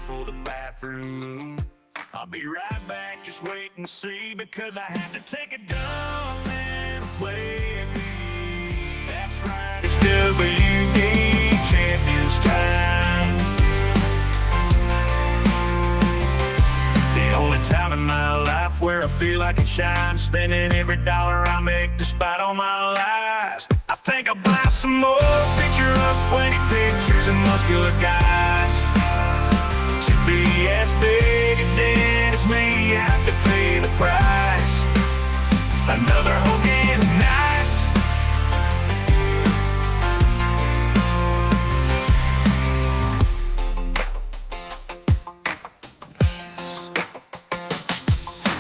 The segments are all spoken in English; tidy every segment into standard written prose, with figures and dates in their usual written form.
for the bathroom. I'll be right back, just wait and see, because I have to take a dump and play me. That's right, it's WD Champions time. The only time in my life where I feel like I shine, spending every dollar I make despite all my lies. I think I'll buy some more picture of sweaty pictures and muscular guys. To be as big and dead as me, you have to pay the price. Another Hogan nice.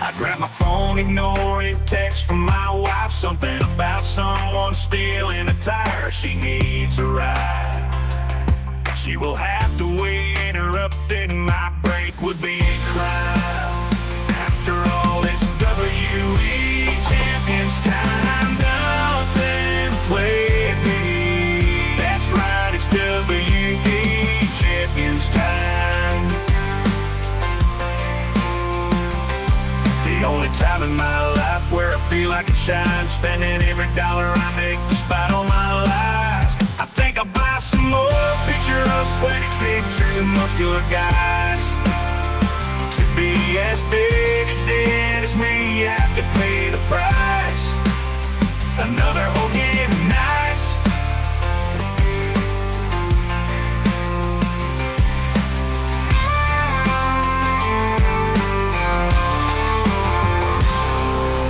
I grab my phone, ignoring text from my wife, something about someone stealing a tire. She needs a ride. She will have to wait, interrupting my break would be a crime. After all, it's WE Champions time. Nothing play me. That's right, it's WE Champions time. The only time in my life where I feel like I shine, spending every dollar I make despite all my lies. I think I'll buy some more picture of sweaty pictures and muscular guys. To be as big and dead as me, you have to pay the price. Another Hogan nice.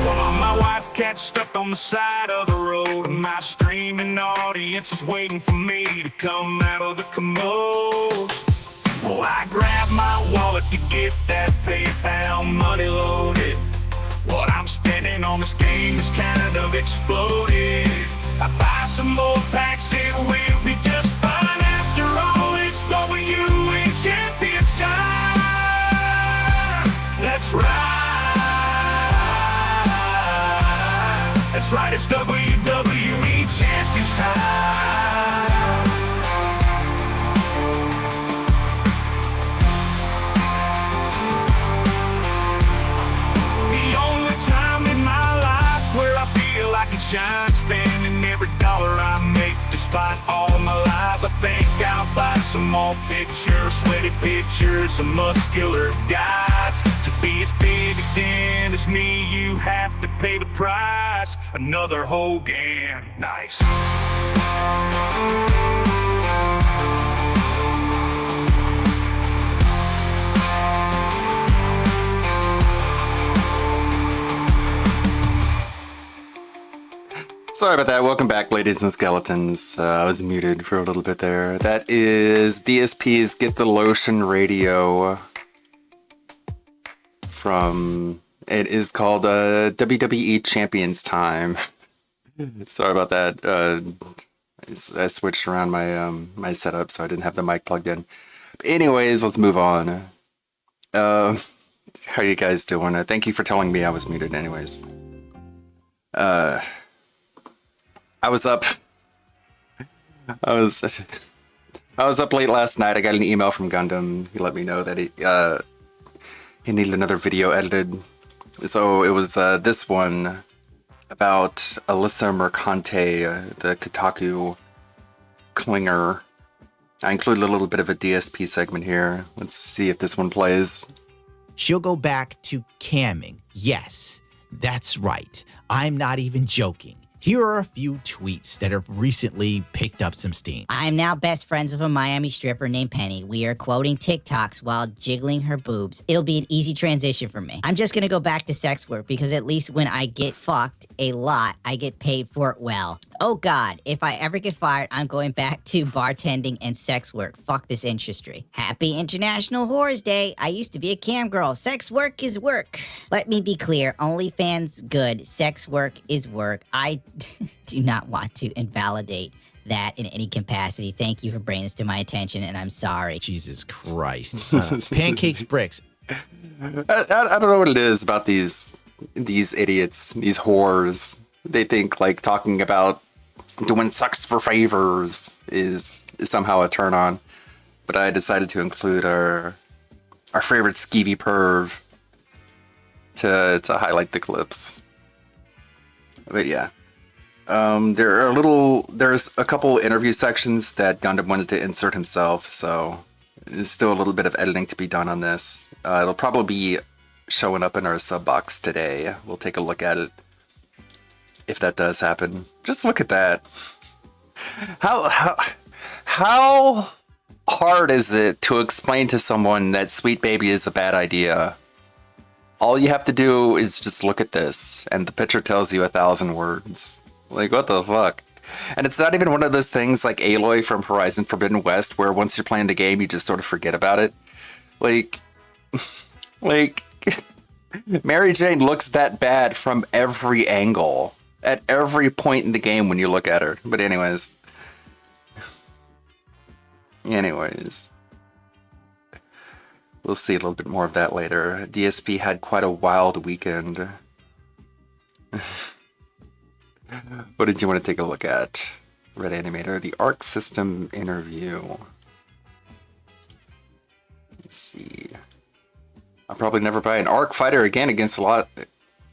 Well, my wife cat stuck on the side of the road, and my streaming audience is waiting for me to come out of the commode. Well, I grab my wallet to get that PayPal money loaded. What I'm spending on this game is kind of exploded. I buy some more packs, it will be just fine. After all, it's WE Champions time. That's right. That's right, it's WWE Champions time. The only time in my life where I feel like I shine, spending every dollar I make despite all my lies. I think I'll buy some more pictures, sweaty pictures of muscular guys. To be as big again as me, you have to pay the price. Another Hogan nice. Sorry about that. Welcome back, ladies and skeletons. I was muted for a little bit there. That is DSP's Get the Lotion Radio from... It is called WWE Champions Time. Sorry about that. I switched around my my setup, so I didn't have the mic plugged in. But anyways, let's move on. How you guys doing? Thank you for telling me I was muted. Anyways, I was up. I was up late last night. I got an email from Gundam. He let me know that he needed another video edited. So it was this one about Alyssa Mercante, the Kotaku clinger. I included a little bit of a DSP segment here. Let's see if this one plays. She'll go back to camming. Yes, that's right. I'm not even joking. Here are a few tweets that have recently picked up some steam. I'm now best friends with a Miami stripper named Penny. We are quoting TikToks while jiggling her boobs. It'll be an easy transition for me. I'm just gonna go back to sex work because at least when I get fucked a lot, I get paid for it well. Oh God, if I ever get fired, I'm going back to bartending and sex work. Fuck this industry. Happy International Whores Day. I used to be a cam girl. Sex work is work. Let me be clear, OnlyFans good. Sex work is work. I do not want to invalidate that in any capacity. Thank you for bringing this to my attention, and I'm sorry. Jesus Christ. Pancakes bricks. I don't know what it is about these idiots, these whores. They think like talking about doing sex for favors is somehow a turn on. But I decided to include our our favorite skeevy perv to highlight the clips. But yeah. There's a couple interview sections that Gundam wanted to insert himself, so there's still a little bit of editing to be done on this. It'll probably be showing up in our sub box today. We'll take a look at it if that does happen. Just look at that. How hard is it to explain to someone that Sweet Baby is a bad idea? All you have to do is just look at this, and the picture tells you 1,000 words. Like, what the fuck? And it's not even one of those things like Aloy from Horizon Forbidden West, where once you're playing the game, you just sort of forget about it. Like, Mary Jane looks that bad from every angle, at every point in the game when you look at her. But anyways, we'll see a little bit more of that later. DSP had quite a wild weekend. What did you want to take a look at, Red Animator? The Arc System interview. Let's see. I'll probably never buy an Arc fighter again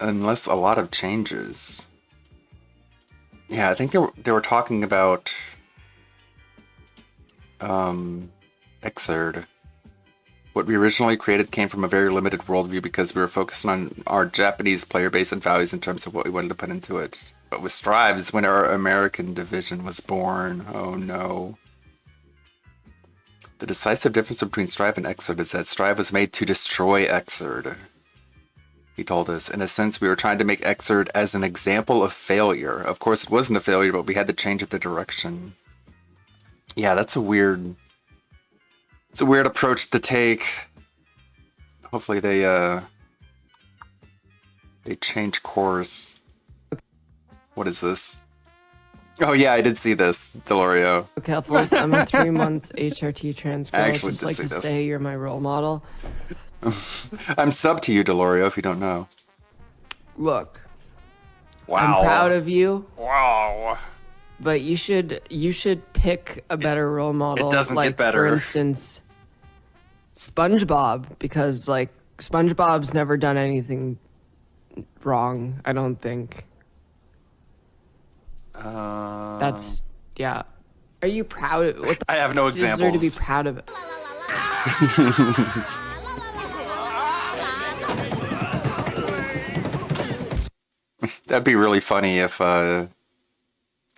unless a lot of changes. Yeah, I think they were talking about Xrd. What we originally created came from a very limited worldview because we were focused on our Japanese player base and values in terms of what we wanted to put into it. But with Strive is when our American division was born. Oh no. The decisive difference between Strive and Xrd is that Strive was made to destroy Xrd. He told us. In a sense, we were trying to make Xrd as an example of failure. Of course, it wasn't a failure, but we had to change the direction. Yeah, that's a weird... It's a weird approach to take. Hopefully they change course. What is this? Oh yeah, I did see this, Delorio. Okay, I'm a 3 months HRT trans girl. I actually just did like see to this. say you're my role model. I'm sub to you, Delorio, if you don't know. Look, Wow. I'm proud of you, Wow. but you should pick a better role model. It doesn't like, get better. For instance, SpongeBob, because like SpongeBob's never done anything wrong. I don't think. That's yeah. Are you proud of what? I have no You deserve to be examples. proud of it. That'd be really funny if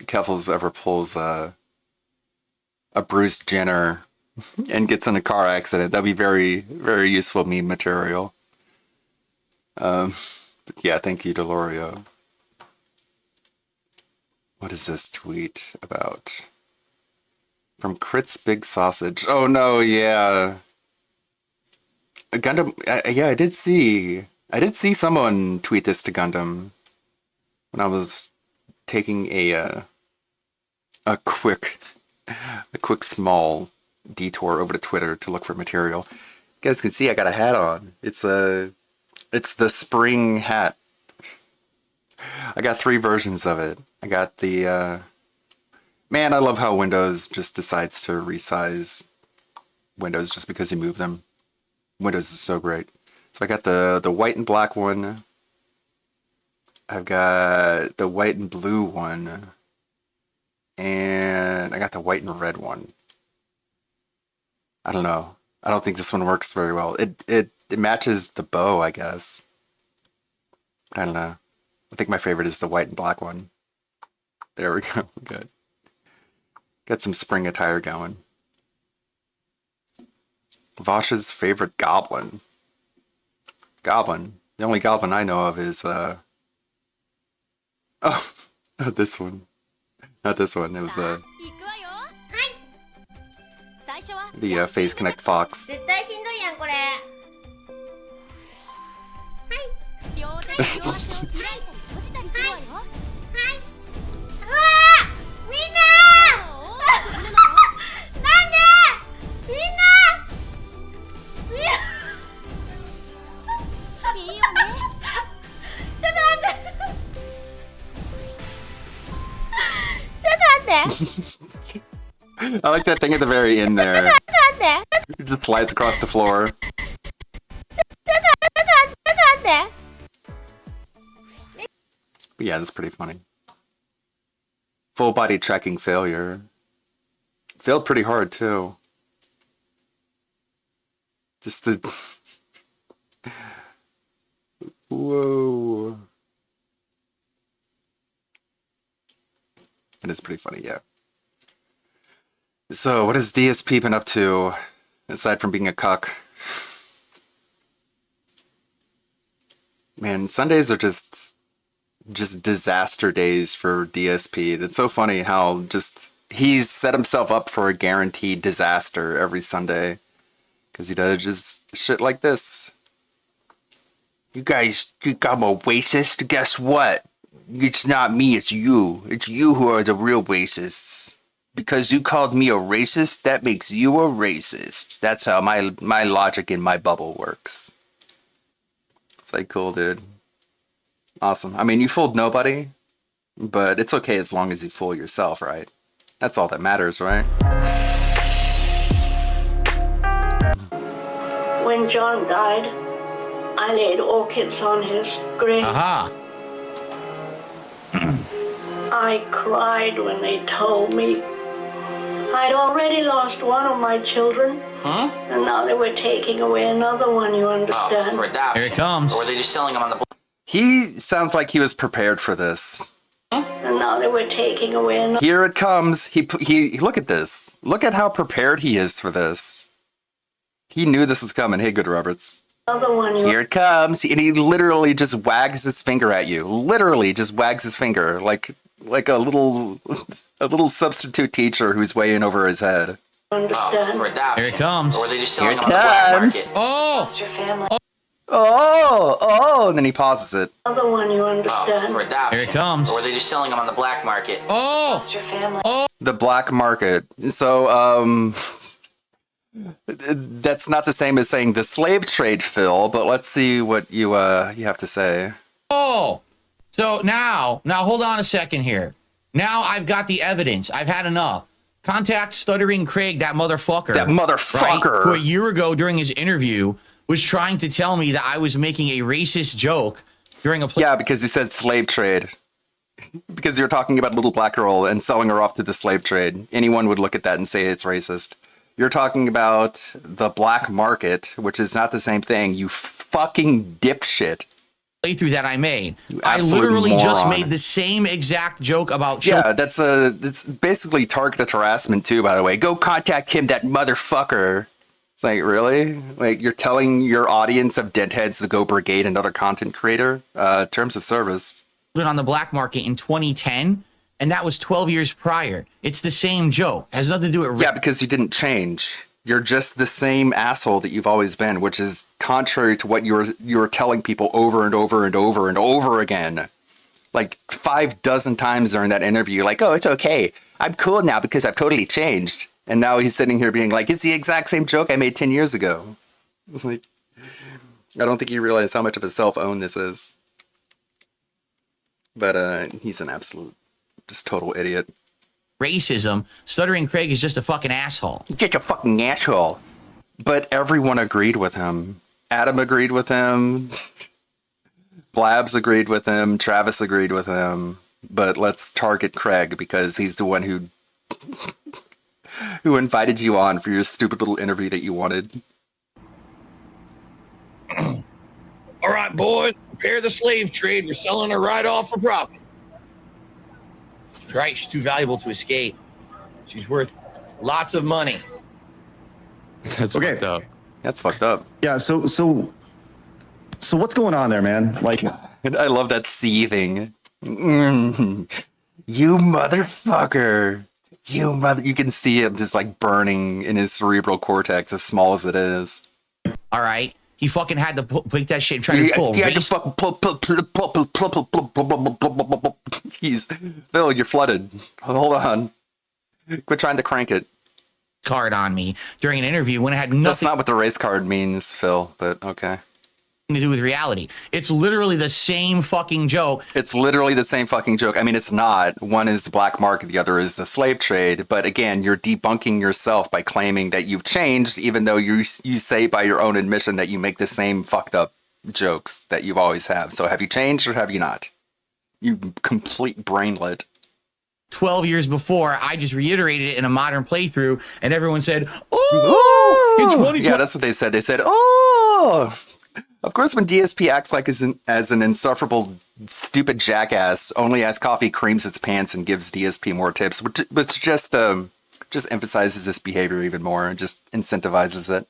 Keffels ever pulls a Bruce Jenner and gets in a car accident. That'd be very, very useful meme material. But yeah, thank you, Delorio. What is this tweet about? From Crit's Big Sausage. Oh no, yeah. Gundam. Yeah, I did see someone tweet this to Gundam when I was taking a quick small detour over to Twitter to look for material. You guys can see I got a hat on. It's the spring hat. I got 3 versions of it. I got the man, I love how Windows just decides to resize windows just because you move them. Windows is so great. So I got the white and black one. I've got the white and blue one. And I got the white and red one. I don't know. I don't think this one works very well. It matches the bow, I guess. I don't know. I think my favorite is the white and black one. There we go. Good. Got some spring attire going. Vash's favorite goblin. Goblin. The only goblin I know of is oh, not this one. Not this one. It was the Phase Connect Fox. 絶対しんどいやんこれ。はい。両手両足を開いたり閉じたりするわよ。はい。うわー！みんなー！なんで？みんな！いいよね。ちょっと待って。ちょっと待って。 I like that thing at the very end there. 待って。 It just slides across the floor. Yeah, that's pretty funny. Full body tracking failure. Failed pretty hard too. Just the whoa. It is pretty funny, yeah. So, what has DSP been up to aside from being a cuck? Man, Sundays are just disaster days for DSP. It's so funny how just he's set himself up for a guaranteed disaster every Sunday because he does just shit like this. You guys think I'm a racist? Guess what? It's not me, it's you. It's you who are the real racists. Because you called me a racist, that makes you a racist. That's how my logic in my bubble works. It's like, cool, dude. Awesome. I mean, you fooled nobody, but it's okay as long as you fool yourself, right? That's all that matters, right? When John died, I laid orchids on his grave. Aha. I cried when they told me I'd already lost one of my children. And now they were taking away another one, you understand? For adoption. Here it comes. Or were they just selling them on the black? He sounds like he was prepared for this. And now they were taking away another Here it comes. He look at this. Look at how prepared he is for this. He knew this was coming. Hey, Good Roberts. one. Here it comes. And he literally just wags his finger at you. Literally just wags his finger like a little substitute teacher who's way in over his head. Understand? For adoption. Here it comes. Or were they just Here selling it them on the black comes. market? Oh. Lost your family. Oh, and then he pauses it. Another one, you For understand? adoption. Here it comes. Or were they just selling them on the black market? Oh. Lost your family. The black market. So, that's not the same as saying the slave trade, Phil, but let's see what you have to say. Oh, so now hold on a second here. Now I've got the evidence. I've had enough. Contact Stuttering Craig, that motherfucker. That motherfucker. Right, who a year ago during his interview was trying to tell me that I was making a racist joke during a Yeah, because you said slave trade. Because you're talking about a little black girl and selling her off to the slave trade. Anyone would look at that and say it's racist. You're talking about the black market, which is not the same thing, you fucking dipshit. playthrough that I made. I absolute literally just moron. made the same exact joke about children. Yeah, it's basically targeted harassment too, by the way. Go contact him, that motherfucker. It's like, really? Like, you're telling your audience of deadheads to go brigade another content creator? Terms of service. On the black market in 2010, and that was 12 years prior. It's the same joke. It has nothing to do with Yeah, because you didn't change. You're just the same asshole that you've always been, which is contrary to what you're telling people over and over and over and over again. Like 5 dozen times during that interview, like, oh, it's okay. I'm cool now because I've totally changed. And now he's sitting here being like, it's the exact same joke I made 10 years ago. It's like, I don't think you realize how much of a self-own this is. But he's an absolute, just total idiot. racism. Stuttering Craig is just a fucking asshole. You're just a fucking asshole. But everyone agreed with him. Adam agreed with him. Blabs agreed with him. Travis agreed with him. But let's target Craig because he's the one who invited you on for your stupid little interview that you wanted. All right, boys, prepare the slave trade. We're selling her right off for profit. She's right. She's too valuable to escape. She's worth lots of money. That's Okay. fucked up. That's fucked up. Yeah, so what's going on there, man? Like, And I love that seething. You motherfucker. You can see him just like burning in his cerebral cortex as small as it is. All right. He fucking had to pick that shit and try to pull. Yeah, Jeez. Phil, you're flooded. Hold on. Quit trying to crank it. Card on me during an interview when it had That's nothing not what the race card means, Phil, but okay. to do with reality. It's literally the same fucking joke. It's literally the same fucking joke. I mean, it's not. One is the black market, the other is the slave trade. But again, you're debunking yourself by claiming that you've changed, even though you say by your own admission that you make the same fucked up jokes that you've always have. So have you changed or have you not? You complete brainlet. 12 years before, I just reiterated it in a modern playthrough, and everyone said, "Oh, in 2020." Yeah, that's what they said. They said, "Oh." Of course, when DSP acts like as an insufferable, stupid jackass, only as Coffee creams its pants and gives DSP more tips, which just emphasizes this behavior even more and just incentivizes it.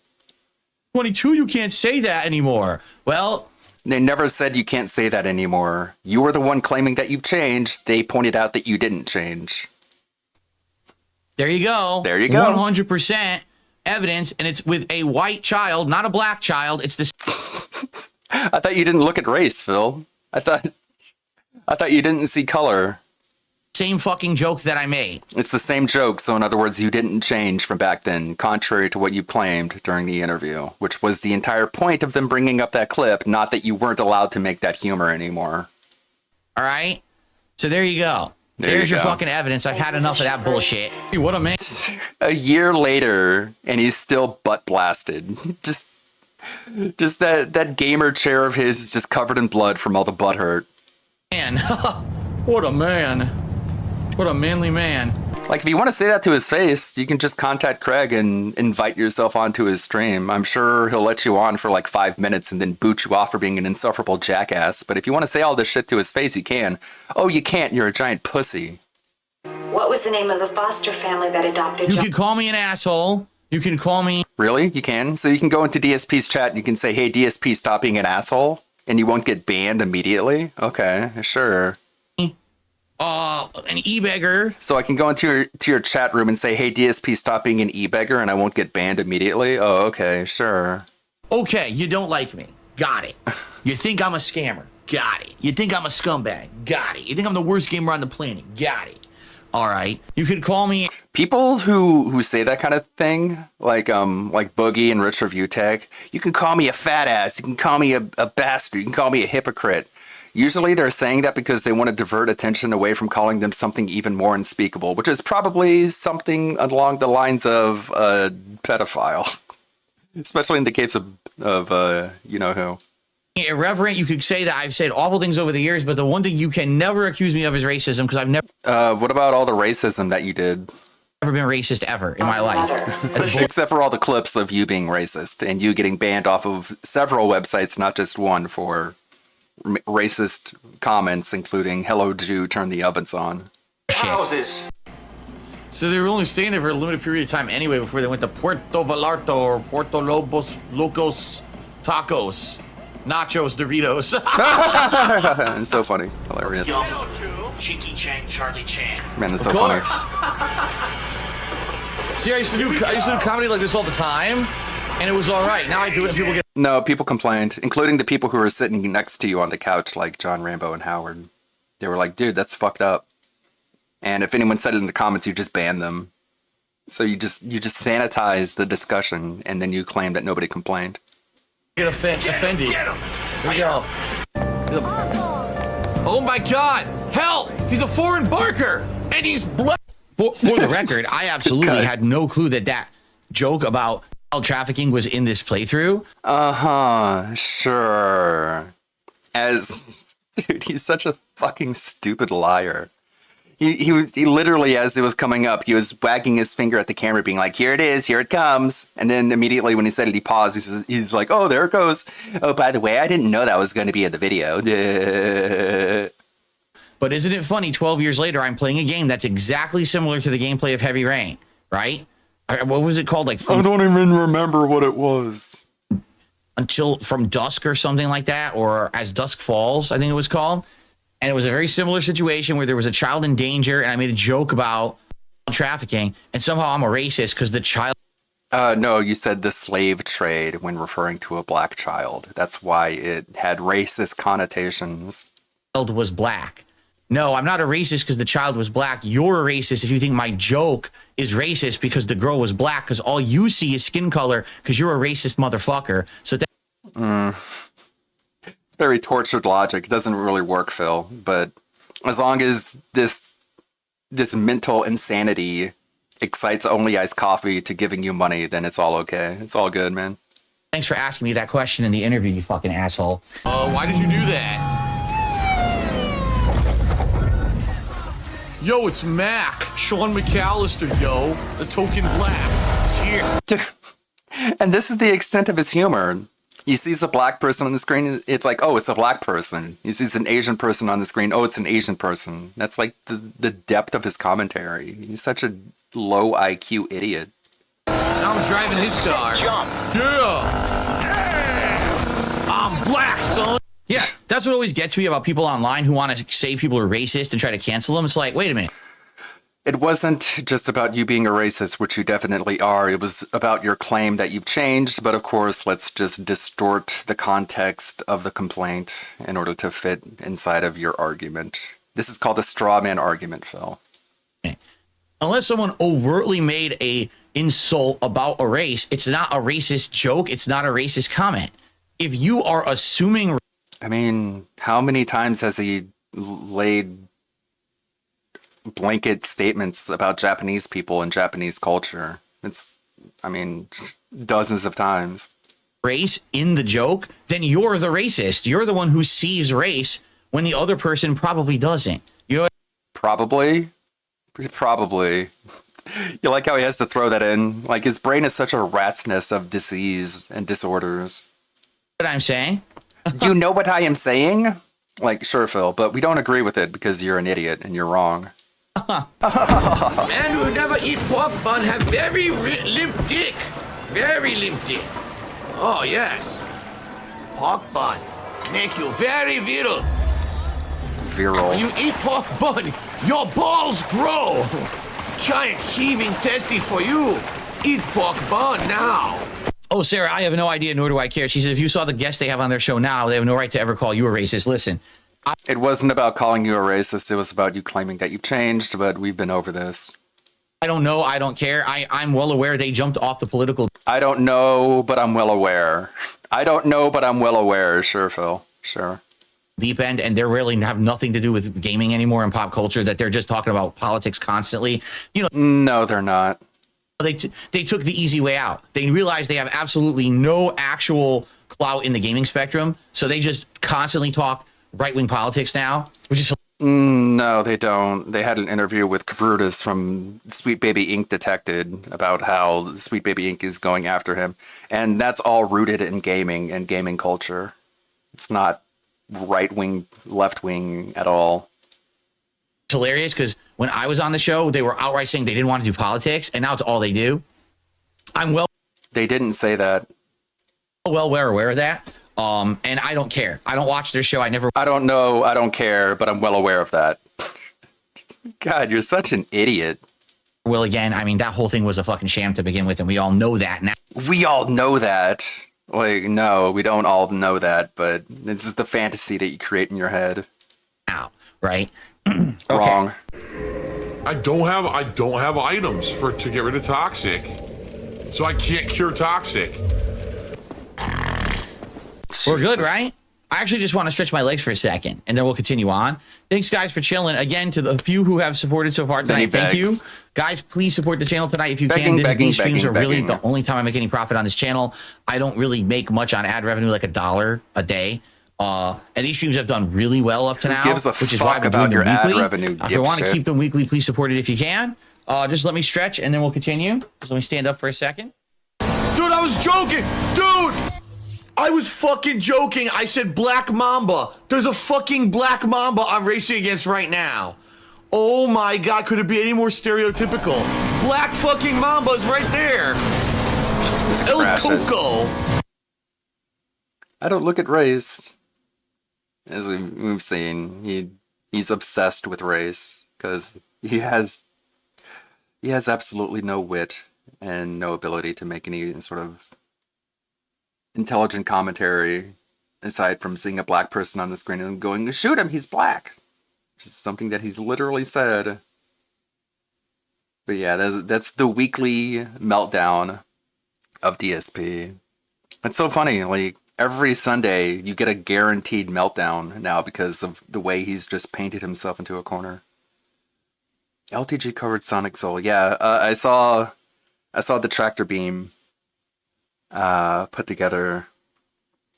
22, you can't say that anymore. Well, they never said you can't say that anymore. You were the one claiming that you've changed. They pointed out that you didn't change. There you go. There you go. 100% evidence, and it's with a white child, not a black child. It's this. I thought you didn't look at race, Phil. I thought you didn't see color. Same fucking joke that I made. It's the same joke, so in other words, you didn't change from back then, contrary to what you claimed during the interview, which was the entire point of them bringing up that clip, not that you weren't allowed to make that humor anymore. All right? So there you go. There's your fucking evidence. I've had enough of that bullshit. Dude, what a man. A year later, and he's still butt blasted. Just that gamer chair of his is just covered in blood from all the butt hurt. Man, what a man. What a manly man. Like, if you want to say that to his face, you can just contact Craig and invite yourself onto his stream. I'm sure he'll let you on for like 5 minutes and then boot you off for being an insufferable jackass. But if you want to say all this shit to his face, you can. Oh, you can't. You're a giant pussy. What was the name of the foster family that adopted you? You can call me an asshole. You can call me... Really? You can? So you can go into DSP's chat and you can say, "Hey, DSP, stop being an asshole," and you won't get banned immediately? Okay, sure. An e-beggar. So I can go into your chat room and say, "Hey, DSP, stop being an e-beggar," and I won't get banned immediately? Oh, okay, sure. Okay, you don't like me. Got it. You think I'm a scammer. Got it. You think I'm a scumbag. Got it. You think I'm the worst gamer on the planet. Got it. All right. You can call me... People who say that kind of thing, like Boogie and Rich Review Tech, you can call me a fat ass, you can call me a bastard, you can call me a hypocrite. Usually they're saying that because they want to divert attention away from calling them something even more unspeakable, which is probably something along the lines of a pedophile. Especially in the case of you know who. Irreverent, you could say that I've said awful things over the years, but the one thing you can never accuse me of is racism, because I've never... what about all the racism that you did? Never been racist ever in my life. Except for all the clips of you being racist and you getting banned off of several websites, not just one, for racist comments, including "Hello Jew, turn the ovens on." Houses. So they were only staying there for a limited period of time anyway before they went to Puerto Vallarta or Puerto Locos Tacos. Nachos, Doritos. It's so funny. Hilarious. Cheeky Chang, Charlie Chan. Man, that's so funny. See, I used to do comedy like this all the time, and it was all right. Now I do it and people get... No, people complained, including the people who were sitting next to you on the couch, like John Rambo and Howard. They were like, "Dude, that's fucked up." And if anyone said it in the comments, you just ban them. So you just sanitize the discussion, and then you claim that nobody complained. Get offended. Here we go. Oh my God! Help! He's a foreign barker, and he's black. For the record, I absolutely had no clue that joke about child trafficking was in this playthrough. Sure. Dude, he's such a fucking stupid liar. He literally, as it was coming up, he was wagging his finger at the camera, being like, "Here it is, here it comes." And then immediately when he said it, he paused. He's like, "Oh, there it goes. Oh, by the way, I didn't know that was going to be in the video." But isn't it funny, 12 years later, I'm playing a game that's exactly similar to the gameplay of Heavy Rain, right? What was it called? Like, I don't even remember what it was. Until From Dusk or something like that, or As Dusk Falls, I think it was called. And it was a very similar situation where there was a child in danger, and I made a joke about trafficking, and somehow I'm a racist because the child... No, you said the slave trade when referring to a black child. That's why it had racist connotations. Was black. No, I'm not a racist because the child was black. You're a racist if you think my joke is racist because the girl was black, because all you see is skin color because you're a racist motherfucker. So It's very tortured logic. It doesn't really work, Phil. But as long as this mental insanity excites Only Iced Coffee to giving you money, then it's all okay. It's all good, man. Thanks for asking me that question in the interview, you fucking asshole. Oh, why did you do that? Yo, it's Mac. Sean McAllister, yo. The token black. It's here. And this is the extent of his humor. He sees a black person on the screen, it's like, oh, it's a black person. He sees an Asian person on the screen, oh, it's an Asian person. That's like the depth of his commentary. He's such a low IQ idiot. Now I'm driving his car. Yeah. I'm black, son. Yeah, that's what always gets me about people online who want to say people are racist and try to cancel them. It's like, wait a minute. It wasn't just about you being a racist, which you definitely are. It was about your claim that you've changed. But of course, let's just distort the context of the complaint in order to fit inside of your argument. This is called a straw man argument, Phil. Unless someone overtly made a insult about a race, it's not a racist joke. It's not a racist comment. If you are assuming... I mean, how many times has he laid blanket statements about Japanese people and Japanese culture? I mean, dozens of times. Race in the joke, then you're the racist. You're the one who sees race when the other person probably doesn't. You know what? Probably. You like how he has to throw that in? Like, his brain is such a rat's nest of disease and disorders. What I'm saying? You know what I am saying? Like, sure, Phil, but we don't agree with it because you're an idiot and you're wrong. Man who never eat pork bun have very limp dick. Very limp dick. Oh, yes. Pork bun make you very virile. Virile. When you eat pork bun, your balls grow. Giant heaving testes for you. Eat pork bun now. Oh, Sarah, I have no idea, nor do I care. She said, if you saw the guests they have on their show now, they have no right to ever call you a racist. Listen. It wasn't about calling you a racist. It was about you claiming that you've changed, but we've been over this. I don't know. I don't care. I'm well aware they jumped off the political... I don't know, but I'm well aware. I don't know, but I'm well aware. Sure, Phil. Sure. Deep end, and they really have nothing to do with gaming anymore and pop culture, that they're just talking about politics constantly. You know, no, they're not. They took the easy way out. They realized they have absolutely no actual clout in the gaming spectrum, so they just constantly talk right-wing politics now, which is... No, they don't. They had an interview with Brutus from Sweet Baby Inc. Detected about how Sweet Baby Inc. is going after him, and that's all rooted in gaming and gaming culture. It's not right-wing, left-wing at all. It's hilarious because when I was on the show, they were outright saying they didn't want to do politics, and now it's all they do. They didn't say that. Well aware of that. And I don't care. I don't watch their show. I don't know. I don't care, but I'm well aware of that. God, you're such an idiot. Well, again, I mean, that whole thing was a fucking sham to begin with, and we all know that now. We all know that. Like, no, we don't all know that, but it's the fantasy that you create in your head. Now, right? Wrong. I don't have items to get rid of toxic, so I can't cure toxic. We're good, right? I actually just want to stretch my legs for a second, and then we'll continue on. Thanks, guys, for chilling. Again, to the few who have supported so far tonight, thank you. Guys, please support the channel tonight if you can. These streams are really the only time I make any profit on this channel. I don't really make much on ad revenue, like $1 a day. And these streams have done really well up to now, which is why I've been doing them weekly. Revenue, if you want to keep them weekly, please support it if you can. Just let me stretch, and then we'll continue. Just let me stand up for a second. Dude, I was joking. Dude! I was fucking joking. I said Black Mamba. There's a fucking Black Mamba I'm racing against right now. Oh my god, could it be any more stereotypical? Black fucking Mamba is right there. El Coco. I don't look at race. As we've seen, he's obsessed with race because he has absolutely no wit and no ability to make any sort of intelligent commentary aside from seeing a black person on the screen and going, shoot him, he's black, which is something that he's literally said. But yeah, that's the weekly meltdown of DSP. It's so funny, like every Sunday you get a guaranteed meltdown now because of the way he's just painted himself into a corner. LTG covered Sonic Soul. Yeah, I saw the Tractor Beam put together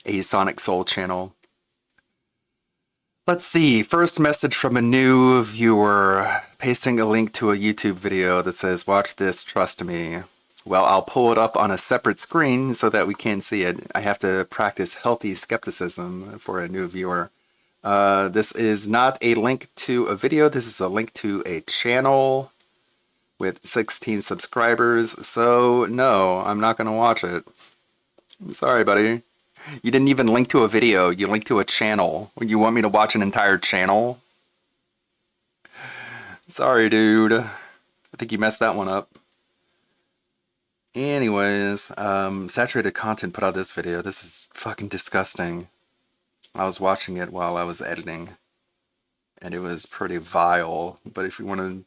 a Sonic Soul channel. Let's see. First message from a new viewer. pasting a link to a YouTube video that says, watch this, trust me. Well, I'll pull it up on a separate screen so that we can see it. I have to practice healthy skepticism for a new viewer. This is not a link to a video. This is a link to a channel with 16 subscribers. So, no, I'm not going to watch it. I'm sorry, buddy. You didn't even link to a video. You linked to a channel. You want me to watch an entire channel? Sorry, dude. I think you messed that one up. Anyways, Saturated Content put out this video. This is fucking disgusting. I was watching it while I was editing, and it was pretty vile. But if you want to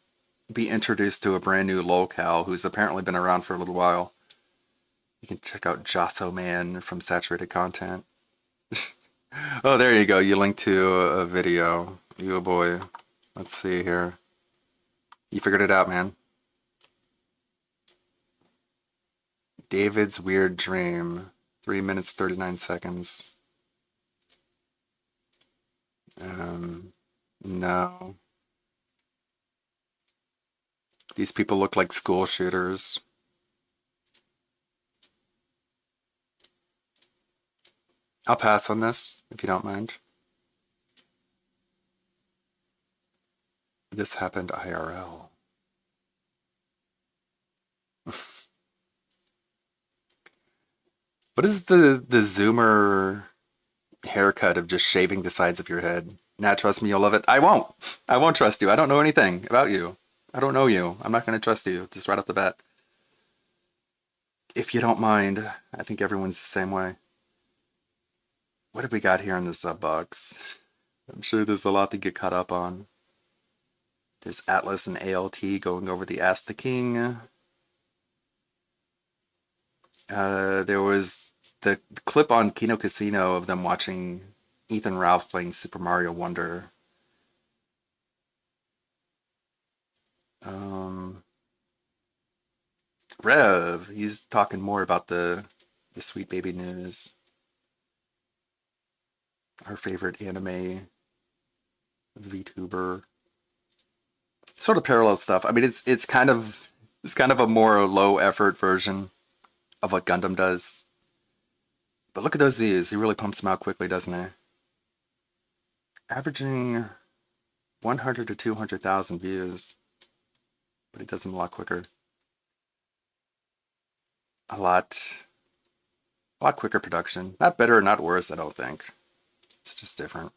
be introduced to a brand new lolcow who's apparently been around for a little while, you can check out Josso Man from Saturated Content. Oh, there you go. You linked to a video. You boy. Let's see here. You figured it out, man. David's Weird Dream. 3 minutes, 39 seconds. No. These people look like school shooters. I'll pass on this, if you don't mind. This happened IRL. What is the Zoomer haircut of just shaving the sides of your head? Nah, trust me, you'll love it. I won't. I won't trust you. I don't know anything about you. I don't know you. I'm not going to trust you, just right off the bat. If you don't mind, I think everyone's the same way. What have we got here in the sub box? I'm sure there's a lot to get caught up on. There's Atlas and ALT going over the Ask the King. There was the clip on Kino Casino of them watching Ethan Ralph playing Super Mario Wonder. Rev, he's talking more about the Sweet Baby News. Our favorite anime VTuber. Sort of parallel stuff. I mean, it's kind of a more low effort version of what Gundam does. But look at those views. He really pumps them out quickly, doesn't he? Averaging 100 to 200,000 views. But he does them a lot quicker. A lot quicker production. Not better, not worse, I don't think. It's just different.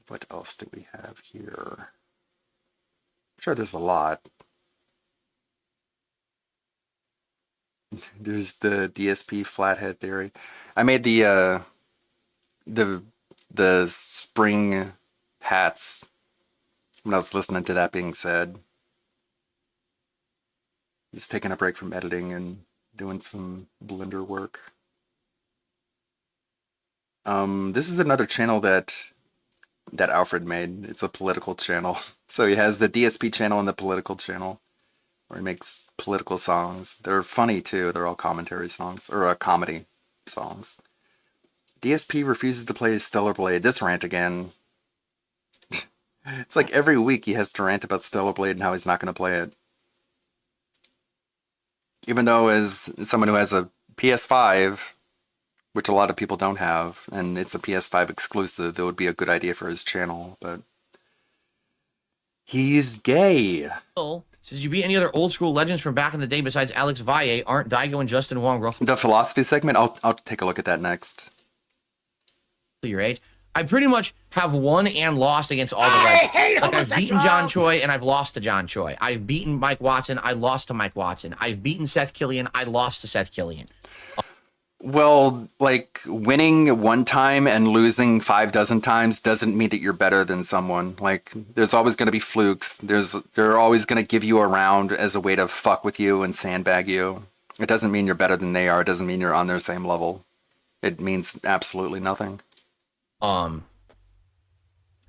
What else do we have here? I'm sure there's a lot. There's the DSP flathead theory. I made the spring hats when I was listening to that being said. Just taking a break from editing and doing some Blender work. This is another channel that Alfred made. It's a political channel. So he has the DSP channel and the political channel, where he makes political songs. They're funny too. They're all commentary songs, or comedy songs. DSP refuses to play Stellar Blade. This rant again. It's like every week he has to rant about Stellar Blade and how he's not going to play it. Even though as someone who has a PS5, which a lot of people don't have, and it's a PS5 exclusive, it would be a good idea for his channel, but he's gay. Did you beat any other old school legends from back in the day besides Alex Valle? Aren't Daigo and Justin Wong roughly the philosophy segment? I'll take a look at that next. your age? I pretty much have won and lost against all the legends. Like I've beaten John Choi and I've lost to John Choi. I've beaten Mike Watson. I lost to Mike Watson. I've beaten Seth Killian. I lost to Seth Killian. Well, like, winning one time and losing 5 dozen times doesn't mean that you're better than someone. Like, there's always going to be flukes. They're always going to give you a round as a way to fuck with you and sandbag you. It doesn't mean you're better than they are. It doesn't mean you're on their same level. It means absolutely nothing.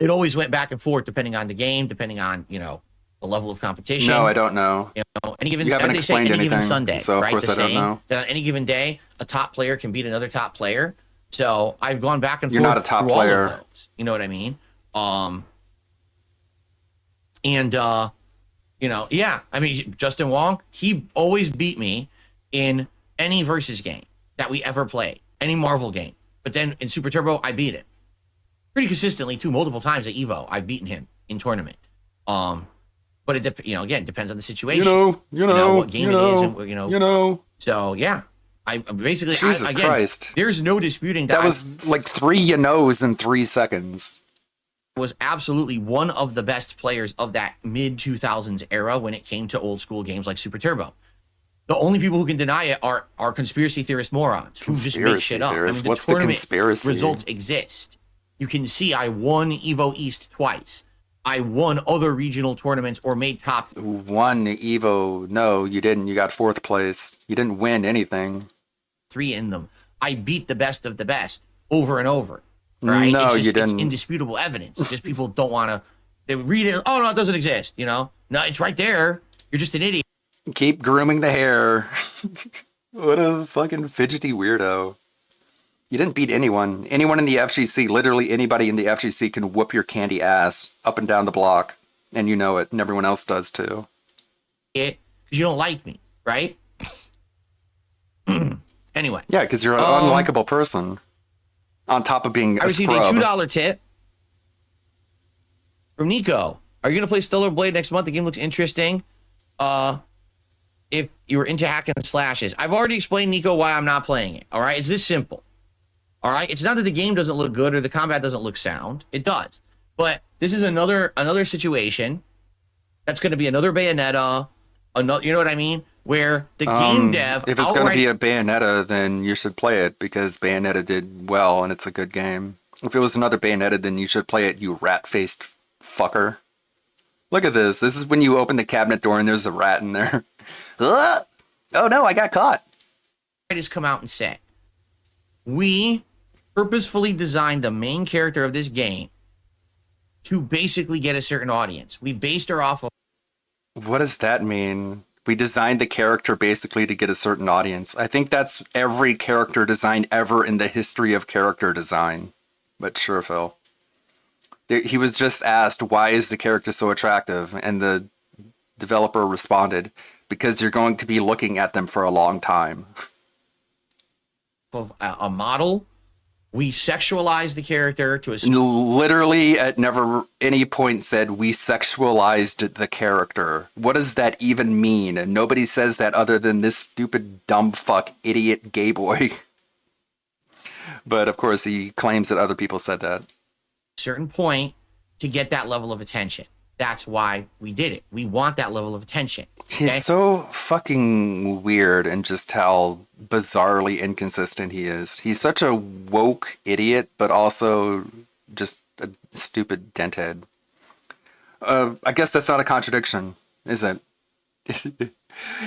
It always went back and forth depending on the game, depending on, the level of competition. No, I don't know. Any given, you haven't explained anything, given Sunday, so of right? course I don't know. That on any given day, a top player can beat another top player. So I've gone back and You're forth not a top through all player. of those. You know what I mean? Yeah. I mean, Justin Wong, he always beat me in any versus game that we ever played, any Marvel game. But then in Super Turbo, I beat him pretty consistently too, multiple times at Evo. I've beaten him in tournament. But it again depends on the situation. You know what game it is, and you know. So yeah, I basically Jesus Christ. There's no disputing that. That was like 3 you-knows in 3 seconds. Was absolutely one of the best players of that mid 2000s era when it came to old school games like Super Turbo. The only people who can deny it are conspiracy theorist morons who just make shit up. Theorists? I mean, What's the conspiracy? Results exist. You can see I won Evo East twice. I won other regional tournaments or made top. Won Evo? No, you didn't. You got 4th place. You didn't win anything. 3 in them. I beat the best of the best over and over. Right? No, you didn't. It's indisputable evidence. Just people don't want to. They read it. Oh no, it doesn't exist. No, it's right there. You're just an idiot. Keep grooming the hair. What a fucking fidgety weirdo. You didn't beat anyone. Anyone in the FGC, literally anybody in the FGC can whoop your candy ass up and down the block. And you know it, and everyone else does too. Because you don't like me, right? Anyway. Yeah, because you're an unlikable person. On top of being a I received scrub. a $2 tip from Nico. Are you going to play Stellar Blade next month? The game looks interesting. If you're into hacking and slashes. I've already explained, Nico, why I'm not playing it. All right? It's this simple. All right? It's not that the game doesn't look good or the combat doesn't look sound. It does. But this is another situation. That's going to be another Bayonetta. Another, you know what I mean? Where the game dev... If it's going to be a Bayonetta, then you should play it because Bayonetta did well and it's a good game. If it was another Bayonetta, then you should play it, you rat-faced fucker. Look at this. This is when you open the cabinet door and there's a rat in there. Oh no, I got caught. Has come out and said, we purposefully designed the main character of this game to basically get a certain audience. We based her off of... What does that mean? We designed the character basically to get a certain audience. I think that's every character design ever in the history of character design. But sure, Phil. He was just asked, why is the character so attractive? And the developer responded, because you're going to be looking at them for a long time. Of a model. We sexualized the character to a... Literally at never any point said we sexualized the character. What does that even mean? And nobody says that other than this stupid, dumb fuck, idiot gay boy. But of course he claims that other people said that. Certain point to get that level of attention. That's why we did it. We want that level of attention. Okay? He's so fucking weird and just how bizarrely inconsistent he is. He's such a woke idiot, but also just a stupid denthead. I guess that's not a contradiction, is it?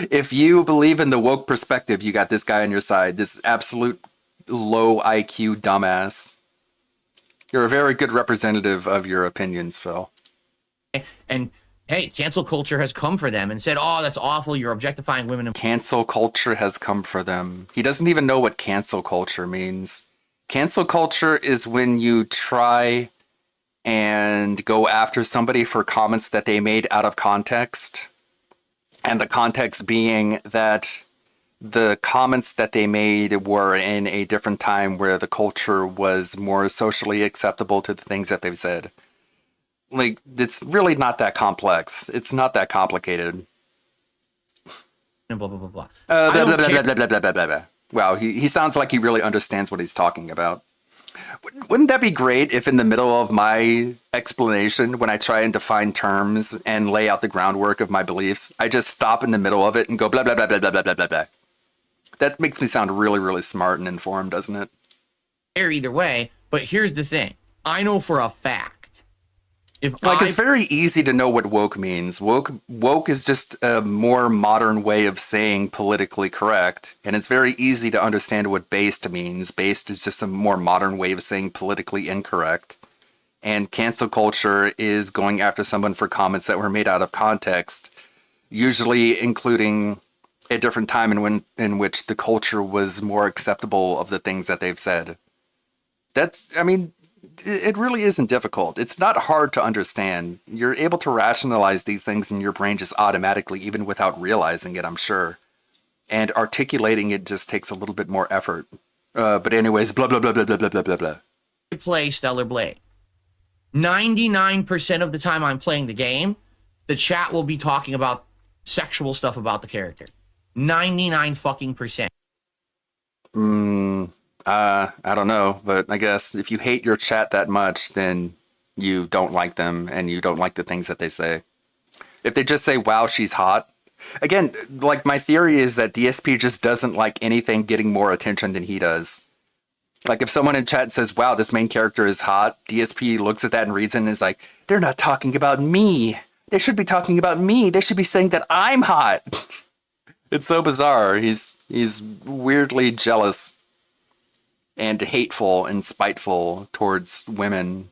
If you believe in the woke perspective, you got this guy on your side, this absolute low IQ dumbass. You're a very good representative of your opinions, Phil. And hey, cancel culture has come for them and said, oh, that's awful. You're objectifying women. Cancel culture has come for them. He doesn't even know what cancel culture means. Cancel culture is when you try and go after somebody for comments that they made out of context. And the context being that the comments that they made were in a different time where the culture was more socially acceptable to the things that they've said. Like, it's really not that complex. It's not that complicated. And blah, blah, blah, blah. Wow, he sounds like he really understands what he's talking about. Wouldn't that be great if in the middle of my explanation, when I try and define terms and lay out the groundwork of my beliefs, I just stop in the middle of it and go blah, blah, blah, blah, blah, blah, blah, blah, blah. That makes me sound really, really smart and informed, doesn't it? Either way, but here's the thing. I know for a fact. It's very easy to know what woke means. Woke is just a more modern way of saying politically correct, and it's very easy to understand what based means. Based is just a more modern way of saying politically incorrect. And cancel culture is going after someone for comments that were made out of context, usually including a different time in which the culture was more acceptable of the things that they've said. I mean, it really isn't difficult. It's not hard to understand. You're able to rationalize these things in your brain just automatically, even without realizing it, I'm sure. And articulating it just takes a little bit more effort. But anyways, blah, blah, blah, blah, blah, blah, blah, blah, blah. Play Stellar Blade. 99% of the time I'm playing the game, the chat will be talking about sexual stuff about the character. 99 fucking percent. I don't know, but I guess if you hate your chat that much, then you don't like them and you don't like the things that they say. If they just say, wow, she's hot. Again, like my theory is that DSP just doesn't like anything getting more attention than he does. Like if someone in chat says, wow, this main character is hot, DSP looks at that and reads it and is like, they're not talking about me. They should be talking about me. They should be saying that I'm hot. It's so bizarre. He's weirdly jealous and hateful and spiteful towards women.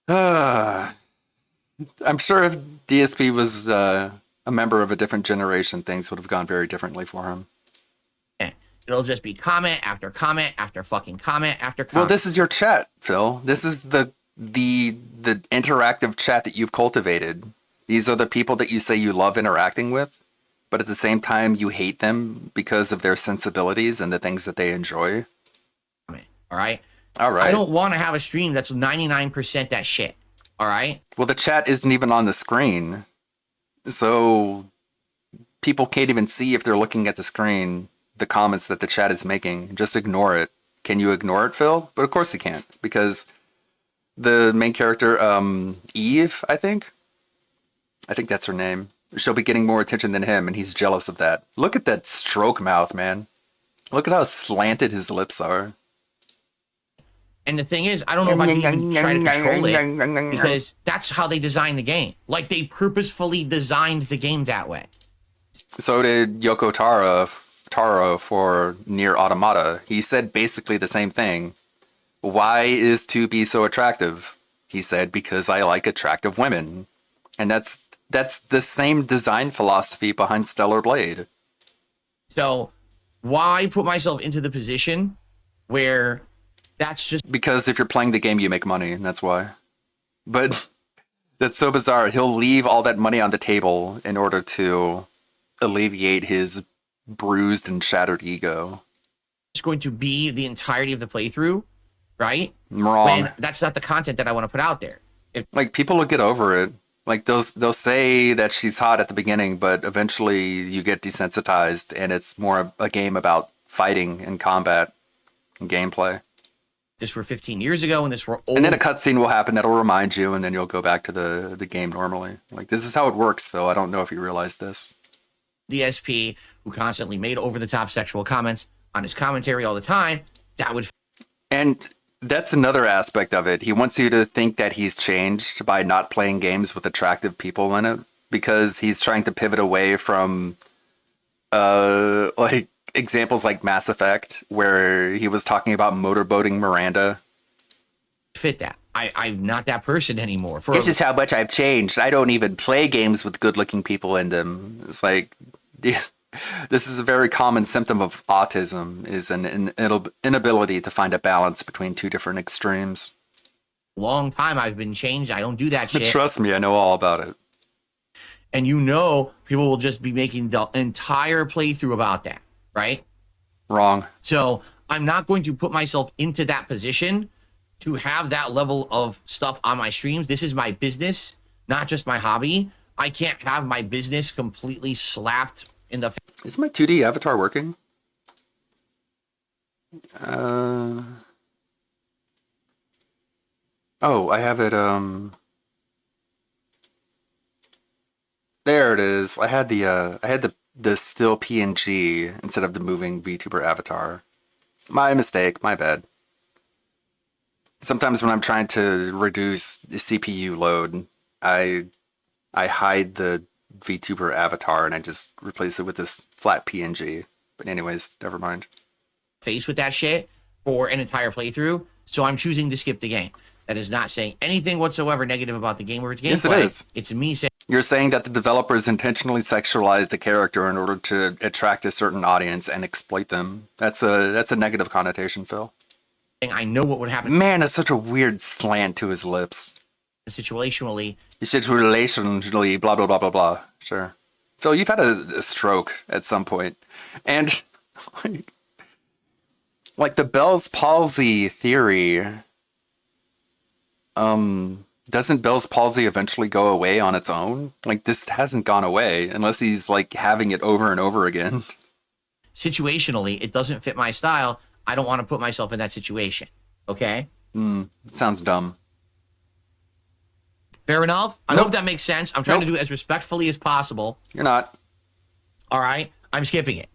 I'm sure if DSP was a member of a different generation, things would have gone very differently for him. It'll just be comment after comment after fucking comment after comment. Well, this is your chat, Phil. This is the interactive chat that you've cultivated. These are the people that you say you love interacting with, but at the same time you hate them because of their sensibilities and the things that they enjoy. All right? All right. I don't want to have a stream that's 99% that shit. All right? Well, the chat isn't even on the screen. So people can't even see if they're looking at the screen the comments that the chat is making. Just ignore it. Can you ignore it, Phil? But of course you can't, because the main character, Eve, I think that's her name. She'll be getting more attention than him, and he's jealous of that. Look at that stroke mouth, man. Look at how slanted his lips are. And the thing is, I don't know if I can even try to control it, because that's how they designed the game. Like, they purposefully designed the game that way. So did Yoko Taro for Nier Automata. He said basically the same thing. Why is 2B so attractive? He said, because I like attractive women. And that's the same design philosophy behind Stellar Blade. So why put myself into the position where that's just... Because if you're playing the game, you make money, and that's why. But that's so bizarre. He'll leave all that money on the table in order to alleviate his bruised and shattered ego. It's going to be the entirety of the playthrough, right? Wrong. When that's not the content that I want to put out there. Like, people will get over it. Like, they'll say that she's hot at the beginning, but eventually you get desensitized, and it's more a game about fighting and combat and gameplay. This were 15 years ago, and this were old. And then a cutscene will happen that'll remind you, and then you'll go back to the game normally. Like, this is how it works, Phil. I don't know if you realize this. DSP, who constantly made over-the-top sexual comments on his commentary all the time, that would... And that's another aspect of it. He wants you to think that he's changed by not playing games with attractive people in it, because he's trying to pivot away from like examples like Mass Effect, where he was talking about motorboating Miranda. Fit that. I'm not that person anymore. This is how much I've changed. I don't even play games with good-looking people in them. It's like, this is a very common symptom of autism, is an inability to find a balance between two different extremes. Long time I've been changed. I don't do that shit. Trust me, I know all about it. And you know, people will just be making the entire playthrough about that, right? Wrong. So I'm not going to put myself into that position to have that level of stuff on my streams. This is my business, not just my hobby. I can't have my business completely slapped in the face. Is my 2D avatar working? Oh, I have it, there it is. I had the still PNG instead of the moving VTuber avatar. My mistake, my bad. Sometimes when I'm trying to reduce the CPU load, I hide the VTuber avatar and I just replace it with this flat PNG. But anyways, never mind. Face with that shit for an entire playthrough, so I'm choosing to skip the game. That is not saying anything whatsoever negative about the game or its gameplay. Yes, it is. It's me saying... You're saying that the developers intentionally sexualized the character in order to attract a certain audience and exploit them. That's a negative connotation, Phil. I know what would happen. Man, that's such a weird slant to his lips. Situationally. Situationally, blah, blah, blah, blah, blah. Sure. Phil, you've had a stroke at some point. And, like the Bell's palsy theory, doesn't Bell's palsy eventually go away on its own? Like, this hasn't gone away unless he's, like, having it over and over again. Situationally, it doesn't fit my style. I don't want to put myself in that situation. Okay? It sounds dumb. Fair enough. I hope that makes sense. I'm trying to do it as respectfully as possible. You're not. All right. I'm skipping it.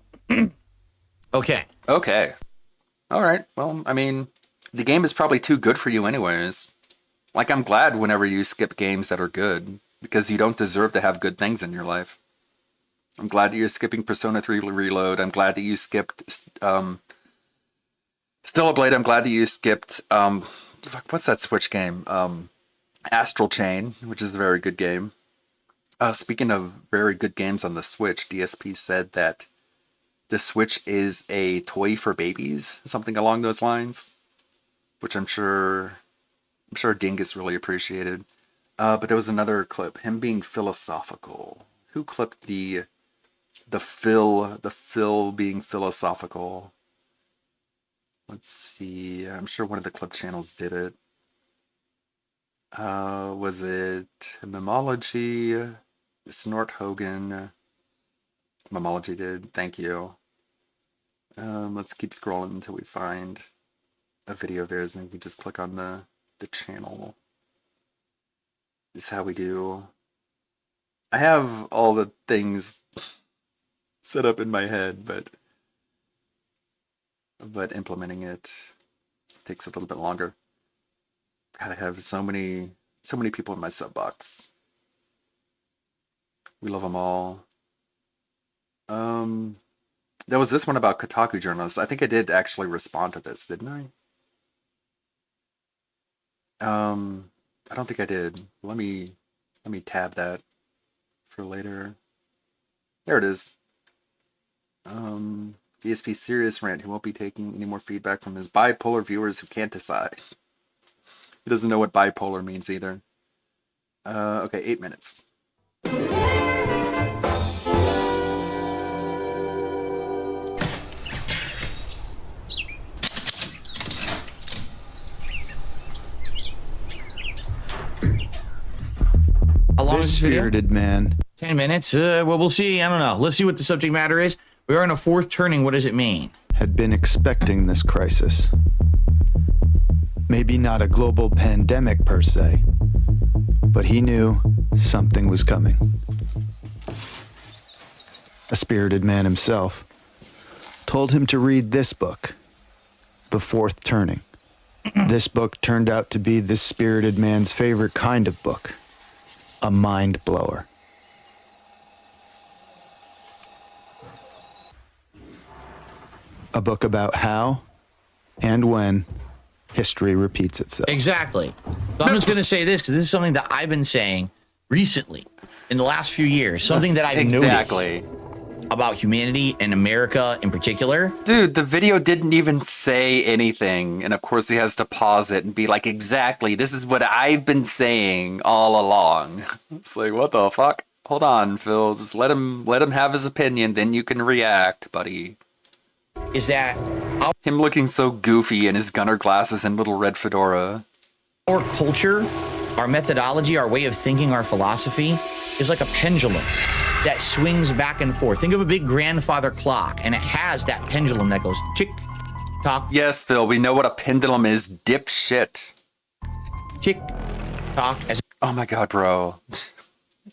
Okay. Okay. All right. Well, I mean, the game is probably too good for you anyways. Like, I'm glad whenever you skip games that are good, because you don't deserve to have good things in your life. I'm glad that you're skipping Persona 3 Reload. I'm glad that you skipped Still a Blade. I'm glad that you skipped what's that Switch game? Astral Chain, which is a very good game. Speaking of very good games on the Switch, DSP said that the Switch is a toy for babies, something along those lines, which I'm sure Dingus really appreciated. But there was another clip, him being philosophical. Who clipped the Phil being philosophical? Let's see. I'm sure one of the clip channels did it. Was it Memology? Snort Hogan? Memology did. Thank you. Let's keep scrolling until we find a video of theirs, and we just click on the channel. This is how we do. I have all the things set up in my head, but implementing it takes a little bit longer. God, I have so many people in my sub box. We love them all. There was this one about Kotaku journalists. I think I did actually respond to this, didn't I? I don't think I did. Let me tab that for later. There it is. DSP serious rant. He won't be taking any more feedback from his bipolar viewers who can't decide. He doesn't know what bipolar means either. Okay, 8 minutes. How long is this video? Spirited Man. 10 minutes? Well, we'll see. I don't know. Let's see what the subject matter is. We are in a fourth turning. What does it mean? Had been expecting this crisis. Maybe not a global pandemic per se, but he knew something was coming. A spirited man himself told him to read this book, The Fourth Turning. This book turned out to be this spirited man's favorite kind of book, a mind blower. A book about how and when history repeats itself. Exactly. So I'm just going to say this because this is something that I've been saying recently in the last few years. Something that I've noticed about humanity and America in particular. Dude, the video didn't even say anything. And of course he has to pause it and be like, exactly, this is what I've been saying all along. It's like, what the fuck? Hold on, Phil. Just let him have his opinion, then you can react, buddy. Is that him looking so goofy in his gunner glasses and little red fedora? Our culture, our methodology, our way of thinking, our philosophy is like a pendulum that swings back and forth. Think of a big grandfather clock, and it has that pendulum that goes tick tock. Yes, Phil, we know what a pendulum is, dipshit. Tick tock. Oh my god, bro.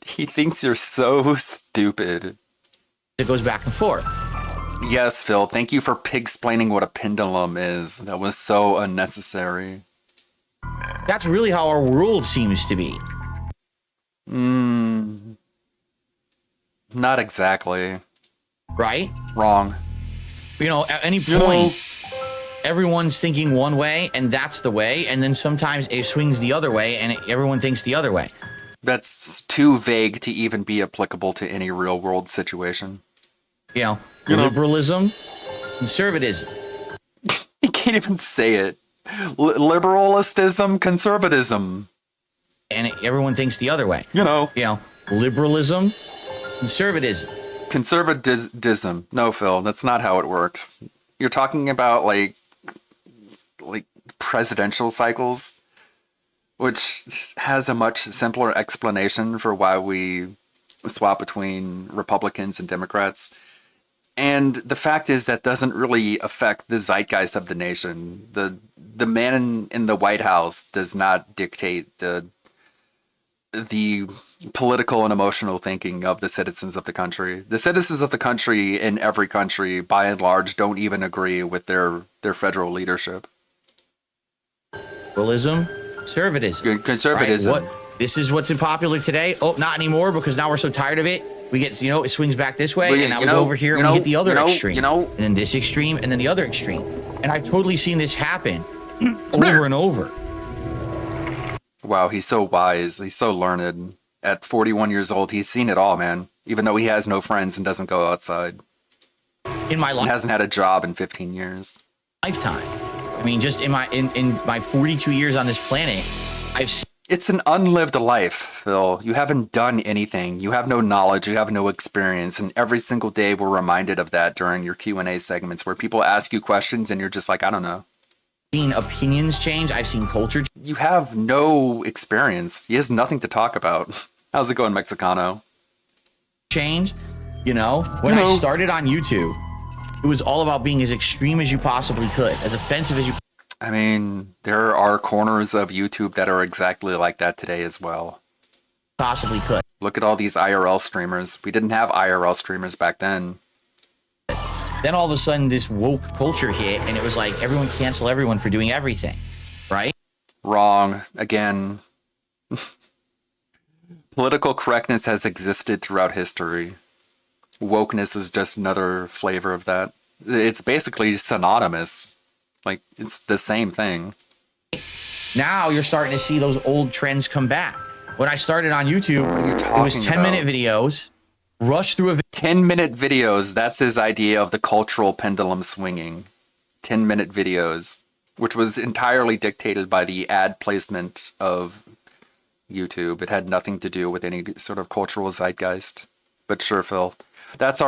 He thinks you're so stupid. It goes back and forth. Yes, Phil, thank you for pig-splaining what a pendulum is. That was so unnecessary. That's really how our world seems to be. Not exactly. Right? Wrong. You know, at any point, everyone's thinking one way, and that's the way, and then sometimes it swings the other way, and everyone thinks the other way. That's too vague to even be applicable to any real-world situation. You know, liberalism, conservatism. He can't even say it. Liberalism, conservatism. And everyone thinks the other way. You know, liberalism, conservatism. Conservatism. No, Phil, that's not how it works. You're talking about like presidential cycles, which has a much simpler explanation for why we swap between Republicans and Democrats. And the fact is that doesn't really affect the zeitgeist of the nation. The man in the White House does not dictate the political and emotional thinking of the citizens of the country. The citizens of the country in every country, by and large, don't even agree with their federal leadership. Liberalism, conservatism. Conservatism. Right, this is what's popular today. Oh, not anymore, because now we're so tired of it. We get, it swings back this way, Well, and now we go over here and we hit the other extreme. And then this extreme, and then the other extreme. And I've totally seen this happen over and over. Wow, he's so wise. He's so learned. At 41 years old, he's seen it all, man. Even though he has no friends and doesn't go outside. In my life, and hasn't had a job in 15 years. Lifetime. I mean, just in my 42 years on this planet, I've seen. It's an unlived life, Phil. You haven't done anything. You have no knowledge. You have no experience. And every single day we're reminded of that during your Q&A segments where people ask you questions and you're just like, I don't know. Seen opinions change. I've seen culture. You have no experience. He has nothing to talk about. How's it going, Mexicano? Change. When I started on YouTube, it was all about being as extreme as you possibly could, as offensive as you. I mean, there are corners of YouTube that are exactly like that today as well. Possibly could. Look at all these IRL streamers. We didn't have IRL streamers back then. Then all of a sudden this woke culture hit and it was like everyone cancel everyone for doing everything, right? Wrong. Again. Political correctness has existed throughout history. Wokeness is just another flavor of that. It's basically synonymous. Like, it's the same thing. Now you're starting to see those old trends come back. When I started on YouTube, it was 10-minute videos. Rush through a 10-minute videos. That's his idea of the cultural pendulum swinging. 10-minute videos, which was entirely dictated by the ad placement of YouTube. It had nothing to do with any sort of cultural zeitgeist. But sure, Phil, that's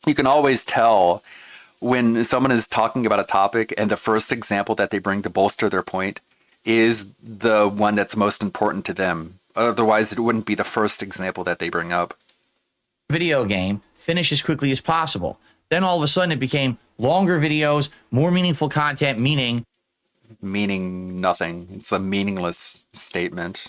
you can always tell when someone is talking about a topic and the first example that they bring to bolster their point is the one that's most important to them. Otherwise, it wouldn't be the first example that they bring up. Video game, finish as quickly as possible. Then all of a sudden it became longer videos, more meaningful content, meaning nothing. It's a meaningless statement.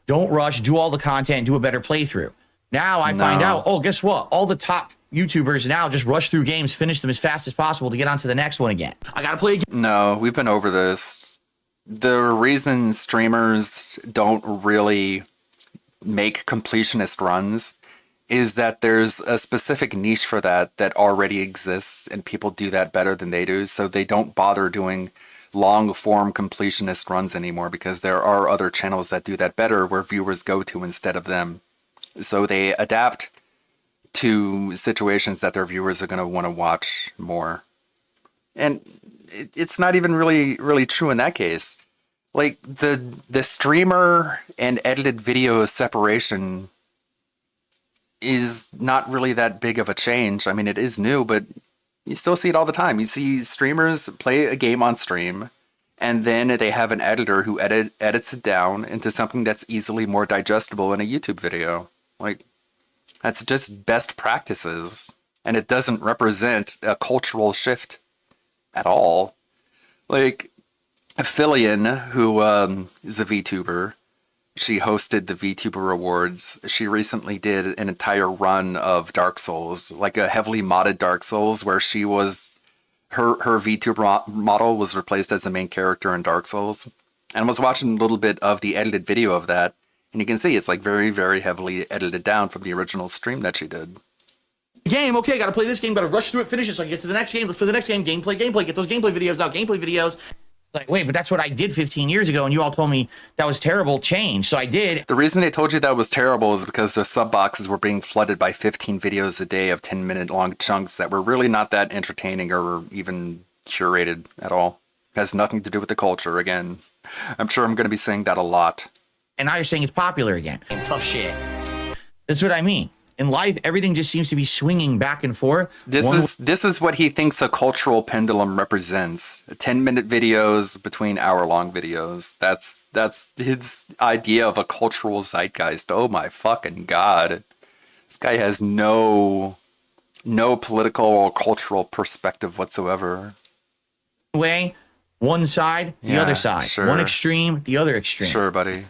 Don't rush, do all the content, do a better playthrough. Now I find out, oh, guess what? All the top YouTubers now just rush through games, finish them as fast as possible to get on to the next one again. I gotta play again. No, we've been over this. The reason streamers don't really make completionist runs is that there's a specific niche for that already exists and people do that better than they do. So they don't bother doing long form completionist runs anymore because there are other channels that do that better where viewers go to instead of them. So they adapt to situations that their viewers are going to want to watch more. And it's not even really true in that case. Like the streamer and edited video separation is not really that big of a change. I mean, it is new, but you still see it all the time. You see streamers play a game on stream, and then they have an editor who edits it down into something that's easily more digestible in a YouTube video. Like, that's just best practices, and it doesn't represent a cultural shift at all. Like, Phillian, who is a VTuber, she hosted the VTuber Awards. She recently did an entire run of Dark Souls, like a heavily modded Dark Souls, where she was her VTuber model was replaced as the main character in Dark Souls. And I was watching a little bit of the edited video of that, and you can see it's like very, very heavily edited down from the original stream that she did. Game, okay, gotta play this game, gotta rush through it, finish it so I can get to the next game. Let's play the next game, gameplay, get those gameplay videos out, gameplay videos. Like, wait, but that's what I did 15 years ago, and you all told me that was terrible change, so I did. The reason they told you that was terrible is because the sub boxes were being flooded by 15 videos a day of 10-minute long chunks that were really not that entertaining or even curated at all. Has nothing to do with the culture again. I'm sure I'm going to be saying that a lot. And now you're saying it's popular again. Tough shit. That's what I mean. In life, everything just seems to be swinging back and forth. This is what he thinks a cultural pendulum represents. 10-minute videos between hour-long videos. That's his idea of a cultural zeitgeist. Oh my fucking god. This guy has no political or cultural perspective whatsoever. Way, one side, the other side. Sure. One extreme, the other extreme. Sure, buddy.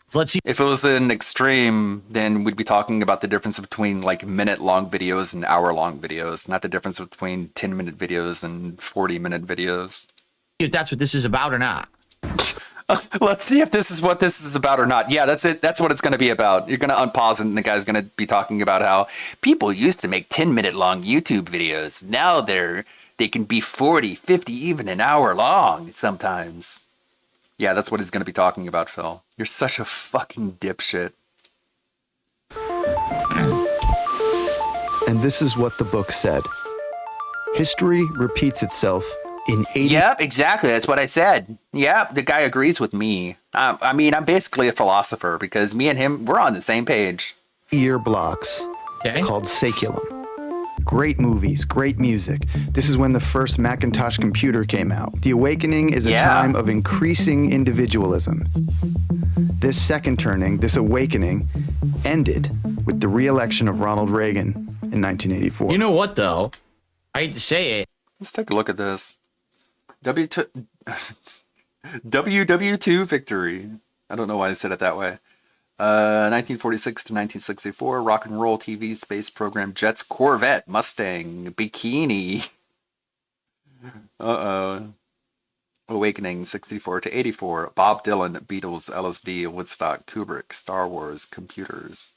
So let's see. If it was an extreme, then we'd be talking about the difference between like minute-long videos and hour-long videos, not the difference between 10-minute videos and 40-minute videos. If that's what this is about or not. Let's see if this is what this is about or not. Yeah, that's it. That's what it's going to be about. You're going to unpause it, and the guy's going to be talking about how people used to make 10-minute long YouTube videos. Now they can be 40, 50, even an hour long sometimes. Yeah, that's what he's going to be talking about, Phil. You're such a fucking dipshit. And this is what the book said. History repeats itself in 80... Yep, exactly. That's what I said. Yep, the guy agrees with me. I mean, I'm basically a philosopher because me and him, we're on the same page. year blocks called Saculum. Great movies, great music. This is when the first Macintosh computer came out. The Awakening is a time of increasing individualism. This second turning, this awakening, ended with the re-election of Ronald Reagan in 1984. You know what, though? I hate to say it. Let's take a look at this. WW2 victory. I don't know why I said it that way. 1946 to 1964, rock and roll TV space program, Jets, Corvette, Mustang, Bikini. Awakening 64 to 84, Bob Dylan, Beatles, LSD, Woodstock, Kubrick, Star Wars, computers.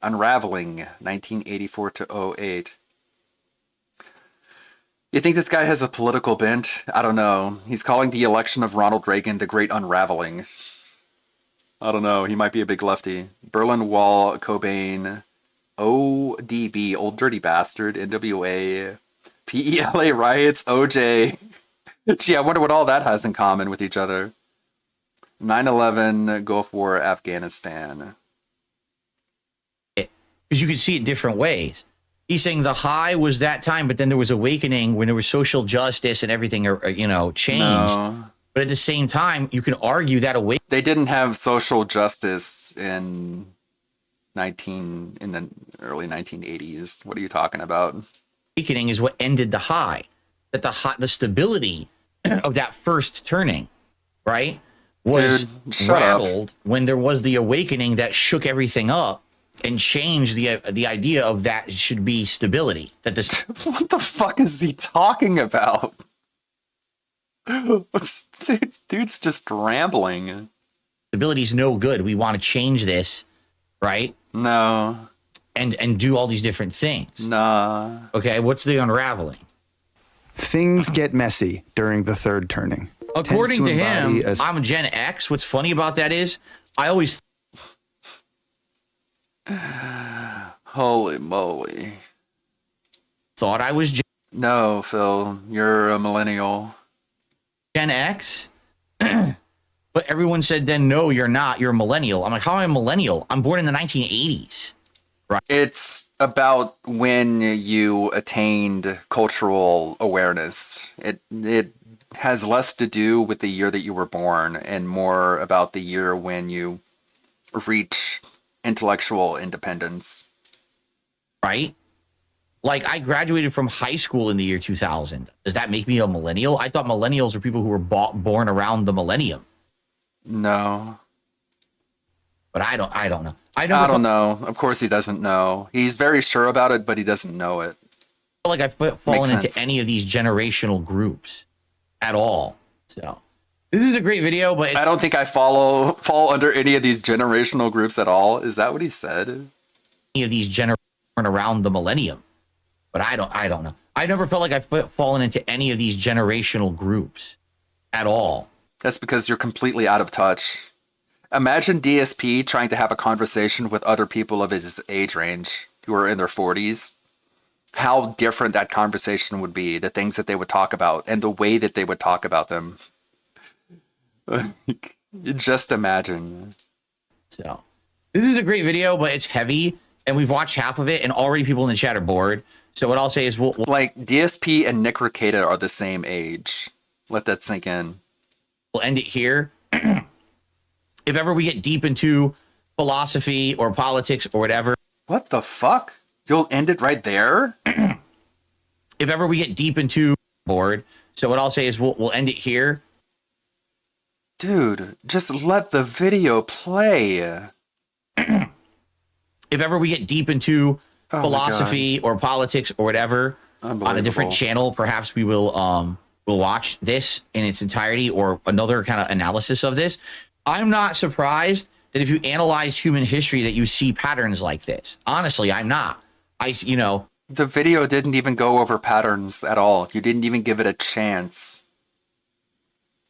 Unraveling 1984 to 08. You think this guy has a political bent? I don't know. He's calling the election of Ronald Reagan the Great Unraveling. I don't know. He might be a big lefty. Berlin Wall, Cobain, ODB, Old Dirty Bastard, NWA, PELA riots, OJ. Gee, I wonder what all that has in common with each other. 9/11, Gulf War, Afghanistan. Because you could see it different ways. He's saying the high was that time, but then there was awakening when there was social justice and everything, changed. No. But at the same time, you can argue that they didn't have social justice in the early 1980s. What are you talking about? Awakening is what ended the high. That the stability of that first turning, right, was rattled when there was the awakening that shook everything up and changed the idea of that should be stability. That this what the fuck is he talking about? Dude's just rambling. Stability's no good. We want to change this, right? No. And do all these different things. Nah. Okay, what's the unraveling? Things get messy during the third turning. According to him, I'm Gen X. What's funny about that is I always... Holy moly. Thought I was... No, Phil. You're a millennial. Gen X? But everyone said then, no, you're not. You're a millennial. I'm like, how am I a millennial? I'm born in the 1980s. Right. It's about when you attained cultural awareness. It has less to do with the year that you were born and more about the year when you reach intellectual independence. Right? Like, I graduated from high school in the year 2000. Does that make me a millennial? I thought millennials were people who were born around the millennium. No. But I don't know. I don't know. Of course he doesn't know. He's very sure about it, but he doesn't know it. I feel like I've fallen into any of these generational groups at all. So this is a great video, but I don't think I fall under any of these generational groups at all. Is that what he said? Any of these around the millennium. But I don't know. I never felt like I've fallen into any of these generational groups at all. That's because you're completely out of touch. Imagine DSP trying to have a conversation with other people of his age range who are in their 40s. how different that conversation would be, the things that they would talk about, and the way that they would talk about them. Just imagine. So, this is a great video, but it's heavy, and we've watched half of it, and already people in the chat are bored. So what I'll say is, we'll like DSP and Nick Rekieta are the same age. Let that sink in. We'll end it here. If ever we get deep into philosophy or politics or whatever. What the fuck? You'll end it right there? If ever we get deep into board. So what I'll say is we'll end it here. Dude, just let the video play. If ever we get deep into philosophy or politics or whatever on a different channel, perhaps we will we'll watch this in its entirety or another kind of analysis of this. I'm not surprised that if you analyze human history that you see patterns like this. Honestly, I'm not. The video didn't even go over patterns at all. You didn't even give it a chance.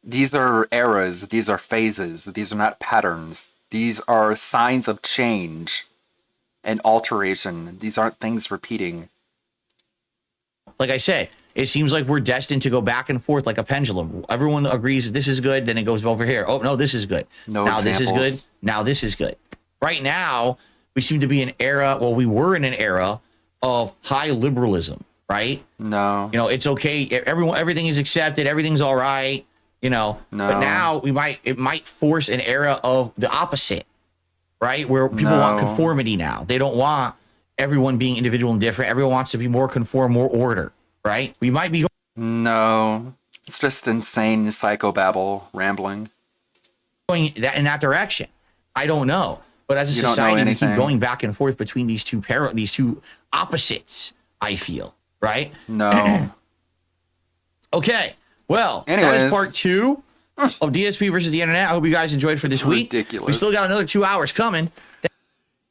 These are eras. These are phases. These are not patterns. These are signs of change and alteration. These aren't things repeating. Like I said, it seems like we're destined to go back and forth like a pendulum. Everyone agrees this is good, then it goes over here. Oh, no, this is good. Now this is good. Now this is good. Right now, we seem to be in an era, well, we were in an era of high liberalism, right? No. It's okay. Everything is accepted. Everything's all right. No. But now it might force an era of the opposite, right? Where people want conformity now. They don't want everyone being individual and different. Everyone wants to be more conform, more order, right? We might be. No, it's just insane psychobabble rambling. Going in that direction. I don't know. But as a society, we keep going back and forth between these two opposites, I feel, right? No. Okay. Well, that was part 2 of DSP versus the internet. I hope you guys enjoyed for this week. Ridiculous. We still got another 2 hours coming.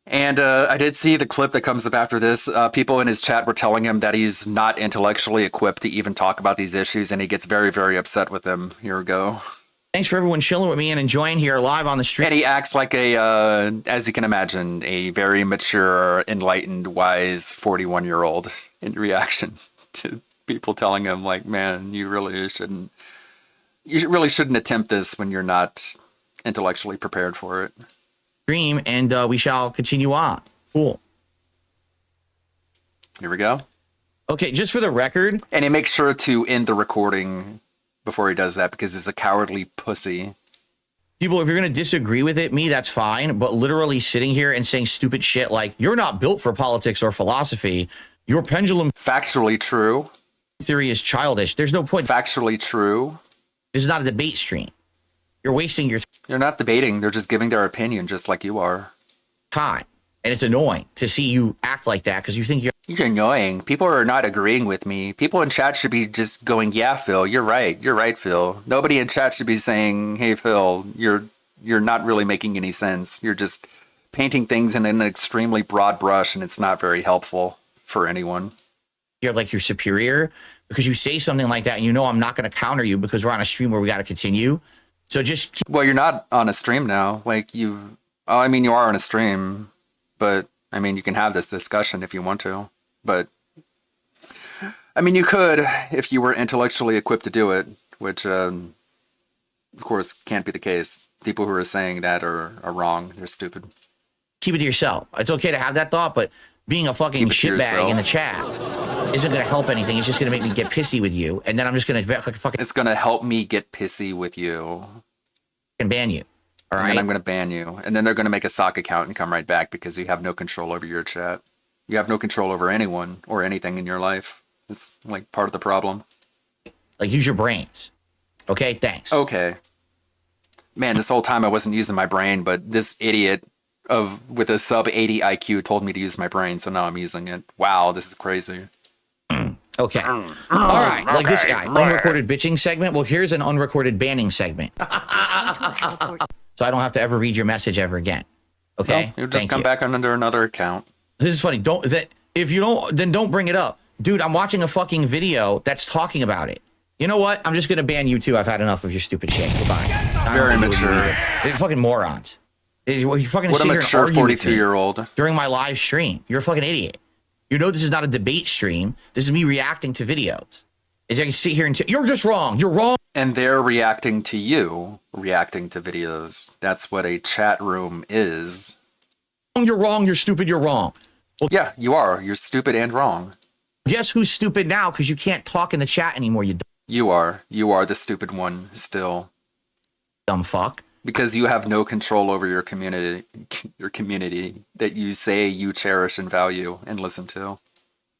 And I did see the clip that comes up after this. People in his chat were telling him that he's not intellectually equipped to even talk about these issues, and he gets very, very upset with them. Here we go. Thanks for everyone chilling with me and enjoying here live on the stream. And he acts like as you can imagine, a very mature, enlightened, wise 41-year-old in reaction to people telling him, like, man, you really shouldn't attempt this when you're not intellectually prepared for it. Stream, and we shall continue on. Cool. Here we go. Okay, just for the record. And he makes sure to end the recording before he does that because he's a cowardly pussy. People, if you're going to disagree with me, that's fine. But literally sitting here and saying stupid shit like, you're not built for politics or philosophy. Your pendulum. Factually true. Theory is childish. There's no point. Factually true. This is not a debate stream. You're wasting your. They're not debating. They're just giving their opinion just like you are. Time. And it's annoying to see you act like that because you think you're. You're annoying. People are not agreeing with me. People in chat should be just going, yeah, Phil, you're right. You're right, Phil. Nobody in chat should be saying, hey, Phil, you're not really making any sense. You're just painting things in an extremely broad brush, and it's not very helpful for anyone. You're like your superior because you say something like that, and I'm not going to counter you because we're on a stream where we got to continue. So just. Well, you're not on a stream now. Like you are on a stream, but I mean, you can have this discussion if you want to. But, I mean, you could if you were intellectually equipped to do it, which, of course, can't be the case. People who are saying that are wrong. They're stupid. Keep it to yourself. It's okay to have that thought, but being a fucking shitbag in the chat isn't going to help anything. It's just going to make me get pissy with you, and then I'm just going to fucking. It's going to help me get pissy with you. And ban you. All right. And then I'm going to ban you, and then they're going to make a sock account and come right back because you have no control over your chat. You have no control over anyone or anything in your life. It's like part of the problem. Like use your brains. Okay, thanks. Okay. Man, this whole time I wasn't using my brain, but this idiot with a sub 80 IQ told me to use my brain, so now I'm using it. Wow, this is crazy. Okay. All right, like this guy, unrecorded bitching segment. Well, here's an unrecorded banning segment. So I don't have to ever read your message ever again. Okay? Well, you'll just come back under another account. This is funny. If you don't, then don't bring it up. Dude, I'm watching a fucking video that's talking about it. You know what? I'm just going to ban you too. I've had enough of your stupid shit. Goodbye. Very mature. They're fucking morons. You fucking what a mature 42-year-old. During my live stream. You're a fucking idiot. You know this is not a debate stream. This is me reacting to videos. As I can sit here and you're just wrong. You're wrong. And they're reacting to you, reacting to videos. That's what a chat room is. You're wrong. You're stupid. You're wrong. Well, yeah, you are. You're stupid and wrong. Guess who's stupid now? Because you can't talk in the chat anymore. You are. You are the stupid one still. Dumb fuck. Because you have no control over your community that you say you cherish and value and listen to.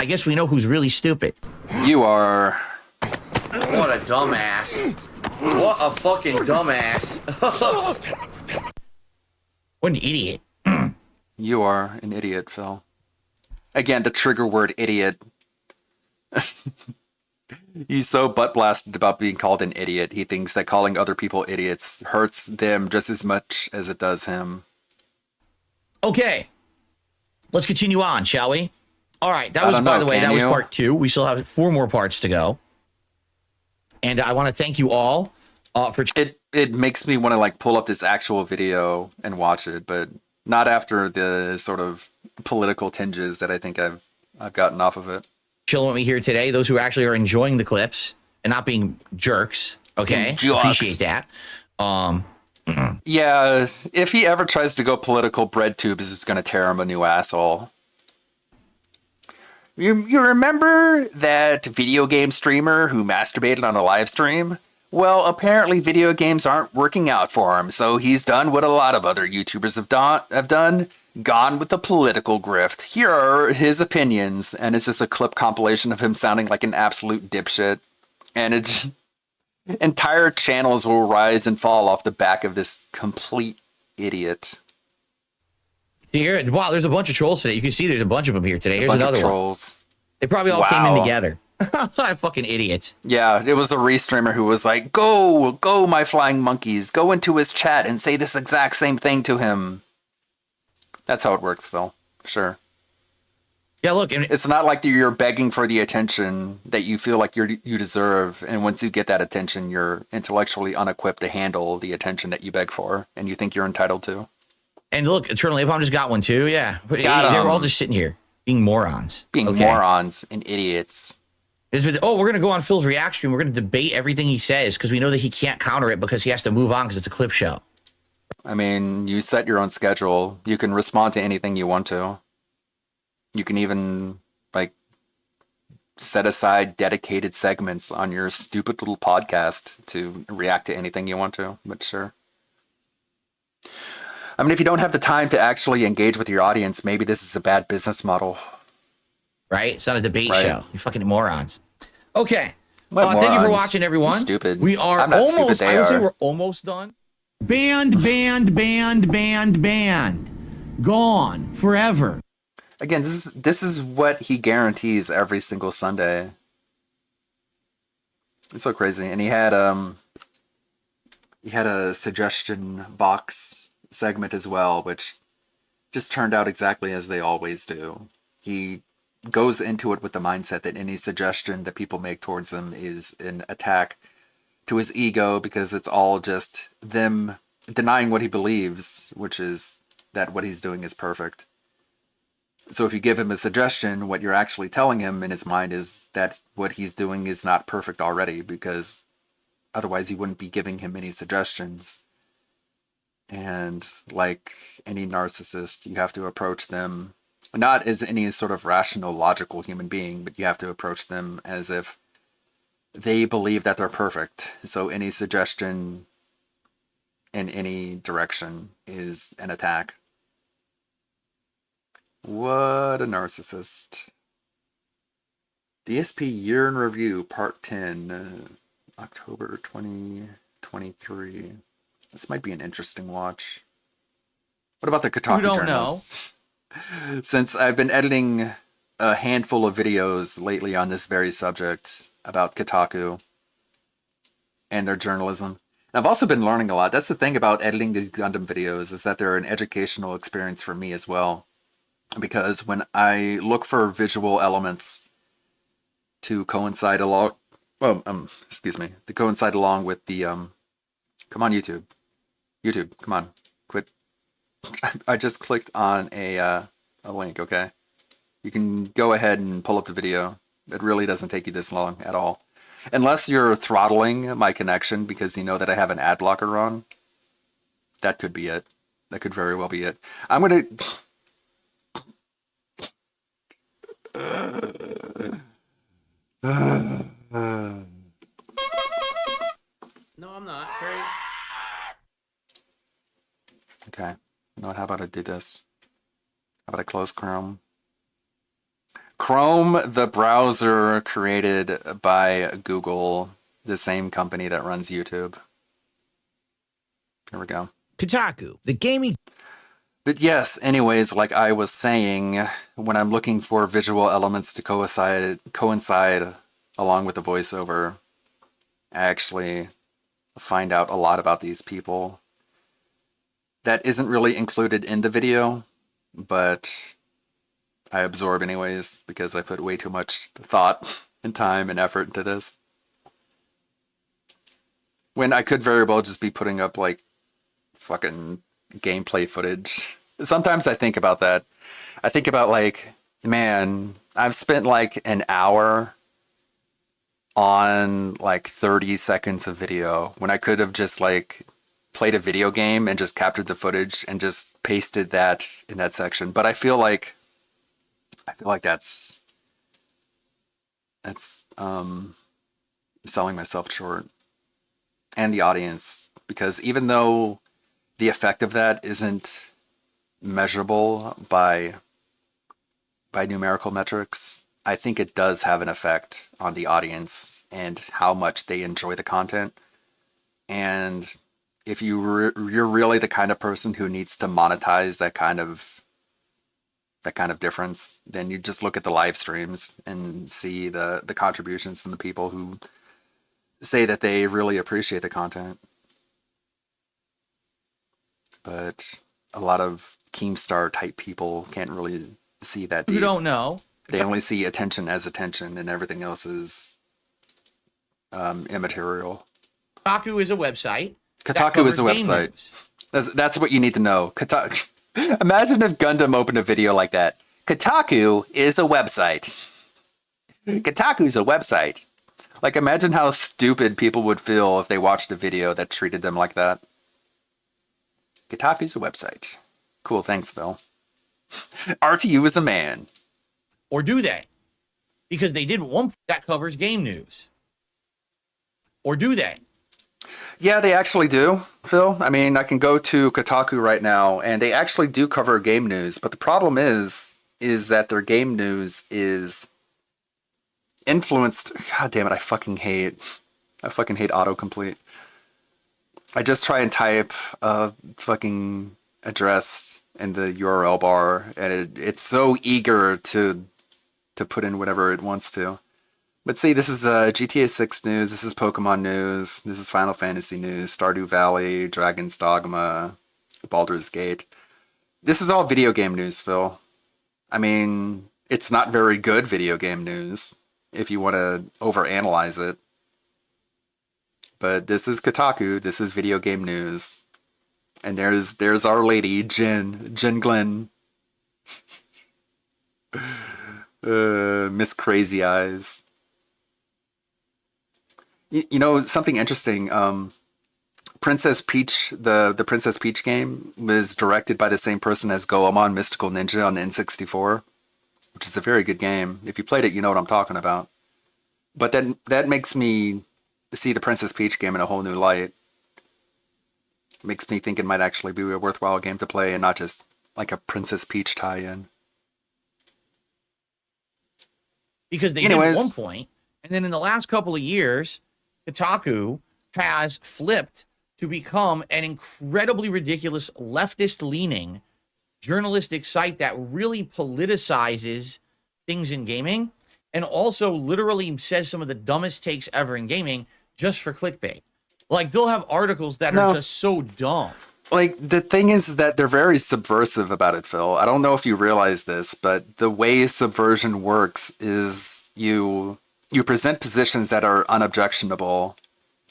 I guess we know who's really stupid. You are. What a dumbass. What a fucking dumbass. What an idiot. You are an idiot, Phil. Again, the trigger word idiot. He's so butt blasted about being called an idiot. He thinks that calling other people idiots hurts them just as much as it does him. Okay. Let's continue on, shall we? All right. That was, by the way, that was part 2. We still have 4 more parts to go. And I want to thank you all for... It makes me want to like pull up this actual video and watch it, but not after the sort of political tinges that I think I've gotten off of it. Chilling with me here today, those who actually are enjoying the clips and not being jerks. Okay, appreciate that. Yeah, if he ever tries to go political, BreadTube is just going to tear him a new asshole. You remember that video game streamer who masturbated on a live stream? Well, apparently video games aren't working out for him, so he's done what a lot of other YouTubers have done. Gone with the political grift. Here are his opinions, and it's just a clip compilation of him sounding like an absolute dipshit. And it just, entire channels will rise and fall off the back of this complete idiot. See here, wow, there's a bunch of trolls today. You can see there's a bunch of them here today. Here's bunch of another trolls. One. They probably all came in together. Fucking idiots. Yeah, it was a restreamer who was like, go, my flying monkeys. Go into his chat and say this exact same thing to him. That's how it works, Phil. Sure. Yeah, look. It's not like you're begging for the attention that you feel like you deserve. And once you get that attention, you're intellectually unequipped to handle the attention that you beg for and you think you're entitled to. And look, Eternal Napalm just got one too. Yeah. They were all just sitting here being morons. Morons and idiots. We're going to go on Phil's reaction. We're going to debate everything he says because we know that he can't counter it because he has to move on because it's a clip show. I mean, you set your own schedule. You can respond to anything you want to. You can even, like, set aside dedicated segments on your stupid little podcast to react to anything you want to, but sure. I mean, if you don't have the time to actually engage with your audience, maybe this is a bad business model. Right? It's not a debate show. You fucking morons. Okay. Morons. Thank you for watching, everyone. You're stupid. We are I'm not almost, stupid, I would say we're almost done. Banned. Gone. Forever. Again, this is what he guarantees every single Sunday. It's so crazy. And he had a suggestion box segment as well, which just turned out exactly as they always do. He goes into it with the mindset that any suggestion that people make towards him is an attack to his ego because it's all just them denying what he believes, which is that what he's doing is perfect. So if you give him a suggestion, what you're actually telling him in his mind is that what he's doing is not perfect already, because otherwise he wouldn't be giving him any suggestions. And like any narcissist, you have to approach them not as any sort of rational, logical human being, but you have to approach them as if they believe that they're perfect. So any suggestion in any direction is an attack. What a narcissist. DSP Year in Review, Part 10, October 2023. This might be an interesting watch. What about the Kotaku journals? Since I've been editing a handful of videos lately on this very subject about Kotaku and their journalism, and I've also been learning a lot. That's the thing about editing these Gundam videos, is that they're an educational experience for me as well. Because when I look for visual elements to coincide along, to coincide along with the, come on, YouTube, come on, quit. I just clicked on a link, okay? You can go ahead and pull up the video. It really doesn't take you this long at all. Unless you're throttling my connection because you know that I have an ad blocker on. That could be it. That could very well be it. I'm gonna... No, I'm not. Great. Okay. You know what? How about I do this? How about I close Chrome? Chrome, the browser created by Google, the same company that runs YouTube. Here we go. Kotaku, the gaming. But yes, anyways, like I was saying, when I'm looking for visual elements to coincide along with the voiceover, I actually find out a lot about these people. That isn't really included in the video, but I absorb anyways because I put way too much thought and time and effort into this. When I could very well just be putting up like fucking gameplay footage. Sometimes I think about that. I think about like, man, I've spent like an hour on like 30 seconds of video when I could have just like played a video game and just captured the footage and just pasted that in that section. But I feel like that's selling myself short and the audience, because even though the effect of that isn't measurable by numerical metrics, I think it does have an effect on the audience and how much they enjoy the content. And if you're really the kind of person who needs to monetize that kind of difference, then you just look at the live streams and see the contributions from the people who say that they really appreciate the content. But a lot of Keemstar type people can't really see that deep. You don't know. They only see attention as attention, and everything else is immaterial. Kotaku is a website. Kotaku is a website. That's what you need to know. Kotaku. Imagine if Gundam opened a video like that. Kotaku is a website. Kotaku's a website. Like, imagine how stupid people would feel if they watched a video that treated them like that. Kotaku's a website. Cool, thanks, Phil. RTU is a man. Or do they? Because they did one that covers game news. Or do they? Yeah, they actually do, Phil. I mean, I can go to Kotaku right now, and they actually do cover game news. But the problem is that their game news is influenced. God damn it! I fucking hate autocomplete. I just try and type a fucking address in the URL bar, and it's so eager to put in whatever it wants to. But see, this is GTA 6 news, this is Pokemon news, this is Final Fantasy news, Stardew Valley, Dragon's Dogma, Baldur's Gate. This is all video game news, Phil. I mean, it's not very good video game news if you want to overanalyze it. But this is Kotaku, this is video game news. And there's our lady, Jen Glenn. Miss Crazy Eyes. You know, something interesting, Princess Peach, the Princess Peach game was directed by the same person as Goemon Mystical Ninja on the N64, which is a very good game. If you played it, you know what I'm talking about. But that makes me see the Princess Peach game in a whole new light. It makes me think it might actually be a worthwhile game to play and not just like a Princess Peach tie-in. Because they did at one point, and then in the last couple of years, Kotaku has flipped to become an incredibly ridiculous leftist-leaning journalistic site that really politicizes things in gaming and also literally says some of the dumbest takes ever in gaming just for clickbait. Like, they'll have articles that are just so dumb. Like, the thing is that they're very subversive about it, Phil. I don't know if you realize this, but the way subversion works is you present positions that are unobjectionable,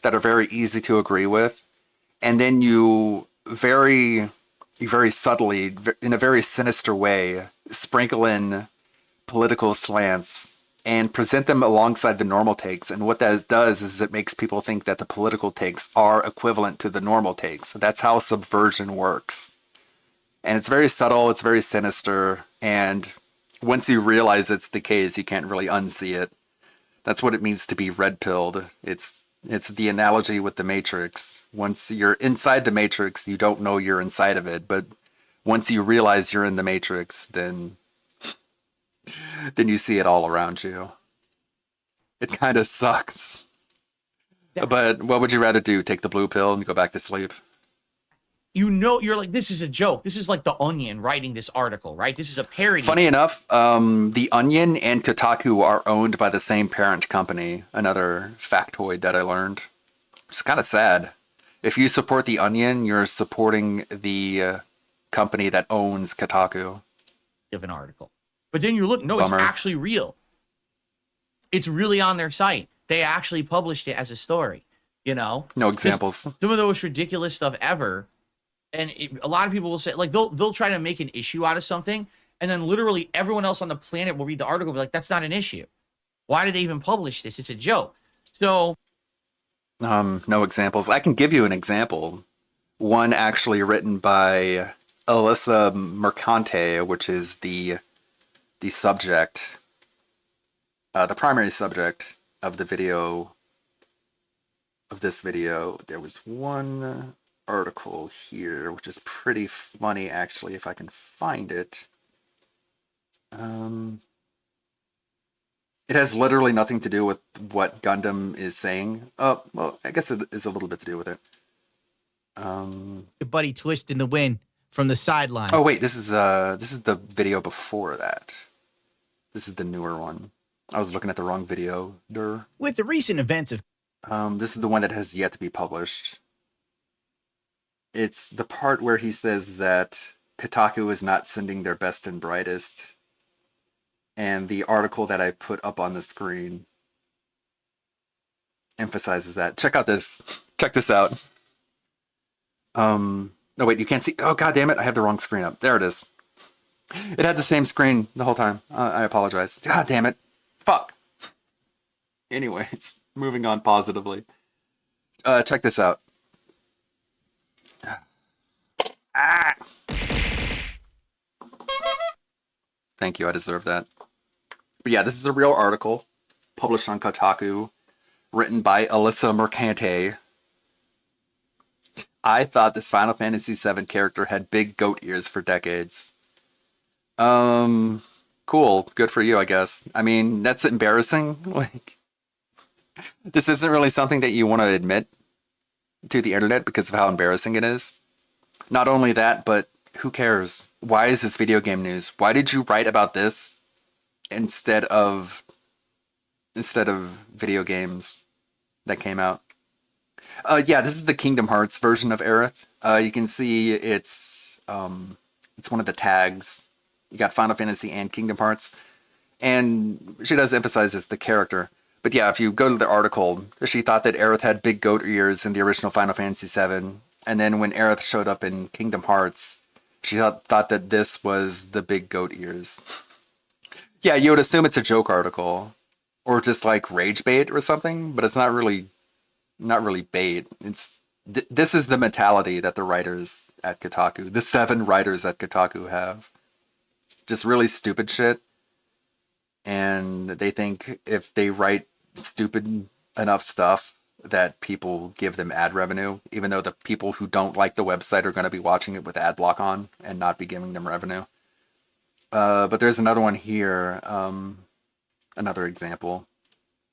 that are very easy to agree with, and then you very subtly, in a very sinister way, sprinkle in political slants and present them alongside the normal takes. And what that does is it makes people think that the political takes are equivalent to the normal takes. That's how subversion works. And it's very subtle, it's very sinister, and once you realize it's the case, you can't really unsee it. That's what it means to be red-pilled. It's the analogy with the Matrix. Once you're inside the Matrix, you don't know you're inside of it, but once you realize you're in the Matrix, then you see it all around you. It kind of sucks. But what would you rather do? Take the blue pill and go back to sleep? You know, you're like, this is a joke. This is like The Onion writing this article, right? This is a parody. Funny enough, The Onion and Kotaku are owned by the same parent company. Another factoid that I learned. It's kind of sad. If you support The Onion, you're supporting the company that owns Kotaku. Of an article. But then you look, no, Bummer. It's actually real. It's really on their site. They actually published it as a story, you know? No examples. Just some of the most ridiculous stuff ever. And a lot of people will say, like, they'll try to make an issue out of something, and then literally everyone else on the planet will read the article and be like, that's not an issue. Why did they even publish this? It's a joke. So no examples. I can give you an example. One actually written by Alyssa Mercante, which is the subject, the primary subject of the video, of this video. There was one article here, which is pretty funny, actually, if I can find it. It has literally nothing to do with what Gundam is saying. Oh, well, I guess it is a little bit to do with it. Your buddy Twist in the wind from the sideline. Oh wait, this is the video before that. This is the newer one. I was looking at the wrong video. With the recent events of this is the one that has yet to be published. It's the part where he says that Kotaku is not sending their best and brightest. And the article that I put up on the screen emphasizes that. Check out this. Check this out. No, wait, you can't see. Oh, God damn it. I have the wrong screen up. There it is. It had the same screen the whole time. I apologize. God damn it. Fuck. Anyways, moving on positively. Check this out. Ah. Thank you, I deserve that. But yeah, this is a real article published on Kotaku, written by Alyssa Mercante. I thought this Final Fantasy VII character had big goat ears for decades. Cool. Good for you, I guess. I mean, that's embarrassing. Like, this isn't really something that you want to admit to the internet because of how embarrassing it is. Not only that, but who cares? Why is this video game news? Why did you write about this instead of video games that came out? Yeah, this is the Kingdom Hearts version of Aerith. You can see it's one of the tags. You got Final Fantasy and Kingdom Hearts. And she does emphasize it's the character. But yeah, if you go to the article, she thought that Aerith had big goat ears in the original Final Fantasy VII. And then when Aerith showed up in Kingdom Hearts, she thought that this was the big goat ears. Yeah, you would assume it's a joke article. Or just like rage bait or something. But it's not really bait. This is the mentality that the writers at Kotaku, the 7 writers at Kotaku have. Just really stupid shit. And they think if they write stupid enough stuff that people give them ad revenue, even though the people who don't like the website are going to be watching it with ad block on and not be giving them revenue. But there's another one here. Another example.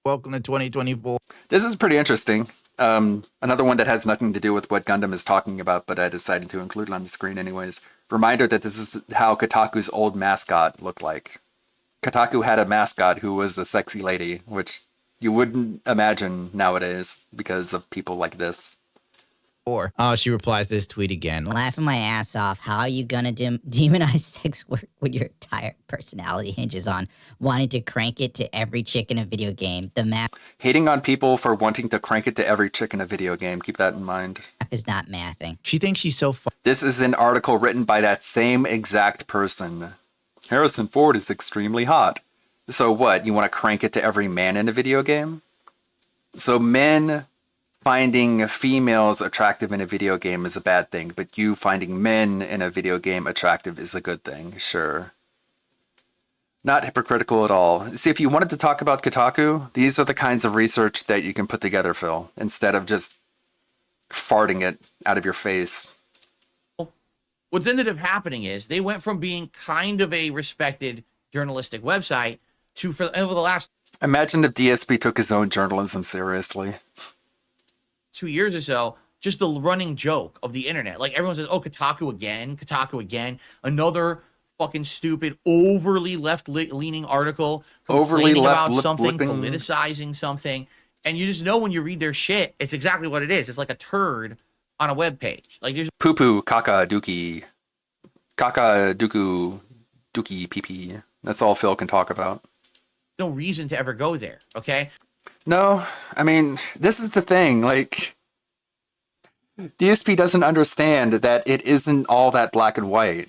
Welcome to 2024. This is pretty interesting. Another one that has nothing to do with what Gundam is talking about, but I decided to include it on the screen anyways. Reminder that this is how Kotaku's old mascot looked like. Kotaku had a mascot who was a sexy lady, which you wouldn't imagine nowadays because of people like this. Or she replies to this tweet again. Laughing my ass off. How are you gonna demonize sex work when your entire personality hinges on wanting to crank it to every chick in a video game? The math Hating on people for wanting to crank it to every chick in a video game. Keep that in mind. is not mathing. She thinks she's so fun. This is an article written by that same exact person. Harrison Ford is extremely hot. So what? You want to crank it to every man in a video game? So men finding females attractive in a video game is a bad thing, but you finding men in a video game attractive is a good thing, sure. Not hypocritical at all. See, if you wanted to talk about Kotaku, these are the kinds of research that you can put together, Phil, instead of just farting it out of your face. What's ended up happening is they went from being kind of a respected journalistic website to, for over the last Imagine if DSP took his own journalism seriously. 2 years or so, just the running joke of the internet. Like everyone says, oh, Kotaku again, another fucking stupid, overly left-leaning article, Overly complaining about left something, flipping. politicizing something, and you just know when you read their shit, it's exactly what it is. It's like a turd on a web page. Like there's Poo poo, caca, dookie. Caca, dooku, dookie, pee pee. That's all Phil can talk about. no reason to ever go there. Okay. No, I mean, this is the thing. Like, DSP doesn't understand that it isn't all that black and white.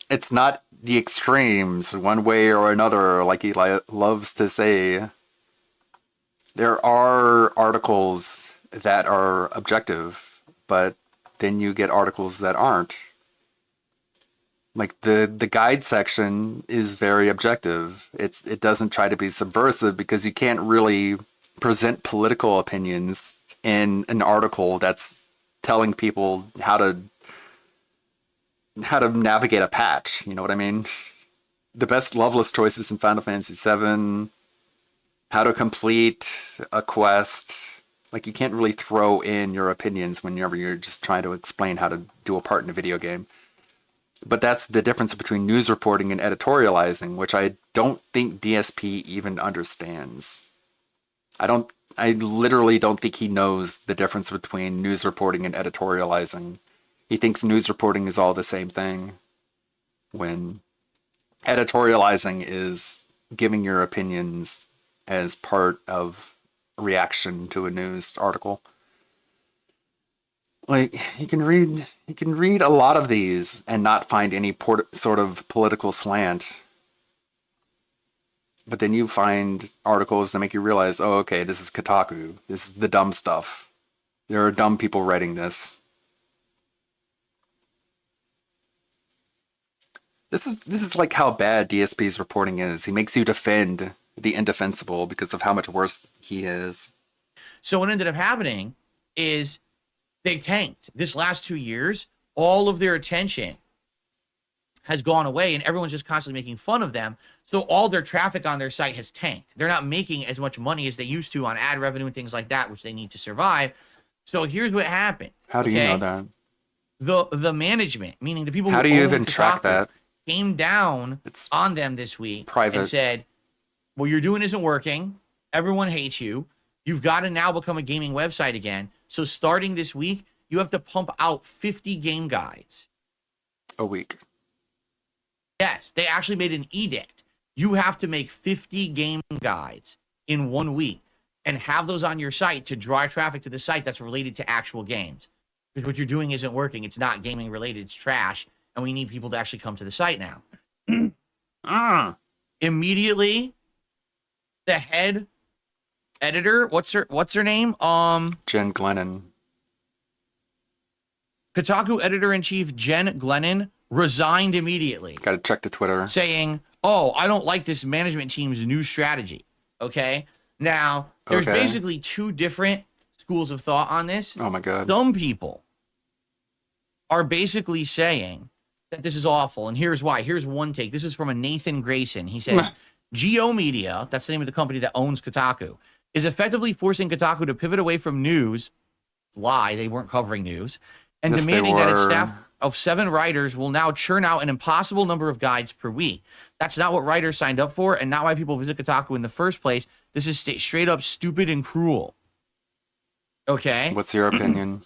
It's not the extremes, one way or another, like he loves to say. There are articles that are objective, but then you get articles that aren't. Like the guide section is very objective. It doesn't try to be subversive because you can't really present political opinions in an article that's telling people how to navigate a patch. You know what I mean? The best Loveless choices in Final Fantasy VII, how to complete a quest. Like, you can't really throw in your opinions whenever you're just trying to explain how to do a part in a video game. But that's the difference between news reporting and editorializing, which I don't think DSP even understands. I literally don't think he knows the difference between news reporting and editorializing. He thinks news reporting is all the same thing, when editorializing is giving your opinions as part of reaction to a news article. Like, you can read a lot of these and not find any sort of political slant. But then you find articles that make you realize, oh, okay, this is Kotaku. This is the dumb stuff. There are dumb people writing this. This is like how bad DSP's reporting is. He makes you defend the indefensible because of how much worse he is. So what ended up happening is they tanked. This last 2 years, all of their attention has gone away and everyone's just constantly making fun of them. So all their traffic on their site has tanked. They're not making as much money as they used to on ad revenue and things like that, which they need to survive. So here's what happened. How do you know that? The management, meaning the people How who do you own even track Kotaku, that? came down on them this week private. and said, what you're doing isn't working. Everyone hates you. You've got to now become a gaming website again. So starting this week, you have to pump out 50 game guides a week. Yes, they actually made an edict. You have to make 50 game guides in 1 week and have those on your site to draw traffic to the site that's related to actual games. Because what you're doing isn't working. It's not gaming related. It's trash. And we need people to actually come to the site now. Immediately, the head editor, what's her name? Jen Glennon. Kotaku editor-in-chief Jen Glennon resigned immediately. Got to check the Twitter. Saying, oh, I don't like this management team's new strategy. Okay? Now, there's basically two different schools of thought on this. Oh my God. Some people are basically saying that this is awful, and here's why. Here's one take. This is from a Nathan Grayson. He says, Geo Media, that's the name of the company that owns Kotaku, is effectively forcing Kotaku to pivot away from news. Lie, they weren't covering news. And Yes, demanding they that its were. staff of 7 writers will now churn out an impossible number of guides per week. That's not what writers signed up for and not why people visit Kotaku in the first place. This is straight up stupid and cruel. Okay? What's your opinion?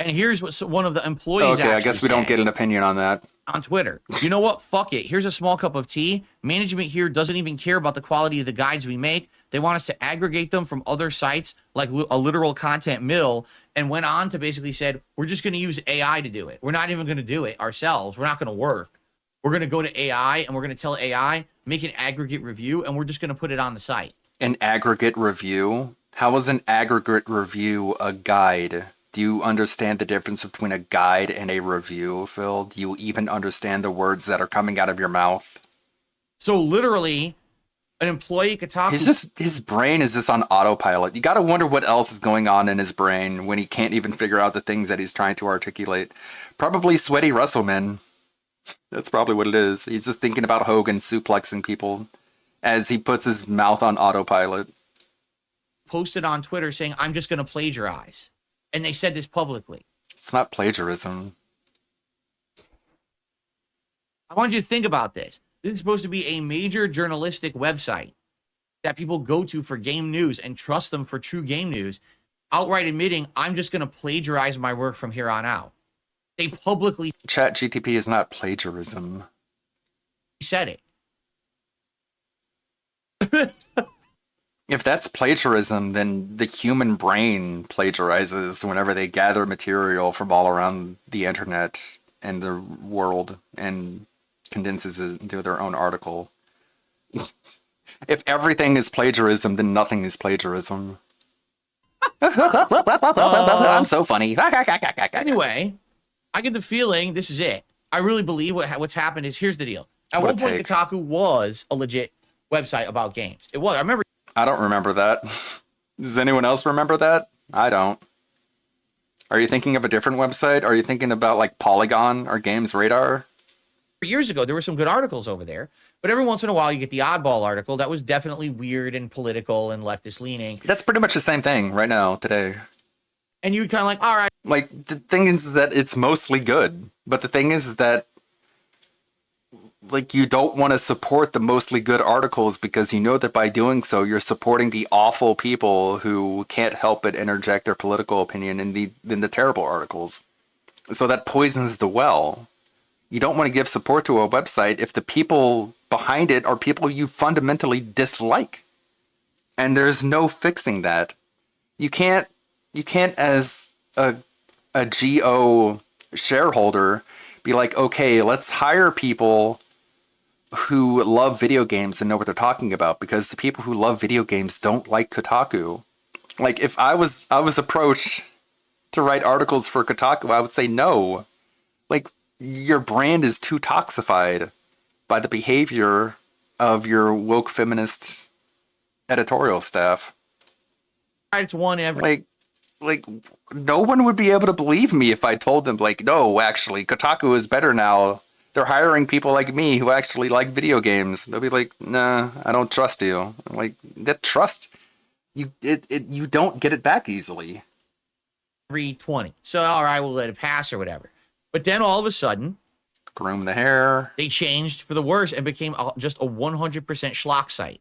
And here's what one of the employees Okay, I guess we don't said get an opinion on that. on Twitter. You know what? Fuck it. Here's a small cup of tea. Management here doesn't even care about the quality of the guides we make. They want us to aggregate them from other sites like a literal content mill, and went on to basically said, we're just going to use AI to do it. We're not even going to do it ourselves. We're not going to work. We're going to go to AI and we're going to tell AI, make an aggregate review, and we're just going to put it on the site. An aggregate review? How is an aggregate review a guide? Do you understand the difference between a guide and a review, Phil? Do you even understand the words that are coming out of your mouth? So literally, an employee could talk. His brain is just on autopilot. You gotta wonder what else is going on in his brain when he can't even figure out the things that he's trying to articulate. Probably sweaty Russellman. That's probably what it is. He's just thinking about Hogan suplexing people as he puts his mouth on autopilot. Posted on Twitter saying, I'm just going to plagiarize. And they said this publicly. It's not plagiarism. I want you to think about this. This is supposed to be a major journalistic website that people go to for game news and trust them for true game news, outright admitting, I'm just going to plagiarize my work from here on out. They publicly ChatGTP is not plagiarism. said it. If that's plagiarism, then the human brain plagiarizes whenever they gather material from all around the internet and the world and condenses it into their own article. If everything is plagiarism, then nothing is plagiarism. I'm so funny. Anyway, I get the feeling this is it. I really believe what's happened is, here's the deal. At What one a point, take. Kotaku was a legit website about games. It was. I remember. I don't remember that. Does anyone else remember that? I don't. Are you thinking of a different website? Are you thinking about like Polygon or Games Radar? Years ago, there were some good articles over there, but every once in a while, you get the oddball article that was definitely weird and political and leftist leaning. That's pretty much the same thing right now, today. And you kind of like, all right. Like, the thing is that it's mostly good, but the thing is that like, you don't want to support the mostly good articles because you know that by doing so, you're supporting the awful people who can't help but interject their political opinion in the terrible articles. So that poisons the well. You don't want to give support to a website if the people behind it are people you fundamentally dislike. And there's no fixing that. You can't as a GO shareholder be like, okay, let's hire people who love video games and know what they're talking about, because the people who love video games don't like Kotaku. Like, if I was approached to write articles for Kotaku, I would say no. Like, your brand is too toxified by the behavior of your woke feminist editorial staff. It's one every. Like, no one would be able to believe me if I told them, like, no, actually, Kotaku is better now. They're hiring people like me who actually like video games. They'll be like, nah, I don't trust you. I'm like, that trust, you don't get it back easily. 320. So, all right, we'll let it pass or whatever. But then all of a sudden, groom the hair. They changed for the worse and became just a 100% schlock site.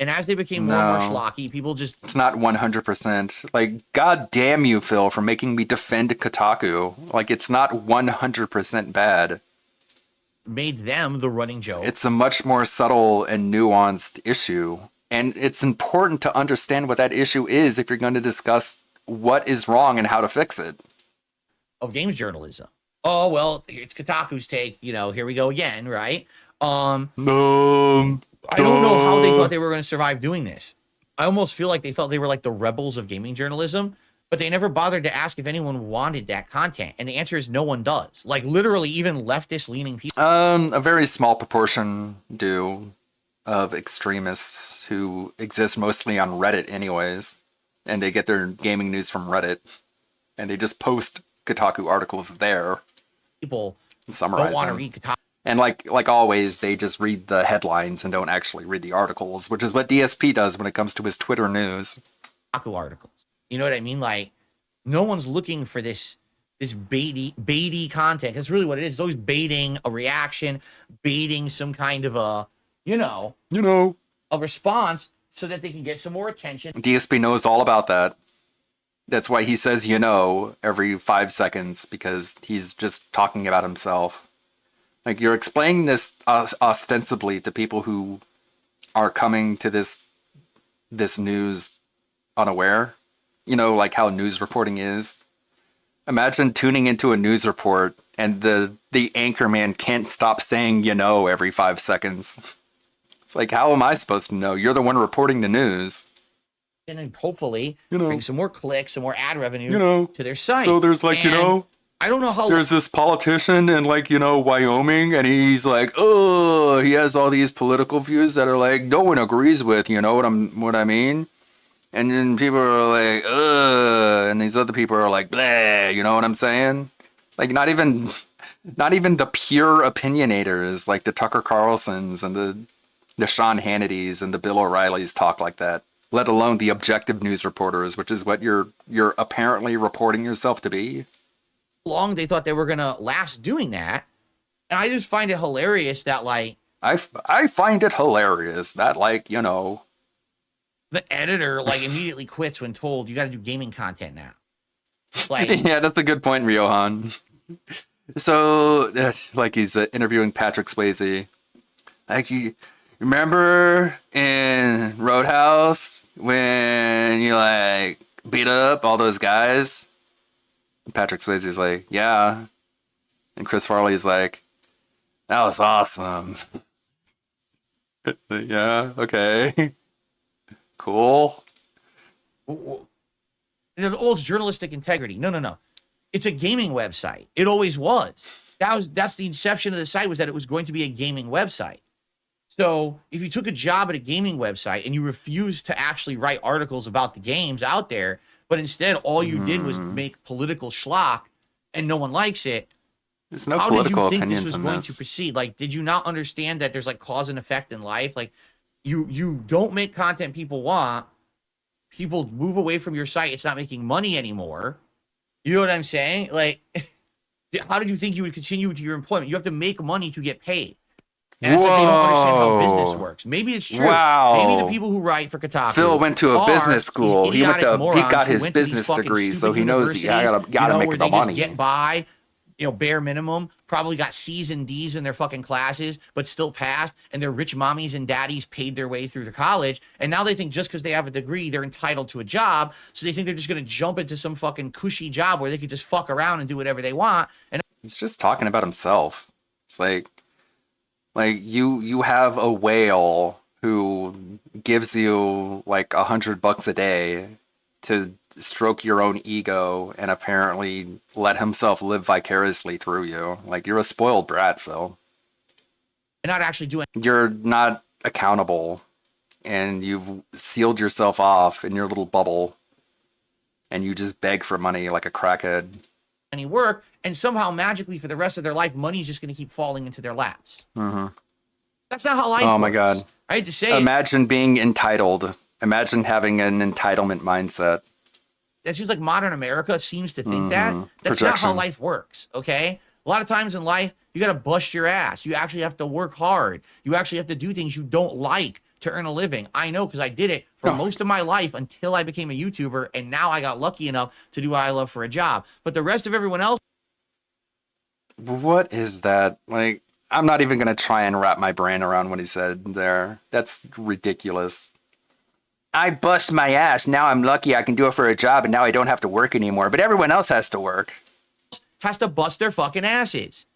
And as they became more and more schlocky, people just... It's not 100%. Like, god damn you, Phil, for making me defend Kotaku. Like, it's not 100% bad. Made them the running joke. It's a much more subtle and nuanced issue. And it's important to understand what that issue is if you're going to discuss what is wrong and how to fix it. Of games journalism. Oh, well, it's Kotaku's take. You know, here we go again, right? I don't know how they thought they were going to survive doing this. I almost feel like they thought they were like the rebels of gaming journalism, but they never bothered to ask if anyone wanted that content. And the answer is no one does. Like, literally, even leftist-leaning people. A very small proportion do, of extremists who exist mostly on Reddit anyways. And they get their gaming news from Reddit. And they just post Kotaku articles there. People summarize don't want to them. read Kotaku. And like always, they just read the headlines and don't actually read the articles, which is what DSP does when it comes to his Twitter news. Kotaku articles. You know what I mean? Like, no one's looking for this baity content. That's really what it is. It's always baiting a reaction, baiting some kind of a, a response so that they can get some more attention. DSP knows all about that. That's why he says, every 5 seconds, because he's just talking about himself. Like, you're explaining this ostensibly to people who are coming to this news unaware. You know, like how news reporting is. Imagine tuning into a news report and the anchorman can't stop saying every 5 seconds. It's like, how am I supposed to know? You're the one reporting the news. And then hopefully bring some more clicks, some more ad revenue to their site. So there's like, And I don't know how there's this politician in like, Wyoming, and he's like, oh, he has all these political views that are like, no one agrees with, what I mean? And then people are like, ugh, and these other people are like, bleh, you know what I'm saying? It's like not even the pure opinionators, like the Tucker Carlsons and the Sean Hannitys and the Bill O'Reillys talk like that, let alone the objective news reporters, which is what you're apparently reporting yourself to be. long they thought they were gonna last doing that, and I just find it hilarious that like I find it hilarious that like the editor like immediately quits when told you got to do gaming content now. Like yeah, that's a good point, Ryohan. So like he's interviewing Patrick Swayze. Like you remember in Roadhouse when you like beat up all those guys? Patrick Swayze's like, yeah. And Chris Farley's like, that was awesome. Yeah, okay. Cool. Oh, it's journalistic integrity. No. It's a gaming website. It always was. That's the inception of the site, was that it was going to be a gaming website. So if you took a job at a gaming website and you refused to actually write articles about the games out there, but instead all you did was make political schlock and no one likes it, there's no how political did you think this opinions was on going this. to proceed? Like, did you not understand that there's like cause and effect in life? Like, you don't make content people want. People move away from your site. It's not making money anymore. You know what I'm saying? Like, how did you think you would continue to your employment? You have to make money to get paid. And it's like they don't understand how business works. Maybe it's true. Wow. Maybe the people who write for Kotaku Phil went to a are business school. these He idiotic morons got who his went to these business fucking degree, so stupid he knows that you universities, gotta make where the they money. just get by, bare minimum, probably got C's and D's in their fucking classes, but still passed, and their rich mommies and daddies paid their way through the college, and now they think just because they have a degree, they're entitled to a job, so they think they're just gonna jump into some fucking cushy job where they could just fuck around and do whatever they want. And He's just talking about himself. It's like you have a whale who gives you like $100 a day to stroke your own ego and apparently let himself live vicariously through you. Like, you're a spoiled brat, Phil. not actually doing. You're not accountable, and you've sealed yourself off in your little bubble, and you just beg for money like a crackhead. Any work, and somehow magically for the rest of their life, money's just going to keep falling into their laps. Mm-hmm. That's not how life Oh my works. God. I hate to say it. Imagine being entitled. Imagine having an entitlement mindset. That seems like modern America seems to think that. That's not Projection. how life works, okay? A lot of times in life, you got to bust your ass. You actually have to work hard. You actually have to do things you don't like to earn a living. I know, because I did it for most of my life until I became a YouTuber, and now I got lucky enough to do what I love for a job. But the rest of everyone else... What is that? Like, I'm not even going to try and wrap my brain around what he said there. That's ridiculous. I bust my ass. Now I'm lucky I can do it for a job, and now I don't have to work anymore. But everyone else has to work. has to bust their fucking asses.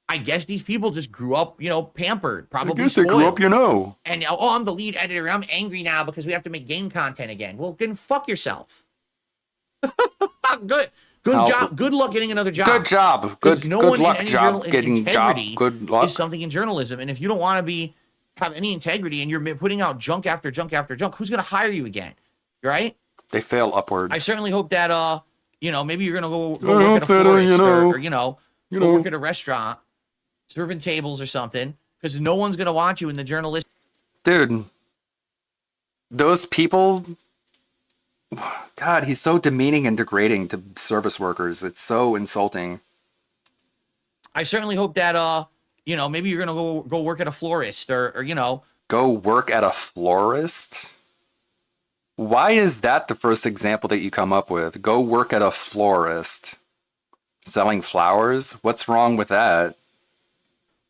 I guess these people just grew up, pampered, probably I guess they grew up, spoiled. And now, I'm the lead editor. I'm angry now because we have to make game content again. Well, then fuck yourself. Good job. Good luck getting another job. Good job. Because Good in job getting job. integrity Good luck. is something in journalism. And if you don't want to have any integrity and you're putting out junk after junk after junk, who's going to hire you again? Right? They fail upwards. I certainly hope that, maybe you're going to go work at a florist or go work at a restaurant, serving tables or something, because no one's going to want you in the journalist. Dude, those people, God, he's so demeaning and degrading to service workers. It's so insulting. I certainly hope that, maybe you're going to go work at a florist or. Go work at a florist? Why is that the first example that you come up with? Go work at a florist. Selling flowers? What's wrong with that?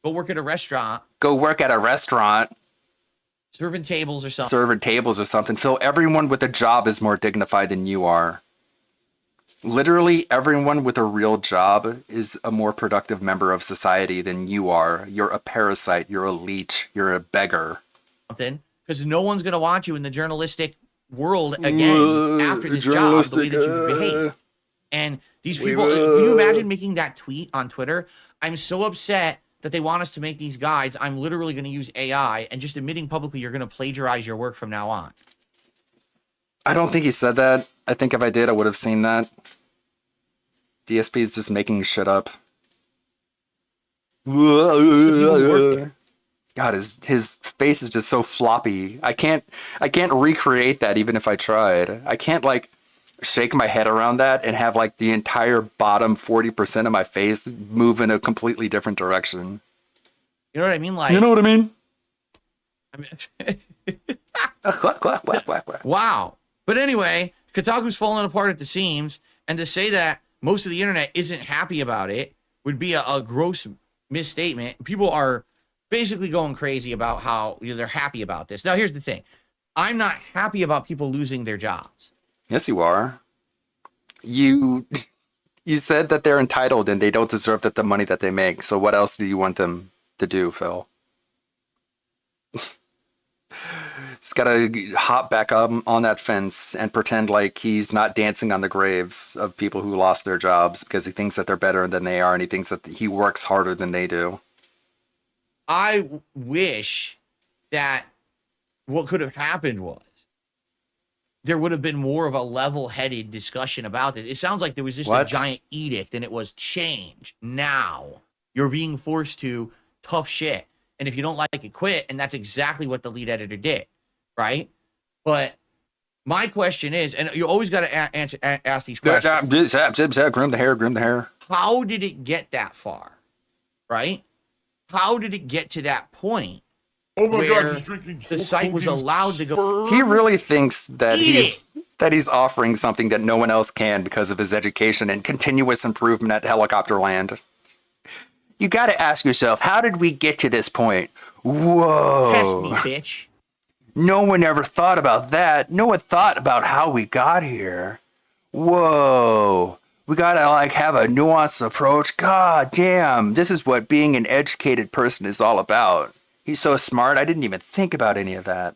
Go work at a restaurant. Go work at a restaurant. Serving tables or something. Serving tables or something. Phil, everyone with a job is more dignified than you are. Literally everyone with a real job is a more productive member of society than you are. You're a parasite. You're a leech. You're a beggar. Something, because no one's going to want you in the journalistic world again after this job the way that you've behaved. And these people, can you imagine making that tweet on Twitter? I'm so upset that they want us to make these guides. I'm literally going to use AI, and just admitting publicly you're going to plagiarize your work from now on. I don't think he said that. I think if I did, I would have seen that. DSP is just making shit up. God, his face is just so floppy. I can't recreate that even if I tried. I can't like shake my head around that and have like the entire bottom 40% of my face move in a completely different direction. You know what I mean? Like, you know what I mean? Wow. But anyway, Kotaku's falling apart at the seams, and to say that most of the internet isn't happy about it would be a gross misstatement. People are basically going crazy about how they're happy about this. Now, here's the thing. I'm not happy about people losing their jobs. Yes, you are. You said that they're entitled and they don't deserve the money that they make. So what else do you want them to do, Phil? He's got to hop back up on that fence and pretend like he's not dancing on the graves of people who lost their jobs because he thinks that they're better than they are and he thinks that he works harder than they do. I wish that what could have happened was there would have been more of a level-headed discussion about this. It sounds like there was just a giant edict and it was change now. You're being forced to tough shit. And if you don't like it, quit. And that's exactly what the lead editor did, right? But my question is, and you always got to ask these questions. Groom the hair. How did it get that far, right? How did it get to that point? Oh my where God, he's drinking the site was allowed to go. He really thinks that he's offering something that no one else can because of his education and continuous improvement at Helicopter Land. You got to ask yourself, how did we get to this point? Whoa. Test me, bitch. No one ever thought about that. No one thought about how we got here. Whoa. We got to like have a nuanced approach. God damn. This is what being an educated person is all about. He's so smart. I didn't even think about any of that.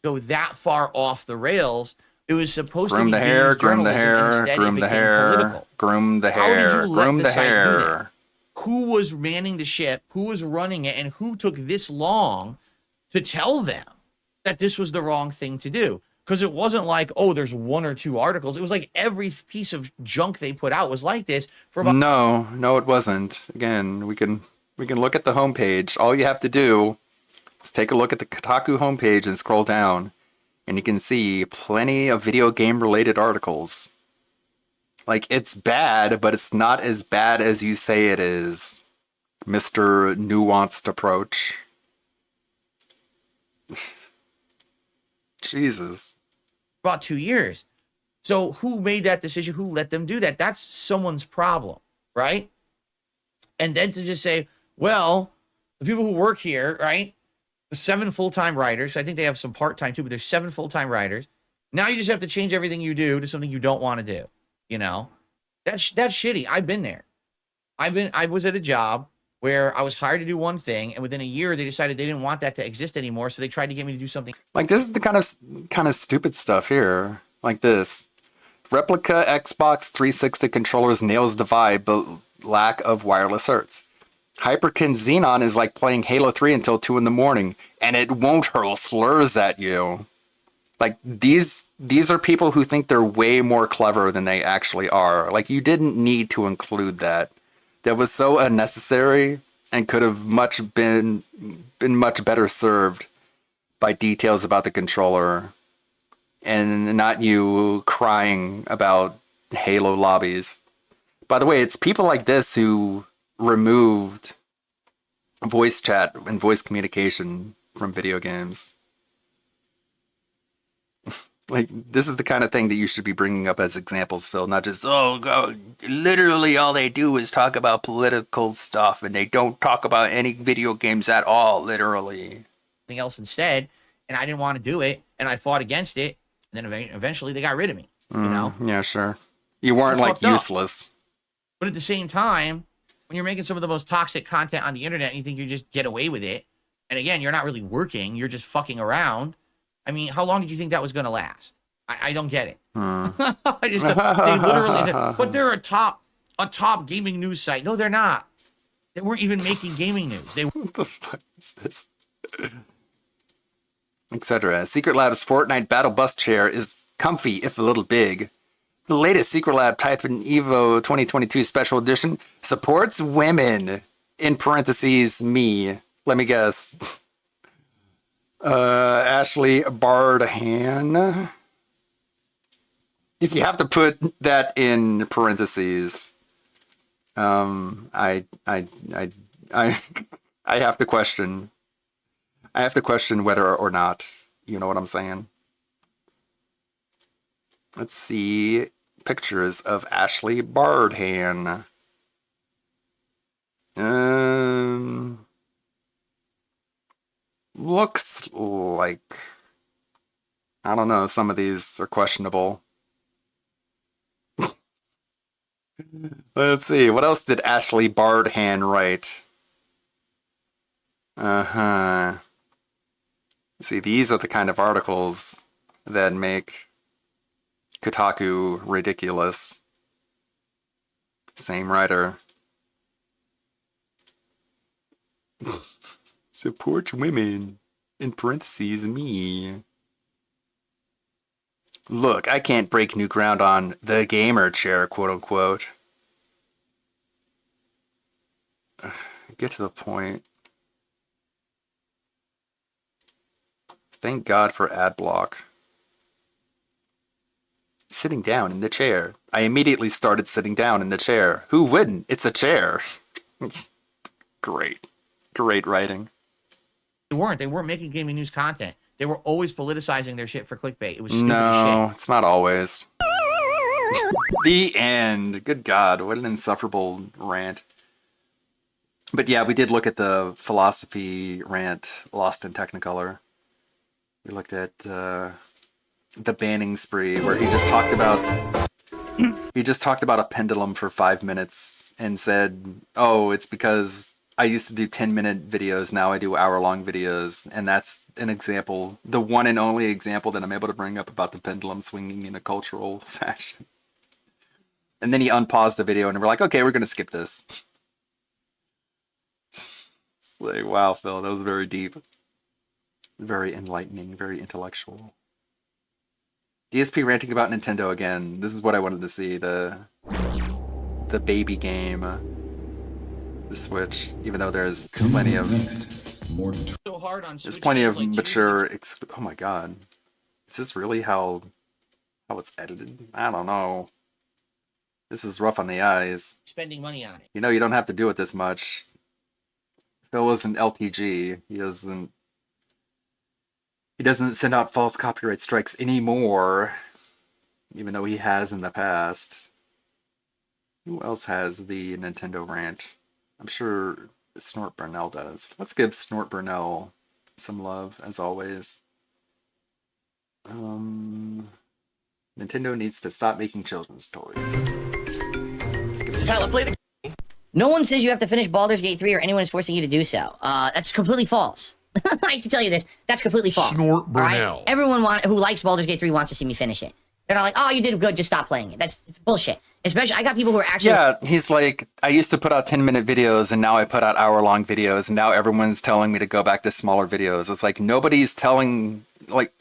Go that far off the rails. It was supposed to be groom the hair, groom the hair, groom the hair, groom the hair, groom the hair. Who was manning the ship? Who was running it? And who took this long to tell them that this was the wrong thing to do? Because it wasn't like, oh, there's one or two articles. It was like every piece of junk they put out was like this for about. No, it wasn't. Again, we can look at the homepage. All you have to do is take a look at the Kotaku homepage and scroll down, and you can see plenty of video game related articles. Like, it's bad, but it's not as bad as you say it is, Mr. Nuanced Approach. Jesus. About 2 years. So who made that decision? Who let them do that? That's someone's problem, right? And then to just say, well, the people who work here, right? The 7 full-time writers. I think they have some part-time too, but there's 7 full-time writers. Now you just have to change everything you do to something you don't want to do. You know, that's shitty. I've been there. I was at a job where I was hired to do one thing, and within a year they decided they didn't want that to exist anymore, so they tried to get me to do something. Like, this is the kind of stupid stuff here. Like this. Replica Xbox 360 controllers nails divide, but lack of wireless hurts. Hyperkin Xenon is like playing Halo 3 until 2 in the morning, and it won't hurl slurs at you. Like, these are people who think they're way more clever than they actually are. Like, you didn't need to include that. That was so unnecessary and could have been much better served by details about the controller and not you crying about Halo lobbies. By the way, it's people like this who removed voice chat and voice communication from video games. Like, this is the kind of thing that you should be bringing up as examples, Phil, not just, literally all they do is talk about political stuff and they don't talk about any video games at all, literally. Something else instead, and I didn't want to do it, and I fought against it, and then eventually they got rid of me, you know? Yeah, sure. You weren't It's like fucked up. useless. But at the same time, when you're making some of the most toxic content on the internet and you think you just get away with it, and again, you're not really working, you're just fucking around. I mean, how long did you think that was going to last? I don't get it. I just, they literally said, but they're a top gaming news site. No, they're not. They weren't even making gaming news. They What the fuck is this? Etc. Secret Lab's Fortnite Battle Bus Chair is comfy, if a little big. The latest Secret Lab Typhon Evo 2022 Special Edition supports women. In parentheses, me. Let me guess. Ashley Bardhan. If you have to put that in parentheses, I have to question. I have to question whether or not you know what I'm saying. Let's see pictures of Ashley Bardhan. Looks like, I don't know, some of these are questionable. Let's see, what else did Ashley Bardhan write? See, these are the kind of articles that make Kotaku ridiculous. Same writer. Support women. In parentheses, me. Look, I can't break new ground on the gamer chair, quote unquote. Get to the point. Thank God for ad block. Sitting down in the chair. I immediately started sitting down in the chair. Who wouldn't? It's a chair. Great. Great writing. They weren't making gaming news content. They were always politicizing their shit for clickbait. It was stupid No, shit. it's not always. The end. Good God, what an insufferable rant. But yeah, we did look at the philosophy rant, Lost in Technicolor. We looked at the banning spree, where he just talked about a pendulum for 5 minutes and said, "Oh, it's because I used to do 10-minute videos, now I do hour-long videos," and that's an example, the one and only example that I'm able to bring up about the pendulum swinging in a cultural fashion. And then he unpaused the video, and we're like, "Okay, we're gonna skip this." It's like, wow, Phil, that was very deep. Very enlightening, very intellectual. DSP ranting about Nintendo again. This is what I wanted to see, the baby game, the Switch, even though there's plenty of So hard on there's Switch plenty games, of like, mature oh my God. Is this really how it's edited? I don't know. This is rough on the eyes. spending money on it. You know, you don't have to do it this much. Phil isn't LTG. He doesn't send out false copyright strikes anymore, even though he has in the past. Who else has the Nintendo rant? I'm sure Snort Burnell does. Let's give Snort Burnell some love, as always. Nintendo needs to stop making children's toys. Tyler, play the... No one says you have to finish Baldur's Gate 3 or anyone is forcing you to do so. That's completely false. I hate to tell you this. That's completely false. Snort all right? Burnell. Everyone who likes Baldur's Gate 3 wants to see me finish it. They're not like, "Oh, you did good, just stop playing it." That's bullshit. Especially, I got people who are actually... Yeah, he's like, I used to put out 10-minute videos, and now I put out hour-long videos, and now everyone's telling me to go back to smaller videos. It's like, nobody's telling, like...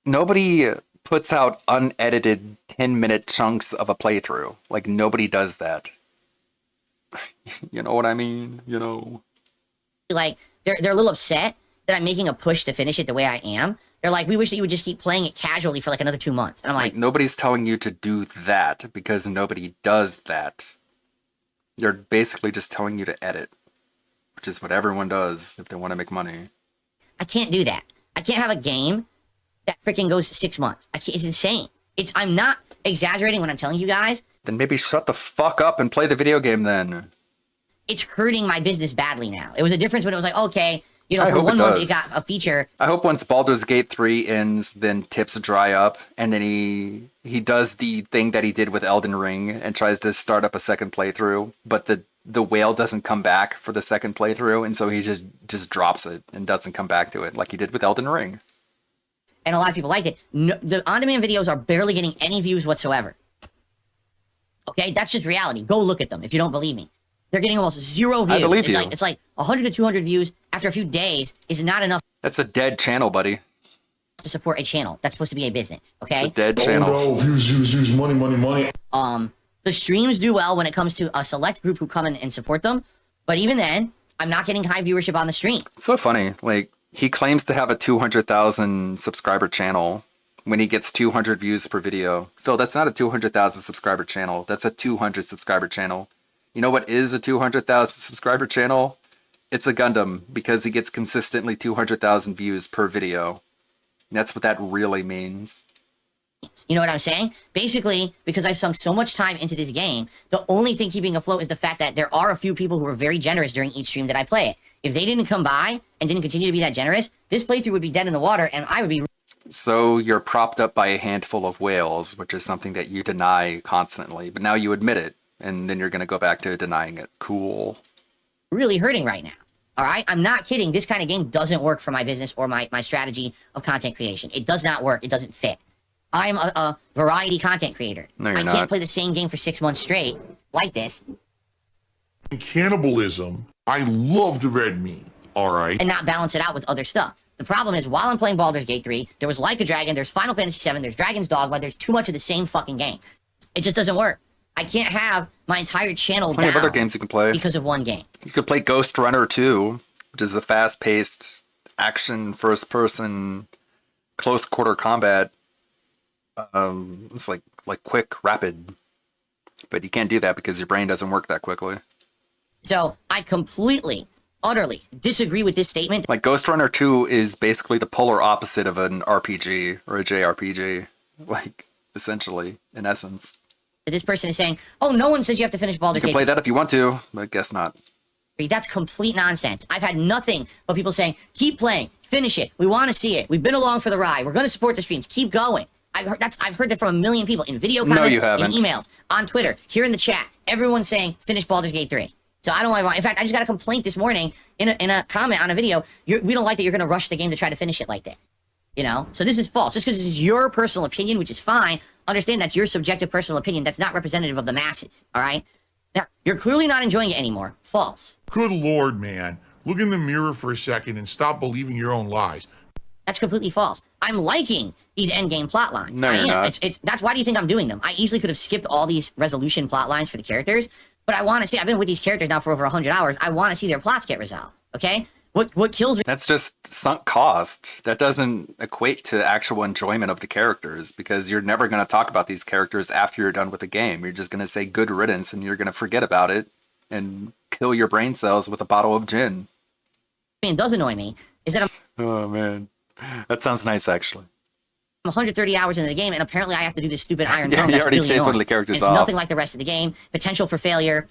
Nobody puts out unedited 10-minute chunks of a playthrough. Like, nobody does that. You know what I mean? You know? Like, they're a little upset that I'm making a push to finish it the way I am. They're like, "We wish that you would just keep playing it casually for like another 2 months." And I'm like, nobody's telling you to do that, because nobody does that. They're basically just telling you to edit, which is what everyone does if they want to make money. I can't do that. I can't have a game that freaking goes 6 months. It's insane. I'm not exaggerating when I'm telling you guys. Then maybe shut the fuck up and play the video game then. It's hurting my business badly now. It was a difference when it was like, okay, You know, I for hope one it month does. it got a feature. I hope once Baldur's Gate 3 ends, then tips dry up, and then he does the thing that he did with Elden Ring and tries to start up a second playthrough, but the whale doesn't come back for the second playthrough, and so he just drops it and doesn't come back to it like he did with Elden Ring. And a lot of people liked it. No, the on-demand videos are barely getting any views whatsoever. Okay, that's just reality. Go look at them if you don't believe me. They're getting almost 0 views. I believe you. It's like 100 to 200 views after a few days is not enough That's a dead channel, buddy. to support a channel. That's supposed to be a business. Okay. It's a dead channel. Oh no, views, money. The streams do well when it comes to a select group who come in and support them, but even then, I'm not getting high viewership on the stream. It's so funny. Like, he claims to have a 200,000 subscriber channel when he gets 200 views per video. Phil, that's not a 200,000 subscriber channel. That's a 200 subscriber channel. You know what is a 200,000 subscriber channel? It's a Gundam, because he gets consistently 200,000 views per video. And that's what that really means. You know what I'm saying? Basically, because I've sunk so much time into this game, the only thing keeping afloat is the fact that there are a few people who are very generous during each stream that I play it. If they didn't come by and didn't continue to be that generous, this playthrough would be dead in the water, and I would be... So you're propped up by a handful of whales, which is something that you deny constantly. But now you admit it, and then you're going to go back to denying it. Cool. really hurting right now. All right? I'm not kidding. This kind of game doesn't work for my business or my strategy of content creation. It does not work. It doesn't fit. I'm a variety content creator. No, you're I not. can't play the same game for 6 months straight like this Cannibalism. I love the red meat. All right. and not balance it out with other stuff. The problem is, while I'm playing Baldur's Gate 3, there was Like a Dragon, there's Final Fantasy 7, there's Dragon's Dogma, there's too much of the same fucking game. It just doesn't work. I can't have my entire channel Plenty of down other games you can play. because of one game. You could play Ghost Runner 2, which is a fast-paced action first-person close quarter combat. It's like quick, rapid, but you can't do that because your brain doesn't work that quickly. So I completely, utterly disagree with this statement. Like Ghost Runner 2 is basically the polar opposite of an RPG or a JRPG, like essentially, in essence. This person is saying, "Oh, no one says you have to finish You Baldur's can Gate." play that if you want to, but I guess not. That's complete nonsense. I've had nothing but people saying, "Keep playing, finish it. We want to see it. We've been along for the ride. We're going to support the streams. Keep going." I've heard that from a million people in video No, comments, you haven't. in emails, on Twitter, here in the chat. Everyone's saying, "Finish Baldur's Gate 3." So I don't want. In fact, I just got a complaint this morning in a comment on a video. We don't like that you're going to rush the game to try to finish it like this. You know, so this is false. Just because this is your personal opinion, which is fine, understand that's your subjective personal opinion. That's not representative of the masses. All right. Now you're clearly not enjoying it anymore. False. Good Lord, man. Look in the mirror for a second and stop believing your own lies. That's completely false. I'm liking these endgame plot lines. No, I you're am. not. That's why do you think I'm doing them? I easily could have skipped all these resolution plot lines for the characters, but I want to see. I've been with these characters now for over 100 hours. I want to see their plots get resolved. Okay. What kills me? That's just sunk cost. That doesn't equate to actual enjoyment of the characters because you're never going to talk about these characters after you're done with the game. You're just going to say good riddance and you're going to forget about it and kill your brain cells with a bottle of gin. It does annoy me is that I'm Oh, man. That sounds nice, actually. 130 hours into the game, and apparently I have to do this stupid Iron Yeah, Dome. you That's already really chased one annoying. of the characters It's off. nothing like the rest of the game. Potential for failure,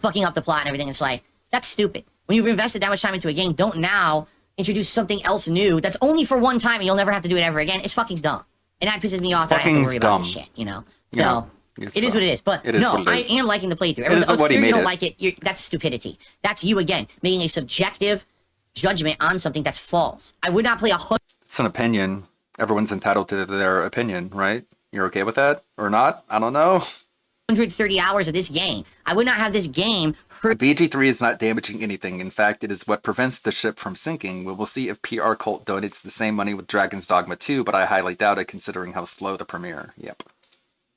fucking up the plot and everything. It's like, that's stupid. When you've invested that much time into a game, don't now introduce something else new that's only for one time and you'll never have to do it ever again. It's fucking dumb. And that pisses me off that I have to worry about this shit, you know? So, Yeah, it is what it is. But it is no, what it is. I am liking the playthrough. It is Everyone's, what he clear made you don't it. like it. That's stupidity. That's you, again, making a subjective judgment on something that's false. I would not play 100 It's an opinion. Everyone's entitled to their opinion, right? You're okay with that or not? I don't know. 130 hours of this game. I would not have this game hurt. BG3 is not damaging anything. In fact, it is what prevents the ship from sinking. We will see if PR Cult donates the same money with Dragon's Dogma 2, but I highly doubt it considering how slow the premiere. Yep.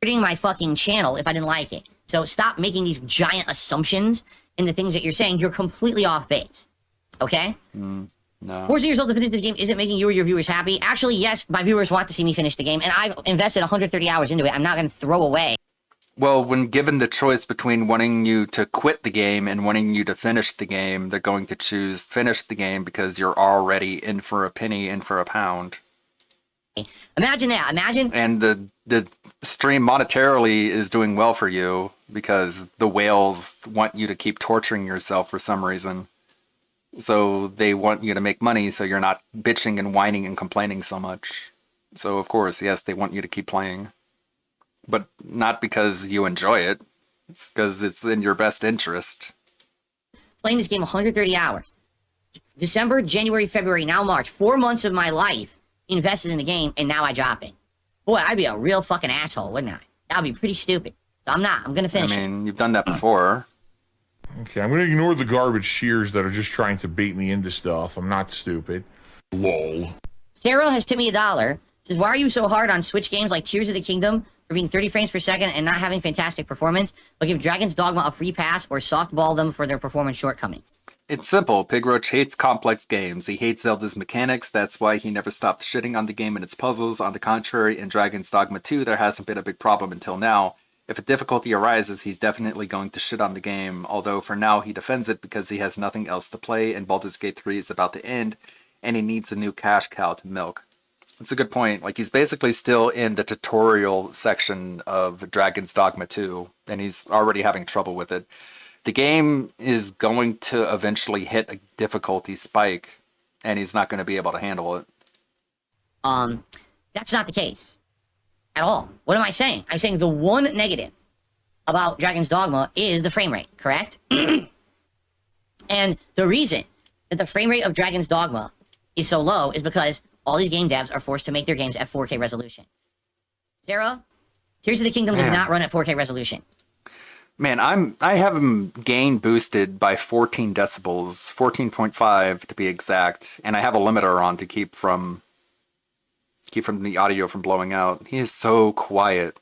hurting my fucking channel if I didn't like it. So stop making these giant assumptions in the things that you're saying. You're completely off base. Okay? No. Forza the result to finish this game isn't making you or your viewers happy. Actually, yes, my viewers want to see me finish the game, and I've invested 130 hours into it. I'm not going to throw away. Well, when given the choice between wanting you to quit the game and wanting you to finish the game, they're going to choose finish the game because you're already in for a penny, in for a pound. Imagine that. Imagine. And the stream monetarily is doing well for you because the whales want you to keep torturing yourself for some reason. So they want you to make money so you're not bitching and whining and complaining so much. So of course, yes, they want you to keep playing. But not because you enjoy it. It's because it's in your best interest. Playing this game 130 hours. December, January, February, now March. 4 months of my life invested in the game, and now I drop it. Boy, I'd be a real fucking asshole, wouldn't I? That would be pretty stupid. So I'm not. I'm going to finish it. I mean, you've done that before. Okay, I'm gonna ignore the garbage cheers that are just trying to bait me into stuff. I'm not stupid. Lol. Sarah has tipped me $1. Says, why are you so hard on Switch games like Tears of the Kingdom for being 30 frames per second and not having fantastic performance, but give Dragon's Dogma a free pass or softball them for their performance shortcomings? It's simple. Pig Roach hates complex games. He hates Zelda's mechanics. That's why he never stopped shitting on the game and its puzzles. On the contrary, in Dragon's Dogma 2, there hasn't been a big problem until now. If a difficulty arises, he's definitely going to shit on the game, although for now he defends it because he has nothing else to play and Baldur's Gate 3 is about to end and he needs a new cash cow to milk. That's a good point. Like, he's basically still in the tutorial section of Dragon's Dogma 2 and he's already having trouble with it. The game is going to eventually hit a difficulty spike and he's not going to be able to handle it. That's not the case. At all. What am I saying? I'm saying the one negative about Dragon's Dogma is the frame rate, correct? And the reason that the frame rate of Dragon's Dogma is so low is because all these game devs are forced to make their games at 4K resolution. Sarah, Tears of the Kingdom does not run at 4K resolution. Man, I have him gain boosted by 14 decibels, 14.5 to be exact, and I have a limiter on to keep from the audio from blowing out. He is so quiet.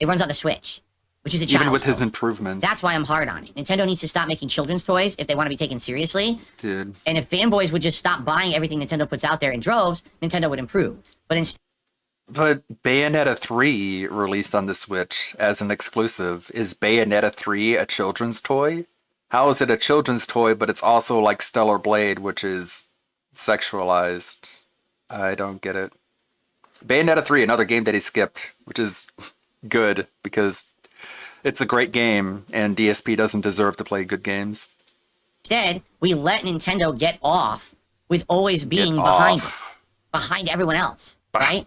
It runs on the Switch, which is a child. Even with his improvements. That's why I'm hard on it. Nintendo needs to stop making children's toys if they want to be taken seriously. Dude. And if fanboys would just stop buying everything Nintendo puts out there in droves, Nintendo would improve. But instead... But Bayonetta 3 released on the Switch as an exclusive. Is Bayonetta 3 a children's toy? How is it a children's toy, but it's also like Stellar Blade, which is sexualized? I don't get it. Bayonetta 3, another game that he skipped, which is good because it's a great game and DSP doesn't deserve to play good games. Instead, we let Nintendo get off with always being behind everyone else, right?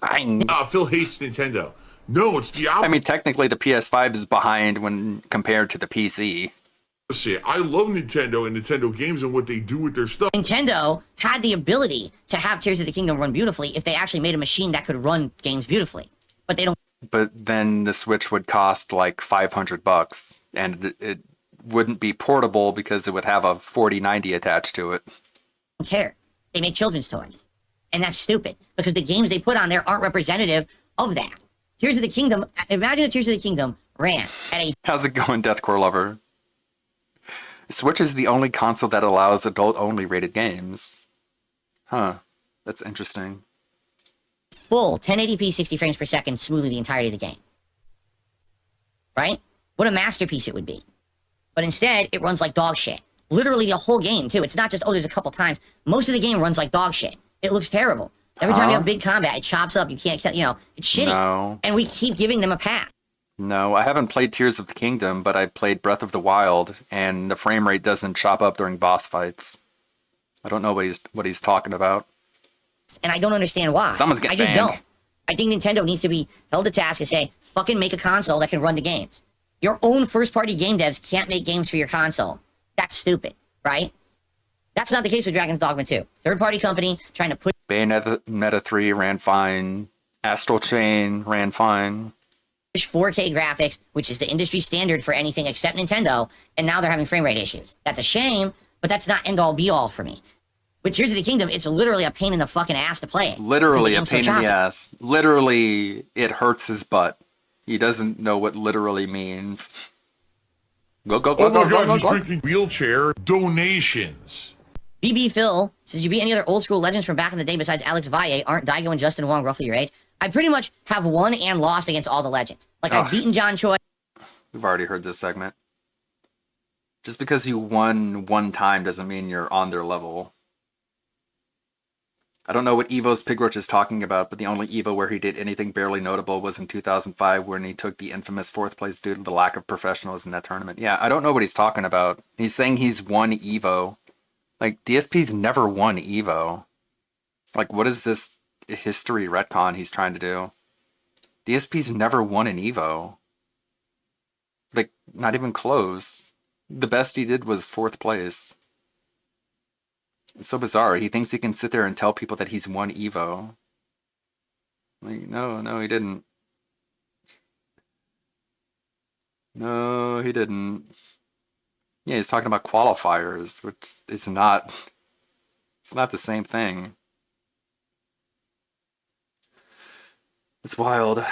Phil hates Nintendo. No, it's the opposite. I mean, technically the PS5 is behind when compared to the PC. I love Nintendo and Nintendo games and what they do with their stuff. Nintendo had the ability to have Tears of the Kingdom run beautifully if they actually made a machine that could run games beautifully. But they don't. But then the Switch would cost like $500 and it wouldn't be portable because it would have a 4090 attached to it. Don't care. They make children's toys. And that's stupid because the games they put on there aren't representative of that. Tears of the Kingdom, imagine if Tears of the Kingdom ran at a... How's it going, Deathcore Lover? Switch is the only console that allows adult-only rated games. Huh. That's interesting. Full 1080p 60 frames per second smoothly the entirety of the game. Right? What a masterpiece it would be. But instead, it runs like dog shit. Literally the whole game, too. It's not just, oh, there's a couple times. Most of the game runs like dog shit. It looks terrible. Every time you have big combat, it chops up. You can't, it's shitty. No. And we keep giving them a pass. No, I haven't played Tears of the Kingdom, but I played Breath of the Wild, and the frame rate doesn't chop up during boss fights. I don't know what he's talking about. And I don't understand why. Someone's getting I just banned. don't. I think Nintendo needs to be held to task and say, fucking make a console that can run the games. Your own first-party game devs can't make games for your console. That's stupid, right? That's not the case with Dragon's Dogma 2. Third-party company trying to push... Bayonetta 3 ran fine. Astral Chain ran fine. 4K graphics, which is the industry standard for anything except Nintendo, and now they're having frame rate issues. That's a shame, but that's not end-all be-all for me. With Tears of the Kingdom, it's literally a pain in the fucking ass to play it. Literally a pain in the ass. Literally, it hurts his butt. He doesn't know what literally means. Go, go, go, Oh my go, God, go, he's go, go. drinking wheelchair donations. BB Phil says, you beat any other old school legends from back in the day besides Alex Valle? Aren't Daigo and Justin Wong roughly your age? I pretty much have won and lost against all the legends. Like, I've beaten John Choi. We've already heard this segment. Just because you won one time doesn't mean you're on their level. I don't know what Evo's Pigroach is talking about, but the only Evo where he did anything barely notable was in 2005 when he took the infamous 4th place due to the lack of professionals in that tournament. Yeah, I don't know what he's talking about. He's saying he's won Evo. Like, DSP's never won Evo. Like, what is this history retcon he's trying to do? DSP's never won an Evo. Like, not even close. The best he did was 4th place. It's so bizarre. He thinks he can sit there and tell people that he's won Evo. Like, no, he didn't. No, he didn't. Yeah, he's talking about qualifiers, which is not... It's not the same thing. It's wild.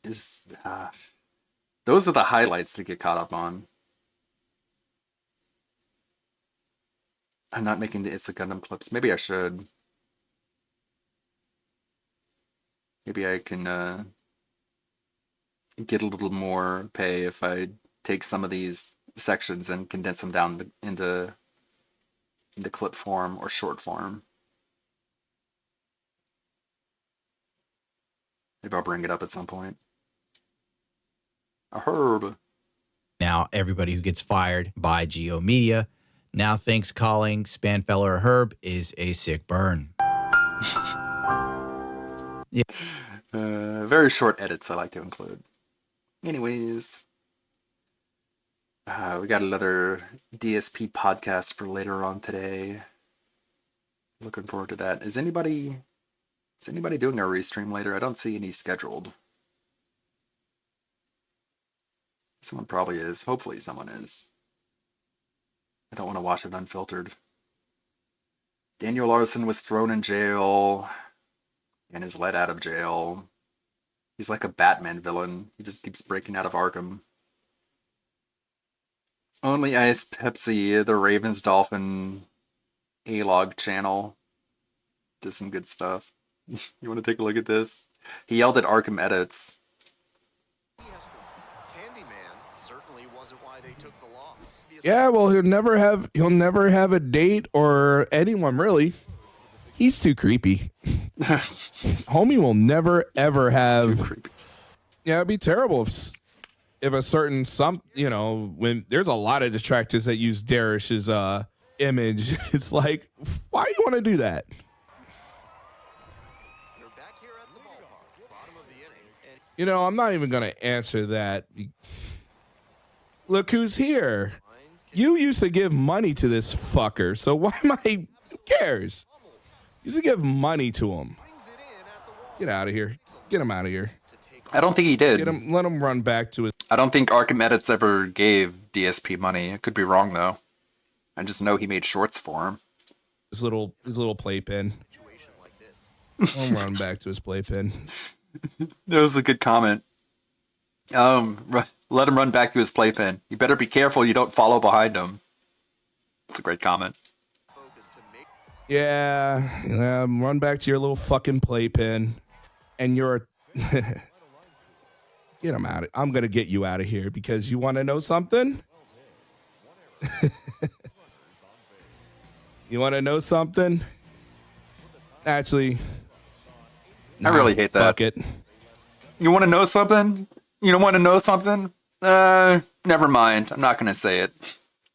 Those are the highlights to get caught up on. I'm not making the It's a Gundam clips. Maybe I should. Maybe I can get a little more pay if I take some of these sections and condense them down into clip form or short form. Maybe I'll bring it up at some point. A herb. Now, everybody who gets fired by Geo Media now thinks calling Spanfeller a herb is a sick burn. Yeah. Very short edits I like to include. Anyways, we got another DSP podcast for later on today. Looking forward to that. Is anybody doing a restream later? I don't see any scheduled. Someone probably is. Hopefully someone is. I don't want to watch it unfiltered. Daniel Larson was thrown in jail and is let out of jail. He's like a Batman villain. He just keeps breaking out of Arkham. Only Ice Pepsi, the Ravens Dolphin A-Log channel. Did some good stuff. You want to take a look at this? He yelled at Arkham Edits. Yeah, well, he'll never have a date or anyone really. He's too creepy. Homie will never ever have. Yeah, it'd be terrible if a certain when there's a lot of detractors that use Darish's image. It's like, why do you want to do that? I'm not even gonna answer that. Look who's here. You used to give money to this fucker, so why am I... Who cares? You used to give money to him. Get out of here. Get him out of here. I don't think he did. Let him run back to his... I don't think Arkham Edits ever gave DSP money. I could be wrong, though. I just know he made shorts for him. His little playpen. I'll run back to his playpen. That was a good comment. Let him run back to his playpen. You better be careful you don't follow behind him. That's a great comment. Yeah, run back to your little fucking playpen. And you're... Get him out. I'm going to get you out of here because you want to know something? You want to know something? Actually... I really hate that. Fuck it. You want to know something? You don't want to know something? Never mind. I'm not going to say it.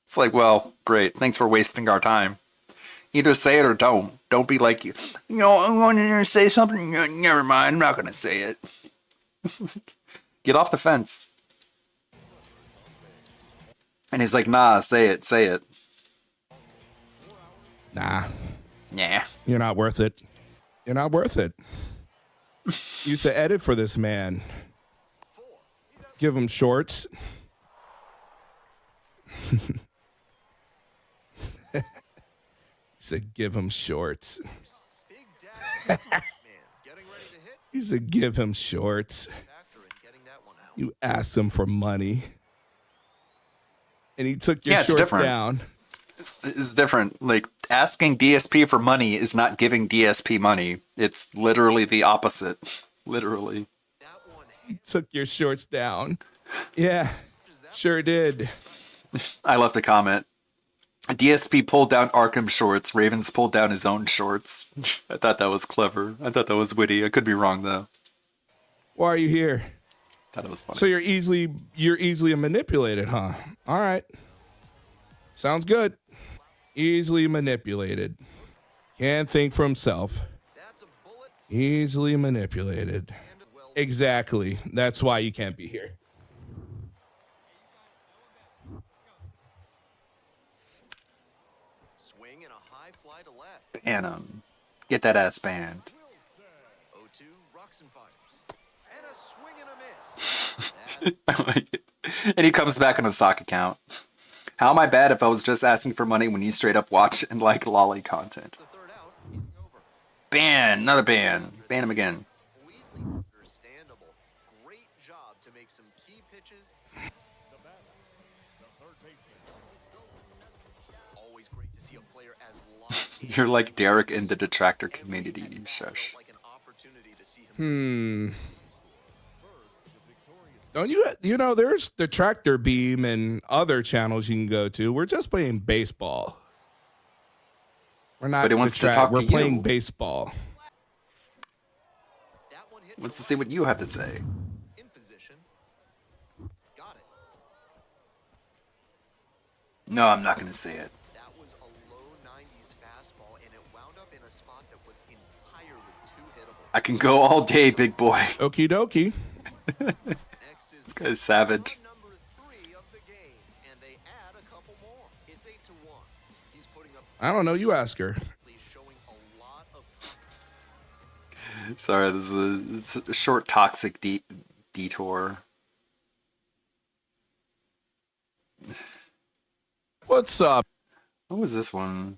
It's like, well, great. Thanks for wasting our time. Either say it or don't. Don't be like, I wanted to say something. Never mind. I'm not going to say it. Get off the fence. And he's like, nah, say it. Say it. Nah. Yeah. You're not worth it. You're not worth it. Used to edit for this man. Give him shorts. Said give him shorts. You said give him shorts. You asked him for money. And he took your shorts down. It's different. Like, asking DSP for money is not giving DSP money. It's literally the opposite. Literally. He took your shorts down. Yeah, sure did. I left a comment. DSP pulled down Arkham shorts. Ravens pulled down his own shorts. I thought that was clever. I thought that was witty. I could be wrong though. Why are you here? Thought it was funny. So you're easily manipulated, huh? All right. Sounds good. Easily manipulated. Can't think for himself. Easily manipulated. Exactly. That's why you can't be here. Swing and a high fly to left. Ban him. Get that ass banned. 0-2, rocks and fires. And a swing and a miss. I like it. And he comes back on a sock account. How am I bad if I was just asking for money when you straight up watch and like lolly content? Ban. Another ban. Ban him again. Understandable. Great job to make some key pitches. Always great to see a player as locked. You're like Derek in the detractor community. Shush. Don't you know, there's the Tractor Beam and other channels you can go to. We're just playing baseball. We're not But it wants to talk We're to playing you. baseball. Wants to see what you have to say. In position. Got it. No, I'm not going to say it. That was a low 90s fastball, and it wound up in a spot that was entirely too hittable. I can go all day, big boy. Okie dokie. This guy's savage. Number 3 of the game, and they add a couple more. It's 8-1. He's putting up I don't know. You ask her. showing a lot of Sorry, this is a short toxic detour. What's up? What was this one?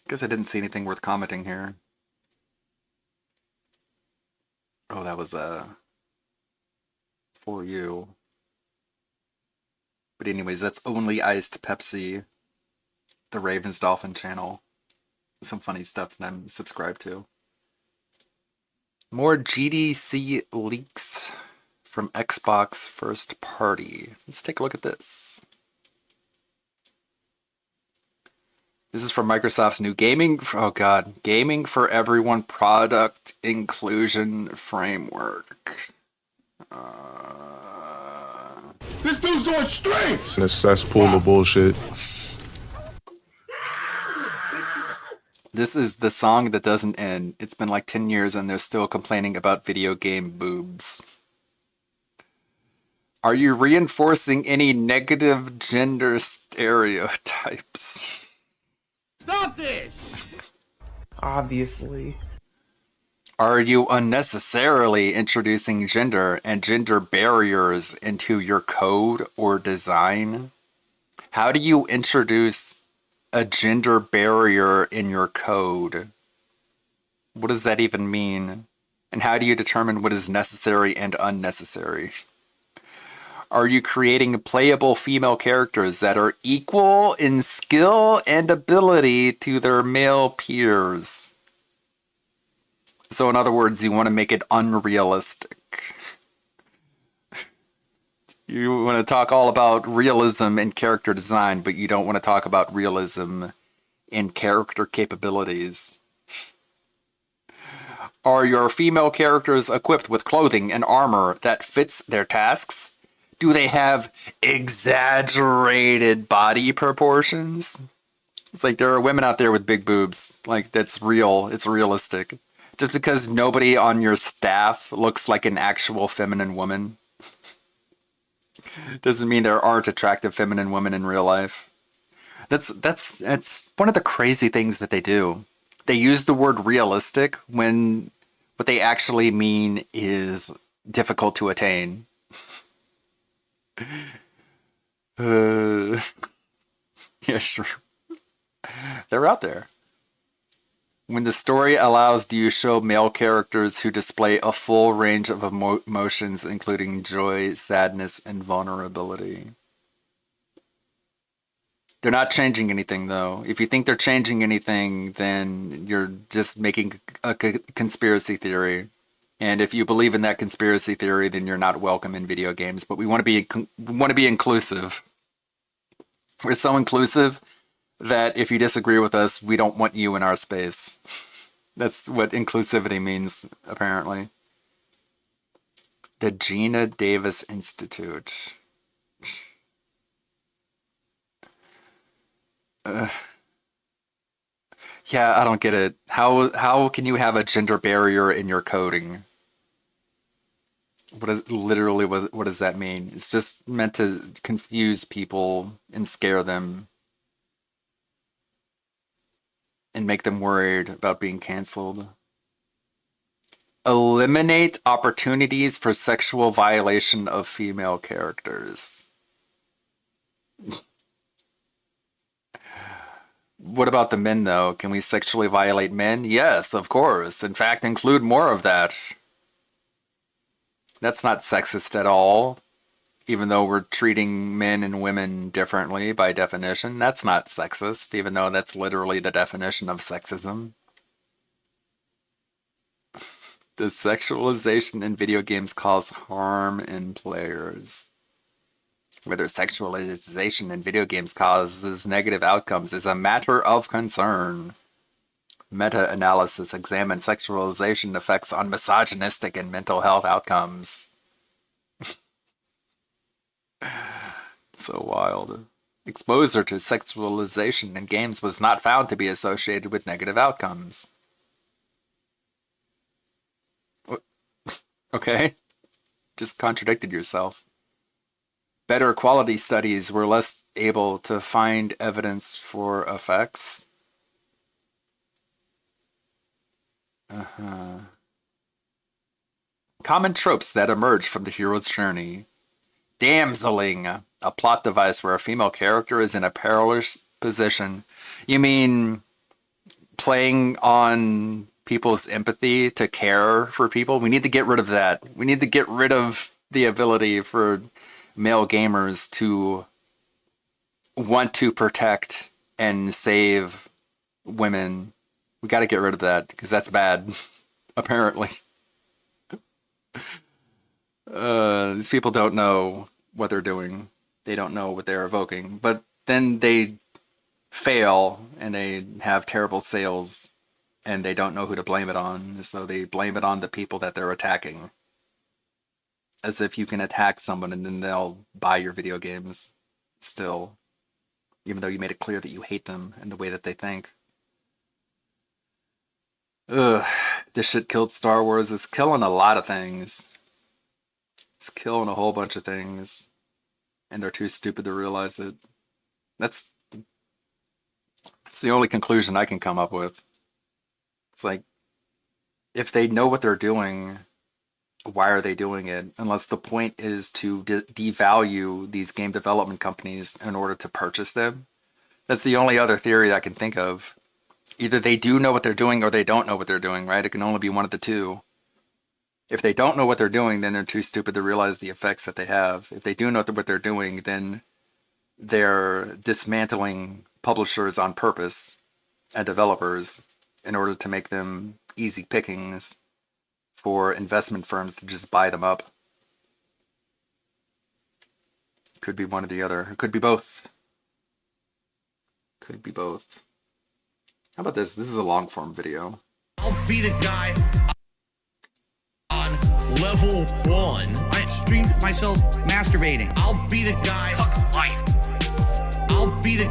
Guess I didn't see anything worth commenting here. Oh, that was for you. But anyways, that's Only Iced Pepsi, the Ravens Dolphin channel. Some funny stuff that I'm subscribed to. More GDC leaks from Xbox first party. Let's take a look at this. This is from Microsoft's new Gaming for Everyone product inclusion framework. This dude's doing strings. That's cesspool of bullshit. This is the song that doesn't end. It's been like 10 years and they're still complaining about video game boobs. Are you reinforcing any negative gender stereotypes? Stop this! Obviously. Are you unnecessarily introducing gender and gender barriers into your code or design? How do you introduce a gender barrier in your code? What does that even mean? And how do you determine what is necessary and unnecessary? Are you creating playable female characters that are equal in skill and ability to their male peers? So in other words, you want to make it unrealistic. You want to talk all about realism in character design, but you don't want to talk about realism in character capabilities. Are your female characters equipped with clothing and armor that fits their tasks? Do they have exaggerated body proportions? It's like there are women out there with big boobs. Like, that's real. It's realistic. Just because nobody on your staff looks like an actual feminine woman doesn't mean there aren't attractive feminine women in real life. That's one of the crazy things that they do. They use the word realistic when what they actually mean is difficult to attain. Yeah, sure. They're out there. When the story allows, do you show male characters who display a full range of emotions, including joy, sadness, and vulnerability? They're not changing anything, though. If you think they're changing anything, then you're just making a conspiracy theory. And if you believe in that conspiracy theory, then you're not welcome in video games. But we want to be inclusive. We're so inclusive that if you disagree with us, we don't want you in our space. That's what inclusivity means, apparently. The Gina Davis Institute. Yeah, I don't get it. How can you have a gender barrier in your coding? What does that mean? It's just meant to confuse people and scare them and make them worried about being canceled. Eliminate opportunities for sexual violation of female characters. What about the men, though? Can we sexually violate men? Yes, of course. In fact, include more of that. That's not sexist at all. Even though we're treating men and women differently by definition, that's not sexist, even though that's literally the definition of sexism. The sexualization in video games cause harm in players. Whether sexualization in video games causes negative outcomes is a matter of concern. Meta-analysis examines sexualization effects on misogynistic and mental health outcomes. So wild. Exposure to sexualization in games was not found to be associated with negative outcomes. Okay. Just contradicted yourself. Better quality studies were less able to find evidence for effects. Common tropes that emerge from the hero's journey. Damseling, a plot device where a female character is in a perilous position. You mean playing on people's empathy to care for people? We need to get rid of that. We need to get rid of the ability for male gamers to want to protect and save women. We got to get rid of that because that's bad, apparently. These people don't know what they're doing. They don't know what they're evoking. But then they fail and they have terrible sales and they don't know who to blame it on. So they blame it on the people that they're attacking. As if you can attack someone and then they'll buy your video games still. Even though you made it clear that you hate them and the way that they think. Ugh, this shit killed Star Wars. It's killing a lot of things. It's killing a whole bunch of things. And they're too stupid to realize it. That's the only conclusion I can come up with. It's like, if they know what they're doing, why are they doing it? Unless the point is to devalue these game development companies in order to purchase them. That's the only other theory I can think of. Either they do know what they're doing or they don't know what they're doing, right? It can only be one of the two. If they don't know what they're doing, then they're too stupid to realize the effects that they have. If they do know what they're doing, then they're dismantling publishers on purpose and developers in order to make them easy pickings for investment firms to just buy them up. Could be one or the other. It could be both. Could be both. How about this? This is a long form video. I'll be the guy on level 1. I streamed myself masturbating. I'll be the guy. Fuck life. I'll be the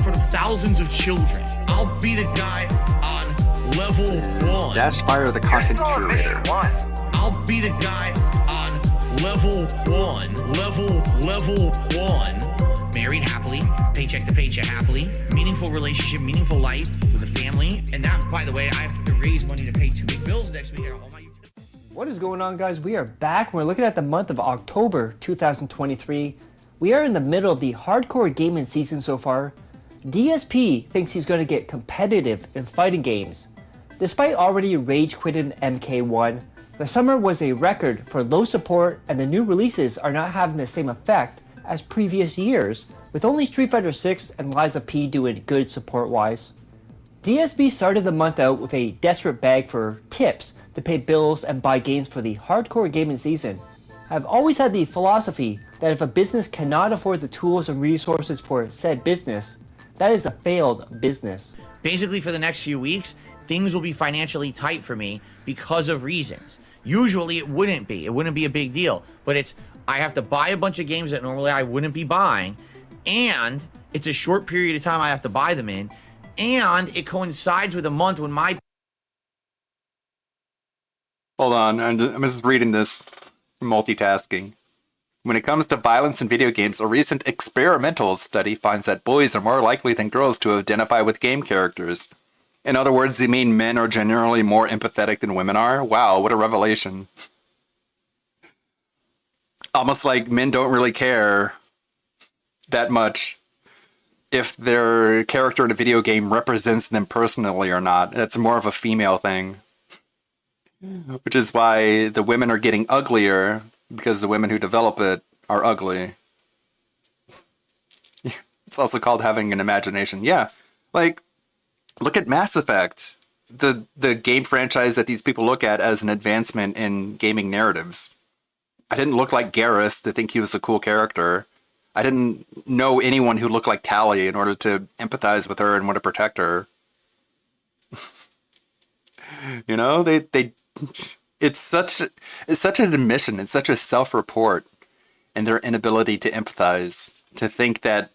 for the thousands of children. I'll be the guy on level 1. Dashfire, the content curator. I'll be the guy on level 1. Level 1. Married happily, paycheck to paycheck happily, meaningful relationship, meaningful life with a family. And that, by the way, I have to raise money to pay 2 big bills next week. What is going on, guys? We are back. We're looking at the month of October 2023. We are in the middle of the hardcore gaming season so far. DSP thinks he's going to get competitive in fighting games. Despite already rage quitting MK1, the summer was a record for low support and the new releases are not having the same effect as previous years, with only Street Fighter 6 and Lies of P doing good support-wise. DSP started the month out with a desperate bag for tips to pay bills and buy games for the hardcore gaming season. I've always had the philosophy that if a business cannot afford the tools and resources for said business, that is a failed business. Basically, for the next few weeks, things will be financially tight for me because of reasons. Usually it wouldn't be. It wouldn't be a big deal. But it's, I have to buy a bunch of games that normally I wouldn't be buying, and it's a short period of time I have to buy them in, and it coincides with a month when my... Hold on, I'm just reading this. Multitasking. When it comes to violence in video games, a recent experimental study finds that boys are more likely than girls to identify with game characters. In other words, you mean men are generally more empathetic than women are? Wow, what a revelation. Almost like men don't really care that much if their character in a video game represents them personally or not. That's more of a female thing. Which is why the women are getting uglier, because the women who develop it are ugly. It's also called having an imagination. Yeah, like, look at Mass Effect. The game franchise that these people look at as an advancement in gaming narratives. I didn't look like Garrus to think he was a cool character. I didn't know anyone who looked like Tali in order to empathize with her and want to protect her. You know, it's such an admission, it's such a self-report in their inability to empathize, to think that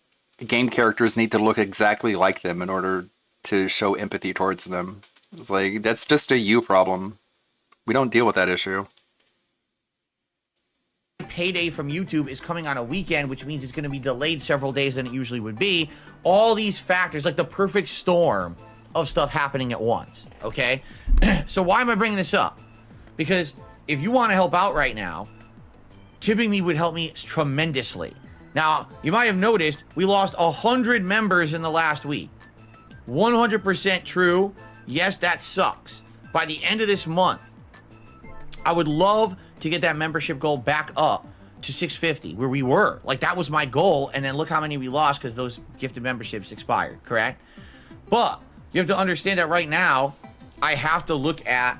game characters need to look exactly like them in order to show empathy towards them. It's like, that's just a you problem. We don't deal with that issue. Payday from YouTube is coming on a weekend, which means it's going to be delayed several days than it usually would be. All these factors, like the perfect storm of stuff happening at once, okay? So why am I bringing this up? Because if you want to help out right now, tipping me would help me tremendously. Now, you might have noticed we lost 100 members in the last week. 100% true. Yes, that sucks. By the end of this month, I would love to get that membership goal back up to 650, where we were. Like, that was my goal, and then look how many we lost because those gifted memberships expired, correct? But you have to understand that right now, I have to look at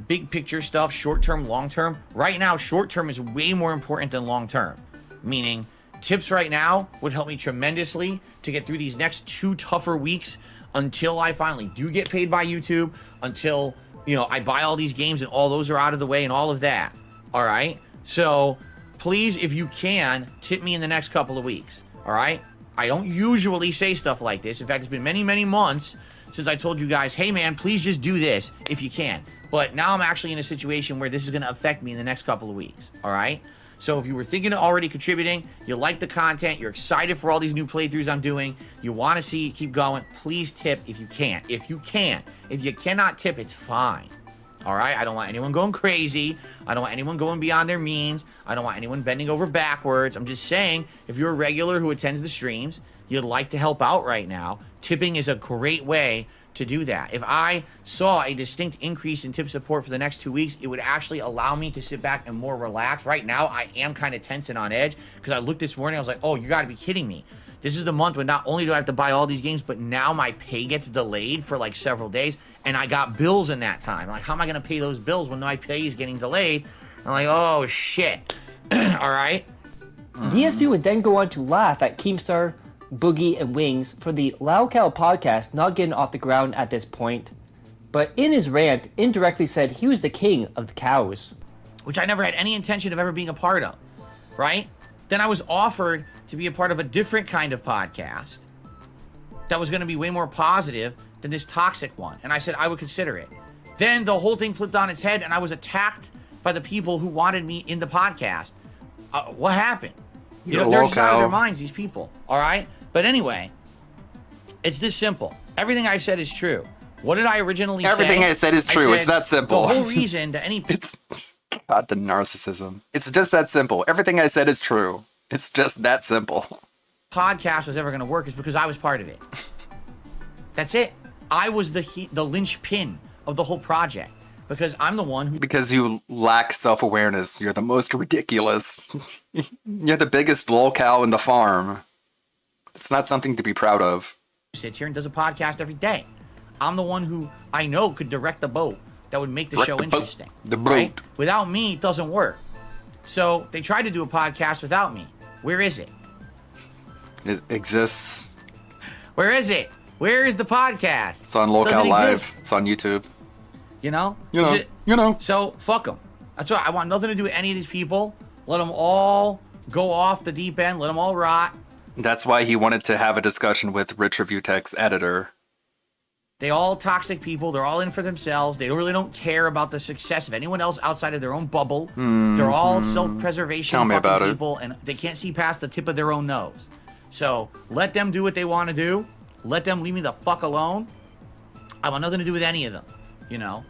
big picture stuff, short-term, long-term. Right now, short-term is way more important than long-term. Meaning, tips right now would help me tremendously to get through these next 2 tougher weeks until I finally do get paid by YouTube, until, you know, I buy all these games and all those are out of the way and all of that. All right? So, please, if you can, tip me in the next couple of weeks. All right? I don't usually say stuff like this. In fact, it's been many, many months since I told you guys, hey man, please just do this if you can. But now I'm actually in a situation where this is going to affect me in the next couple of weeks. All right? So if you were thinking of already contributing, you like the content, you're excited for all these new playthroughs I'm doing, you want to see it keep going, please tip if you can. If you can. If you cannot tip, it's fine. All right? I don't want anyone going crazy. I don't want anyone going beyond their means. I don't want anyone bending over backwards. I'm just saying, if you're a regular who attends the streams, you'd like to help out right now, tipping is a great way to do that. If I saw a distinct increase in tip support for the next 2 weeks, it would actually allow me to sit back and more relax. Right now, I am kind of tense and on edge because I looked this morning, I was like, oh, you got to be kidding me. This is the month when not only do I have to buy all these games, but now my pay gets delayed for like several days, and I got bills in that time. Like, how am I going to pay those bills when my pay is getting delayed? I'm like, oh, shit. All right? DSP would then go on to laugh at Keemstar, Boogie, and Wings for the Laucal podcast not getting off the ground at this point, but in his rant indirectly said he was the king of the cows. Which I never had any intention of ever being a part of, right? Then I was offered to be a part of a different kind of podcast that was going to be way more positive than this toxic one, and I said I would consider it. Then the whole thing flipped on its head, and I was attacked by the people who wanted me in the podcast. What happened? You know, they're just out of their minds, these people, all right? But anyway, it's this simple. Everything I said is true. What did I originally say? Everything I said is true. It's that simple. The whole reason that any... God, the narcissism. It's just that simple. Everything I said is true. It's just that simple. Podcast was ever going to work is because I was part of it. That's it. I was the linchpin of the whole project because I'm the one who... Because you lack self-awareness. You're the most ridiculous. You're the biggest lolcow in the farm. It's not something to be proud of. Sits here and does a podcast every day. I'm the one who I know could direct the boat that would make the show interesting. The boat. Right? Without me, it doesn't work. So they tried to do a podcast without me. Where is it? It exists. Where is it? Where is the podcast? It's on Locale Live. It's on YouTube. You know? You know. You know. So fuck them. That's why I want nothing to do with any of these people. Let them all go off the deep end. Let them all rot. That's why he wanted to have a discussion with Rich Review Tech's editor. They all toxic people. They're all in for themselves. They really don't care about the success of anyone else outside of their own bubble. They're all self-preservation Tell me fucking about it. people, and they can't see past the tip of their own nose. So let them do what they want to do. Let them leave me the fuck alone. I want nothing to do with any of them. You know.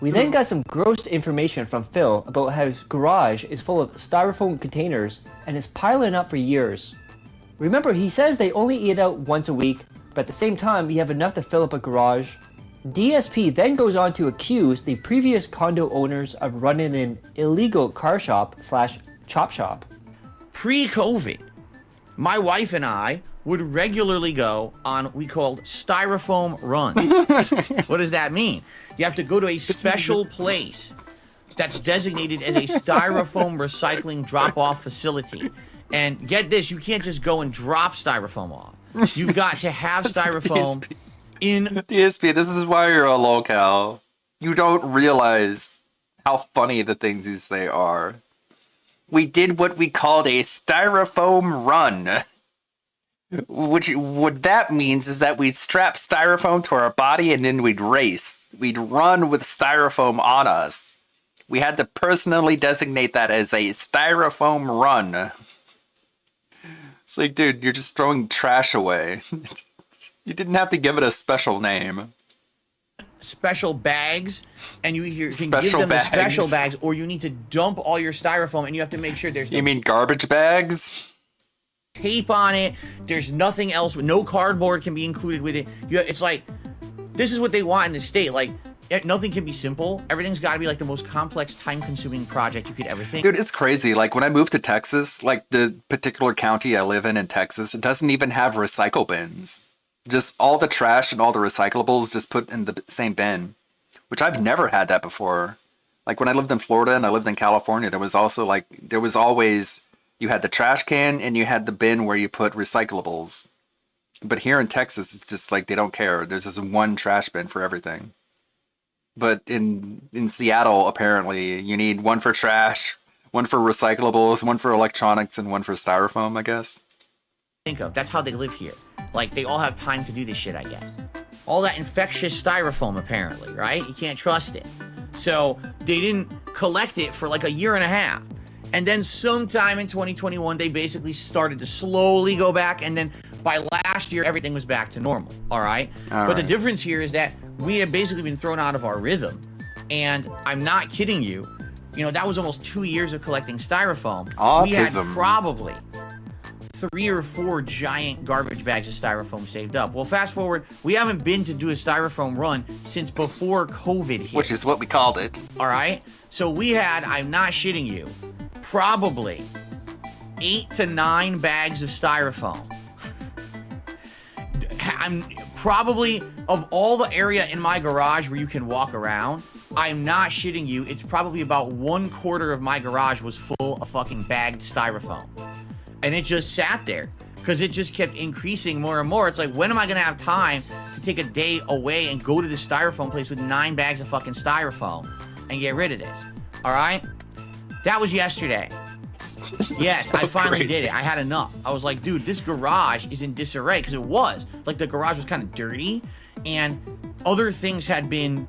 We then got some gross information from Phil about how his garage is full of styrofoam containers and is piling up for years. Remember, he says they only eat out once a week, but at the same time, you have enough to fill up a garage. DSP then goes on to accuse the previous condo owners of running an illegal car shop / chop shop. Pre-COVID, my wife and I would regularly go on what we called styrofoam runs. What does that mean? You have to go to a special place that's designated as a styrofoam recycling drop-off facility. And get this, you can't just go and drop styrofoam off. You've got to have styrofoam in... DSP, this is why you're a locale. You don't realize how funny the things you say are. We did what we called a styrofoam run. Which, what that means is that we'd strap styrofoam to our body and then we'd race. We'd run with styrofoam on us. We had to personally designate that as a styrofoam run. It's like, dude, you're just throwing trash away. You didn't have to give it a special name. Special bags, and you can give them the special bags, or you need to dump all your styrofoam, and you have to make sure there's... You mean garbage bags? Tape on it. There's nothing else. No cardboard can be included with it. It's like, this is what they want in the state. Like, nothing can be simple. Everything's got to be like the most complex, time-consuming project you could ever think. Dude, it's crazy. Like, when I moved to Texas, like, the particular county I live in Texas, it doesn't even have recycle bins. Just all the trash and all the recyclables just put in the same bin, which I've never had that before. Like, when I lived in Florida and I lived in California, there was also, like, there was always, you had the trash can and you had the bin where you put recyclables. But here in Texas, it's just like, they don't care. There's just one trash bin for everything. But in Seattle, apparently, you need one for trash, one for recyclables, one for electronics, and one for styrofoam, I guess. Think of. That's how they live here. Like, they all have time to do this shit, I guess. All that infectious styrofoam, apparently, right? You can't trust it. So they didn't collect it for like a year and a half. And then sometime in 2021, they basically started to slowly go back. And then by last year, everything was back to normal. All right. But the difference here is that we have basically been thrown out of our rhythm. And I'm not kidding you. You know, that was almost 2 years of collecting styrofoam. Autism. We had probably 3 or 4 giant garbage bags of styrofoam saved up. Well, fast forward, we haven't been to do a styrofoam run since before COVID hit. Which is what we called it. All right. So we had, I'm not shitting you, probably 8 to 9 bags of styrofoam. I'm probably, of all the area in my garage where you can walk around, I'm not shitting you, it's probably about 1/4 of my garage was full of fucking bagged styrofoam. And it just sat there because it just kept increasing more and more. It's like, when am I going to have time to take a day away and go to the styrofoam place with 9 bags of fucking styrofoam and get rid of this? All right? That was yesterday. Yes, so I finally crazy. did it. I had enough. I was like, dude, this garage is in disarray, because it was. Like, the garage was kind of dirty, and other things had been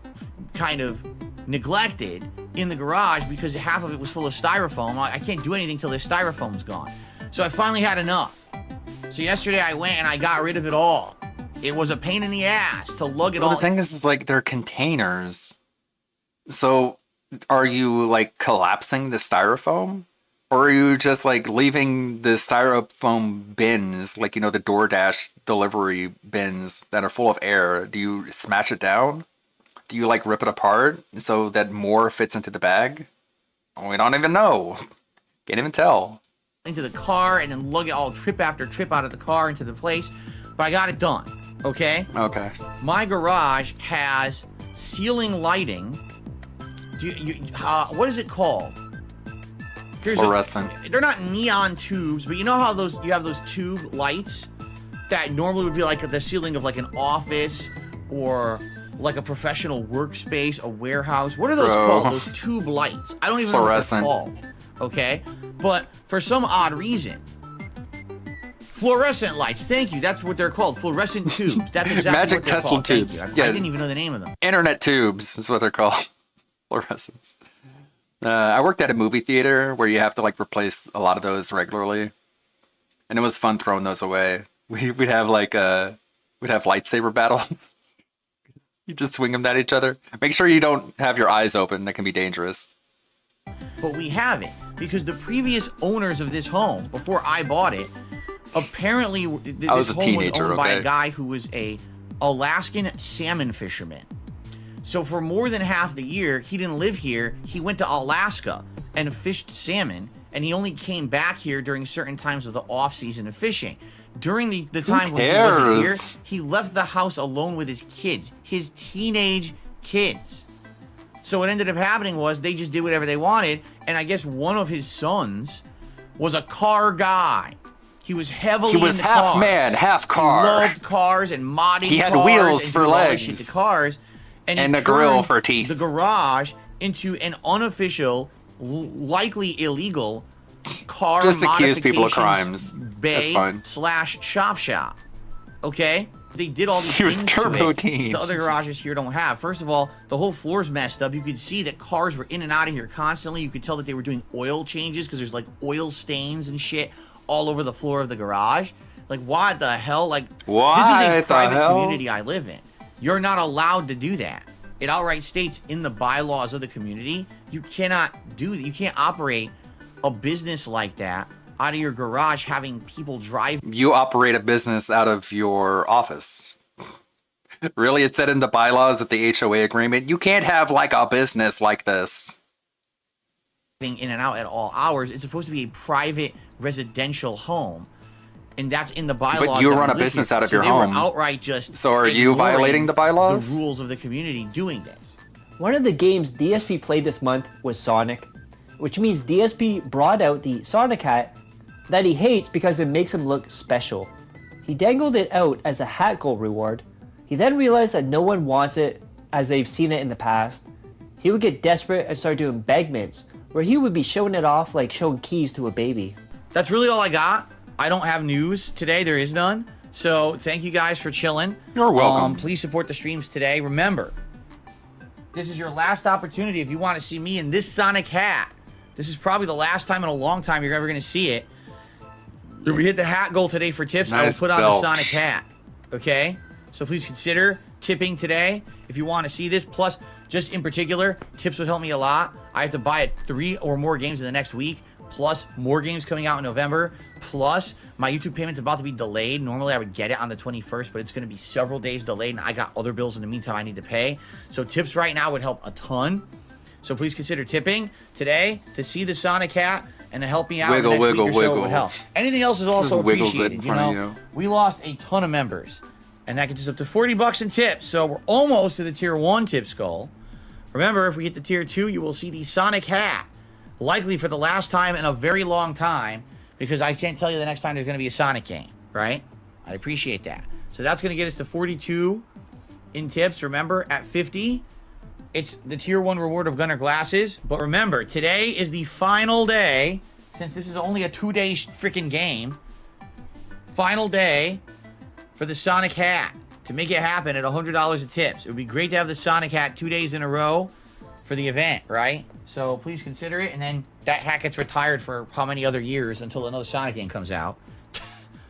kind of neglected in the garage because half of it was full of styrofoam. I can't do anything till this styrofoam's gone. So I finally had enough. So yesterday I went and I got rid of it all. It was a pain in the ass to lug it all. The thing is like, they're containers. So are you like collapsing the styrofoam? Or are you just like leaving the styrofoam bins, like, you know, the DoorDash delivery bins that are full of air? Do you smash it down? Do you like rip it apart so that more fits into the bag? We don't even know. Can't even tell. Into the car and then lug it all trip after trip out of the car into the place. But I got it done. Okay? Okay. My garage has ceiling lighting. What is it called? Fluorescent. They're not neon tubes, but you know how you have those tube lights that normally would be like the ceiling of like an office or like a professional workspace, a warehouse. What are those called? Those tube lights. I don't even know what they're called. Okay? But for some odd reason, fluorescent lights. Thank you. That's what they're called. Fluorescent tubes. That's exactly Magic what they're Tesla called. tubes. Thank you. I didn't even know the name of them. Internet tubes is what they're called. Fluorescents. I worked at a movie theater where you have to like replace a lot of those regularly, and it was fun throwing those away. We'd have lightsaber battles. You just swing them at each other. Make sure you don't have your eyes open. That can be dangerous. But we have it because the previous owners of this home, before I bought it, apparently this I was a home teenager, was owned by a okay? guy who was a Alaskan salmon fisherman. So for more than half the year, he didn't live here. He went to Alaska and fished salmon, and he only came back here during certain times of the off season of fishing. During the time when he wasn't here, he left the house alone with his kids, his teenage kids. So what ended up happening was they just did whatever they wanted, and I guess one of his sons was a car guy. He was heavily into half cars. man, half car. He loved cars and modding He had cars wheels and for doing all this legs. shit to cars. And he a grill turned for teeth. The garage into an unofficial, likely illegal car Just accuse people of modifications crimes. That's fine. /shop shop. Okay? They did all these He was things to Turbo it Teen. the other garages here don't have. First of all, the whole floor's messed up. You could see that cars were in and out of here constantly. You could tell that they were doing oil changes because there's like oil stains and shit all over the floor of the garage. Like, what the hell? Like, this is a private community I live in. You're not allowed to do that. It outright states in the bylaws of the community, you cannot do that. You can't operate a business like that out of your garage having people drive. You operate a business out of your office. Really? It said in the bylaws of the HOA agreement, you can't have like a business like this. In and out at all hours. It's supposed to be a private residential home. And that's in the bylaws. But you that run I a live business here. out of So your they home. Were outright just So are you ignoring violating the bylaws? The rules of the community doing this. One of the games DSP played this month was Sonic, which means DSP brought out the Sonic hat that he hates because it makes him look special. He dangled it out as a hat goal reward. He then realized that no one wants it as they've seen it in the past. He would get desperate and start doing bagments, where he would be showing it off like showing keys to a baby. That's really all I got. I don't have news today. There is none. So thank you guys for chilling. You're welcome. Please support the streams today. Remember, this is your last opportunity if you want to see me in this Sonic hat. This is probably the last time in a long time you're ever going to see it. If we hit the hat goal today for tips, I will Nice put on the belt. Sonic hat. Okay? So please consider tipping today if you want to see this. Plus, just in particular, tips would help me a lot. I have to buy 3 or more games in the next week. Plus, more games coming out in November. Plus, my YouTube payment's about to be delayed. Normally, I would get it on the 21st, but it's going to be several days delayed, and I got other bills in the meantime I need to pay. So tips right now would help a ton. So please consider tipping today to see the Sonic hat and to help me out Wiggle, the next wiggle, week or so. It wiggle. would help. Anything else is also Just wiggles it appreciated. in front of you. We lost a ton of members, and that gets us up to $40 in tips. So we're almost to the tier 1 tips goal. Remember, if we hit the tier 2, you will see the Sonic hat. Likely for the last time in a very long time, because I can't tell you the next time there's going to be a Sonic game, right? I appreciate that. So that's going to get us to 42 in tips. Remember, at 50, it's the tier 1 reward of Gunner Glasses. But remember, today is the final day, since this is only a 2-day freaking game. Final day for the Sonic hat to make it happen at $100 of tips. It would be great to have the Sonic hat 2 days in a row for the event, right? So please consider it, and then that hat gets retired for how many other years until another Sonic game comes out.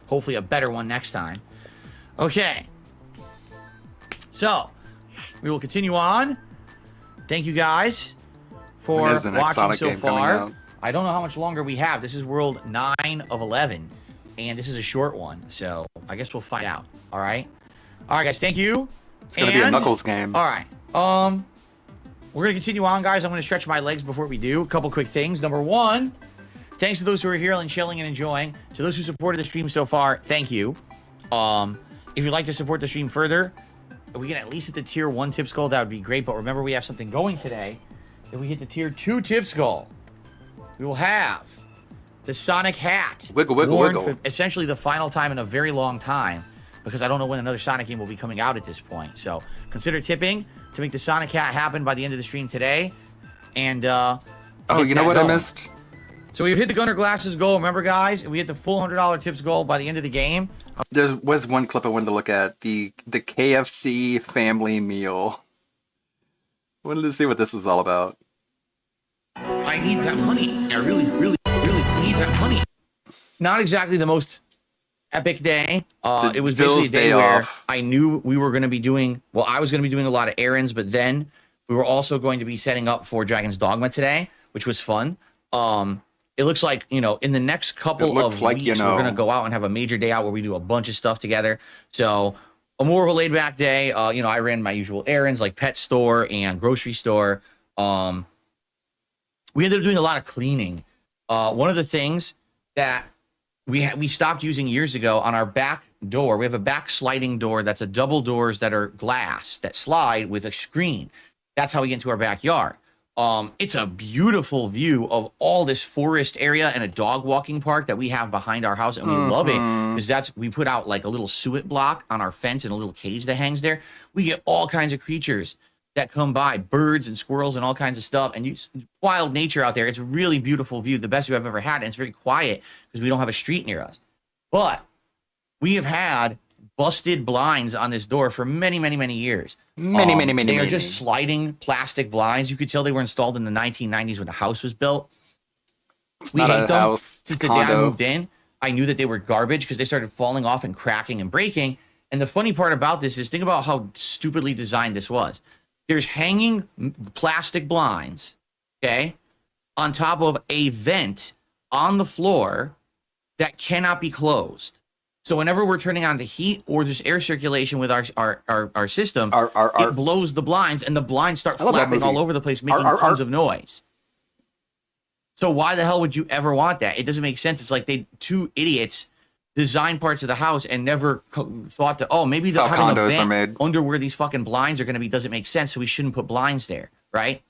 Hopefully a better one next time. Okay. So, we will continue on. Thank you guys for When is the next watching Sonic so game coming far. out? I don't know how much longer we have. This is World 9 of 11, and this is a short one, so I guess we'll find out. All right? All right, guys, thank you. It's going to be a Knuckles game. All right. We're going to continue on, guys. I'm going to stretch my legs before we do. A couple quick things. Number one, thanks to those who are here and chilling and enjoying. To those who supported the stream so far, thank you. If you'd like to support the stream further, if we can at least hit the tier 1 tips goal, that would be great. But remember, we have something going today. If we hit the tier 2 tips goal, we will have the Sonic hat. Wiggle, wiggle, worn wiggle. For essentially the final time in a very long time, because I don't know when another Sonic game will be coming out at this point. So consider tipping to make the Sonic hat happen by the end of the stream today. And oh, you know what I missed? So we've hit the Gunner Glasses goal, remember guys? And we hit the full $100 tips goal by the end of the game. There was one clip I wanted to look at, the KFC family meal. Wanted to see what this is all about. I need that money. I really, really, really need that money. Not exactly the most epic day. It was basically a day where I knew we were going to be doing, well, I was going to be doing a lot of errands, but then we were also going to be setting up for Dragon's Dogma today, which was fun. It looks like, you know, in the next couple of weeks, we're going to go out and have a major day out where we do a bunch of stuff together. So a more of a laid back day. You know, I ran my usual errands like pet store and grocery store. We ended up doing a lot of cleaning. One of the things that we stopped using years ago on our back door, we have a back sliding door that's a double doors that are glass that slide with a screen. That's how we get into our backyard. It's a beautiful view of all this forest area and a dog walking park that we have behind our house, and we love it because we put out like a little suet block on our fence and a little cage that hangs there. We get all kinds of creatures that come by, birds and squirrels and all kinds of stuff, and wild nature out there. It's a really beautiful view, the best view I've ever had, and it's very quiet because we don't have a street near us. But we have had busted blinds on this door for many, many, many years. They are just sliding plastic blinds. You could tell they were installed in the 1990s when the house was built. We hate them. Since the day I moved in, I knew that they were garbage because they started falling off and cracking and breaking. And the funny part about this is, think about how stupidly designed this was. There's hanging plastic blinds, okay, on top of a vent on the floor that cannot be closed. So whenever we're turning on the heat or there's air circulation with our system, it blows the blinds, and the blinds start flapping all over the place, making tons of noise. So why the hell would you ever want that? It doesn't make sense. It's like two idiots design parts of the house and never thought that, oh, maybe the condos are made under where these fucking blinds are going to be doesn't make sense, so we shouldn't put blinds there, right?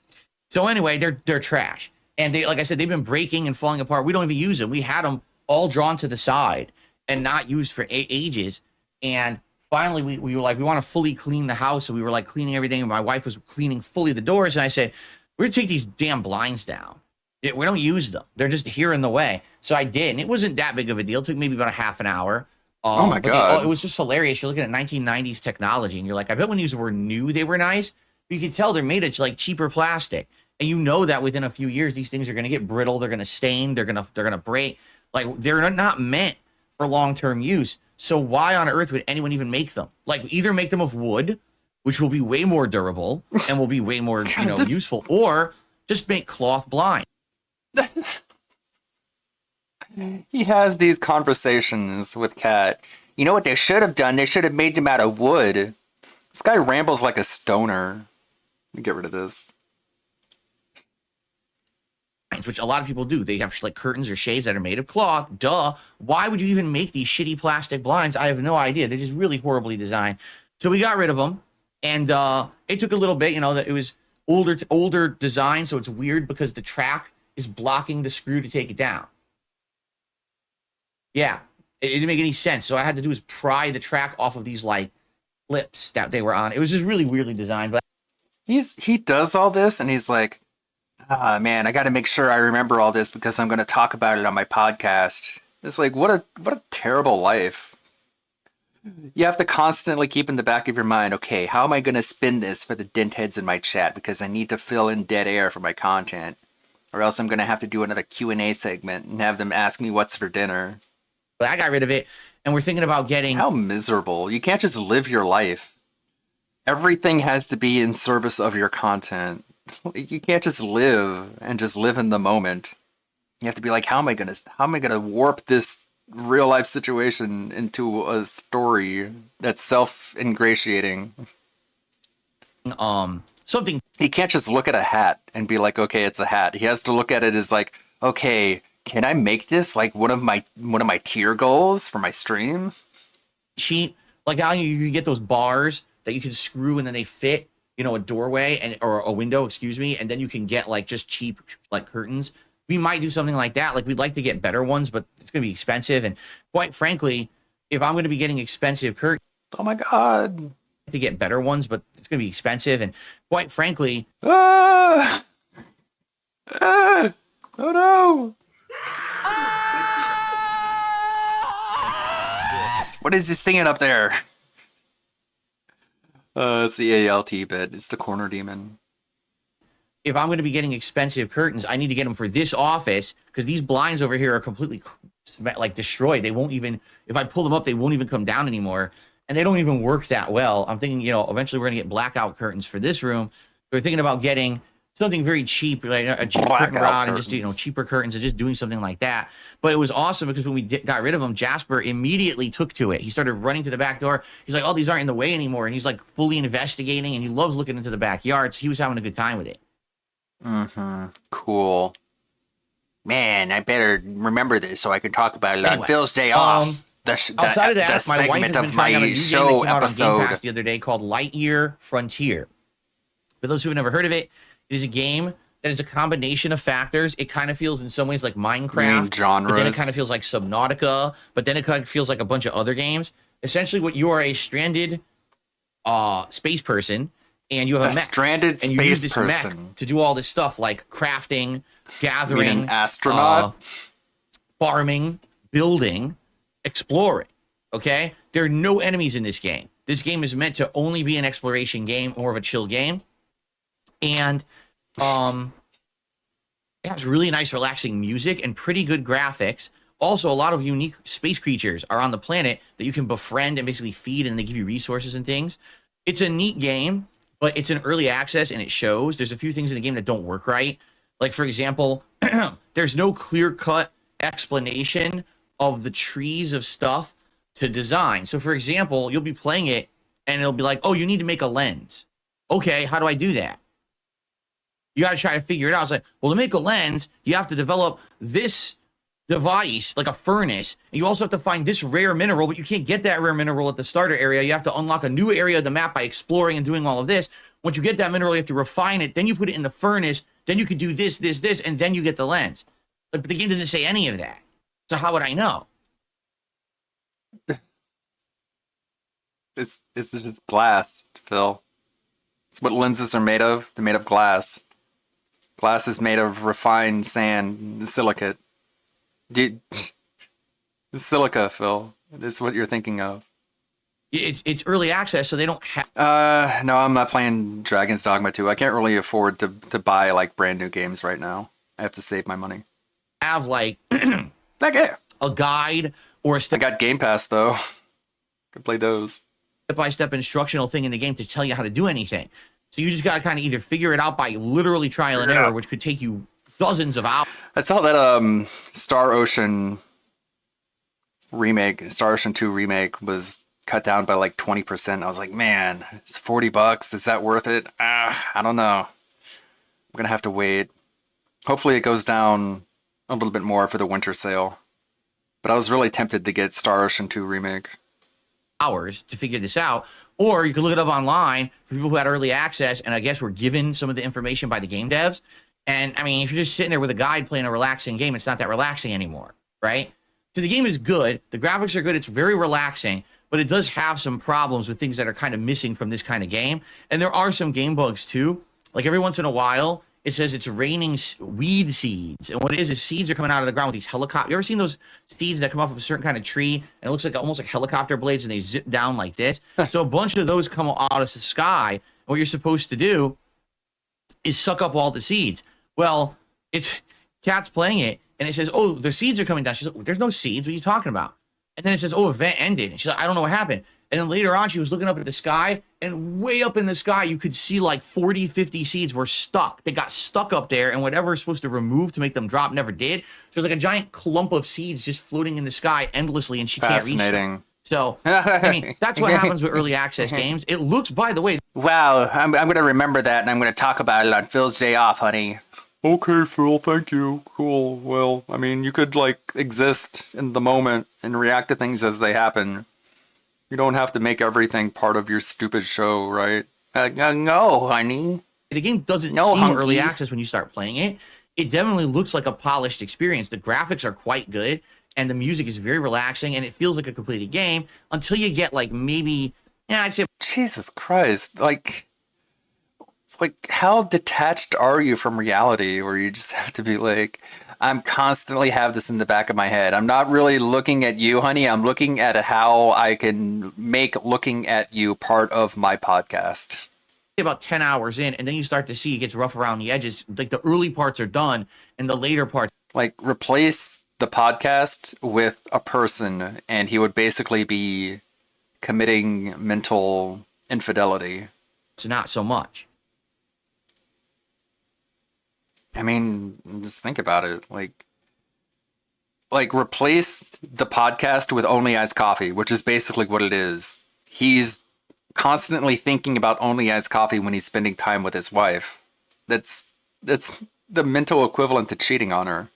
So anyway, they're trash, and they, like I said, they've been breaking and falling apart. We don't even use them. We had them all drawn to the side and not used for ages. And finally, we were like, we want to fully clean the house, so we were like cleaning everything. And my wife was cleaning fully the doors, and I said, we're gonna take these damn blinds down. We don't use them. They're just here in the way. So I did, and it wasn't that big of a deal. It took maybe about a half an hour. Oh my God. It was just hilarious. You're looking at 1990s technology, and you're like, I bet when these were new, they were nice. But you can tell they're made of like cheaper plastic. And you know that within a few years, these things are going to get brittle. They're going to stain. They're going to break. Like, they're not meant for long-term use. So why on earth would anyone even make them? Like, either make them of wood, which will be way more durable and will be way more, useful, or just make cloth blinds. He has these conversations with Kat. You know what they should have done? They should have made them out of wood. This guy rambles like a stoner. Let me get rid of this. Which a lot of people do. They have like curtains or shades that are made of cloth. Duh. Why would you even make these shitty plastic blinds? I have no idea. They're just really horribly designed. So we got rid of them, and it took a little bit. That it was older design, so it's weird because the track is blocking the screw to take it down. Yeah, it didn't make any sense. So what I had to do is pry the track off of these like clips that they were on. It was just really weirdly designed. But he does all this, and he's like, ah, man, I got to make sure I remember all this because I'm going to talk about it on my podcast. It's like, what a terrible life. You have to constantly keep in the back of your mind, okay, how am I going to spin this for the dent heads in my chat because I need to fill in dead air for my content, or else I'm going to have to do another Q&A segment and have them ask me what's for dinner. But I got rid of it, and we're thinking about getting... How miserable. You can't just live your life. Everything has to be in service of your content. You can't just live and just live in the moment. You have to be like, how am I gonna warp this real life situation into a story that's self-ingratiating? Something. He can't just look at a hat and be like, okay, it's a hat. He has to look at it as like, okay, can I make this like one of my tier goals for my stream? Cheap, like how you get those bars that you can screw and then they fit, a doorway or a window, excuse me, and then you can get like just cheap like curtains we might do something like that. Like, we'd like to get better ones, but it's going to be expensive. And quite frankly, if I'm going to be getting expensive curtains, oh my God, to get better ones, but it's going to be expensive. And quite frankly, oh no. What is he singing up there? It's the ALT bit. It's the corner demon. if I'm going to be getting expensive curtains, I need to get them for this office because these blinds over here are completely like destroyed. They won't even, if I pull them up, they won't even come down anymore. And they don't even work that well. I'm thinking, you know, eventually we're going to get blackout curtains for this room. We're thinking about getting something very cheap, like a cheap curtain rod and just, you know, cheaper curtains and just doing something like that. But it was awesome because when we got rid of them, Jasper immediately took to it. He started running to the back door. He's like, oh, these aren't in the way anymore. And he's like fully investigating and he loves looking into the backyard. So he was having a good time with it. Mm-hmm. Cool. Man, I better remember this so I can talk about it on Anyway, Phil's day off. Outside of that, my wife has been trying out a new game that came out on Game Pass the other day called Lightyear Frontier. For those who have never heard of it, it is a game that is a combination of factors. It kind of feels in some ways like Minecraft, but then it kind of feels like Subnautica, but then it kind of feels like a bunch of other games. Essentially, what you are a stranded space person, and you have a mech, stranded and you space use this mech person to do all this stuff like crafting, gathering, an astronaut, farming, building, exploring. Okay, there are no enemies in this game. This game is meant to only be an exploration game, more of a chill game. And it has really nice, relaxing music and pretty good graphics. Also, a lot of unique space creatures are on the planet that you can befriend and basically feed, and they give you resources and things. It's a neat game, but it's an early access, and it shows. There's a few things in the game that don't work right. Like, for example, there's no clear-cut explanation of the trees of stuff to design. So, for example, you'll be playing it, and it'll be like, oh, you need to make a lens. Okay, how do I do that? You got to try to figure it out. It's like, well, to make a lens, you have to develop this device, like a furnace. And you also have to find this rare mineral, but you can't get that rare mineral at the starter area. You have to unlock a new area of the map by exploring and doing all of this. Once you get that mineral, you have to refine it. Then you put it in the furnace. Then you can do this, this, this, and then you get the lens. But the game doesn't say any of that. So how would I know? It's just glass, Phil. It's what lenses are made of. They're made of glass. Glass is made of refined sand, silicate. Silica, Phil. This is what you're thinking of. It's early access, so they don't have. No, I'm not playing Dragon's Dogma 2. I can't really afford to buy like brand new games right now. I have to save my money. Have like a guide or a step. I got Game Pass though. Could play those. Step-by-step instructional thing in the game to tell you how to do anything. So you just got to kind of either figure it out by literally trial and error, which could take you dozens of hours. I saw that Star Ocean remake, Star Ocean 2 remake was cut down by like 20%. I was like, man, it's $40. Is that worth it? I don't know. I'm going to have to wait. Hopefully it goes down a little bit more for the winter sale. But I was really tempted to get Star Ocean 2 remake. Hours to figure this out, or you can look it up online for people who had early access and I guess were given some of the information by the game devs. And I mean, if you're just sitting there with a guide playing a relaxing game, it's not that relaxing anymore, right? So the game is good, the graphics are good, it's very relaxing, but it does have some problems with things that are kind of missing from this kind of game. And there are some game bugs too. Like every once in a while it says it's raining weed seeds. And what it is seeds are coming out of the ground with these helicopters. You ever seen those seeds that come off of a certain kind of tree and it looks like almost like helicopter blades and they zip down like this? So a bunch of those come out of the sky. And what you're supposed to do is suck up all the seeds. Well, it's Kat's playing it and it says, oh, the seeds are coming down. She's like, there's no seeds. What are you talking about? And then it says, oh, event ended. And she's like, I don't know what happened. And then later on, she was looking up at the sky, and way up in the sky, you could see like 40, 50 seeds were stuck. They got stuck up there, and whatever was supposed to remove to make them drop never did. So there's like a giant clump of seeds just floating in the sky endlessly, and she can't reach them. So, I mean, that's what happens with early access games. It looks, by the way... Wow, I'm going to remember that, and I'm going to talk about it on Phil's day off, honey. Okay, Phil, thank you. Cool. Well, I mean, you could, like, exist in the moment and react to things as they happen. You don't have to make everything part of your stupid show, right? No, honey. The game doesn't seem early access when you start playing it. it definitely looks like a polished experience. The graphics are quite good, and the music is very relaxing, and it feels like a completed game until you get like maybe, yeah, I'd say. Jesus Christ. Like how detached are you from reality where you just have to be like, I'm constantly have this in the back of my head. I'm not really looking at you, honey. I'm looking at how I can make looking at you part of my podcast. About 10 hours in, and then you start to see it gets rough around the edges. Like the early parts are done, and the later parts. Like replace the podcast with a person, and he would basically be committing mental infidelity. It's not so much. I mean, just think about it. Like replace the podcast with Only Iced Coffee, which is basically what it is. He's constantly thinking about Only Iced Coffee when he's spending time with his wife. That's the mental equivalent to cheating on her.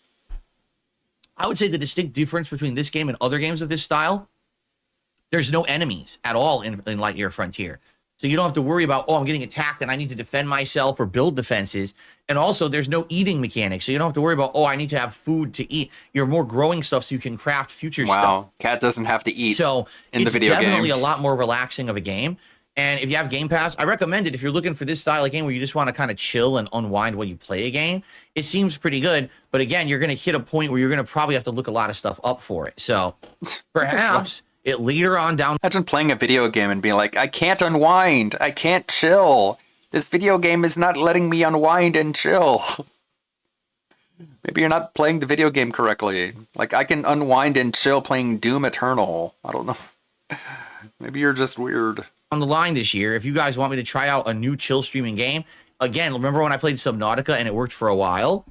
I would say the distinct difference between this game and other games of this style, there's no enemies at all in Lightyear Frontier. So you don't have to worry about, oh, I'm getting attacked and I need to defend myself or build defenses. And also, there's no eating mechanics. So you don't have to worry about, oh, I need to have food to eat. You're more growing stuff so you can craft future stuff. Wow, Cat doesn't have to eat so in the video game. It's definitely a lot more relaxing of a game. And if you have Game Pass, I recommend it if you're looking for this style of game where you just want to kind of chill and unwind while you play a game. It seems pretty good. But again, you're going to hit a point where you're going to probably have to look a lot of stuff up for it. So perhaps it later on down. Imagine playing a video game and being like, I can't unwind. I can't chill. This video game is not letting me unwind and chill. Maybe you're not playing the video game correctly. Like, I can unwind and chill playing Doom Eternal. I don't know. Maybe you're just weird. On the line this year, if you guys want me to try out a new chill streaming game, again, remember when I played Subnautica and it worked for a while?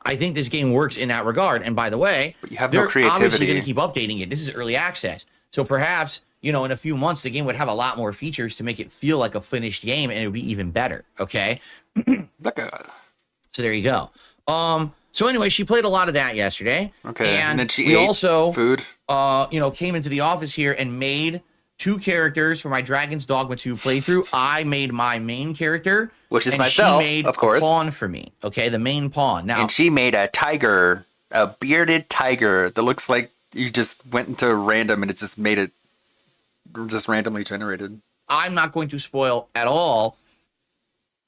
I think this game works in that regard. And by the way, but you have they're no creativity. Obviously going to keep updating it. This is early access. So perhaps, you know, in a few months, the game would have a lot more features to make it feel like a finished game, and it would be even better. Okay. So there you go. So anyway, she played a lot of that yesterday. Okay. And then she we ate also, food. You know, came into the office here and made 2 characters for my Dragon's Dogma 2 playthrough. I made my main character, which is and myself, she made of course, a pawn for me. Okay, the main pawn. Now, and she made a tiger, a bearded tiger that looks like you just went into random and it just made it just randomly generated. I'm not going to spoil at all.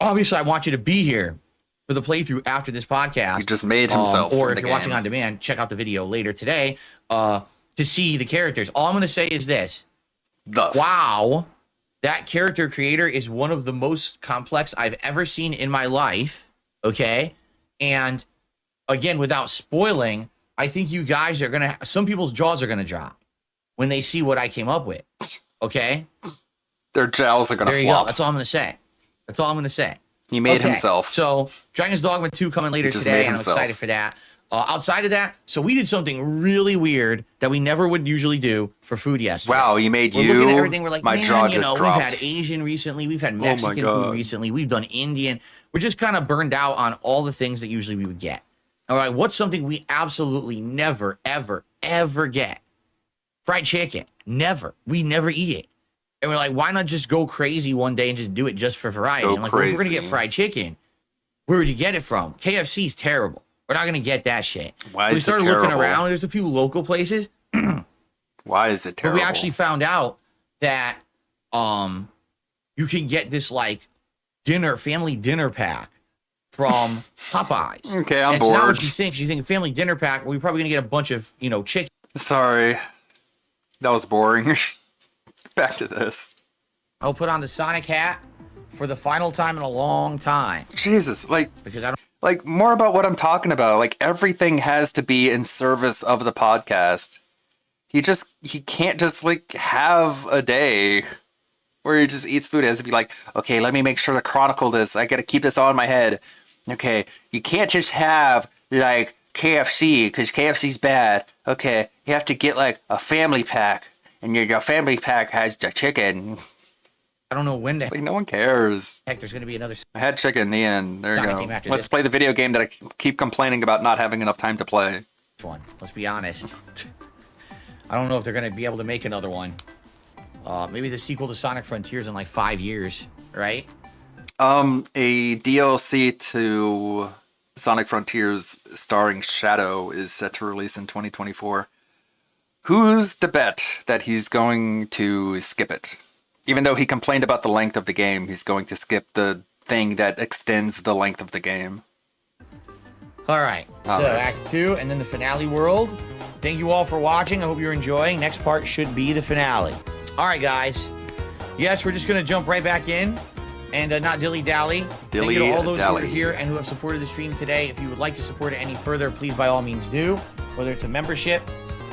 Obviously, I want you to be here for the playthrough after this podcast. He just made himself. Or if you're watching on demand, check out the video later today to see the characters. All I'm going to say is this. Wow, that character creator is one of the most complex I've ever seen in my life. Okay. And again, without spoiling, I think you guys are going to, some people's jaws are going to drop when they see what I came up with. Okay. Their jowls are going to flop. There you go. That's all I'm going to say. That's all I'm going to say. He made himself. So Dragon's Dogma 2 coming later today, and I'm excited for that. Outside of that, so we did something really weird that we never would usually do for food yesterday. Wow, you made We're looking at everything. We're like, my man, jaw you just know, dropped. we've had Asian recently, we've had Mexican food recently, we've done Indian. We're just kind of burned out on all the things that usually we would get. All right, what's something we absolutely never, ever, ever get? Fried chicken. Never. We never eat it. And we're like, why not just go crazy one day and just do it just for variety? Go and like, well, if we're gonna crazy. get fried chicken, where would you get it from? KFC's terrible. We're not gonna get that shit. Why We is it started looking terrible? around. There's a few local places. Why is it But terrible? we actually found out that you can get this like family dinner pack from Popeyes. Okay, I'm and it's not bored. what you think. You think a family dinner pack, we're probably gonna get a bunch of, you know, chicken. Sorry. That was boring. Back to this. I'll put on the Sonic hat for the final time in a long time. Jesus, like, because I don't like more about what I'm talking about. Like everything has to be in service of the podcast. He can't just like have a day where he just eats food. It has to be like, okay, let me make sure to chronicle this. I gotta keep this all in my head. Okay, you can't just have like KFC because KFC's bad. Okay, you have to get like a family pack, and your family pack has the chicken. I don't know when the like no one cares. heck there's gonna be another I had chicken in the end. There you Sonic go. game after Let's this. play the video game that I keep complaining about not having enough time to play. one. Let's be honest. I don't know if they're gonna be able to make another one. Maybe the sequel to Sonic Frontiers in like 5 years, right? A DLC to Sonic Frontiers starring Shadow is set to release in 2024. Who's to bet that he's going to skip it? Even though he complained about the length of the game, he's going to skip the thing that extends the length of the game. All right. So Act 2 and then the finale world. Thank you all for watching. I hope you're enjoying. Next part should be the finale. All right, guys. Yes, we're just going to jump right back in and not dilly-dally. Thank you to all those who are here and who have supported the stream today. If you would like to support it any further, please by all means do. Whether it's a membership,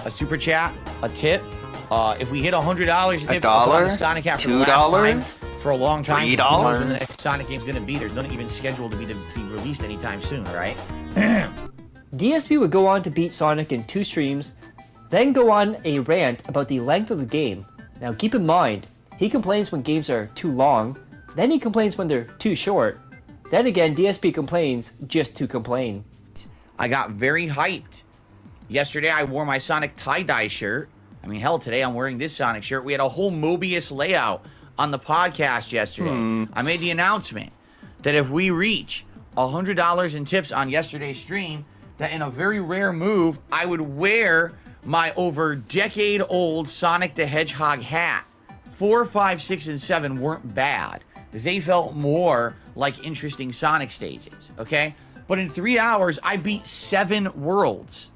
a super chat, a tip. If we hit $100 tip $1, Sonic after the last time for a long time, $3. Who knows when the next Sonic game's going to be? There's none even scheduled to be released anytime soon, right? DSP would go on to beat Sonic in 2 streams, then go on a rant about the length of the game. Now keep in mind, he complains when games are too long, then he complains when they're too short. Then again, DSP complains just to complain. I got very hyped. Yesterday I wore my Sonic tie-dye shirt. I mean, hell, today I'm wearing this Sonic shirt. We had a whole Mobius layout on the podcast yesterday. I made the announcement that if we reach $100 in tips on yesterday's stream, that in a very rare move, I would wear my over decade-old Sonic the Hedgehog hat. 4, 5, 6, and 7 weren't bad. They felt more like interesting Sonic stages, okay? But in 3 hours, I beat 7 worlds.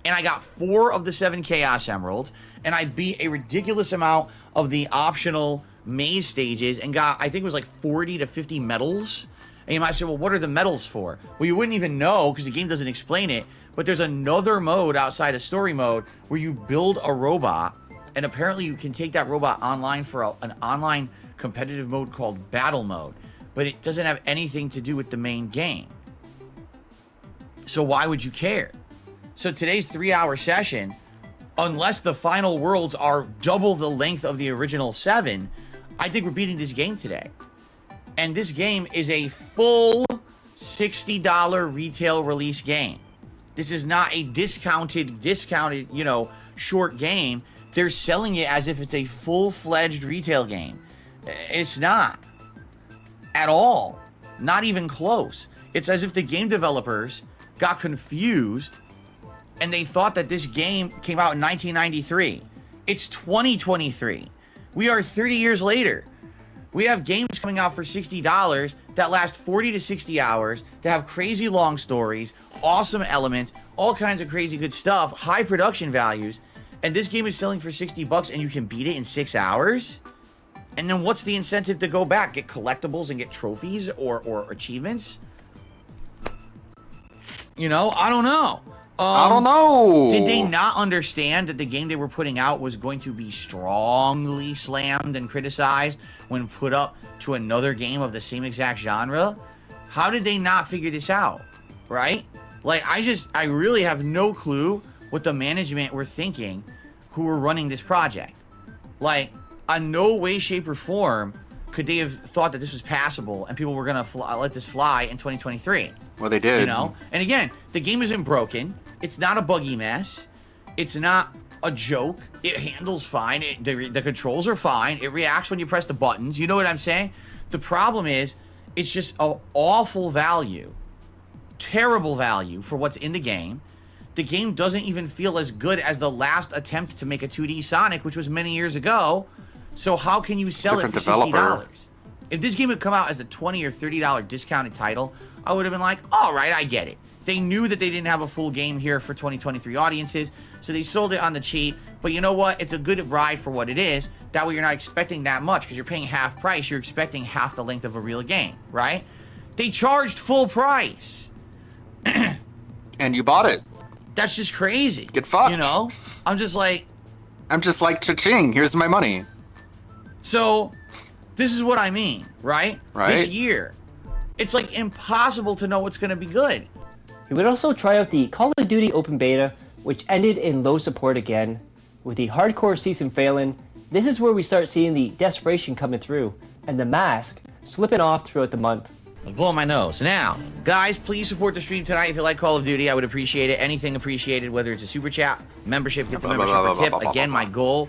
And I got 4 of the 7 Chaos Emeralds, and I beat a ridiculous amount of the optional maze stages and got, I think it was like 40 to 50 medals. And you might say, well, what are the medals for? Well, you wouldn't even know because the game doesn't explain it, but there's another mode outside of story mode where you build a robot, and apparently you can take that robot online for an online competitive mode called Battle Mode, but it doesn't have anything to do with the main game. So why would you care? So today's 3-hour session, unless the final worlds are double the length of the original 7, I think we're beating this game today. And this game is a full $60 retail release game. This is not a discounted, you know, short game. They're selling it as if it's a full-fledged retail game. It's not. At all. Not even close. It's as if the game developers got confused and they thought that this game came out in 1993. It's 2023. We are 30 years later. We have games coming out for $60 that last 40 to 60 hours, that have crazy long stories, awesome elements, all kinds of crazy good stuff, high production values, and this game is selling for $60 and you can beat it in 6 hours? And then what's the incentive to go back? Get collectibles and get trophies or achievements? You know, I don't know. I don't know. Did they not understand that the game they were putting out was going to be strongly slammed and criticized when put up to another game of the same exact genre? How did they not figure this out? Right? Like, I really have no clue what the management were thinking who were running this project. Like, on no way, shape, or form could they have thought that this was passable and people were going to let this fly in 2023. Well, they did. You know? And again, the game isn't broken. It's not a buggy mess. It's not a joke. It handles fine. The controls are fine. It reacts when you press the buttons. You know what I'm saying? The problem is, it's just an awful value. Terrible value for what's in the game. The game doesn't even feel as good as the last attempt to make a 2D Sonic, which was many years ago. So how can you sell it for $60? If this game had come out as a $20 or $30 discounted title, I would have been like, all right, I get it. They knew that they didn't have a full game here for 2023 audiences, so they sold it on the cheap. But you know what? It's a good ride for what it is. That way you're not expecting that much because you're paying half price. You're expecting half the length of a real game, right? They charged full price. And you bought it. That's just crazy. Get fucked. You know? I'm just like, cha-ching, here's my money. So, this is what I mean, right? Right. This year, it's like impossible to know what's going to be good. He would also try out the Call of Duty Open Beta, which ended in low support again. With the hardcore season failing, this is where we start seeing the desperation coming through, and the mask slipping off throughout the month. I was blowing my nose. Now, guys, please support the stream tonight if you like Call of Duty. I would appreciate it. Anything appreciated, whether it's a super chat, membership, get the membership or tip. Again, my goal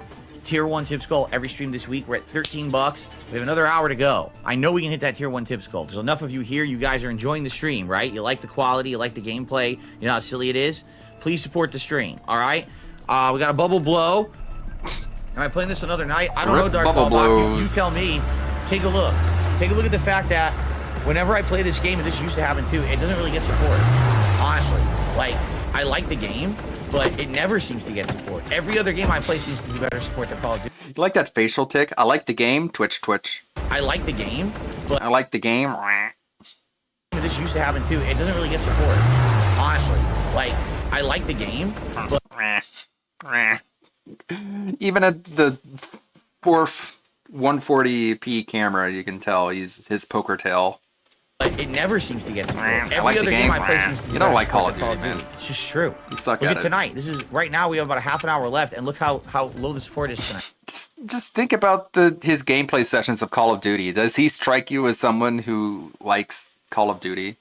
tier 1 tips goal every stream this week. We're at 13 bucks. We have another hour to go. I know we can hit that tier 1 tips goal. There's enough of you here. You guys are enjoying the stream, right? You like the quality, you like the gameplay, you know how silly it is. Please support the stream, all right? We got a bubble blow. Am I playing this another night? I don't know, Dark Bubble Ballbach. You blows. tell me. Take a look. Take a look at the fact that whenever I play this game, and this used to happen too, it doesn't really get support. Honestly, like, I like the game, but it never seems to get support. Every other game I play seems to be better support than Call of Duty. You like that facial tick? I like the game. Twitch, Twitch. I like the game, but I like the game. this used to happen too. It doesn't really get support. Honestly, like, I like the game, but even at the 140p camera, you can tell his poker tail. it never seems to get support. I Every like the other game. game I play seems to be You don't better like Call support of than Duty, man. It's just true. You suck Look at at it. tonight. This is right now. We have about a half an hour left, and look how low the support is tonight. Just think about his gameplay sessions of Call of Duty. Does he strike you as someone who likes Call of Duty?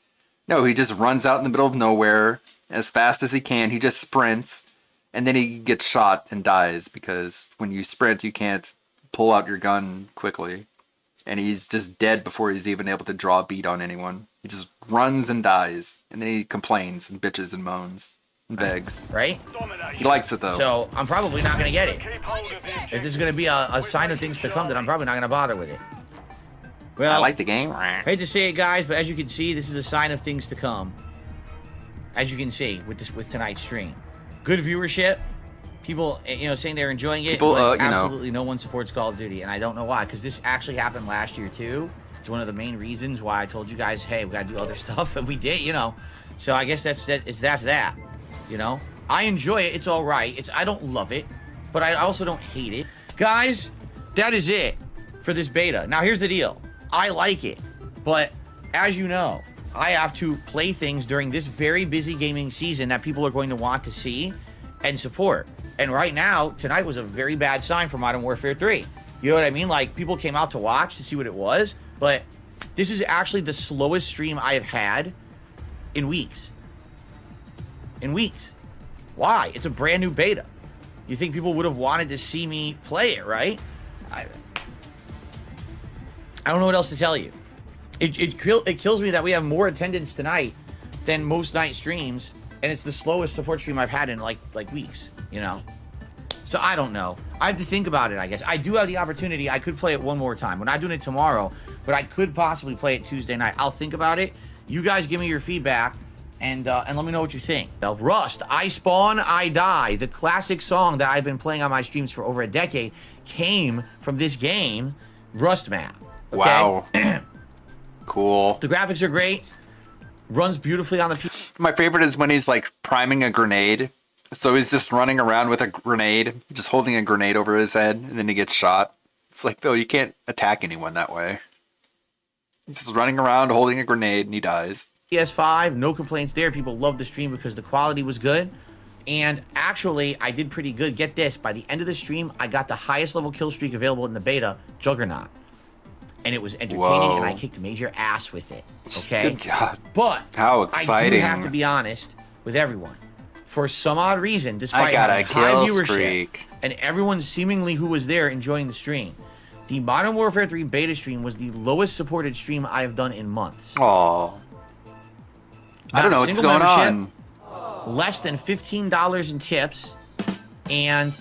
No, he just runs out in the middle of nowhere as fast as he can. He just sprints, and then he gets shot and dies because when you sprint, you can't pull out your gun quickly. And he's just dead before he's even able to draw a bead on anyone. He just runs and dies, and then he complains and bitches and moans and begs. Right? He likes it though. So I'm probably not going to get it. If this is going to be a sign of things to come, then I'm probably not going to bother with it. Well, I like the game. Hate to say it, guys, but as you can see, this is a sign of things to come. As you can see with tonight's stream, good viewership. People, saying they're enjoying it. People, but absolutely no one supports Call of Duty, and I don't know why. Because this actually happened last year too. It's one of the main reasons why I told you guys, hey, we got to do other stuff, and we did. So I guess that's that. I enjoy it. It's all right. I don't love it, but I also don't hate it. Guys, that is it for this beta. Now here's the deal. I like it, but as you know, I have to play things during this very busy gaming season that people are going to want to see and support. And right now, tonight was a very bad sign for Modern Warfare 3. You know what I mean? Like, people came out to watch to see what it was, but this is actually the slowest stream I have had in weeks. Why? It's a brand new beta. You think people would have wanted to see me play it, right? I don't know what else to tell you. It kills me that we have more attendance tonight than most night streams, and it's the slowest support stream I've had in like weeks, So I don't know. I have to think about it, I guess. I do have the opportunity. I could play it one more time. We're not doing it tomorrow, but I could possibly play it Tuesday night. I'll think about it. You guys give me your feedback, and let me know what you think. Now, Rust, I Spawn, I Die, the classic song that I've been playing on my streams for over a decade, came from this game, Rust map. Okay? Wow. Cool. The graphics are great. Runs beautifully on the PC. My favorite is when he's like priming a grenade. So he's just running around with a grenade, just holding a grenade over his head, and then he gets shot. It's like, Phil, you can't attack anyone that way. He's just running around holding a grenade, and he dies. PS5, no complaints there. People loved the stream because the quality was good. And actually, I did pretty good. Get this, by the end of the stream, I got the highest level kill streak available in the beta, Juggernaut. And it was entertaining, and I kicked major ass with it. Okay? Good God. But how exciting. I do have to be honest with everyone. For some odd reason, despite I got a having high kill viewership streak. and everyone seemingly who was there enjoying the stream, the Modern Warfare 3 beta stream was the lowest supported stream I have done in months. Aww. I don't know what's going on. Less than $15 in tips, and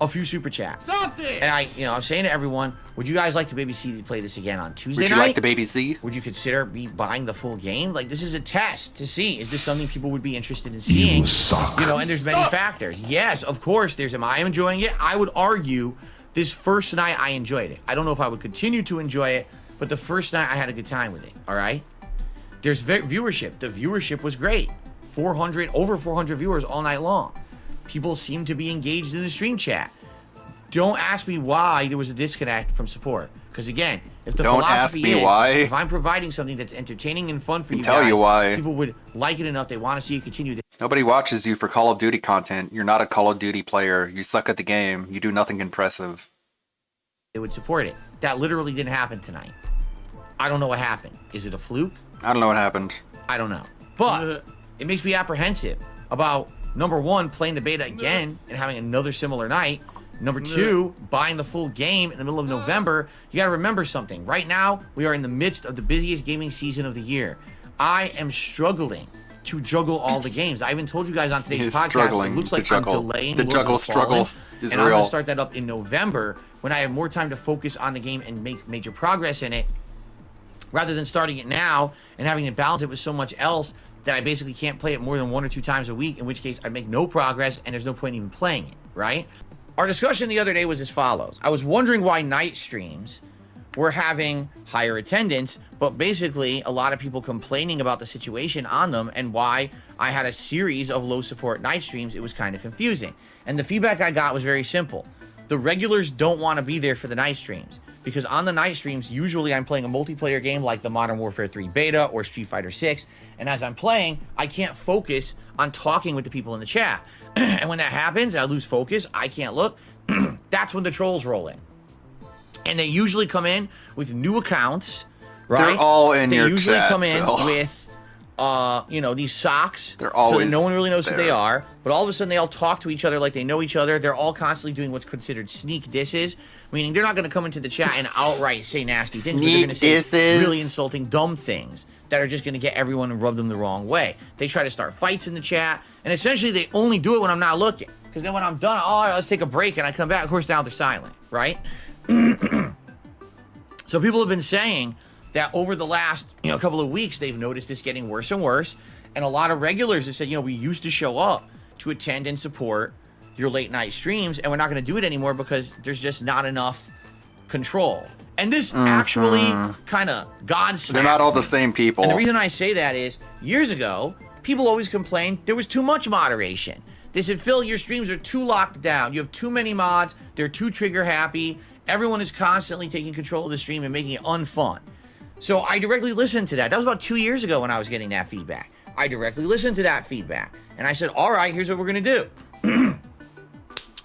a few super chats. Stop this! And I'm saying to everyone, would you guys like to maybe see me play this again on Tuesday Would you night? like the baby Z? Would you consider me buying the full game? Like, this is a test to see, is this something people would be interested in seeing? And there's many factors. Yes, of course, am I enjoying it? I would argue this first night I enjoyed it. I don't know if I would continue to enjoy it, but the first night I had a good time with it, all right? There's viewership. The viewership was great. Over 400 viewers all night long. People seem to be engaged in the stream chat. Don't ask me why there was a disconnect from support. Because again, if the philosophy is, if I'm providing something that's entertaining and fun for you tell guys, you why. people would like it enough, they want to see you continue. Nobody watches you for Call of Duty content. You're not a Call of Duty player. You suck at the game. You do nothing impressive. They would support it. That literally didn't happen tonight. I don't know what happened. Is it a fluke? I don't know what happened. I don't know. But it makes me apprehensive about, number one, playing the beta again and having another similar night. Number two, buying the full game in the middle of November. You got to remember something. Right now, we are in the midst of the busiest gaming season of the year. I am struggling to juggle all the games. I even told you guys on today's podcast, it looks like I'm delaying the juggle struggle is and real. I'm going to start that up in November when I have more time to focus on the game and make major progress in it, rather than starting it now and having to balance it with so much else that I basically can't play it more than 1 or 2 times a week, in which case I make no progress and there's no point in even playing it, right? Our discussion the other day was as follows. I was wondering why night streams were having higher attendance, but basically a lot of people complaining about the situation on them and why I had a series of low support night streams. It was kind of confusing. And the feedback I got was very simple. The regulars don't want to be there for the night streams because on the night streams, usually I'm playing a multiplayer game like the Modern Warfare 3 beta or Street Fighter 6. And as I'm playing, I can't focus on talking with the people in the chat. And when that happens, I lose focus. I can't look. That's when the trolls roll in. And they usually come in with new accounts, right? They're all in they your usually chat, come in Phil. with, these socks. They're always so that no one really knows who they there. are. But all of a sudden, they all talk to each other like they know each other. They're all constantly doing what's considered sneak disses, meaning they're not going to come into the chat and outright say nasty things. But they're going to say disses. really insulting, dumb things that are just going to get everyone and rub them the wrong way. They try to start fights in the chat, and essentially they only do it when I'm not looking. Because then when I'm done, let's take a break, and I come back. Of course, now they're silent, right? So people have been saying that over the last couple of weeks, they've noticed this getting worse and worse. And a lot of regulars have said, we used to show up to attend and support your late night streams, and we're not going to do it anymore because there's just not enough control. And this actually kind of godsmacked. They're not all the same people. And the reason I say that is years ago, people always complained there was too much moderation. They said, Phil, your streams are too locked down. You have too many mods. They're too trigger happy. Everyone is constantly taking control of the stream and making it unfun. So I directly listened to that. That was about 2 years ago when I was getting that feedback. I directly listened to that feedback. And I said, all right, here's what we're going to do.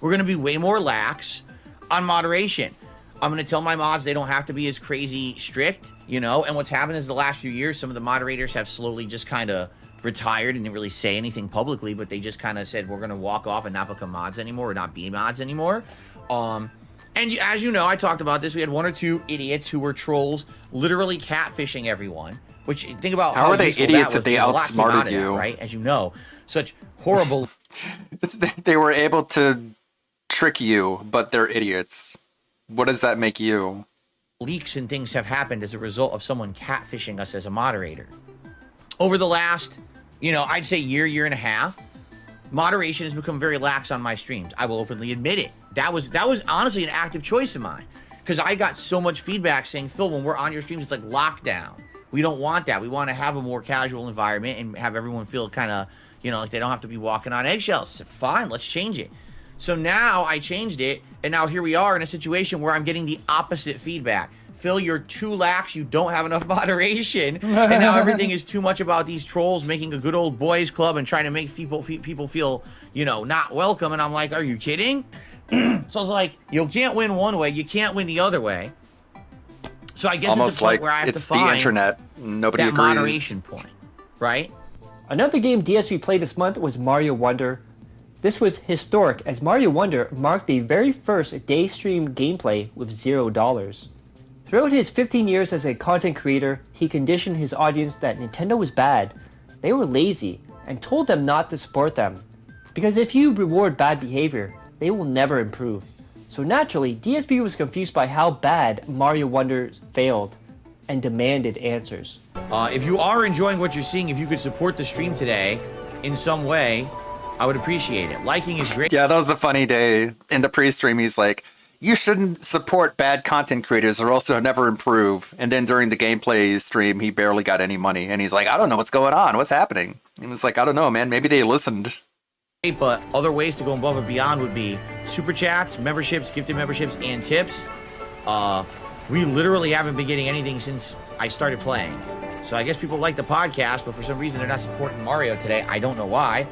We're going to be way more lax on moderation. I'm going to tell my mods they don't have to be as crazy strict, And what's happened is the last few years, some of the moderators have slowly just kind of retired and didn't really say anything publicly, but they just kind of said, we're going to walk off and not become mods anymore or not be mods anymore. And as you know, I talked about this. We had 1 or 2 idiots who were trolls, literally catfishing everyone. Which, think about how are they useful idiots that if they was, because a lot came out outsmarted of that, you? right? As you know, such horrible. They were able to trick you, but they're idiots. What does that make you? Leaks and things have happened as a result of someone catfishing us as a moderator. Over the last, I'd say year and a half, moderation has become very lax on my streams. I will openly admit it. That was honestly an active choice of mine, because I got so much feedback saying, Phil, when we're on your streams, it's like lockdown. We don't want that. We want to have a more casual environment and have everyone feel kind of, like they don't have to be walking on eggshells. I said, fine, let's change it. So now I changed it, and now here we are in a situation where I'm getting the opposite feedback. Phil, you're too lax. You don't have enough moderation. And now everything is too much about these trolls making a good old boys club and trying to make people feel, not welcome. And I'm like, are you kidding? So I was like, you can't win one way. You can't win the other way. So I guess Almost it's a point like where I have it's to find the internet. Nobody that agrees. moderation point, right? Another game DSP played this month was Mario Wonder. This was historic as Mario Wonder marked the very first day stream gameplay with $0. Throughout his 15 years as a content creator, he conditioned his audience that Nintendo was bad, they were lazy, and told them not to support them. Because if you reward bad behavior, they will never improve. So naturally, DSP was confused by how bad Mario Wonder failed and demanded answers. If you are enjoying what you're seeing, if you could support the stream today in some way, I would appreciate it. Liking is great. Yeah, that was a funny day. In the pre-stream, he's like, you shouldn't support bad content creators or else they'll never improve. And then during the gameplay stream, he barely got any money. And he's like, I don't know what's going on. What's happening? And it's like, I don't know, man. Maybe they listened. But other ways to go above and beyond would be super chats, memberships, gifted memberships, and tips. We literally haven't been getting anything since I started playing. So I guess people like the podcast, but for some reason they're not supporting Mario today. I don't know why.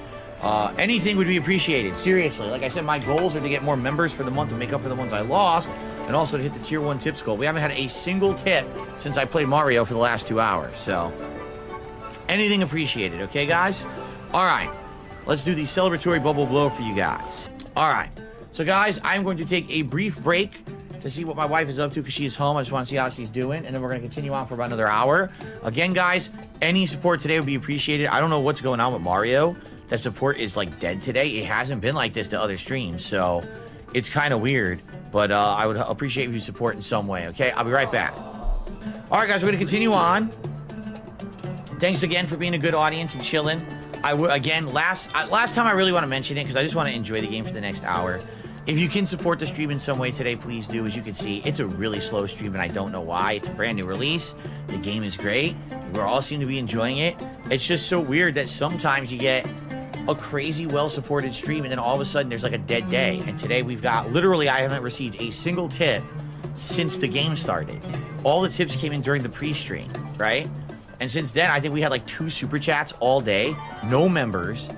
Anything would be appreciated. Seriously. Like I said, my goals are to get more members for the month to make up for the ones I lost, and also to hit the tier 1 tips goal. We haven't had a single tip since I played Mario for the last 2 hours. So anything appreciated, okay, guys? All right. Let's do the celebratory bubble blow for you guys. All right. So guys, I'm going to take a brief break to see what my wife is up to because she is home. I just want to see how she's doing, and then we're going to continue on for about another hour. Again, guys, any support today would be appreciated. I don't know what's going on with Mario. That support is like dead today. It hasn't been like this to other streams, so it's kind of weird. But I would appreciate if you support in some way. Okay, I'll be right back. All right, guys, we're going to continue on. Thanks again for being a good audience and chilling. I would again last time I really want to mention it because I just want to enjoy the game for the next hour. If you can support the stream in some way today, please do. As you can see, it's a really slow stream, and I don't know why. It's a brand new release. The game is great. We all seem to be enjoying it. It's just so weird that sometimes you get a crazy well-supported stream, and then all of a sudden there's like a dead day. And today we've got literally I haven't received a single tip since the game started. All the tips came in during the pre-stream, right? And since then, I think we had like 2 super chats all day, no members,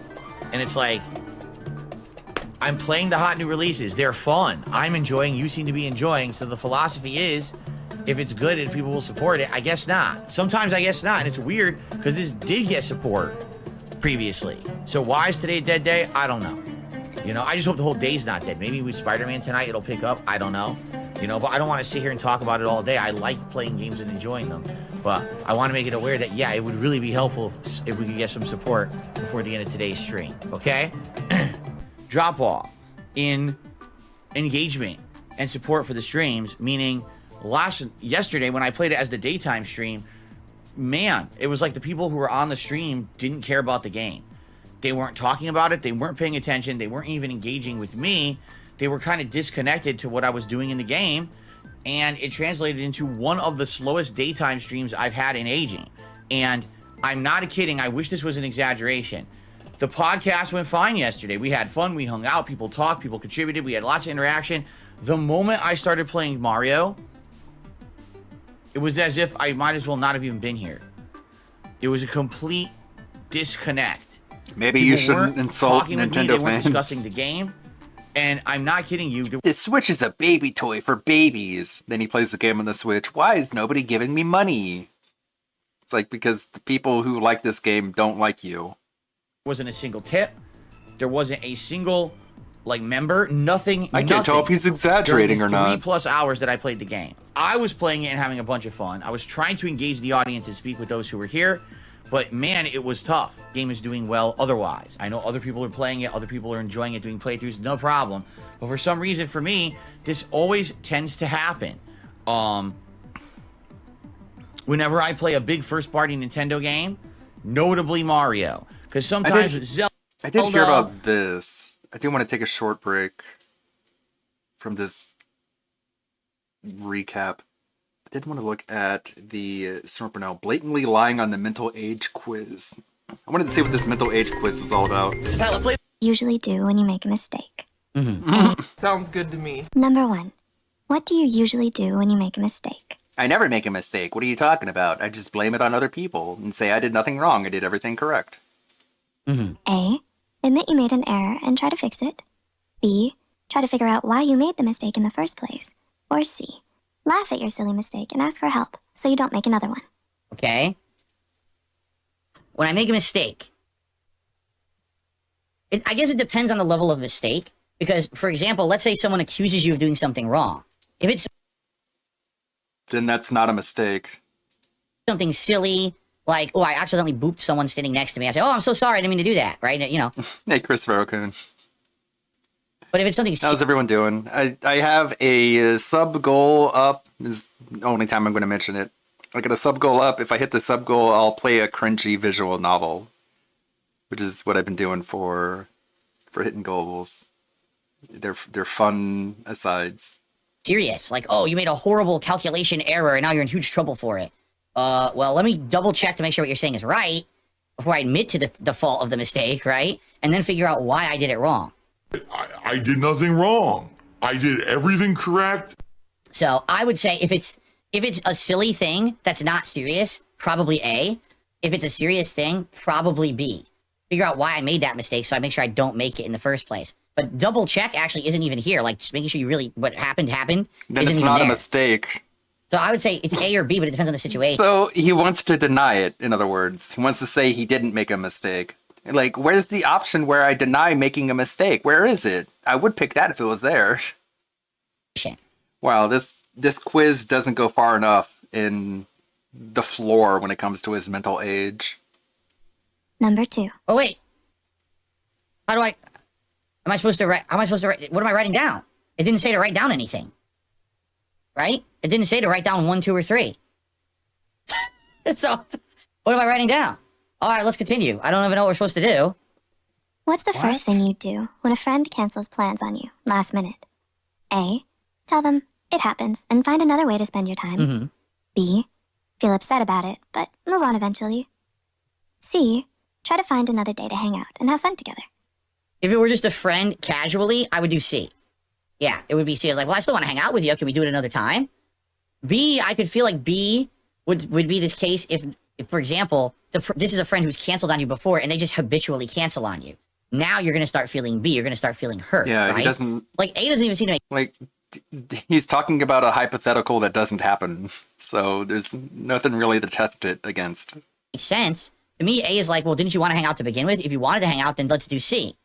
and it's like, I'm playing the hot new releases. They're fun. I'm enjoying. You seem to be enjoying. So the philosophy is, if it's good and people will support it, I guess not. Sometimes I guess not. And it's weird because this did get support previously. So why is today a dead day? I don't know. You know, I just hope the whole day's not dead. Maybe with Spider-Man tonight, it'll pick up. I don't know. You know, but I don't want to sit here and talk about it all day. I like playing games and enjoying them. But I want to make it aware that, yeah, it would really be helpful if we could get some support before the end of today's stream. Okay? Drop off in engagement and support for the streams, meaning yesterday when I played it as the daytime stream, man, it was like the people who were on the stream didn't care about the game. They weren't talking about it. They weren't paying attention. They weren't even engaging with me. They were kind of disconnected to what I was doing in the game, and it translated into one of the slowest daytime streams I've had in aging. And I'm not kidding. I wish this was an exaggeration. The podcast went fine yesterday. We had fun. We hung out. People talked. People contributed. We had lots of interaction. The moment I started playing Mario, it was as if I might as well not have even been here. It was a complete disconnect. Maybe you shouldn't insult Nintendo They weren't fans. discussing the game. And I'm not kidding you. The Switch is a baby toy for babies. Then he plays the game on the Switch. Why is nobody giving me money? It's like because the people who like this game don't like you. Wasn't a single tip. There wasn't a single like member. Nothing. I can't tell if he's exaggerating or not. 3+ hours that I played the game. I was playing it and having a bunch of fun. I was trying to engage the audience and speak with those who were here. But man, it was tough. Game is doing well otherwise. I know other people are playing it. Other people are enjoying it, doing playthroughs, no problem. But for some reason, for me, this always tends to happen. Whenever I play a big first-party Nintendo game, notably Mario. Because sometimes with Zelda... I did hear about this. I do want to take a short break from this recap. I did want to look at the Snorpernel blatantly lying on the mental age quiz. I wanted to see what this mental age quiz was all about. Usually do when you make a mistake. Sounds good to me. Number 1. What do you usually do when you make a mistake? I never make a mistake. What are you talking about? I just blame it on other people and say I did nothing wrong. I did everything correct. A. Admit you made an error and try to fix it. B. Try to figure out why you made the mistake in the first place. Or C. Laugh at your silly mistake and ask for help so you don't make another one. Okay? When I make a mistake, I guess it depends on the level of mistake. Because, for example, let's say someone accuses you of doing something wrong. If it's Then that's not a mistake. something silly, like, oh, I accidentally booped someone standing next to me, I say, oh, I'm so sorry, I didn't mean to do that, right? You know. Hey, Christopher O'Coon. But if it's something How's everyone doing? I have a sub goal up. This is the only time I'm going to mention it. I got a sub goal up. If I hit the sub goal, I'll play a cringy visual novel, which is what I've been doing for hitting goals. They're fun asides. serious, like, oh, you made a horrible calculation error and now you're in huge trouble for it. Well, let me double check to make sure what you're saying is right before I admit to the fault of the mistake, right? And then figure out why I did it wrong. I did nothing wrong. I did everything correct. So I would say if it's a silly thing that's not serious, probably A. If it's a serious thing, probably B. Figure out why I made that mistake so I make sure I don't make it in the first place. But double check actually isn't even here. Like, just making sure you really, what happened. Then isn't it's even not there. a mistake. So I would say it's A or B, but it depends on the situation. So he wants to deny it, in other words. He wants to say he didn't make a mistake. Like, where's the option where I deny making a mistake? Where is it? I would pick that if it was there. Wow, this quiz doesn't go far enough in the floor when it comes to his mental age. Number 2. Oh wait. How do I? Am I supposed to write? How am I supposed to write? What am I writing down? It didn't say to write down anything. Right? It didn't say to write down 1, 2, or 3. So, what am I writing down? All right, let's continue. I don't even know what we're supposed to do. What's the first thing you do when a friend cancels plans on you last minute? A. Tell them it happens and find another way to spend your time. Mm-hmm. B. Feel upset about it, but move on eventually. C. Try to find another day to hang out and have fun together. If it were just a friend casually, I would do C. Yeah, it would be C. I was like, well, I still want to hang out with you. Can we do it another time? B, I could feel like B would be this case if for example, this is a friend who's canceled on you before and they just habitually cancel on you. Now you're going to start feeling B. You're going to start feeling hurt. Yeah, right? he doesn't... Like, A doesn't even seem to make... Like, he's talking about a hypothetical that doesn't happen. So there's nothing really to test it against. Makes sense. To me, A is like, well, didn't you want to hang out to begin with? If you wanted to hang out, then let's do C.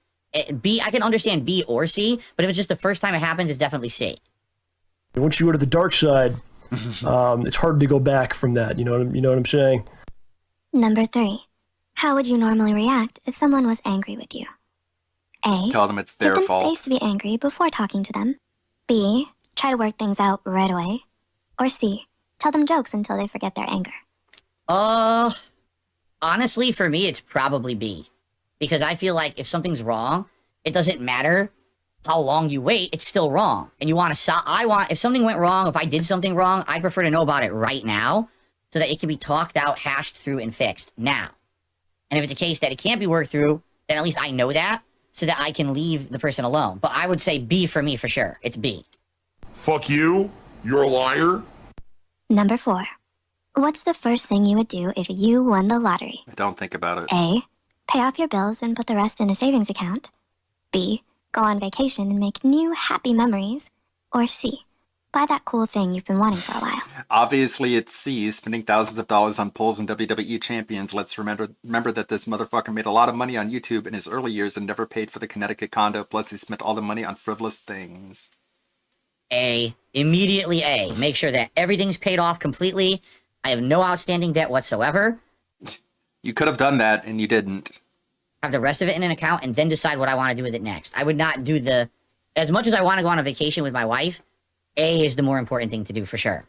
B, I can understand B or C, but if it's just the first time it happens, it's definitely C. Once you go to the dark side, it's hard to go back from that. You know what I'm saying? Number 3. How would you normally react if someone was angry with you? A. Tell them it's their give them fault. space to be angry before talking to them. B. Try to work things out right away. Or C. Tell them jokes until they forget their anger. Honestly, for me, it's probably B. Because I feel like if something's wrong, it doesn't matter how long you wait, it's still wrong. And you want to if something went wrong, if I did something wrong, I'd prefer to know about it right now so that it can be talked out, hashed through, and fixed now. And if it's a case that it can't be worked through, then at least I know that so that I can leave the person alone. But I would say B for me for sure. It's B. Fuck you. You're a liar. Number 4. What's the first thing you would do if you won the lottery? Don't think about it. A. Pay off your bills and put the rest in a savings account. B. Go on vacation and make new happy memories. Or C. Buy that cool thing you've been wanting for a while. Obviously, it's C. Spending thousands of dollars on polls and WWE champions. Let's remember that this motherfucker made a lot of money on YouTube in his early years and never paid for the Connecticut condo. Plus, he spent all the money on frivolous things. A. Immediately A. Make sure that everything's paid off completely. I have no outstanding debt whatsoever. You could have done that, and you didn't. Have the rest of it in an account and then decide what I want to do with it next. I would not do as much as I want to go on a vacation with my wife, A is the more important thing to do for sure.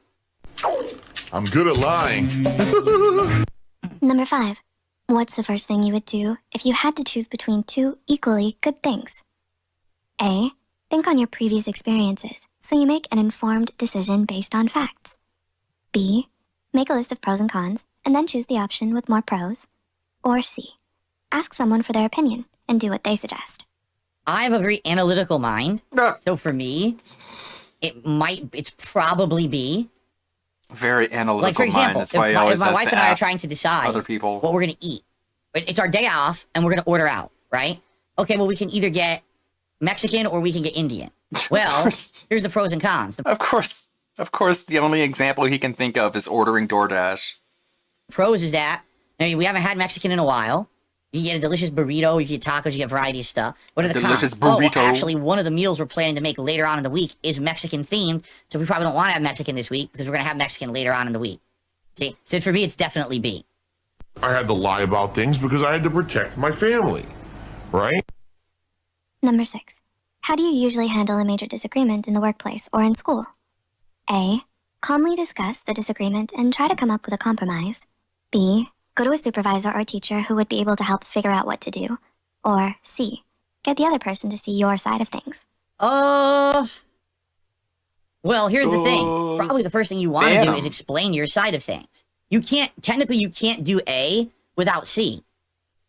I'm good at lying. Number 5. What's the first thing you would do if you had to choose between 2 equally good things? A. Think on your previous experiences so you make an informed decision based on facts. B. Make a list of pros and cons and then choose the option with more pros. Or C. Ask someone for their opinion and do what they suggest. I have a very analytical mind. So for me, it's probably B. Very analytical like, for example, mind. That's why if my wife and I are trying to decide other people what we're going to eat, it's our day off and we're going to order out, right? Okay, well, we can either get Mexican or we can get Indian. Well, here's the pros and cons. Of course, the only example he can think of is ordering DoorDash. Pros is that, I mean, we haven't had Mexican in a while. You get a delicious burrito, you get tacos, you get variety of stuff. What are the delicious cons? Oh, well, burrito. actually, one of the meals we're planning to make later on in the week is Mexican themed, so we probably don't want to have Mexican this week because we're going to have Mexican later on in the week. See? So for me, it's definitely B. I had to lie about things because I had to protect my family, right? Number 6. How do you usually handle a major disagreement in the workplace or in school? A. Calmly discuss the disagreement and try to come up with a compromise. B. Go to a supervisor or teacher who would be able to help figure out what to do. Or C. Get the other person to see your side of things. Well, here's the thing. Probably the first thing you want to do is explain your side of things. Technically you can't do A without C.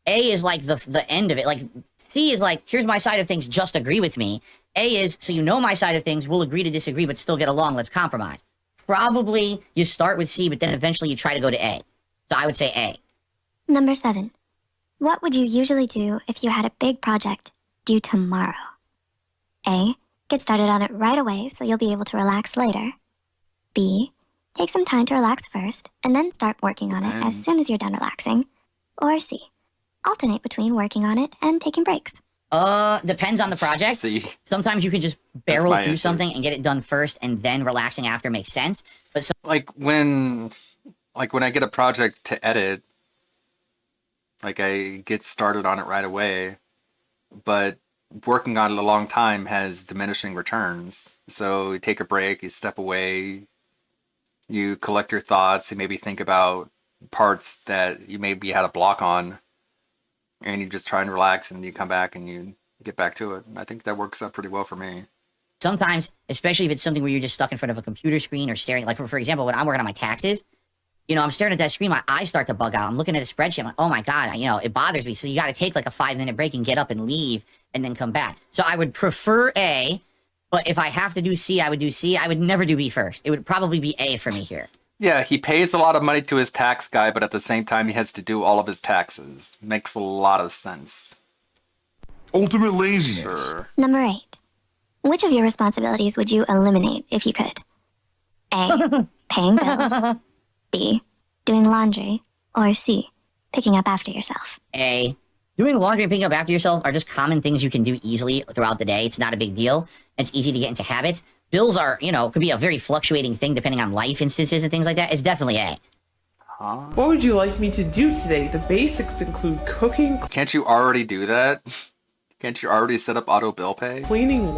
A is like the end of it. Like, C is like, here's my side of things, just agree with me. A is, so you know my side of things, we'll agree to disagree, but still get along, let's compromise. Probably you start with C, but then eventually you try to go to A. So I would say A. Number 7. What would you usually do if you had a big project due tomorrow? A. Get started on it right away so you'll be able to relax later. B. Take some time to relax first and then start working on it as soon as you're done relaxing. Or C. Alternate between working on it and taking breaks. Depends on the project. See, sometimes you can just barrel my through answer. something and get it done first, and then relaxing after makes sense. But like when I get a project to edit, like I get started on it right away, but working on it a long time has diminishing returns. So you take a break, you step away, you collect your thoughts, you maybe think about parts that you maybe had a block on, and you just try and relax, and you come back and you get back to it. I think that works out pretty well for me. sometimes, especially if it's something where you're just stuck in front of a computer screen or staring, like for example, when I'm working on my taxes, you know, I'm staring at that screen, my eyes start to bug out. I'm looking at a spreadsheet, I'm like, oh my God, you know, it bothers me. So you got to take like a 5-minute break and get up and leave and then come back. So I would prefer A, but if I have to do C, I would do C. I would never do B first. It would probably be A for me here. Yeah, he pays a lot of money to his tax guy, but at the same time, he has to do all of his taxes. Makes a lot of sense. Ultimate laziness. Sure. Number 8. Which of your responsibilities would you eliminate if you could? A. Paying bills. B. Doing laundry. Or C. Picking up after yourself. A. Doing laundry and picking up after yourself are just common things you can do easily throughout the day. It's not a big deal. It's easy to get into habits. Bills are, you know, could be a very fluctuating thing depending on life instances and things like that. It's definitely A. What would you like me to do today? The basics include cooking, Can't you already do that? Can't you already set up auto bill pay? cleaning,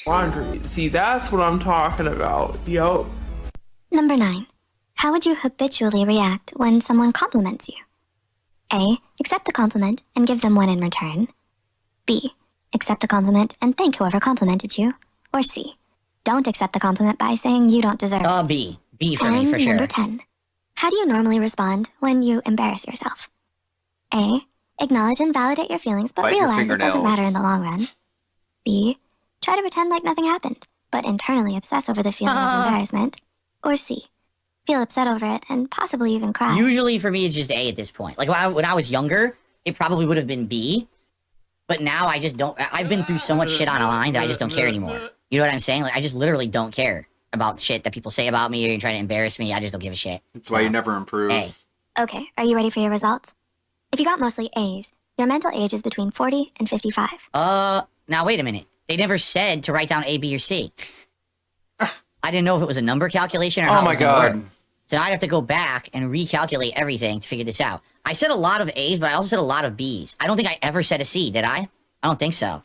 laundry. See, that's what I'm talking about. Yo. Number 9. How would you habitually react when someone compliments you? A. Accept the compliment and give them one in return. B. Accept the compliment and thank whoever complimented you. Or C. Don't accept the compliment by saying you don't deserve it. B. B for me, And for sure. number 10. How do you normally respond when you embarrass yourself? A. Acknowledge and validate your feelings, but Bite your realize it doesn't fingernails. matter in the long run. B. Try to pretend like nothing happened, but internally obsess over the feeling of embarrassment. Or C. Feel upset over it and possibly even cry. Usually for me, it's just A at this point. Like when I was younger, it probably would have been B. But now I just don't. I've been through so much shit online that I just don't care anymore. You know what I'm saying? Like I just literally don't care about shit that people say about me or try to embarrass me. I just don't give a shit. That's why you never improve. A. Okay, are you ready for your results? If you got mostly A's, your mental age is between 40 and 55. Now wait a minute. They never said to write down A, B, or C. I didn't know if it was a number calculation or how Oh it my was gonna God. work. So now I'd have to go back and recalculate everything to figure this out. I said a lot of A's, but I also said a lot of B's. I don't think I ever said a C, did I? I don't think so.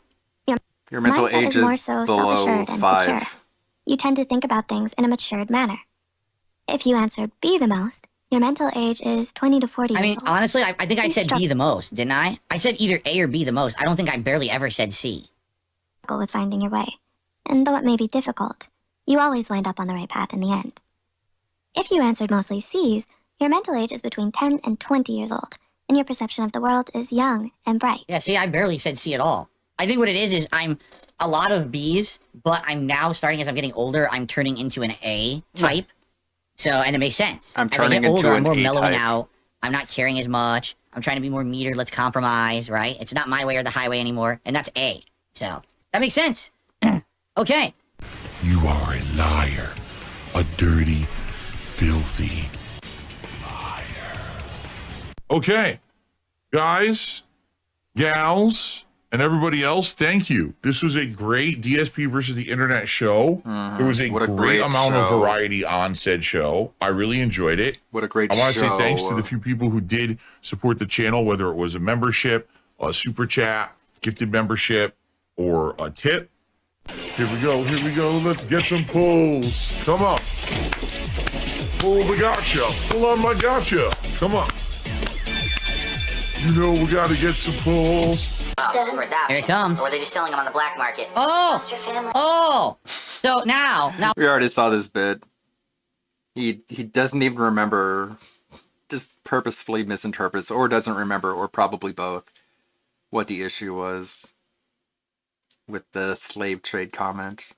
Your mental Mindset age is more is so below self-assured and 5. secure. You tend to think about things in a matured manner. If you answered B the most, your mental age is 20 to 40 I years mean, old. honestly, I think I You said B the most, didn't I? I said either A or B the most. I don't think I barely ever said C. struggle with finding your way. And though it may be difficult, you always wind up on the right path in the end. If you answered mostly C's, your mental age is between 10 and 20 years old, and your perception of the world is young and bright. Yeah, see, I barely said C at all. I think what it is I'm a lot of B's, but I'm now starting as I'm getting older, I'm turning into an A type. So, and it makes sense. I'm As I turning get older, into I'm an more A mellowing type. out. I'm not caring as much. I'm trying to be more metered. Let's compromise, right? It's not my way or the highway anymore, and that's A. So, that makes sense. Okay. You are a liar. A dirty, filthy liar. Okay. Guys, gals, and everybody else, thank you. This was a great DSP versus the Internet show. There was a What a great great amount of show. variety on said show. I really enjoyed it. What a great I want to say show. thanks to the few people who did support the channel, whether it was a membership, a super chat, gifted membership, or a tip. Here we go. Let's get some pulls. Come on. Pull the gotcha. Pull on my gotcha. Come on. You know we got to get some pulls. For adoption. Here it comes. Or are they just selling them on the black market? Oh! So now. We already saw this bit. He doesn't even remember, just purposefully misinterprets, or doesn't remember, or probably both, what the issue was with the slave trade comment.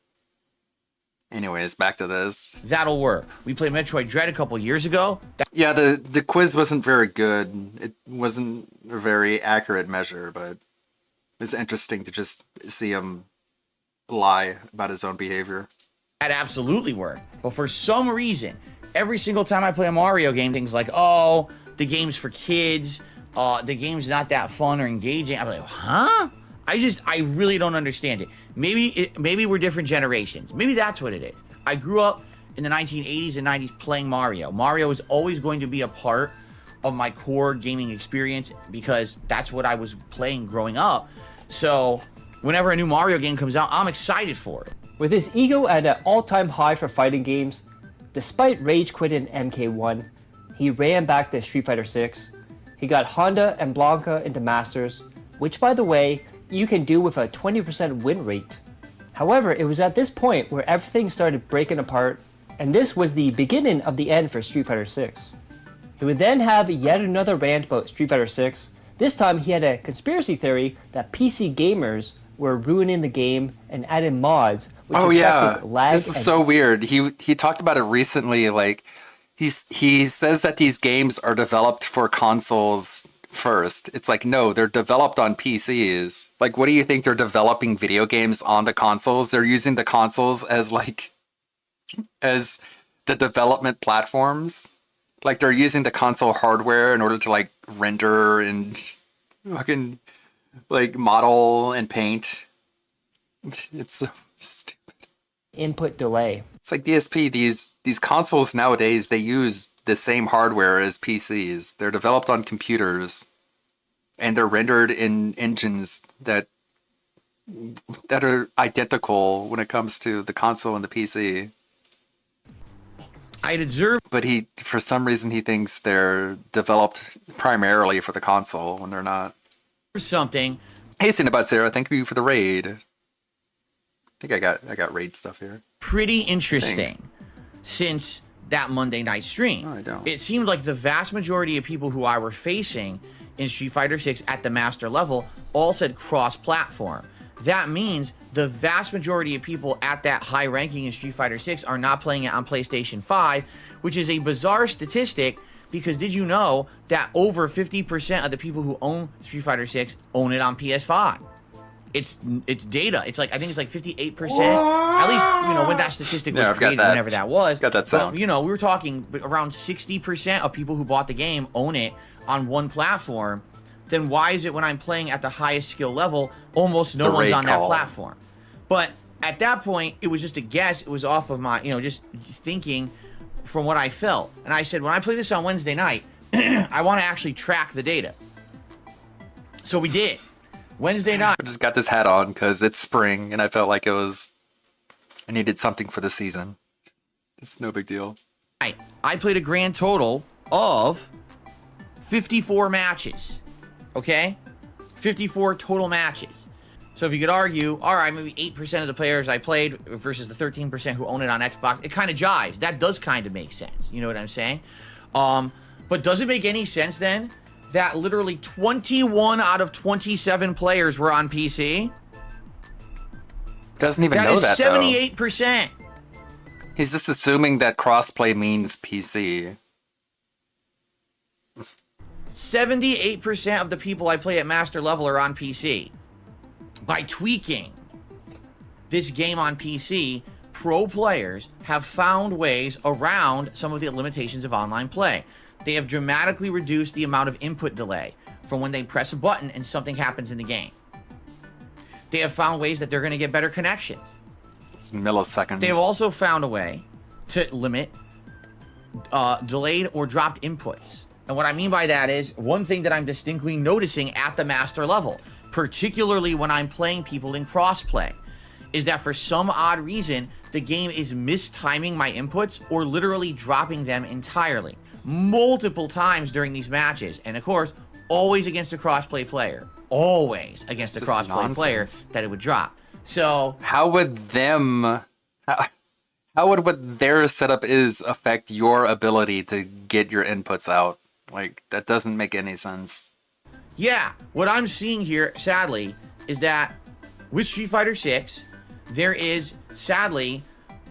Anyways, back to this. That'll work. We played Metroid Dread a couple years ago. Yeah, the quiz wasn't very good. It wasn't a very accurate measure, but it was interesting to just see him lie about his own behavior. That absolutely worked. But for some reason, every single time I play a Mario game, things like, oh, the game's for kids, the game's not that fun or engaging. I'm like, huh? I really don't understand it. Maybe we're different generations. Maybe that's what it is. I grew up in the 1980s and 90s playing Mario. Mario is always going to be a part of my core gaming experience because that's what I was playing growing up. So whenever a new Mario game comes out, I'm excited for it. With his ego at an all-time high for fighting games, despite rage quitting MK1, he ran back to Street Fighter 6. He got Honda and Blanca into Masters, which by the way, you can do with a 20% win rate. However, it was at this point where everything started breaking apart, and this was the beginning of the end for Street Fighter 6. He would then have yet another rant about Street Fighter 6. This time he had a conspiracy theory that PC gamers were ruining the game and adding mods, which affected lag. This is so weird. He talked about it recently. Like he says that these games are developed for consoles first. It's like, no, they're developed on PCs. Like, what do you think? They're developing video games on the consoles? They're using the consoles as the development platforms. Like, they're using the console hardware in order to like render and fucking like model and paint. It's so stupid. Input delay. It's like DSP. These consoles nowadays, they use the same hardware as PCs. They're developed on computers, and they're rendered in engines that are identical when it comes to the console and the PC. I'd observed, but for some reason, he thinks they're developed primarily for the console when they're not. Something. Hey, Cinnabot Sarah, thank you for the raid. I think I got raid stuff here. Pretty interesting since that Monday night stream. No, I don't. It seemed like the vast majority of people who I were facing in Street Fighter 6 at the master level all said cross-platform. That means the vast majority of people at that high ranking in Street Fighter 6 are not playing it on PlayStation 5, which is a bizarre statistic because did you know that over 50% of the people who own Street Fighter 6 own it on PS5? It's data. It's like, I think it's like 58%. At least, when that statistic was created, whenever that was. Got that sound. But, we were talking around 60% of people who bought the game own it on one platform. Then why is it when I'm playing at the highest skill level, almost no one's on that platform? But at that point, it was just a guess. It was off of my, just thinking from what I felt. And I said, when I play this on Wednesday night, I want to actually track the data. So we did. Wednesday night. I just got this hat on because it's spring and I felt like I needed something for the season. It's no big deal. I played a grand total of 54 matches. Okay? 54 total matches. So if you could argue, all right, maybe 8% of the players I played versus the 13% who own it on Xbox, it kind of jives. That does kind of make sense. You know what I'm saying? But does it make any sense then that literally 21 out of 27 players were on PC? Doesn't even know that, though. That is 78%. He's just assuming that crossplay means PC. 78% of the people I play at master level are on PC. By tweaking this game on PC, pro players have found ways around some of the limitations of online play. They have dramatically reduced the amount of input delay from when they press a button and something happens in the game. They have found ways that they're going to get better connections. It's milliseconds. They have also found a way to limit delayed or dropped inputs. And what I mean by that is, one thing that I'm distinctly noticing at the master level, particularly when I'm playing people in crossplay, is that for some odd reason, the game is mistiming my inputs or literally dropping them entirely. Multiple times during these matches. And of course, always against a crossplay player. Always against a crossplay player that it would drop. So how would what their setup is affect your ability to get your inputs out? Like, that doesn't make any sense. Yeah, what I'm seeing here, sadly, is that with Street Fighter 6, there is, sadly,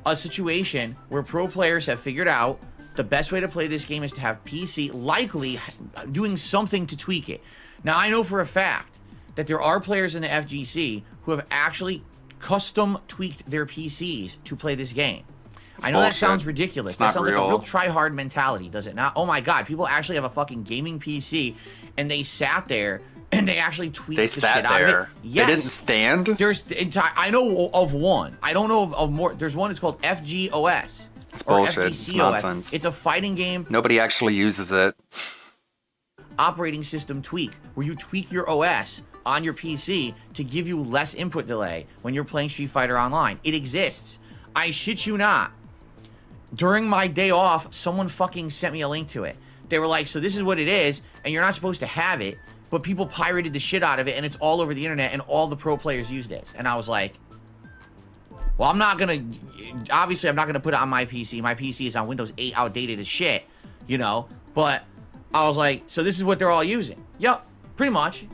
a situation where pro players have figured out the best way to play this game is to have PC likely doing something to tweak it. Now, I know for a fact that there are players in the FGC who have actually custom tweaked their PCs to play this game. I know that sounds ridiculous. That sounds like a real try-hard mentality, does it not? Oh my god, people actually have a fucking gaming PC and they sat there and they actually tweaked They the sat shit out there. of it. Yes. They didn't stand? There's I know of one. I don't know of more. There's one. It's called FGOS. It's or bullshit. It's FGCOS. nonsense. It's a fighting game Nobody actually uses it. operating system tweak where you tweak your OS on your PC to give you less input delay when you're playing Street Fighter Online. It exists. I shit you not. During my day off, someone fucking sent me a link to it. They were like, so this is what it is, and you're not supposed to have it, but people pirated the shit out of it, and it's all over the internet, and all the pro players use this. And I was like, well, I'm not gonna, obviously I'm not gonna put it on my PC. My PC is on Windows 8, outdated as shit, you know? But I was like, so this is what they're all using. Yup, pretty much.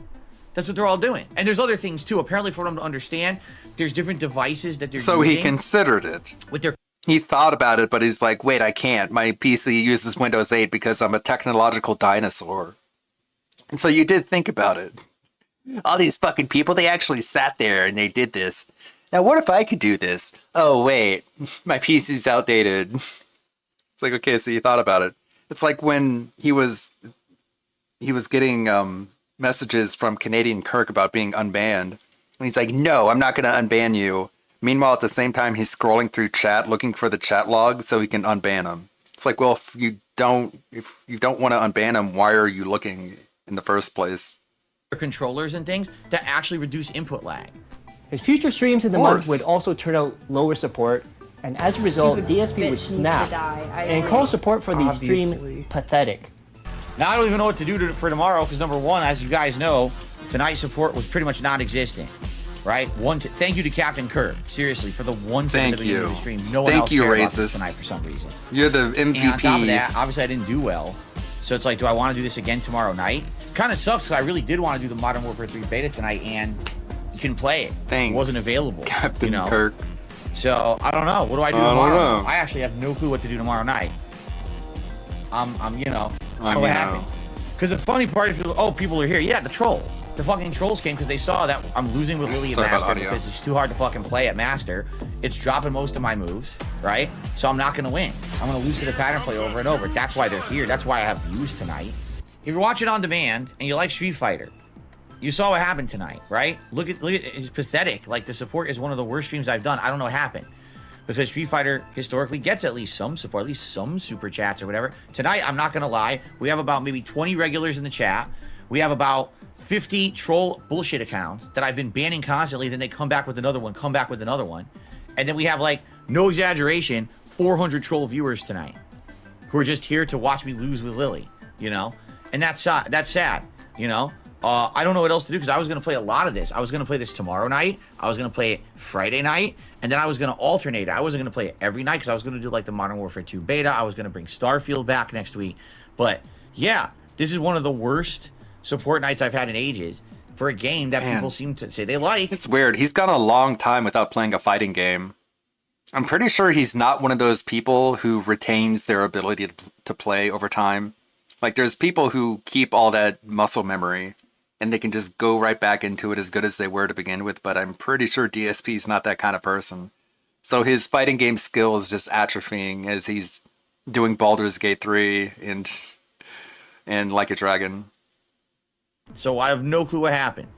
That's what they're all doing. And there's other things too. Apparently for them to understand, there's different devices that they're So using. he considered it. With their He thought about it, but he's like, wait, I can't. My PC uses Windows 8 because I'm a technological dinosaur. And so you did think about it. All these fucking people, they actually sat there and they did this. Now, what if I could do this? Oh, wait, my PC's outdated. It's like, okay, so you thought about it. It's like when he was getting messages from Canadian Kirk about being unbanned. And he's like, no, I'm not going to unban you. Meanwhile, at the same time, he's scrolling through chat looking for the chat log so he can unban him. It's like, well, if you don't want to unban him, why are you looking in the first place? controllers and things that actually reduce input lag. His future streams in the month would also turn out lower support, and as a result, DSP would snap and call support for the stream pathetic. Now, I don't even know what to do for tomorrow because, number one, as you guys know, tonight's support was pretty much non-existent, right? Thank you to Captain Kirk, seriously, for the one thing at the beginning of the stream. No one else cared about this tonight for some reason. You're the MVP. And on top of that, obviously, I didn't do well. So it's like, do I want to do this again tomorrow night? Kind of sucks because I really did want to do the Modern Warfare 3 beta tonight, and you couldn't play it. Thanks. It wasn't available. Captain Kirk. So I don't know. What do I do tomorrow? I actually have no clue what to do tomorrow night. What happened? Because the funny part is, people are here. Yeah, the trolls. The fucking trolls came because they saw that I'm losing with Lily at Master because it's too hard to fucking play at Master. It's dropping most of my moves, right? So I'm not going to win. I'm going to lose to the pattern play over and over. That's why they're here. That's why I have views tonight. If you're watching on demand and you like Street Fighter, you saw what happened tonight, right? Look at it's pathetic. Like, the support is one of the worst streams I've done. I don't know what happened. Because Street Fighter historically gets at least some support, at least some super chats or whatever. Tonight, I'm not going to lie, we have about maybe 20 regulars in the chat. We have about 50 troll bullshit accounts that I've been banning constantly. Then they come back with another one, And then we have, like, no exaggeration, 400 troll viewers tonight who are just here to watch me lose with Lily, you know? And that's sad, you know? I don't know what else to do because I was going to play a lot of this. I was going to play this tomorrow night. I was going to play it Friday night. And then I was going to alternate it. I wasn't going to play it every night because I was going to do like the Modern Warfare 2 beta. I was going to bring Starfield back next week. But yeah, this is one of the worst support nights I've had in ages for a game that people seem to say they like. It's weird. He's gone a long time without playing a fighting game. I'm pretty sure he's not one of those people who retains their ability to play over time. Like, there's people who keep all that muscle memory and they can just go right back into it as good as they were to begin with, but I'm pretty sure DSP is not that kind of person. So his fighting game skill is just atrophying as he's doing Baldur's Gate 3 and Like a Dragon. So I have no clue what happened.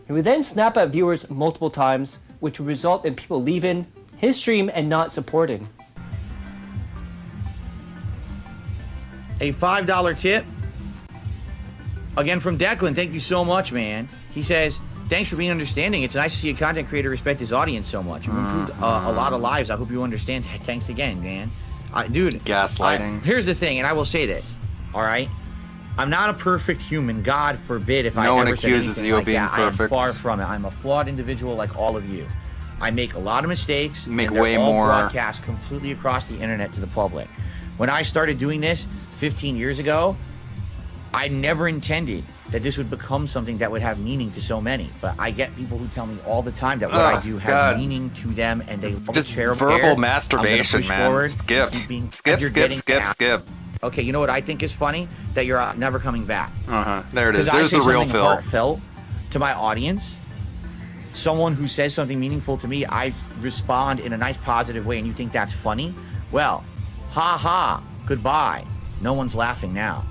He would then snap at viewers multiple times, which would result in people leaving his stream and not supporting. A $5 tip. Again, from Declan, thank you so much, man. He says, thanks for being understanding. It's nice to see a content creator respect his audience so much. You've improved a lot of lives. I hope you understand. Thanks again, man. Dude. Gaslighting. Here's the thing, and I will say this, all right? I'm not a perfect human. God forbid if I ever said No one accuses you of being perfect. I am far from it. I'm a flawed individual like all of you. I make a lot of mistakes. You make and they're way all more. broadcast completely across the internet to the public. When I started doing this 15 years ago, I never intended that this would become something that would have meaning to so many. But I get people who tell me all the time that what I do has meaning to them, and they just care. verbal masturbation, man. Forward, Skip. Skip. Okay, you know what I think is funny? That you're never coming back. There it is. There's the real Phil. Heartfelt to my audience. Someone who says something meaningful to me, I respond in a nice, positive way, and you think that's funny? Well, ha ha. Goodbye. No one's laughing now.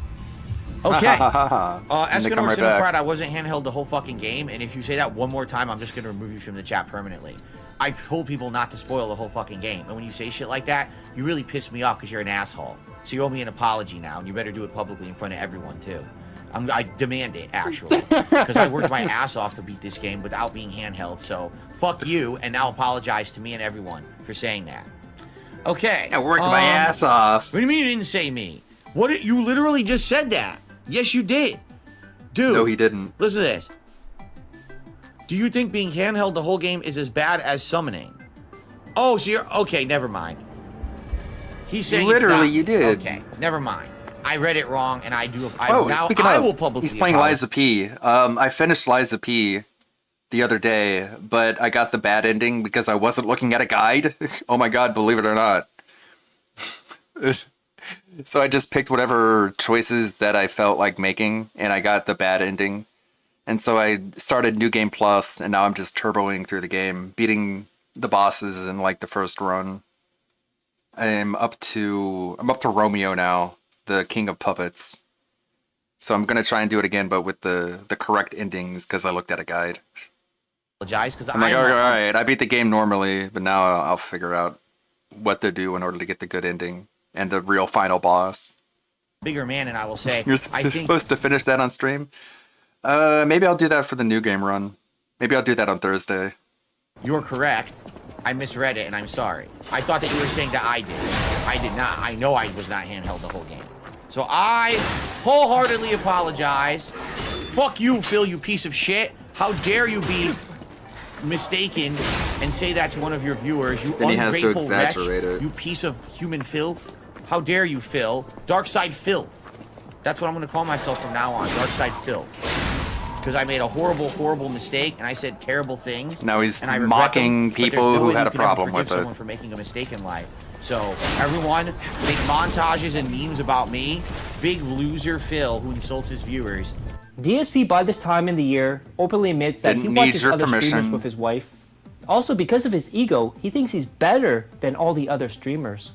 Okay. And they come Escanor right Cinempride, back. I wasn't handheld the whole fucking game, and if you say that one more time, I'm just gonna remove you from the chat permanently. I told people not to spoil the whole fucking game, and when you say shit like that, you really piss me off because you're an asshole. So you owe me an apology now, and you better do it publicly in front of everyone too. I demand it, actually, because I worked my ass off to beat this game without being handheld. So fuck you, and now apologize to me and everyone for saying that. Okay. I worked my ass off. What do you mean you didn't say me? You literally just said that. Yes, you did. Dude. No, he didn't. Listen to this. Do you think being handheld the whole game is as bad as summoning? Oh, so you're... Okay, never mind. He's saying Literally, you did. Okay, never mind. I read it wrong, and I do... Speaking I of, will publicly he's playing apologize. Liza P. I finished Liza P the other day, but I got the bad ending because I wasn't looking at a guide. Oh my god, believe it or not. So I just picked whatever choices that I felt like making, and I got the bad ending. And so I started New Game Plus, and now I'm just turboing through the game, beating the bosses in like the first run. I'm up to Romeo now, the King of Puppets. So I'm gonna try and do it again, but with the correct endings because I looked at a guide. Apologize because I'm like, all right, I beat the game normally, but now I'll figure out what to do in order to get the good ending and the real final boss. Bigger man, and I will say... You're I think supposed to finish that on stream? Maybe I'll do that for the new game run. Maybe I'll do that on Thursday. you're correct. I misread it, and I'm sorry. I thought that you were saying that I did. I did not. I know I was not handheld the whole game. So I wholeheartedly apologize. Fuck you, Phil, you piece of shit. How dare you be mistaken and say that to one of your viewers, you Then he has to ungrateful wretch, exaggerate it. you piece of human filth. How dare you, Phil? Darkside filth. That's what I'm gonna call myself from now on, Darkside filth. Because I made a horrible, horrible mistake, and I said terrible things. Now he's and I regret mocking them, but there's people no who way had you a can ever problem forgive with it. someone for making a mistake in life. So everyone, make montages and memes about me. Big loser Phil, who insults his viewers. DSP by this time in the year openly admits that he Didn't need watches your other streamers permission. with his wife. Also, because of his ego, he thinks he's better than all the other streamers.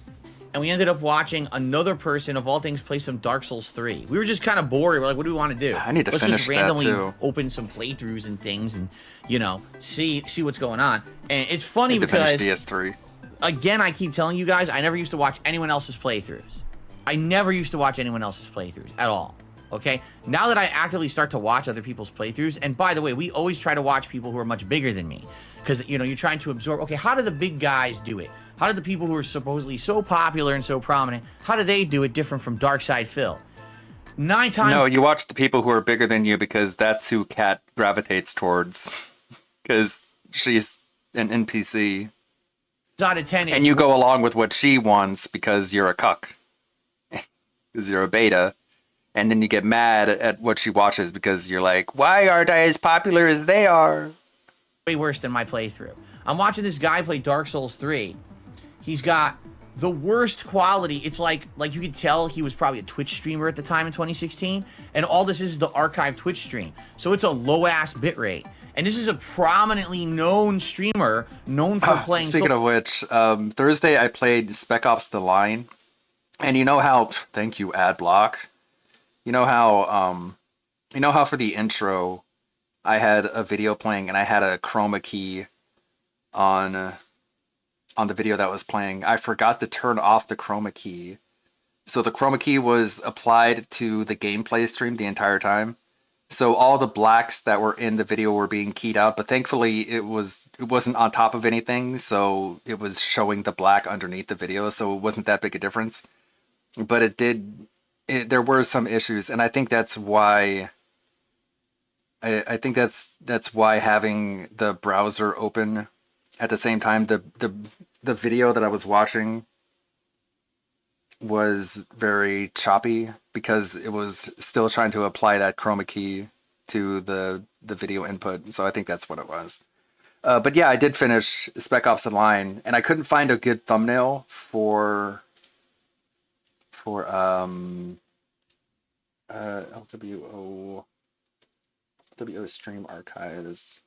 And we ended up watching another person, of all things, play some Dark Souls 3. We were just kind of bored. We're like, what do we want to do? I need to Let's finish just that, randomly too. open some playthroughs and things and, you know, see what's going on. And it's funny Need to finish because, DS3. again, I keep telling you guys, I never used to watch anyone else's playthroughs. I never used to watch anyone else's playthroughs at all. Okay? Now that I actively start to watch other people's playthroughs, and by the way, we always try to watch people who are much bigger than me. Because, you know, you're trying to absorb, okay, how do the big guys do it? How do the people who are supposedly so popular and so prominent, how do they do it different from Darkside Phil? 9 times... No, you watch the people who are bigger than you because that's who Kat gravitates towards. Because she's an NPC. Out of 10, And you go along with what she wants because you're a cuck. Because you're a beta. And then you get mad at what she watches because you're like, why aren't I as popular as they are? way worse than my playthrough. I'm watching this guy play Dark Souls 3. He's got the worst quality. It's like you could tell he was probably a Twitch streamer at the time in 2016, and all this is the archived Twitch stream. So it's a low-ass bitrate. And this is a prominently known streamer, known for playing... Speaking of which, Thursday I played Spec Ops The Line. And you know how... Thank you, Adblock. You know how for the intro, I had a video playing and I had a chroma key on the video that was playing. I forgot to turn off the chroma key. So the chroma key was applied to the gameplay stream the entire time. So all the blacks that were in the video were being keyed out, but thankfully it wasn't on top of anything, so it was showing the black underneath the video, so it wasn't that big a difference. But there were some issues, and I think that's why I think that's why having the browser open at the same time, the video that I was watching was very choppy because it was still trying to apply that chroma key to the video input. So I think that's what it was. But yeah, I did finish Spec Ops The Line, and I couldn't find a good thumbnail for LWO Stream Archives.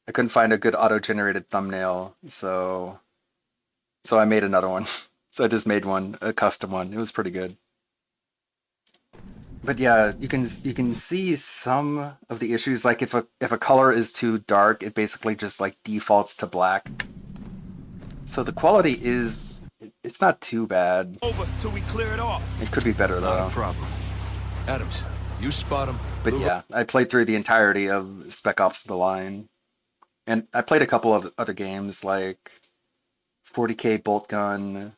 I couldn't find a good auto-generated thumbnail, so I made another one. So I just made one, a custom one. It was pretty good. But yeah, you can see some of the issues. Like if a color is too dark, it basically just like defaults to black. So the quality is, it's not too bad. Over till we clear it off. It could be better though. Not a problem. Adams, you spot him. But yeah, I played through the entirety of Spec Ops: The Line, and I played a couple of other games like 40K Bolt Gun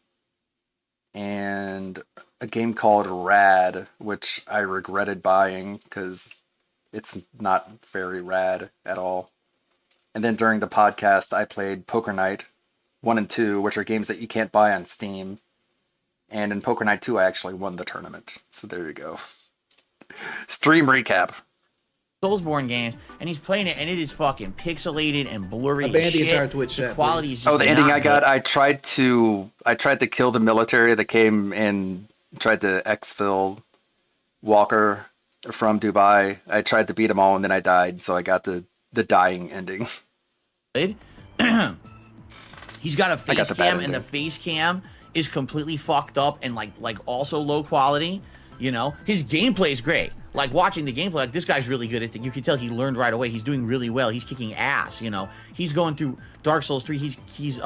and a game called Rad, which I regretted buying because it's not very rad at all. And then during the podcast, I played Poker Night 1 and 2, which are games that you can't buy on Steam. And in Poker Night 2, I actually won the tournament. So there you go. Stream recap. Soulsborne games, and he's playing it, and it is fucking pixelated and blurry Abandon as the shit. entire Twitch The chat, quality please. is just Oh, the ending not I got, good. I tried to kill the military that came and tried to exfil Walker from Dubai. I tried to beat them all and then I died, so I got the dying ending. He's got a I got face the bad cam, and the ending. face cam is completely fucked up and like also low quality. You know, his gameplay is great. Like watching the gameplay, like this guy's really good at it. You can tell he learned right away. He's doing really well. He's kicking ass. You know, he's going through Dark Souls 3. He's just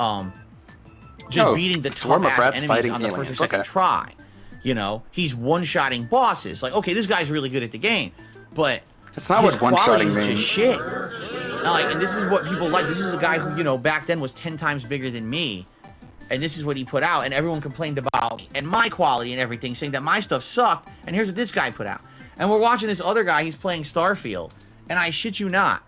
beating the Swarm tough of ass Rats enemies fighting on the first or aliens. second Okay. try. You know, he's one-shotting bosses. Like, okay, this guy's really good at the game, but It's not his what one-shotting quality is means. just shit. Now, like, and this is what people like. This is a guy who, you know, back then was 10 times bigger than me. And this is what he put out. And everyone complained about me and my quality and everything, saying that my stuff sucked. And here's what this guy put out. And we're watching this other guy. He's playing Starfield. And I shit you not.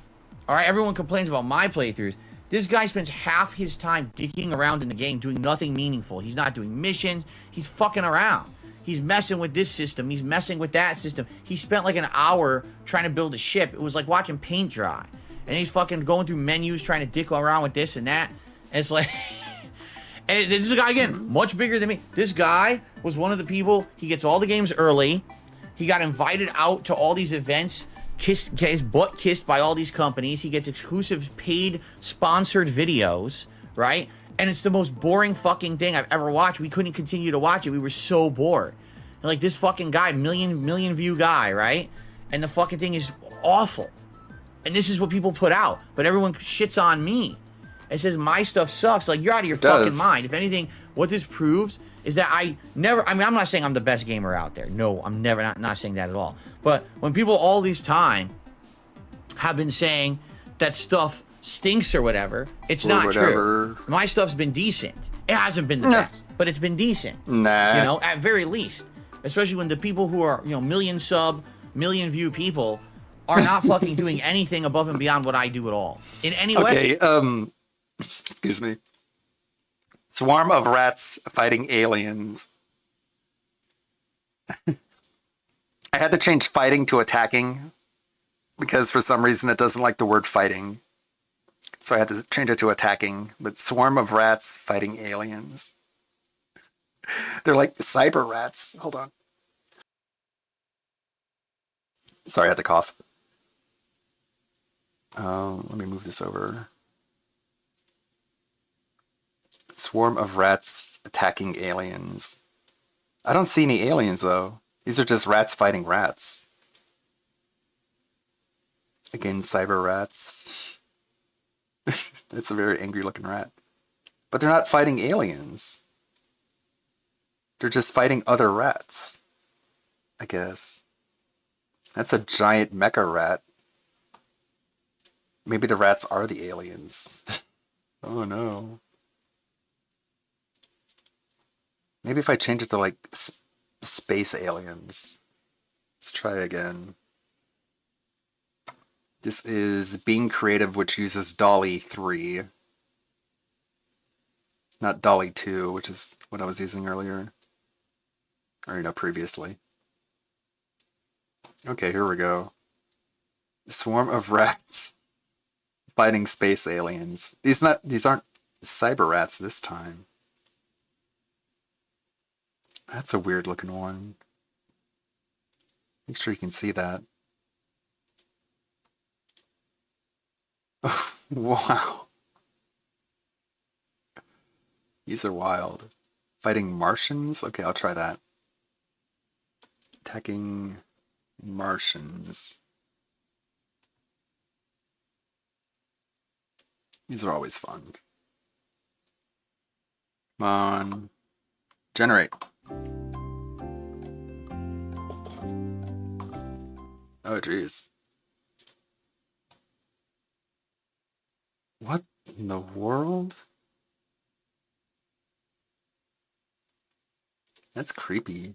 All right, everyone complains about my playthroughs. This guy spends half his time dicking around in the game, doing nothing meaningful. He's not doing missions. He's fucking around. He's messing with this system. He's messing with that system. He spent like an hour trying to build a ship. It was like watching paint dry. And he's fucking going through menus trying to dick around with this and that. And it's like... And this is a guy, again, much bigger than me. This guy was one of the people, he gets all the games early. He got invited out to all these events, get his butt kissed by all these companies. He gets exclusive paid sponsored videos, right? And it's the most boring fucking thing I've ever watched. We couldn't continue to watch it. We were so bored. And like this fucking guy, million view guy, right? And the fucking thing is awful. And this is what people put out. But everyone shits on me. It says my stuff sucks. Like, you're out of your fucking mind. If anything, what this proves is that I mean, I'm not saying I'm the best gamer out there. No, I'm never, not saying that at all. But when people all this time have been saying that stuff stinks or whatever, it's Or not whatever. true. My stuff's been decent. It hasn't been the best, but it's been decent. Nah. You know, at very least. Especially when the people who are, you know, million sub, million view people are not fucking doing anything above and beyond what I do at all. In any way. Okay, excuse me. Swarm of Rats fighting aliens. I had to change fighting to attacking because for some reason it doesn't like the word fighting. So I had to change it to attacking. But Swarm of Rats fighting aliens. They're like cyber rats. Hold on. Sorry, I had to cough. Let me move this over. Swarm of rats attacking aliens. I don't see any aliens, though. These are just rats fighting rats. Again, cyber rats. It's a very angry-looking rat. But they're not fighting aliens. They're just fighting other rats. I guess. That's a giant mecha rat. Maybe the rats are the aliens. Oh no. Maybe if I change it to like space aliens. Let's try again. This is Being Creative, which uses Dolly 3. Not Dolly 2, which is what I was using earlier. Or, you know, previously. Okay, here we go. Swarm of rats fighting space aliens. These aren't cyber rats this time. That's a weird looking one. Make sure you can see that. Wow. These are wild. Fighting Martians? Okay, I'll try that. Attacking Martians. These are always fun. Come on. Generate. Oh, jeez. What in the world? That's creepy.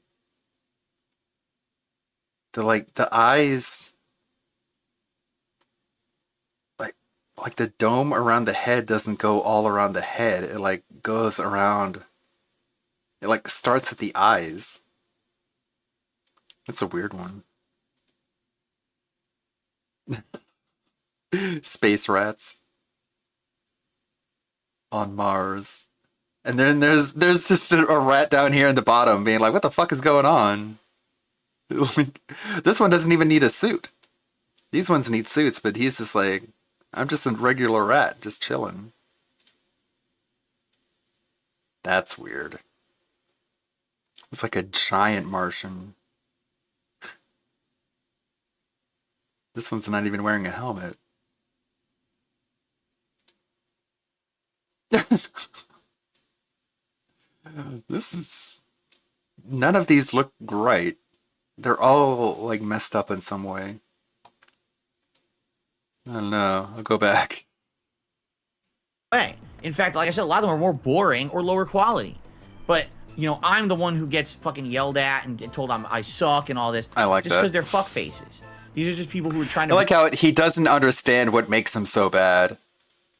The eyes, like the dome around the head doesn't go all around the head. It like goes around. It like starts at the eyes. That's a weird one. Space rats on Mars. And then there's just a rat down here in the bottom being like, what the fuck is going on? This one doesn't even need a suit. These ones need suits, but he's just like, I'm just a regular rat, just chilling. That's weird. It's like a giant Martian. This one's not even wearing a helmet. This is... None of these look right. They're all, like, messed up in some way. I don't know. I'll go back. In fact, like I said, a lot of them are more boring or lower quality. But, you know, I'm the one who gets fucking yelled at and told I suck and all this. I like just that. because they're fuck faces. These are just people who are trying to... I like how he doesn't understand what makes him so bad.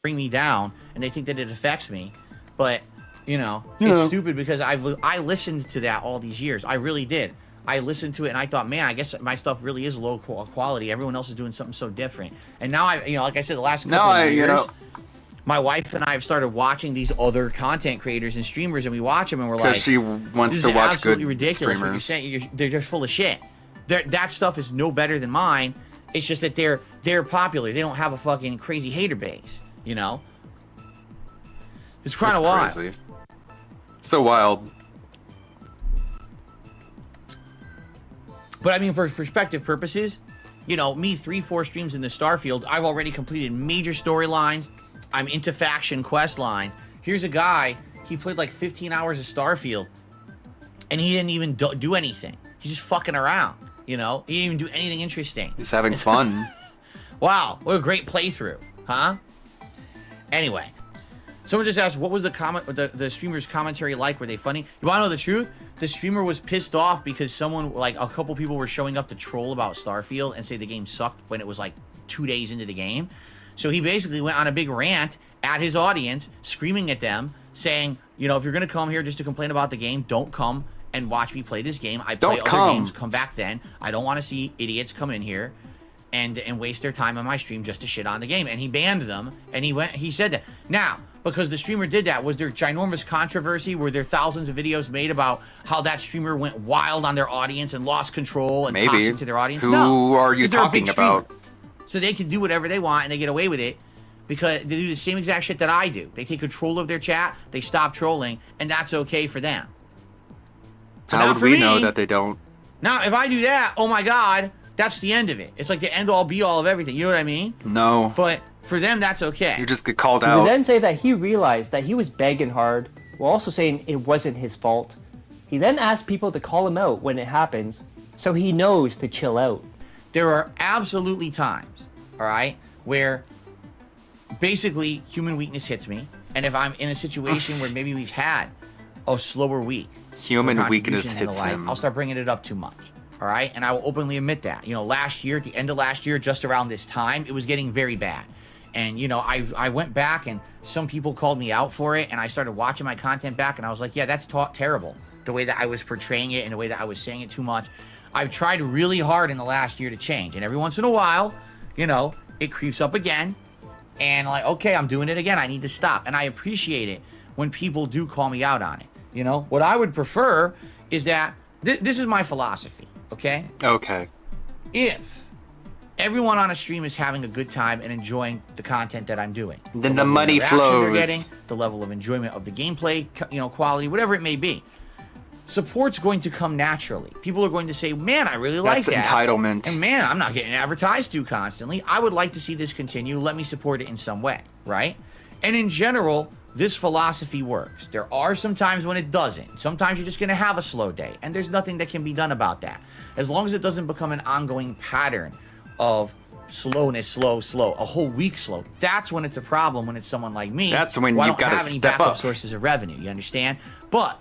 Bring me down, and they think that it affects me. But, you know, it's stupid because I listened to that all these years. I really did. I listened to it and I thought, man, I guess my stuff really is low quality. Everyone else is doing something so different. And now like I said, the last couple of years, my wife and I have started watching these other content creators and streamers, and we watch them and we're like, because she wants this to is watch absolutely good ridiculous. streamers. What you're saying, they're just full of shit. That stuff is no better than mine. It's just that they're popular. They don't have a fucking crazy hater base, you know? It's kind of wild. Crazy. So wild. But I mean, for perspective purposes, you know, me 3-4 streams in the Starfield, I've already completed major storylines. I'm into faction quest lines. Here's a guy, he played like 15 hours of Starfield, and he didn't even do anything. He's just fucking around, you know? He didn't even do anything interesting. He's having fun. Wow, what a great playthrough, huh? Anyway, someone just asked, what was the streamer's commentary like? Were they funny? You want to know the truth? The streamer was pissed off because someone, like a couple people were showing up to troll about Starfield and say the game sucked when it was like 2 days into the game. So he basically went on a big rant at his audience, screaming at them, saying, you know, if you're going to come here just to complain about the game, don't come and watch me play this game. I play other games, come back then. I don't want to see idiots come in here and waste their time on my stream just to shit on the game. And he banned them, and he said that. Now, because the streamer did that, was there ginormous controversy? Were there thousands of videos made about how that streamer went wild on their audience and lost control and toxic to their audience? Who are you talking about? So they can do whatever they want and they get away with it because they do the same exact shit that I do. They take control of their chat, they stop trolling, and that's okay for them. How would we know that they don't? Now, if I do that, oh my God, that's the end of it. It's like the end all be all of everything. You know what I mean? No. But for them, that's okay. You just get called He out. would then say that he realized that he was begging hard, while also saying it wasn't his fault. He then asked people to call him out when it happens, so he knows to chill out. There are absolutely times, all right, where basically human weakness hits me. And if I'm in a situation where maybe we've had a slower week, human weakness hits him. I'll start bringing it up too much. All right. And I will openly admit that. You know, last year, at the end of last year, just around this time, it was getting very bad. And, you know, I went back and some people called me out for it. And I started watching my content back. And I was like, yeah, that's terrible. The way that I was portraying it and the way that I was saying it too much. I've tried really hard in the last year to change. And every once in a while, you know, it creeps up again. And like, okay, I'm doing it again. I need to stop. And I appreciate it when people do call me out on it. You know, what I would prefer is that this is my philosophy. Okay? Okay. If everyone on a stream is having a good time and enjoying the content that I'm doing, then the money flows. they're getting, the level of enjoyment of the gameplay, you know, quality, whatever it may be, support's going to come naturally. People are going to say, man, I really like That's that. entitlement. And man, I'm not getting advertised to constantly. I would like to see this continue. Let me support it in some way, right? And in general, this philosophy works. There are some times when it doesn't. Sometimes you're just going to have a slow day, and there's nothing that can be done about that. As long as it doesn't become an ongoing pattern of slowness, slow, a whole week slow. That's when it's a problem when it's someone like me. That's when who I you've don't gotta have any step backup up. sources of revenue. You understand? But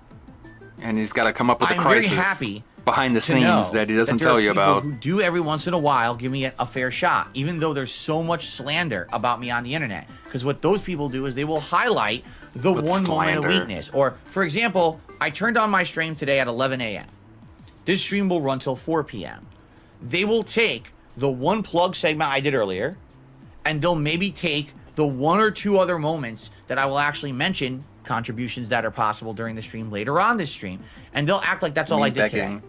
And he's got to come up with a I'm very crisis happy behind the to know scenes that he doesn't there are tell you people about. Who do every once in a while give me a fair shot, even though there's so much slander about me on the internet. Because what those people do is they will highlight the With one moment of slander. weakness. Or, for example, I turned on my stream today at 11 a.m. This stream will run till 4 p.m. They will take the one plug segment I did earlier, and they'll maybe take the one or two other moments that I will actually mention, contributions that are possible during the stream later on this stream, and they'll act like that's all Me I did today. begging.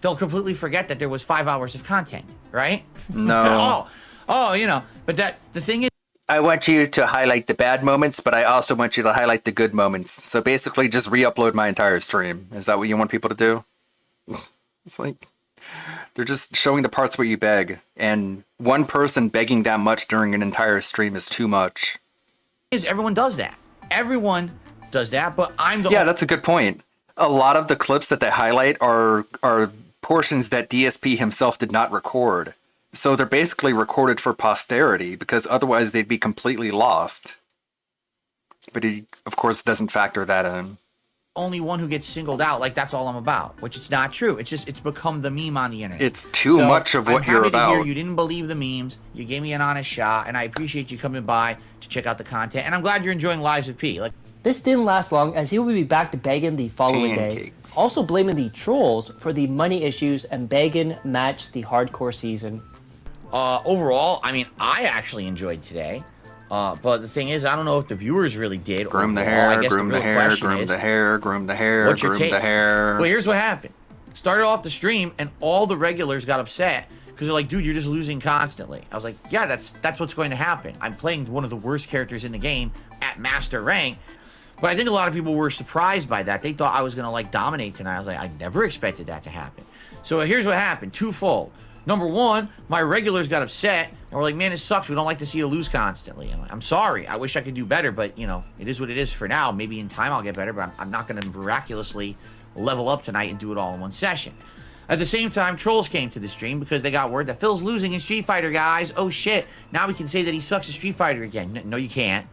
They'll completely forget that there was 5 hours of content, right? No. But the thing is, I want you to highlight the bad moments, but I also want you to highlight the good moments. So basically, just re-upload my entire stream. Is that what you want people to do? It's like they're just showing the parts where you beg, and one person begging that much during an entire stream is too much. everyone does that. Everyone does that, but I'm the Yeah, that's a good point. A lot of the clips that they highlight are portions that DSP himself did not record. So they're basically recorded for posterity because otherwise they'd be completely lost. But he, of course, doesn't factor that in. only one who gets singled out like that's all I'm about, which it's not true. It's become the meme on the internet. It's too much of what I'm you're happy to hear about. you didn't believe the memes. You gave me an honest shot, and I appreciate you coming by to check out the content. And I'm glad you're enjoying Lives with P. This didn't last long, as he will be back to Bagan the following day, also blaming the trolls for the money issues, and Bagan matched the hardcore season. Overall, I mean, I actually enjoyed today. But the thing is, I don't know if the viewers really did. Groom the overall. hair, I guess groom the the real hair, question groom is, the hair, groom the hair, what's your groom take? the hair. Well, here's what happened. Started off the stream, and all the regulars got upset because they're like, dude, you're just losing constantly. I was like, yeah, that's what's going to happen. I'm playing one of the worst characters in the game at master rank. But I think a lot of people were surprised by that. They thought I was going to dominate tonight. I was like, I never expected that to happen. So here's what happened, twofold. Number one, my regulars got upset and were like, man, it sucks. We don't like to see you lose constantly. And I'm sorry. I wish I could do better, but it is what it is for now. Maybe in time I'll get better, but I'm not going to miraculously level up tonight and do it all in one session. At the same time, trolls came to the stream because they got word that Phil's losing in Street Fighter, guys. Oh shit. Now we can say that he sucks at Street Fighter again. No, you can't.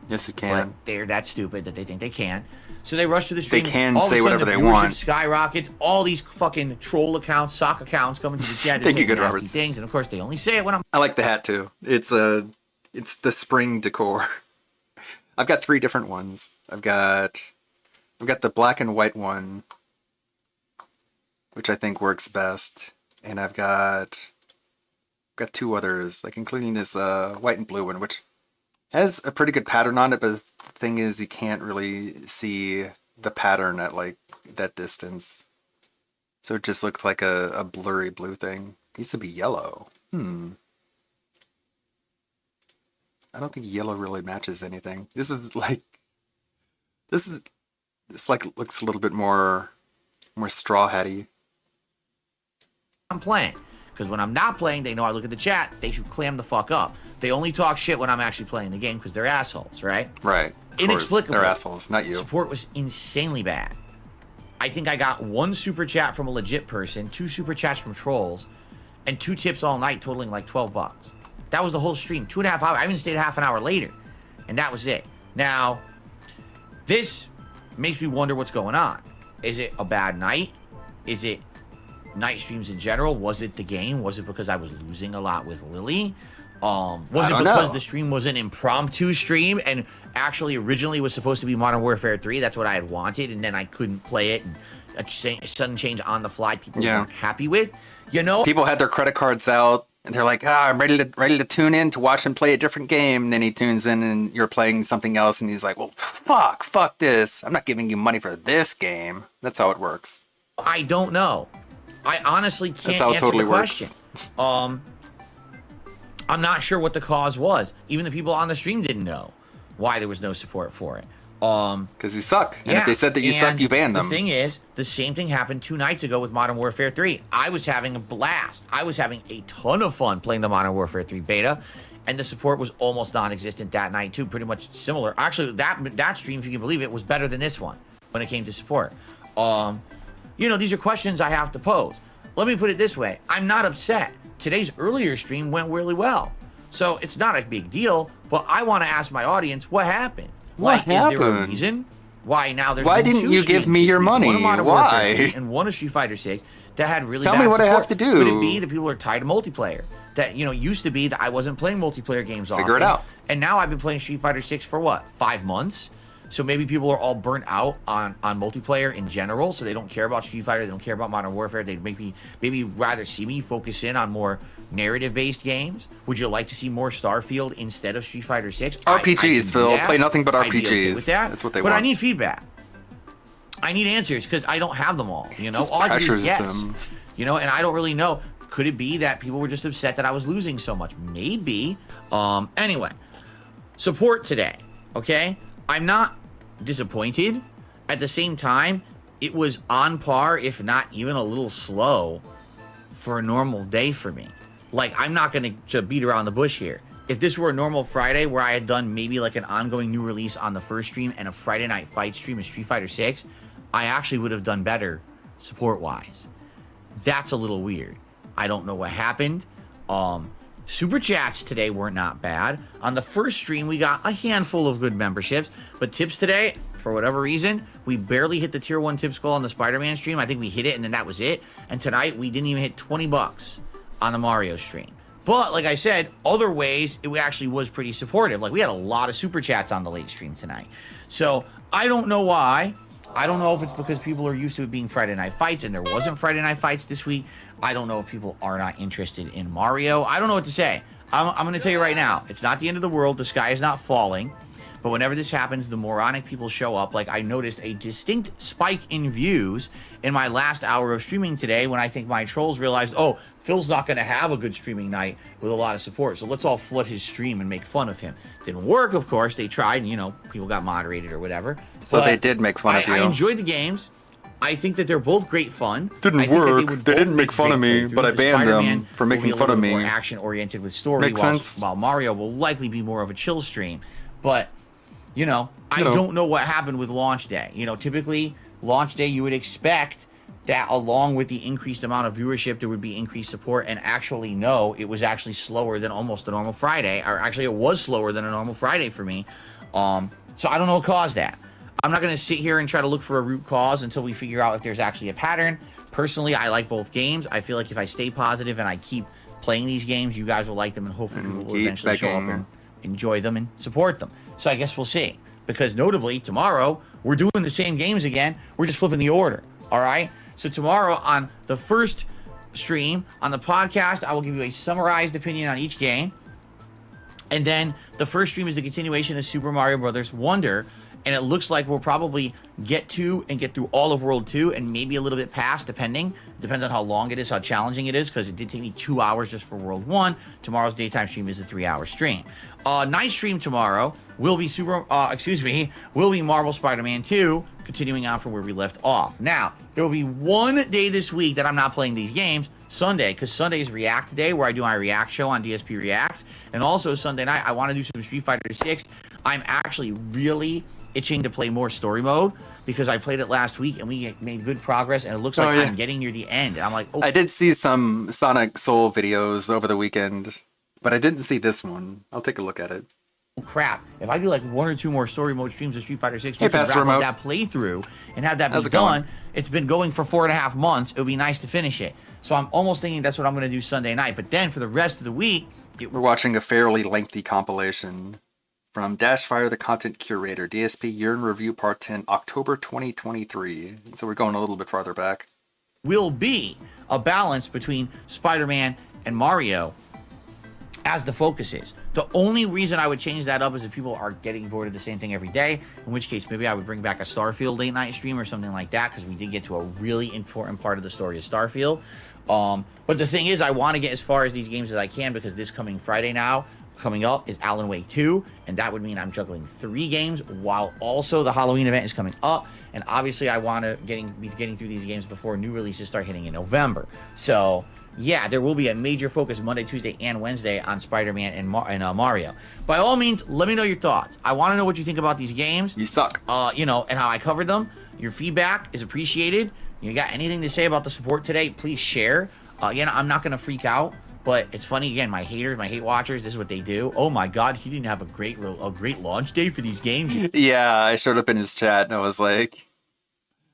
Yes, you can. But they're that stupid that they think they can. So they rush to the stream. They can all of a say sudden, whatever the they viewership want. Skyrockets. All these fucking troll accounts, sock accounts coming to the chat. Thank you, saying Good nasty Roberts. things, and of course they only say it when I'm. I like the hat too. It's the spring decor. I've got 3 different ones. I've got the black and white one, which I think works best, and I've got 2 others, including this white and blue one, which has a pretty good pattern on it, but the thing is you can't really see the pattern at that distance. So it just looks like a blurry blue thing. It needs to be yellow. I don't think yellow really matches anything. This looks a little bit more straw hatty. I'm playing. Because when I'm not playing, they know I look at the chat. They should clam the fuck up. They only talk shit when I'm actually playing the game because they're assholes, right? Right. Inexplicably. They're assholes, not you. Support was insanely bad. I think I got 1 super chat from a legit person, 2 super chats from trolls, and 2 tips all night totaling $12. That was the whole stream. 2.5 hours. I even stayed half an hour later. And that was it. Now, this makes me wonder what's going on. Is it a bad night? Is it night streams in general? Was it the game? Was it because I was losing a lot with Lily? Was it because the stream was an impromptu stream and actually originally was supposed to be Modern Warfare 3? That's what I had wanted, and then I couldn't play it, and a sudden change on the fly people weren't happy with. People had their credit cards out and they're like, I'm ready to tune in to watch him play a different game. And then he tunes in and you're playing something else and he's like, well, fuck this. I'm not giving you money for this game. That's how it works. I don't know. I honestly can't That's how it answer totally the question. I'm not sure what the cause was. Even the people on the stream didn't know why there was no support for it. Because you suck. And if they said that you suck, you ban them. The thing is, the same thing happened 2 nights ago with Modern Warfare 3. I was having a blast. I was having a ton of fun playing the Modern Warfare 3 beta, and the support was almost non-existent that night too. Pretty much similar. Actually, that stream, if you can believe it, was better than this one when it came to support. You know, these are questions I have to pose. Let me put it this way. I'm not upset. Today's earlier stream went really well. So it's not a big deal, but I want to ask my audience what happened. What Is there a happened? reason why now there's Why been didn't 2 you give streams me this your week, money? one of Modern Warfare Why? 3 and one of Street Fighter 6 that had really Tell bad me what I support? have to do. Could it be that people are tired of multiplayer? That, you know, used to be that I wasn't playing multiplayer games often. Figure it out. And now I've been playing Street Fighter 6 for what, 5 months? So maybe people are all burnt out on multiplayer in general, so they don't care about Street Fighter, they don't care about Modern Warfare. They'd maybe rather see me focus in on more narrative-based games. Would you like to see more Starfield instead of Street Fighter 6? RPGs, Phil. Play nothing but I'd be RPGs. okay with that. That's what they but want. I need feedback. I need answers because I don't have them all. You know, Just all I can do pressures is guess. them. You know, and I don't really know. Could it be that people were just upset that I was losing so much? Maybe. Anyway, support today. Okay, I'm not disappointed. At the same time, it was on par, if not even a little slow, for a normal day for me. Like, I'm not going to beat around the bush here. If this were a normal Friday where I had done maybe like an ongoing new release on the first stream and a Friday night fight stream of Street Fighter 6, I actually would have done better support-wise. That's a little weird. I don't know what happened. Super chats today were not bad. On the first stream, we got a handful of good memberships, but tips today, for whatever reason, we barely hit the tier 1 tips goal on the Spider-Man stream. I think we hit it and then that was it. And tonight, we didn't even hit 20 bucks on the Mario stream. But like I said, other ways, it actually was pretty supportive. Like, we had a lot of super chats on the late stream tonight. So I don't know why. I don't know if it's because people are used to it being Friday Night Fights and there wasn't Friday Night Fights this week. I don't know if people are not interested in Mario. I don't know what to say. I'm going to tell you right now, it's not the end of the world. The sky is not falling. But whenever this happens, the moronic people show up. Like, I noticed a distinct spike in views in my last hour of streaming today when I think my trolls realized, oh, Phil's not going to have a good streaming night with a lot of support, so let's all flood his stream and make fun of him. Didn't work, of course. They tried, and, you know, people got moderated or whatever. So But they did make fun of you. I enjoyed the games. I think that they're both great fun. Didn't I think that work. would They both didn't make fun of great me, but I playthroughs. banned them Spider-Man for will be making a fun little of bit me. More action-oriented with story, Makes sense. while Mario will likely be more of a chill stream. But, you know, I You know. don't know what happened with launch day. You know, typically, launch day, you would expect that along with the increased amount of viewership, there would be increased support. And actually, no, it was actually slower than almost a normal Friday. Or actually, it was slower than a normal Friday for me. So I don't know what caused that. I'm not going to sit here and try to look for a root cause until we figure out if there's actually a pattern. Personally, I like both games. I feel like if I stay positive and I keep playing these games, you guys will like them, and hopefully people will keep eventually show up begging. and enjoy them and support them. So I guess we'll see. Because notably, tomorrow, we're doing the same games again. We're just flipping the order. All right? So tomorrow on the first stream, on the podcast, I will give you a summarized opinion on each game. And then the first stream is the continuation of Super Mario Brothers Wonder. And it looks like we'll probably get through all of World 2 and maybe a little bit past, depends on how long it is, how challenging it is, because it did take me 2 hours just for World 1. Tomorrow's daytime stream is a 3-hour stream. Night stream tomorrow will be Marvel Spider-Man 2, continuing on from where we left off. Now, there will be one day this week that I'm not playing these games, Sunday, because Sunday is React Day, where I do my React show on DSP Reacts, and also Sunday night, I want to do some Street Fighter 6. I'm actually really itching to play more story mode because I played it last week and we made good progress and it looks like I'm getting near the end. And I'm like, oh. I did see some Sonic Soul videos over the weekend, but I didn't see this one. I'll take a look at it. Crap. If I do like 1 or 2 more story mode streams of Street Fighter 6, Hey, we can Pastor wrap up Remote. that playthrough and have that How's be it going? done. It's been going for 4.5 months. It would be nice to finish it. So I'm almost thinking that's what I'm going to do Sunday night. But then for the rest of the week, We're watching a fairly lengthy compilation from Dashfire, the content curator, DSP Year in Review Part 10, October 2023. So we're going a little bit farther back. will be a balance between Spider-Man and Mario as the focus is. The only reason I would change that up is if people are getting bored of the same thing every day, in which case maybe I would bring back a Starfield late night stream or something like that, because we did get to a really important part of the story of Starfield. But the thing is, I want to get as far as these games as I can, because this coming Friday now, coming up is Alan Wake 2, and that would mean I'm juggling 3 games while also the Halloween event is coming up. And obviously, I want to be getting through these games before new releases start hitting in November. So, yeah, there will be a major focus Monday, Tuesday, and Wednesday on Spider-Man and Mario. By all means, let me know your thoughts. I want to know what you think about these games. You suck. And how I covered them. Your feedback is appreciated. You got anything to say about the support today, please share. Again, I'm not going to freak out. But it's funny, again, my haters, my hate watchers, this is what they do. Oh my God, he didn't have a great launch day for these games. Yeah, I showed up in his chat and I was like,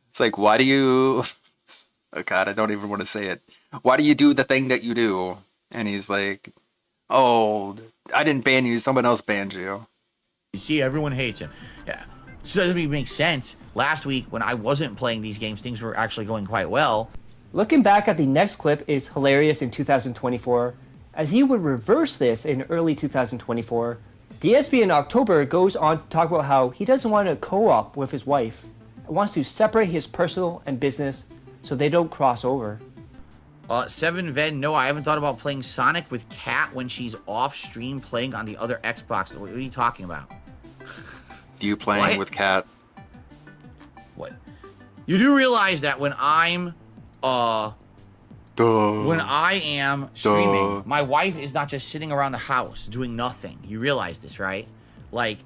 it's like, why do you, oh God, I don't even want to say it. Why do you do the thing that you do? And he's like, oh, I didn't ban you, someone else banned you. You see, everyone hates him. Yeah, so that doesn't even make sense. Last week, when I wasn't playing these games, things were actually going quite well. Looking back at the next clip is hilarious in 2024. As he would reverse this in early 2024, DSP in October goes on to talk about how he doesn't want to co-op with his wife and wants to separate his personal and business so they don't cross over. 7Ven, no, I haven't thought about playing Sonic with Kat when she's off stream playing on the other Xbox. What are you talking about? You playing with Kat? What? You do realize that when I'm when I am streaming, my wife is not just sitting around the house doing nothing. You realize this, right? Like,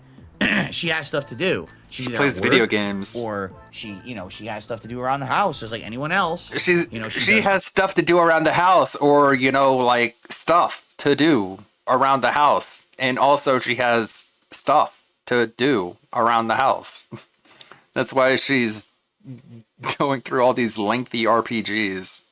she has stuff to do. She plays video games, or she has stuff to do around the house, just like anyone else. She has stuff to do around the house, or like stuff to do around the house, and also she has stuff to do around the house. That's why she's going through all these lengthy RPGs.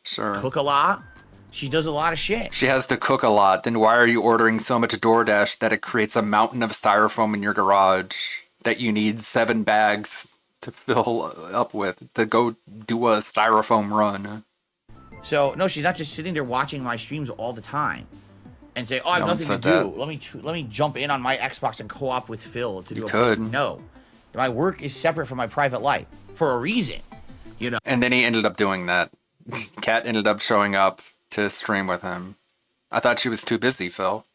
Sure. Cook a lot. She does a lot of shit. She has to cook a lot. Then why are you ordering so much DoorDash that it creates a mountain of styrofoam in your garage that you need 7 bags to fill up with to go do a styrofoam run? So, no, she's not just sitting there watching my streams all the time and say, oh, I have nothing to do. Let me jump in on my Xbox and co-op with Phil to do a No. My work is separate from my private life for a reason, And then he ended up doing that. Kat ended up showing up to stream with him. I thought she was too busy, Phil.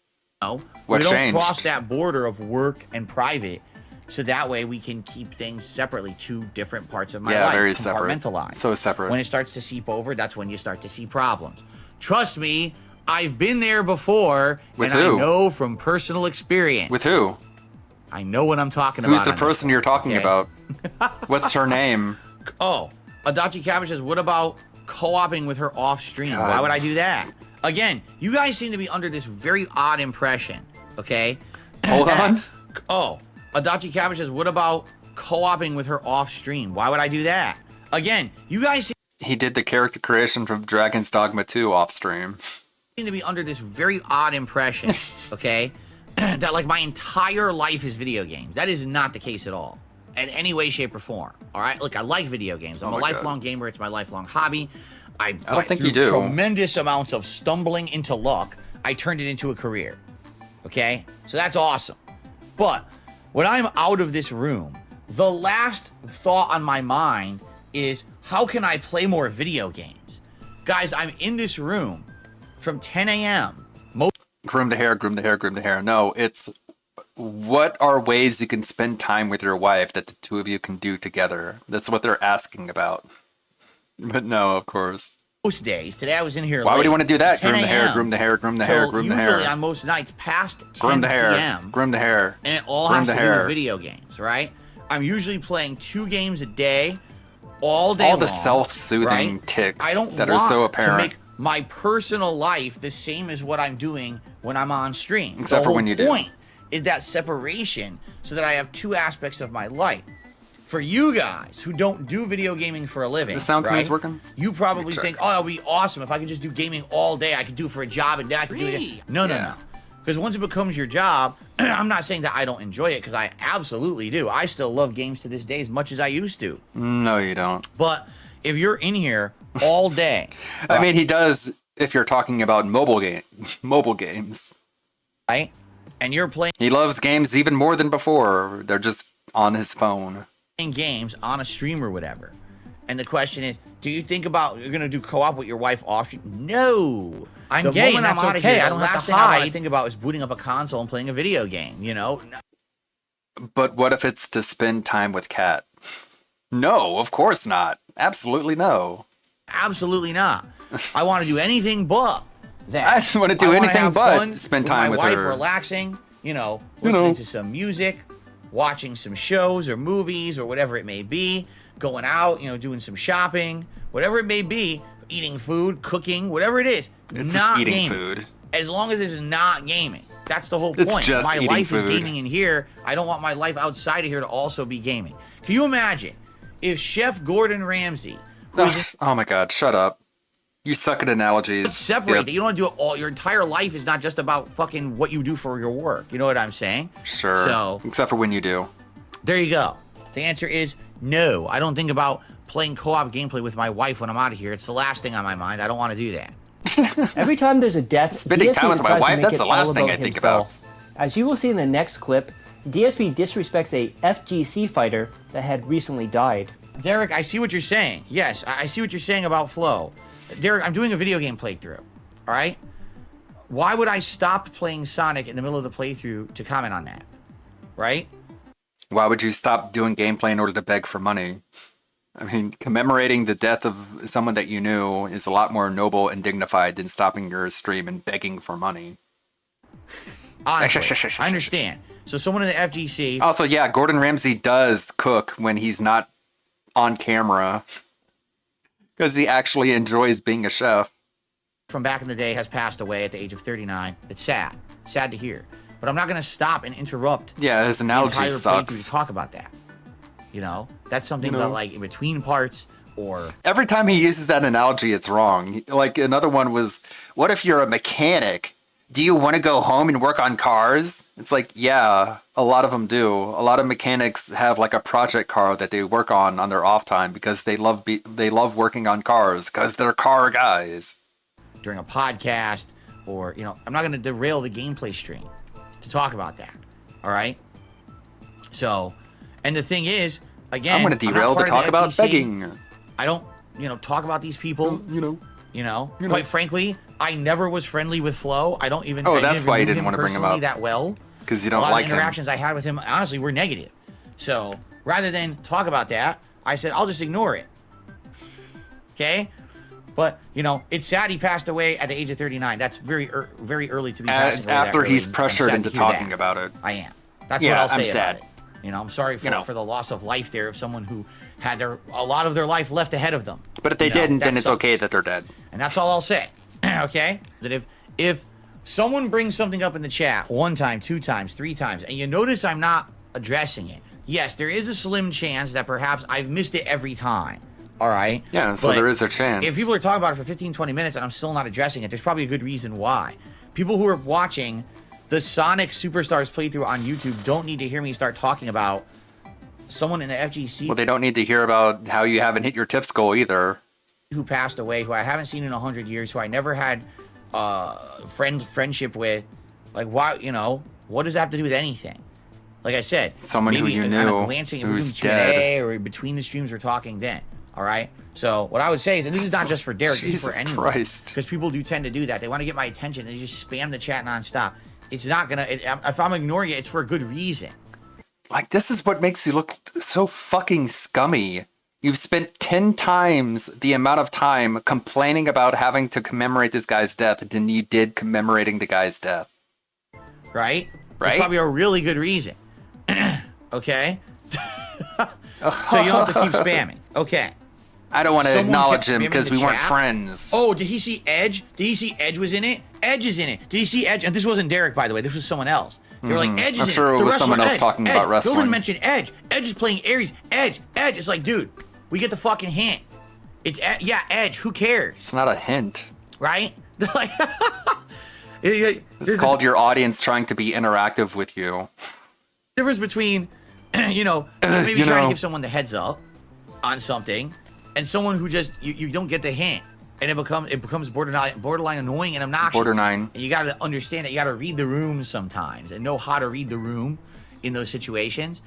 No. What changed? We don't cross that border of work and private, so that way we can keep things separately, 2 different parts of my life. Yeah, very separate. Compartmentalized. So separate. When it starts to seep over, that's when you start to see problems. Trust me, I've been there before, with and who? I know from personal experience. With who? I know what I'm talking about. Who's the person you're talking about? What's her name? Oh, Adachi Cabbage says, what about co-oping with her off stream? God. Why would I do that? Again, you guys seem to be under this very odd impression, okay? Hold on. Oh, Adachi Cabbage says, what about co-oping with her off stream? Why would I do that? Again, you guys He did the character creation from Dragon's Dogma 2 off stream. Seem to be under this very odd impression, okay? That like my entire life is video games. That is not the case at all. In any way, shape, or form. All right? Look, I like video games. I'm a lifelong gamer. It's my lifelong hobby. I don't think you do. Tremendous amounts of stumbling into luck. I turned it into a career. Okay? So that's awesome. But when I'm out of this room, the last thought on my mind is, how can I play more video games? Guys, I'm in this room from 10 a.m. Groom the hair, groom the hair, groom the hair. No, it's what are ways you can spend time with your wife that the 2 of you can do together? That's what they're asking about. But no, of course. Most days. Today I was in here Why would you want to do that? 10 Groom the hair, a.m. groom the hair, groom the hair, groom the hair. Usually on most nights past 10 groom the hair, p.m. groom the hair. And it all groom has the to do hair. with video games, right? I'm usually playing 2 games a day, all day long. All the self-soothing right? ticks I don't that are so want apparent. to make my personal life the same as what I'm doing when I'm on stream. Except for when you do. The whole point is that separation so that I have 2 aspects of my life. For you guys who don't do video gaming for a living, the sound command's right? working? You probably think, oh, that would be awesome if I could just do gaming all day. I could do it for a job and then I could do it. No. Because once it becomes your job, I'm not saying that I don't enjoy it, because I absolutely do. I still love games to this day as much as I used to. No, you don't. But if you're in here all day... I mean, he does if you're talking about mobile games. Right? And you're playing... He loves games even more than before. They're just on his phone. Games on a stream or whatever, And the question is, do you think about you're gonna do co-op with your wife off stream? No. I'm the gay, moment and that's I'm out of okay. here, I the don't have last to thing I want to hide. think about is booting up a console and playing a video game. You know. But what if it's to spend time with Kat? No, of course not. Absolutely no. Absolutely not. I want to do anything but that. I just want to do wanna anything have but fun spend time my with wife, her. relaxing, You listening know. to some music, watching some shows or movies or whatever it may be, going out, doing some shopping, whatever it may be, eating food, cooking, whatever it is. It's not just eating gaming. food. As long as it's not gaming. That's the whole It's point. just My eating life is food. gaming in here. I don't want my life outside of here to also be gaming. Can you imagine if Chef Gordon Ramsay was Oh my god, shut up. You suck at analogies. separate Skip. that? You don't do it all. Your entire life is not just about fucking what you do for your work. You know what I'm saying? Sure. So except for when you do. there you go. The answer is no. I don't think about playing co-op gameplay with my wife when I'm out of here. It's the last thing on my mind. I don't want to do that. Every time there's a death, Spending DSP time with my decides to wife, make that's it the last all thing about I think himself. As you will see in the next clip, DSP disrespects a FGC fighter that had recently died. Derek, I see what you're saying. Yes, I see what you're saying about Flow. Derek, I'm doing a video game playthrough. All right? Why would I stop playing Sonic in the middle of the playthrough to comment on that? Right? Why would you stop doing gameplay in order to beg for money? I mean, commemorating the death of someone that you knew is a lot more noble and dignified than stopping your stream and begging for money. Honestly, I understand. So someone in the FGC... Also, yeah, Gordon Ramsay does cook when he's not on camera because he actually enjoys being a chef. from back in the day has passed away at the age of 39. It's sad. Sad to hear. But I'm not going to stop and interrupt. Yeah, his analogy the entire sucks. playthrough to talk about that. That's something that, like, in between parts or... Every time he uses that analogy, it's wrong. Like, another one was, what if you're a mechanic? Do you want to go home and work on cars? It's like, yeah, a lot of them do. A lot of mechanics have like a project car that they work on their off time because they love working on cars because they're car guys. During a podcast or, I'm not going to derail the gameplay stream to talk about that. All right? So, and the thing is, again... I'm going to derail to talk about begging. I don't, talk about these people. Quite frankly, I never was friendly with Flo. I don't even... Oh, I that's never why you knew didn't him want to bring him personally up. that well. Because you don't a lot like of the him. interactions I had with him, honestly, were negative. So, rather than talk about that, I said, I'll just ignore it. Okay? But, it's sad he passed away at the age of 39. That's very early to be passing away After that he's early. I'm pressured sad into to hear talking that. about it. I am. That's Yeah, what I'll say I'm about sad. it. I'm sorry for the loss of life there of someone who had a lot of their life left ahead of them. But if they didn't, that then it's sucks. okay that they're dead. And that's all I'll say. Okay? That if someone brings something up in the chat 1 time, 2 times, 3 times, and you notice I'm not addressing it, yes, there is a slim chance that perhaps I've missed it every time. All right? Yeah, so But there is a chance. If people are talking about it for 15, 20 minutes and I'm still not addressing it, there's probably a good reason why. People who are watching the Sonic Superstars playthrough on YouTube don't need to hear me start talking about someone in the FGC Well, they don't need to hear about how you haven't hit your tips goal either. who passed away, who I haven't seen in 100 years, who I never had friendship with. Like, why, what does that have to do with anything? Like I said, Someone who maybe you on knew a glancing, if we're who's doing Q&A dead. or between the streams we're talking then. All right. So what I would say is, and this is not just for Derek, this is Jesus for anyone, Christ. because people do tend to do that. They want to get my attention and they just spam the chat nonstop. It's not gonna. If I'm ignoring it, it's for a good reason. Like, this is what makes you look so fucking scummy. You've spent 10 times the amount of time complaining about having to commemorate this guy's death than you did commemorating the guy's death. Right? Right? There's probably a really good reason. Okay? So you don't have to keep spamming. Okay. I don't want to Someone acknowledge kept him spamming because the we weren't chat. friends. Oh, did he see Edge? Did he see Edge was in it? Edge is in it. Did he see Edge? And this wasn't Derek, by the way. This was someone else. They were like, Edge is I'm in sure it. it The was wrestler someone else Edge, talking Edge. about Bill wrestling. didn't mention Edge. Edge is playing Aries. Edge. It's like, dude, we get the fucking hint. Yeah, Edge. Who cares? It's not a hint. Right? Like, It's called your audience trying to be interactive with you. difference between, maybe you trying to know. give someone the heads up on something, and someone who just you don't get the hint, and it becomes borderline annoying and obnoxious. Borderline. And you got to understand it. You got to read the room sometimes and know how to read the room in those situations.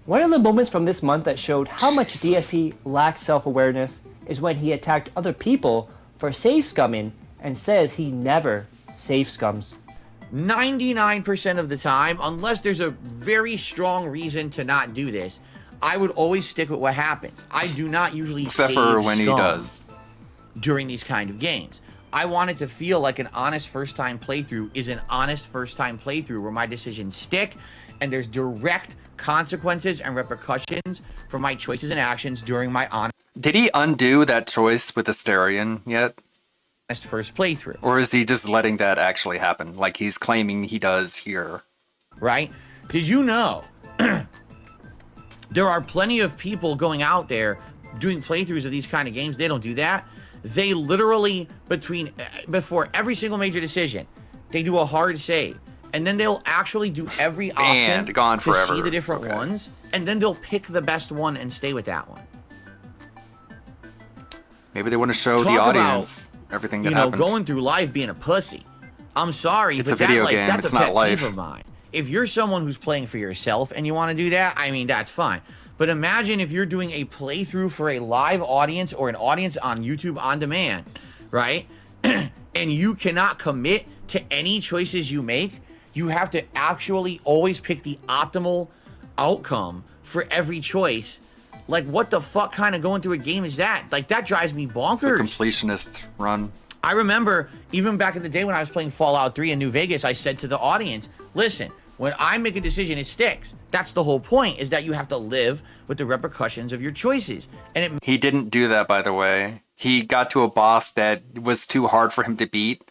One of the moments from this month that showed how much DSP lacks self-awareness is when he attacked other people for safe scumming and says he never safe scums. 99% of the time, unless there's a very strong reason to not do this, I would always stick with what happens. I do not usually Except save for when he scum does. during these kind of games. I want it to feel like an honest first-time playthrough is an honest first-time playthrough where my decisions stick and there's direct consequences and repercussions for my choices and actions during my honest Did he undo that choice with Asterion yet? first playthrough. Or is he just letting that actually happen, like he's claiming he does here? Right? Did you know there are plenty of people going out there doing playthroughs of these kind of games? They don't do that. They literally, before every single major decision, they do a hard save. And then they'll actually do every option And gone to forever. see the different ones. And then they'll pick the best one and stay with that one. Maybe they want to show the Talk audience everything that You know, happened. going through life being a pussy. I'm sorry, It's but a video that, game, that's it's a not pet life. peeve of mine. If you're someone who's playing for yourself and you want to do that, I mean, that's fine. But imagine if you're doing a playthrough for a live audience or an audience on YouTube on demand, right? And you cannot commit to any choices you make. You have to actually always pick the optimal outcome for every choice. Like, what the fuck kind of going through a game is that? Like, that drives me bonkers. It's a completionist run. I remember even back in the day when I was playing Fallout 3 in New Vegas, I said to the audience, listen, when I make a decision, it sticks. That's the whole point, is that you have to live with the repercussions of your choices. And He didn't do that, by the way. He got to a boss that was too hard for him to beat,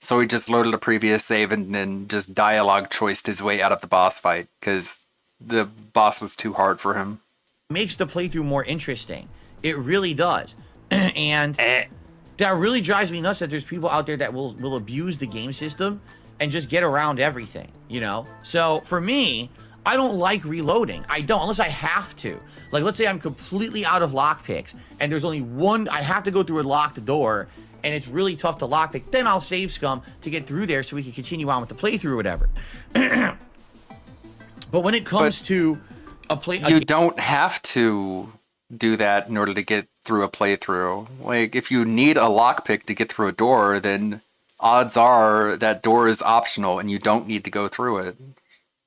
so he just loaded a previous save and then just dialogue choiced his way out of the boss fight, because the boss was too hard for him. makes the playthrough more interesting. It really does. And that really drives me nuts that there's people out there that will abuse the game system and just get around everything, you know? So for me, I don't like reloading. I don't, unless I have to. Like, let's say I'm completely out of lockpicks and there's only one, I have to go through a locked door and it's really tough to lockpick, then I'll save scum to get through there so we can continue on with the playthrough or whatever. But when it comes to a play... You don't have to do that in order to get through a playthrough. Like, if you need a lockpick to get through a door, then odds are that door is optional and you don't need to go through it.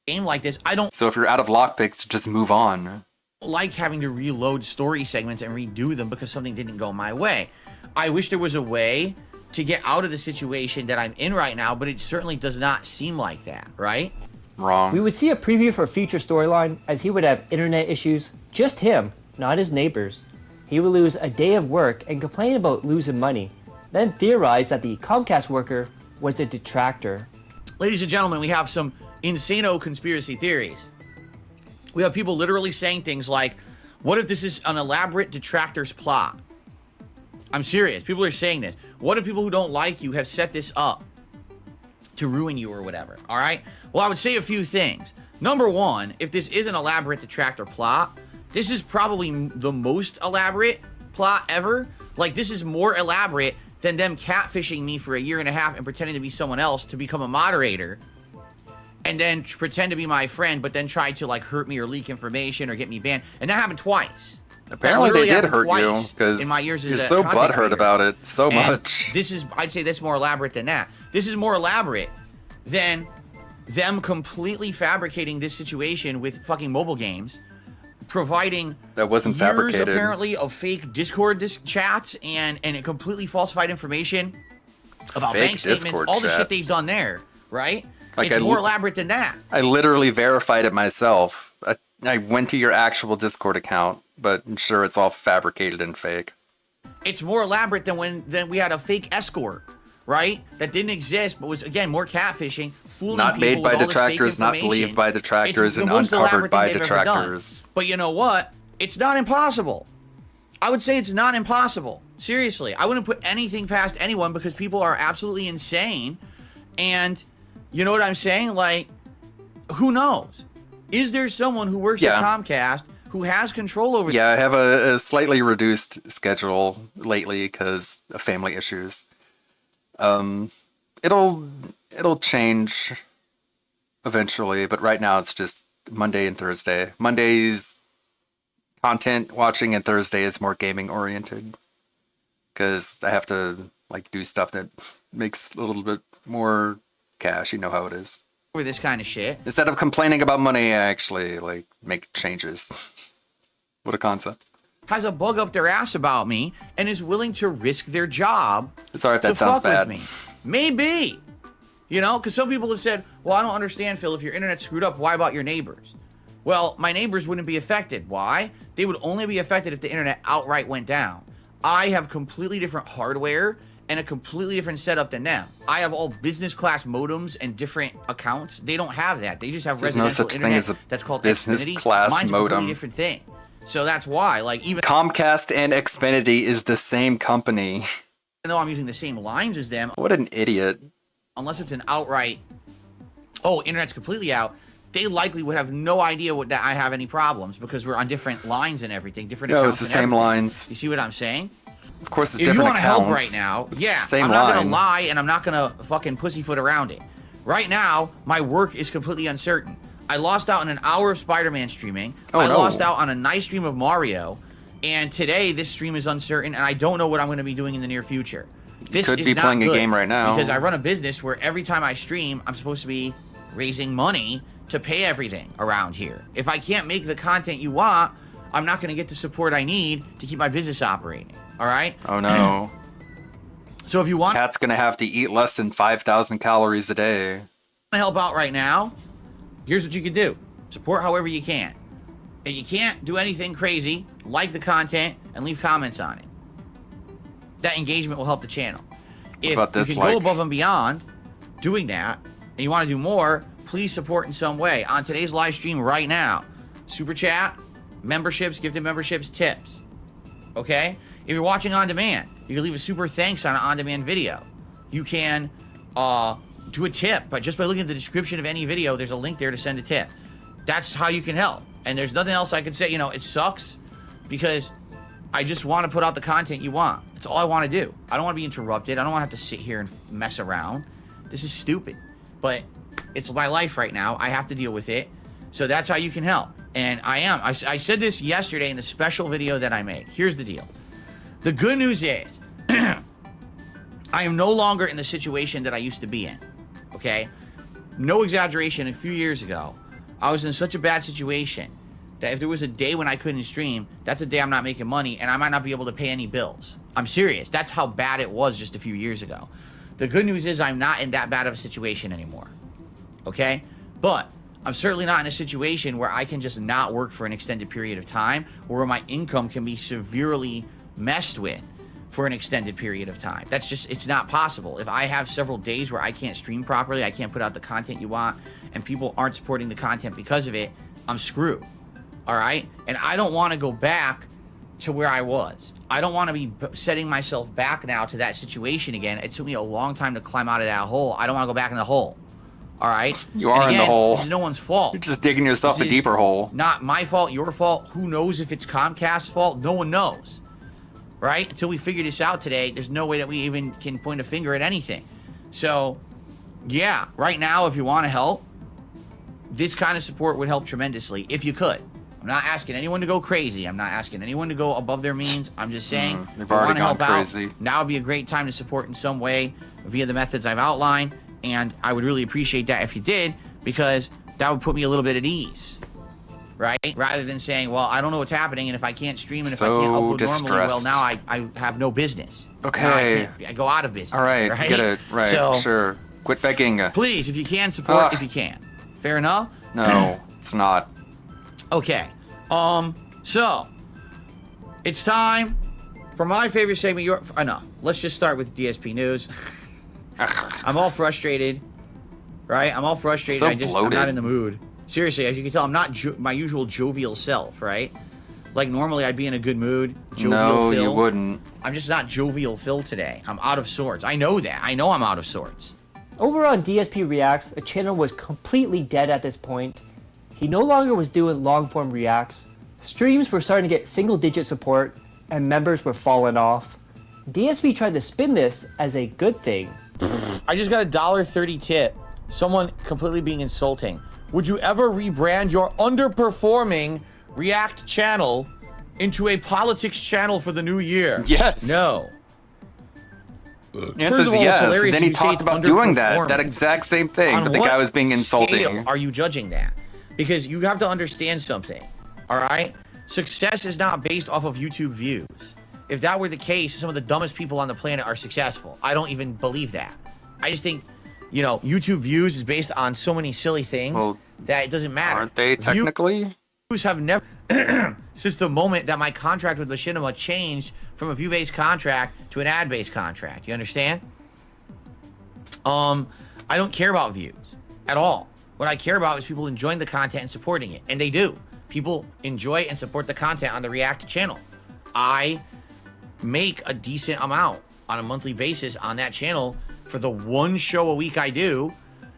Game like this, I don't... So if you're out of lockpicks, just move on. like having to reload story segments and redo them because something didn't go my way. I wish there was a way to get out of the situation that I'm in right now, but it certainly does not seem like that, right? Wrong. We would see a preview for a future storyline as he would have internet issues, just him, not his neighbors. He would lose a day of work and complain about losing money, then theorize that the Comcast worker was a detractor. Ladies and gentlemen, we have some insano conspiracy theories. We have people literally saying things like, what if this is an elaborate detractor's plot? I'm serious. People are saying this. What if people who don't like you have set this up to ruin you or whatever? All right? Well, I would say a few things. Number one, if this is an elaborate detractor plot, this is probably the most elaborate plot ever. Like, this is more elaborate than them catfishing me for a year and a half and pretending to be someone else to become a moderator and then pretend to be my friend, but then try to, like, hurt me or leak information or get me banned. And that happened twice. Apparently they did hurt you twice because in my years as you're a so content butthurt creator. about it so And much. This is, I'd say this is more elaborate than that. This is more elaborate than them completely fabricating this situation with fucking mobile games, providing That wasn't years fabricated. apparently of fake Discord chats and completely falsified information about Fake bank statements, Discord all the shit chats. they've done there, right? Like, it's I more l- elaborate than that. I literally verified it myself. I went to your actual Discord account, but I'm sure it's all fabricated and fake. It's more elaborate than when we had a fake escort, right? That didn't exist, but was again more catfishing, fooling Not people made with by all this fake detractors, not information. believed by detractors, It's and the most uncovered elaborate by thing they've ever done. detractors. But you know what? It's not impossible. I would say it's not impossible. Seriously, I wouldn't put anything past anyone because people are absolutely insane. And you know what I'm saying? Like, who knows? Is there someone who works Yeah. at Comcast who has control over Yeah, I have a slightly reduced schedule lately because of family issues. It'll change eventually, but right now it's just Monday and Thursday. Monday's content watching and Thursday is more gaming oriented. Because I have to like do stuff that makes a little bit more cash. You know how it is. For this kind of shit. Instead of complaining about money, I actually like make changes. What a concept. Has a bug up their ass about me and is willing to risk their job. Sorry if that to sounds fuck with bad. me. Maybe. You know, because some people have said, well, I don't understand, Phil. If your internet's screwed up, why about your neighbors? Well, my neighbors wouldn't be affected. Why? They would only be affected if the internet outright went down. I have completely different hardware and a completely different setup than them. I have all business class modems and different accounts. They don't have that. They just have There's no residential such thing internet as a that's called business Xfinity. class Mine's a modem. completely different thing. So that's why, like, even Comcast and Xfinity is the same company. though I'm using the same lines as them, What an idiot. unless it's an outright, oh, internet's completely out, they likely would have no idea that I have any problems because we're on different lines and everything, different No, accounts it's the and same everything. lines. You see what I'm saying? Of course, it's If you different want to accounts. help right now, It's yeah, the same I'm not line. gonna lie and I'm not gonna fucking pussyfoot around it. Right now, my work is completely uncertain. I lost out on an hour of Spider-Man streaming. Oh, I no. lost out on a nice stream of Mario, and today this stream is uncertain, and I don't know what I'm going to be doing in the near future. This could is be not playing a good, game right now. because I run a business where every time I stream, I'm supposed to be raising money to pay everything around here. If I can't make the content you want, I'm not going to get the support I need to keep my business operating. All right? Oh no. So if you want Cat's gonna have to eat less than 5,000 calories a day. to help out right now, here's what you can do. Support however you can. If you can't do anything crazy, like the content and leave comments on it. That engagement will help the channel. If about you this, can go like- above and beyond doing that, and you want to do more, please support in some way. On today's live stream right now, super chat, memberships, gifted memberships, tips. Okay? If you're watching on demand, you can leave a super thanks on an on-demand video. You can do a tip, but just by looking at the description of any video, there's a link there to send a tip. That's how you can help. And there's nothing else I could say. You know, it sucks because I just want to put out the content you want. That's all I want to do. I don't want to be interrupted. I don't want to have to sit here and mess around. This is stupid. But it's my life right now. I have to deal with it. So that's how you can help. And I am. I said this yesterday in the special video that I made. Here's the deal. The good news is I am no longer in the situation that I used to be in. Okay? No exaggeration. A few years ago, I was in such a bad situation that if there was a day when I couldn't stream, that's a day I'm not making money and I might not be able to pay any bills. I'm serious. That's how bad it was just a few years ago. The good news is I'm not in that bad of a situation anymore. Okay? But I'm certainly not in a situation where I can just not work for an extended period of time or where my income can be severely messed with for an extended period of time. That's just, it's not possible. If I have several days where I can't stream properly, I can't put out the content you want, and people aren't supporting the content because of it, I'm screwed. All right? And I don't want to go back to where I was. I don't want to be setting myself back now to that situation again. It took me a long time to climb out of that hole. I don't want to go back in the hole. All right? You are And in the again, hole. This is no one's fault. You're just digging yourself This a is deeper hole. Not my fault, your fault. Who knows if it's Comcast's fault? No one knows. Right? Until we figure this out today, there's no way that we even can point a finger at anything. So, yeah, right now, if you want to help, this kind of support would help tremendously if you could. I'm not asking anyone to go crazy. I'm not asking anyone to go above their means. I'm just saying, You've if you already want to help gone crazy. out, now would be a great time to support in some way via the methods I've outlined. And I would really appreciate that if you did, because that would put me a little bit at ease. Right? Rather than saying, well, I don't know what's happening, and if I can't stream and if I can't upload normally, well, now I have no business. Okay. Now I go out of business. All right, right? get it. Right, So, sure. Quit begging. please, if you can, support Ugh. if you can. Fair enough? No, it's not. Okay. So it's time for my favorite segment. Enough. Let's just start with DSP news. I'm all frustrated. Right? I'm all frustrated. So I'm not bloated. in the mood. Seriously, as you can tell, I'm not my usual jovial self, right? Like normally I'd be in a good mood. Jovial No, Phil. you wouldn't. I'm just not jovial Phil today. I'm out of sorts. I know that. I know I'm out of sorts. Over on DSP Reacts, the channel was completely dead at this point. He no longer was doing long-form reacts. Streams were starting to get single-digit support, and members were falling off. DSP tried to spin this as a good thing. I just got a $1.30 tip. Someone completely being insulting. would you ever rebrand your underperforming React channel into a politics channel for the new year? Yes. No. The answer is yes. And then he talked about doing that exact same thing, but the guy was being insulting. Are you judging that? Because you have to understand something, all right? Success is not based off of YouTube views. If that were the case, some of the dumbest people on the planet are successful. I don't even believe that. I just think, you know, YouTube views is based on so many silly things that it doesn't matter. Aren't they technically? Views have never, since the moment that my contract with Machinima changed from a view-based contract to an ad-based contract. You understand? I don't care about views at all. What I care about is people enjoying the content and supporting it. And they do. People enjoy and support the content on the React channel. I make a decent amount on a monthly basis on that channel for the one show a week I do,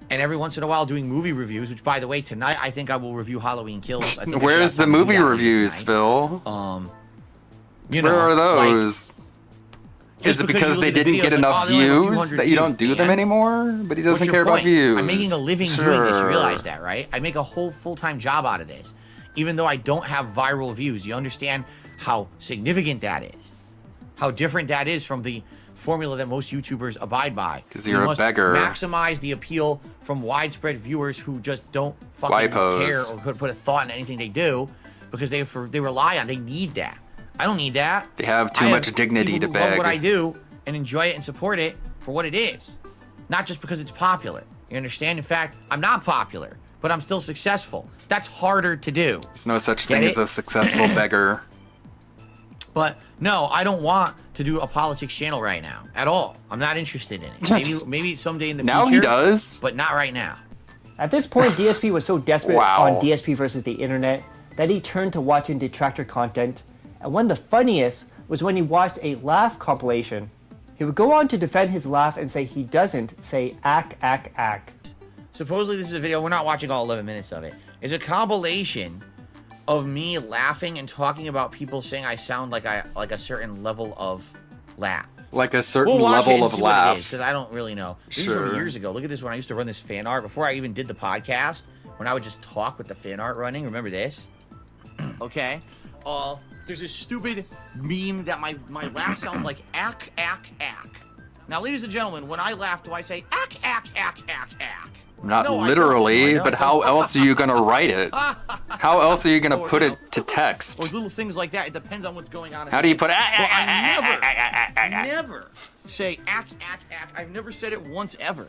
and every once in a while doing movie reviews, which, by the way, tonight I think I will review Halloween Kills. I think Where's the movie reviews, Phil? You know, where are those? Is it because they didn't get enough views that you don't do them anymore? But he doesn't care about views. I'm making a living doing this. You realize that, right? I make a whole full-time job out of this, even though I don't have viral views. You understand how significant that is? How different that is from the formula that most YouTubers abide by. Because you're a beggar. Maximize the appeal from widespread viewers who just don't fucking care or could put a thought in anything they do, because they rely on, they need that. I don't need that. They have too much dignity to beg. Love what I do and enjoy it and support it for what it is, not just because it's popular. You understand? In fact, I'm not popular, but I'm still successful. That's harder to do. There's no such thing as a successful beggar. But no, I don't want to do a politics channel right now at all. I'm not interested in it. Maybe someday in the future. Now he does, but not right now. At this point, DSP was so desperate on DSP versus the internet that he turned to watching detractor content. And one of the funniest was when he watched a laugh compilation. He would go on to defend his laugh and say he doesn't say ack, ack, ack. Supposedly this is a video, we're not watching all 11 minutes of it. It's a compilation of me laughing and talking about people saying I sound like a certain level of laugh. Like a certain level of laugh. Because I don't really know. This is from years ago. Look at this when I used to run this fan art before I even did the podcast. When I would just talk with the fan art running. Remember this? Okay. There's this stupid meme that my laugh sounds like ack, ack, ack. Now, ladies and gentlemen, when I laugh, do I say ack, ack, ack, ack, ack? Not literally, but how else are you going to write it? How else are you going to put it to text? Or little things like that. It depends on what's going on. How do you put I never say ack, ack, ack. I've never said it once ever.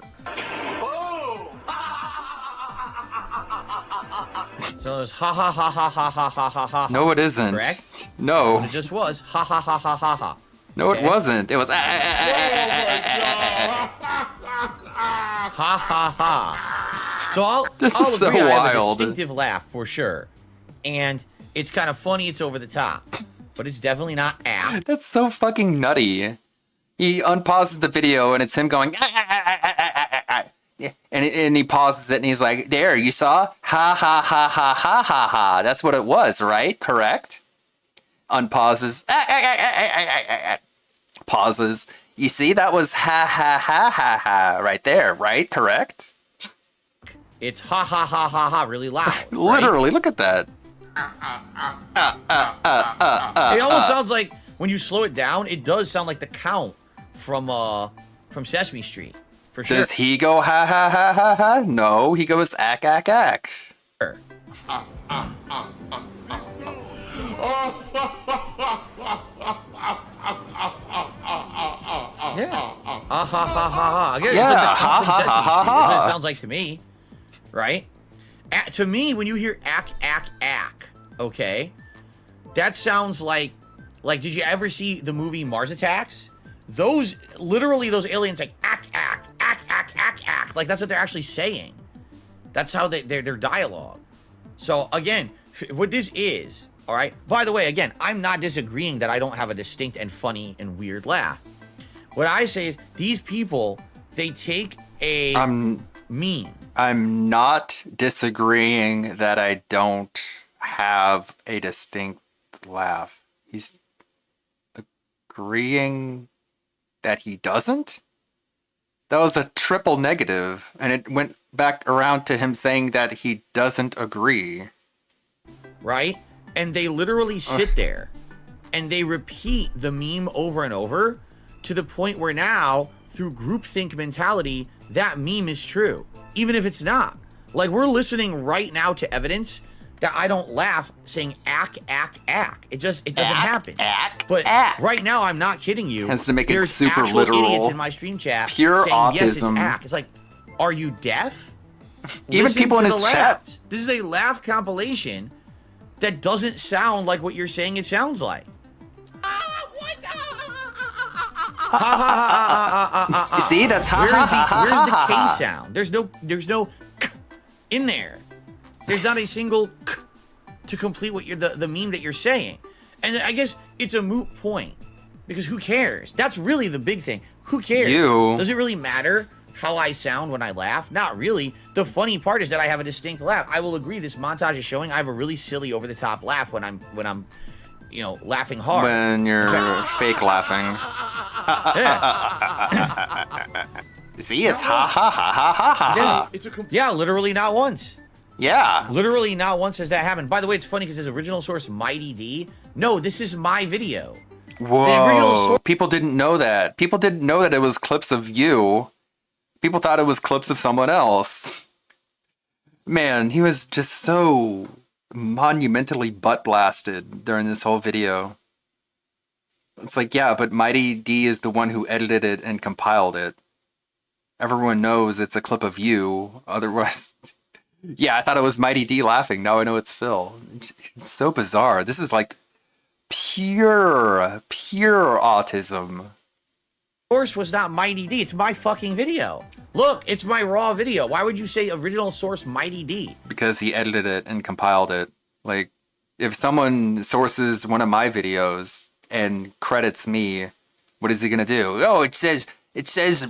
So it was ha ha ha ha ha ha ha ha ha. No, it isn't. Correct? No. It just was ha ha ha ha ha ha. No, it wasn't. It was ha ha ha. So I'll agree I have a distinctive laugh for sure, and it's kind of funny. It's over the top, but it's definitely not app. That's so fucking nutty. He unpauses the video and it's him going and he pauses it and he's like, "There, you saw? Ha ha ha ha ha ha ha. That's what it was, right? Correct?" Unpauses. Pauses. You see, that was ha ha ha ha ha right there, right? Correct? It's ha ha ha ha ha really loud. Literally, look at that. It almost sounds like when you slow it down, it does sound like the count from Sesame Street. For sure. Does he go ha ha ha ha ha? No, he goes ack ack ack. Yeah. Ha ha ha ha ha. Again, Yeah, it's like the ha count from ha Sesame ha ha Street. That's what ha. it sounds like to me, right? To me, when you hear ack ack ack, okay, that sounds like did you ever see the movie Mars Attacks? Those aliens like act act act act act act, like that's what they're actually saying. That's how their dialogue. So again, what this is, all right. By the way, again, I'm not disagreeing that I don't have a distinct and funny and weird laugh. What I say is these people, they take a meme. I'm not disagreeing that I don't have a distinct laugh. He's agreeing that he doesn't? That was a triple negative, and it went back around to him saying that he doesn't agree. Right? And they literally sit there and they repeat the meme over and over to the point where now, through groupthink mentality, that meme is true, even if it's not. Like, we're listening right now to evidence that I don't laugh saying ack. It doesn't happen. But right now, I'm not kidding you. Has to make it There's super actual literal. idiots in my stream chat Pure saying, yes, it's autism. ack. It's like, are you deaf? Even Listen people to in the his laughs. This is a laugh compilation that doesn't sound like what you're saying it sounds like. You see, that's Where's the K sound? There's no k in there. There's not a single k to complete what the meme that you're saying. And I guess it's a moot point because who cares? That's really the big thing. Who cares? Does it really matter how I sound when I laugh? Not really. The funny part is that I have a distinct laugh. I will agree. This montage is showing I have a really silly, over the top laugh when I'm laughing hard. When you're fake laughing. See, it's ha ha ha ha ha ha. Yeah, literally not once. Yeah. Literally not once has that happened. By the way, it's funny because his original source, Mighty D. No, this is my video. Whoa. People didn't know that. People didn't know that it was clips of you. People thought it was clips of someone else. Man, he was just so monumentally butt blasted during this whole video. It's like, yeah, but Mighty D is the one who edited it and compiled it. Everyone knows it's a clip of you. Otherwise, yeah, I thought it was Mighty D laughing. Now I know it's Phil. It's so bizarre. This is like pure autism. Source was not Mighty D. It's my fucking video. Look, it's my raw video. Why would you say original source Mighty D? Because he edited it and compiled it. Like, if someone sources one of my videos and credits me, what is he gonna do? Oh, it says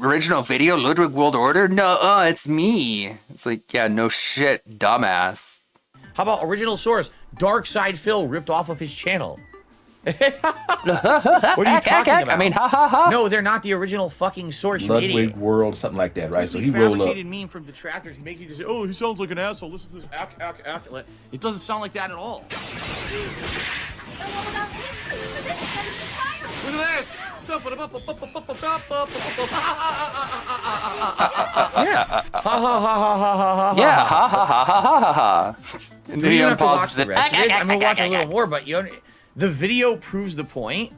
original video, Ludwig World Order? No, it's me. It's like, yeah, no shit, dumbass. How about original source? Dark Side Phil ripped off of his channel. What are you talking about? I mean, ha ha ha. No, they're not the original fucking source, you Ludwig idiot. World, something like that, right? So he rolled up. Fabricated meme from detractors making you say, oh, he sounds like an asshole. Listen to this ack. It doesn't sound like that at all. Look at this. Yeah. Ha ha ha ha ha ha ha. Yeah, ha ha ha ha ha ha ha. And then You he don't have to watch unpauses the it. rest of this. I'm gonna watch a little more, but the video proves the point.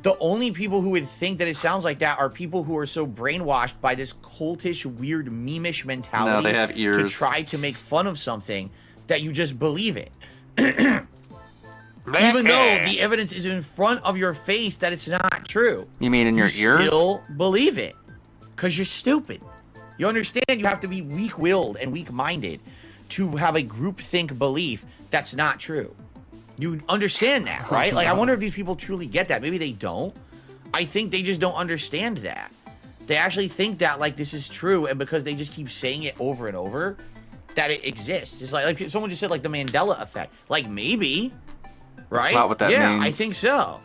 The only people who would think that it sounds like that are people who are so brainwashed by this cultish, weird, meme-ish mentality. No, they have ears. To try to make fun of something that you just believe it. Even though the evidence is in front of your face that it's not true. You mean in your you ears? Still believe it. Because you're stupid. You understand you have to be weak-willed and weak-minded to have a groupthink belief that's not true. You understand that, right? Like, I wonder if these people truly get that. Maybe they don't. I think they just don't understand that. They actually think that, like, this is true, and because they just keep saying it over and over, that it exists. It's like someone just said, like, the Mandela effect. Like, maybe, right? That's not what that means. Yeah, I think so.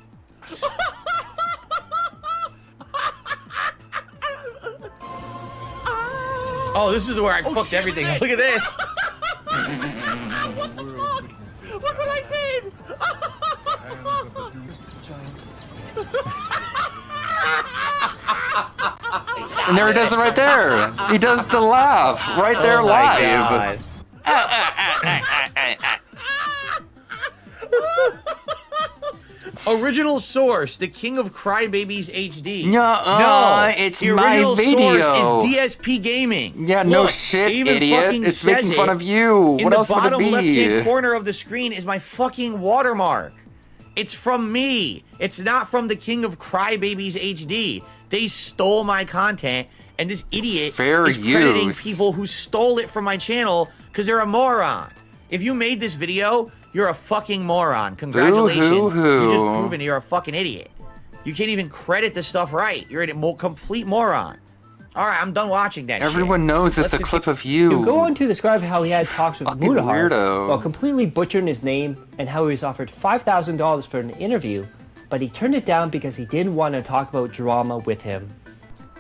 Oh, this is where I fucked everything. Look at this. What the fuck? Look what I did! And there he does it right there. He does the laugh right there Oh my live. Original source, the King of Crybabies HD. No, it's the my original video. source is DSP Gaming. Yeah, no Look, shit, it even idiot. fucking It's says making fun it. of you. In What the else would it bottom be? left-hand corner of the screen is my fucking watermark. It's from me. It's not from the King of Crybabies HD. They stole my content, and this idiot fair is crediting use. people who stole it from my channel because they're a moron. If you made this video, you're a fucking moron. Congratulations. Boo-hoo-hoo. You just proven you're a fucking idiot. You can't even credit the stuff right. You're a complete moron. All right, I'm done watching that Everyone shit. knows it's Let's a clip of you. He'll go on to describe how he had talks with Fucking Mutahar weirdo. while completely butchering his name and how he was offered $5,000 for an interview, but he turned it down because he didn't want to talk about drama with him.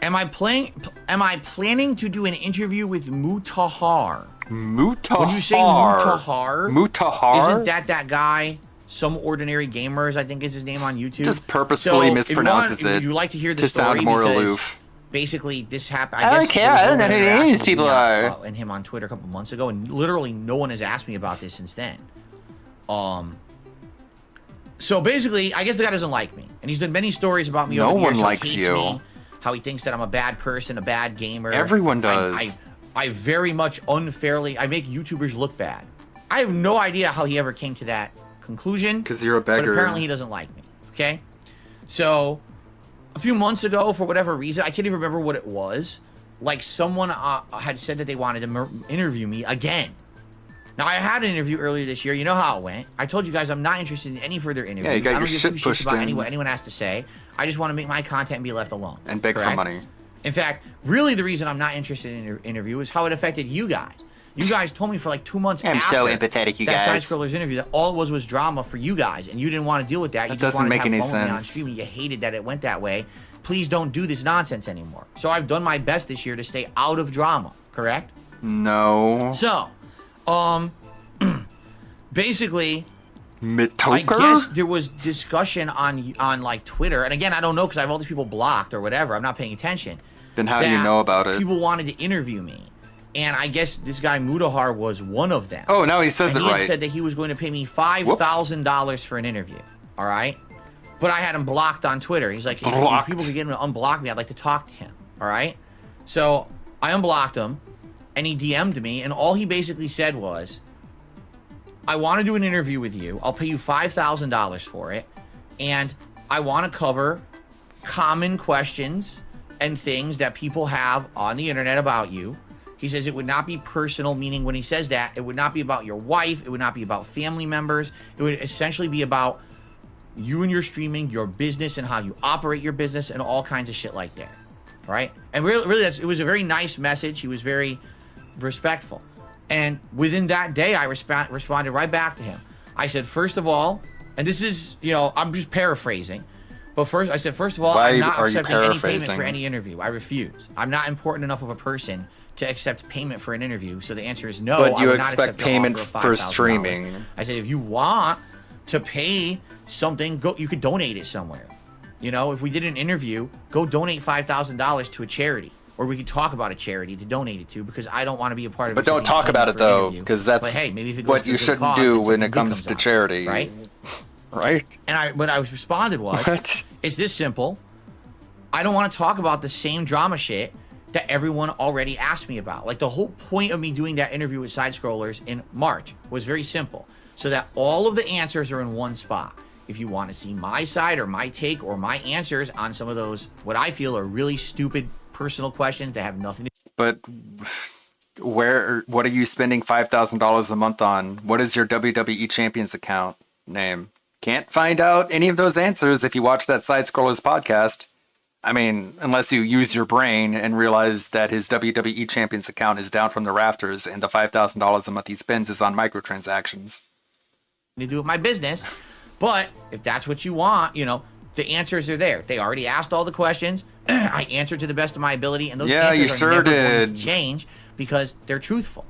Am I planning to do an interview with Mutahar? Mutahar. When you say Mutahar, Mutahar, isn't that guy? Some Ordinary Gamers, I think is his name on YouTube. Just purposefully mispronounces Would you like to hear the to story? sound more Because aloof. Basically, this happened. I don't care. I don't know who these people are. And him on Twitter a couple months ago, and literally no one has asked me about this since then. So basically, I guess the guy doesn't like me, and he's done many stories about me. No over the years, one how he likes hates you. me, how he thinks that I'm a bad person, a bad gamer. Everyone does. I very much unfairly. I make YouTubers look bad. I have no idea how he ever came to that conclusion. Because you're a beggar. But apparently he doesn't like me. Okay, so a few months ago, for whatever reason, I can't even remember what it was. Like someone had said that they wanted to interview me again. Now, I had an interview earlier this year. You know how it went. I told you guys I'm not interested in any further interviews. Yeah, you got I your don't give shit two shits pushed about in. what anyone has to say. I just want to make my content and be left alone. And beg for correct? money. In fact, really the reason I'm not interested in an interview is how it affected you guys. You guys told me for like 2 months I'm after so empathetic, you that guys. Side Scrollers interview that all it was drama for you guys, and you didn't want to deal with that. You That just doesn't wanted to make have any fun with me on sense. stream, and you hated that it went that way. Please don't do this nonsense anymore. So I've done my best this year to stay out of drama, correct? No. So, basically, Mitoker? I guess there was discussion on like Twitter, and again, I don't know because I have all these people blocked or whatever. I'm not paying attention. Then how do you that know about it? People wanted to interview me, and I guess this guy Mutahar was one of them. Oh, now he says and it he right. had said that he was going to pay me $5,000 for an interview. All right, but I had him blocked on Twitter. He's like, if people could get him to unblock me, I'd like to talk to him. All right, so I unblocked him, and he DM'd me, and all he basically said was, I want to do an interview with you. I'll pay you $5,000 for it. And I want to cover common questions and things that people have on the internet about you. He says it would not be personal, meaning when he says that, it would not be about your wife. It would not be about family members. It would essentially be about you and your streaming, your business, and how you operate your business, and all kinds of shit like that. Right? And really, it was a very nice message. He was very respectful. And within that day, I responded right back to him. I said, first of all, and this is, I'm just paraphrasing, but first, I said, first of all, Why I'm not are you accepting any payment paraphrasing? for any interview. I refuse. I'm not important enough of a person to accept payment for an interview. So the answer is no. But I you would not expect accept your payment offer of for $5,000. streaming. I said, if you want to pay something, you could donate it somewhere. If we did an interview, go donate $5,000 to a charity. Or we could talk about a charity to donate it to, because I don't want to be a part of it. But don't talk about it though, because that's but hey, maybe if it goes what to a you good shouldn't cause, do then when something it good comes comes to out, charity. right? Right? And what I responded was, What? it's this simple. I don't want to talk about the same drama shit that everyone already asked me about. Like, the whole point of me doing that interview with Side Scrollers in March was very simple, so that all of the answers are in one spot. If you want to see my side or my take or my answers on some of those, what I feel are really stupid personal questions that have nothing to But what are you spending $5,000 a month on? What is your WWE Champions account name? Can't find out any of those answers if you watch that Side Scrollers podcast. I mean, unless you use your brain and realize that his WWE Champions account is down from the rafters and the $5,000 a month he spends is on microtransactions. do with my business. But if that's what you want, the answers are there. They already asked all the questions. I answered to the best of my ability, and those Yeah, you answers sure are never going did. to change because they're truthful,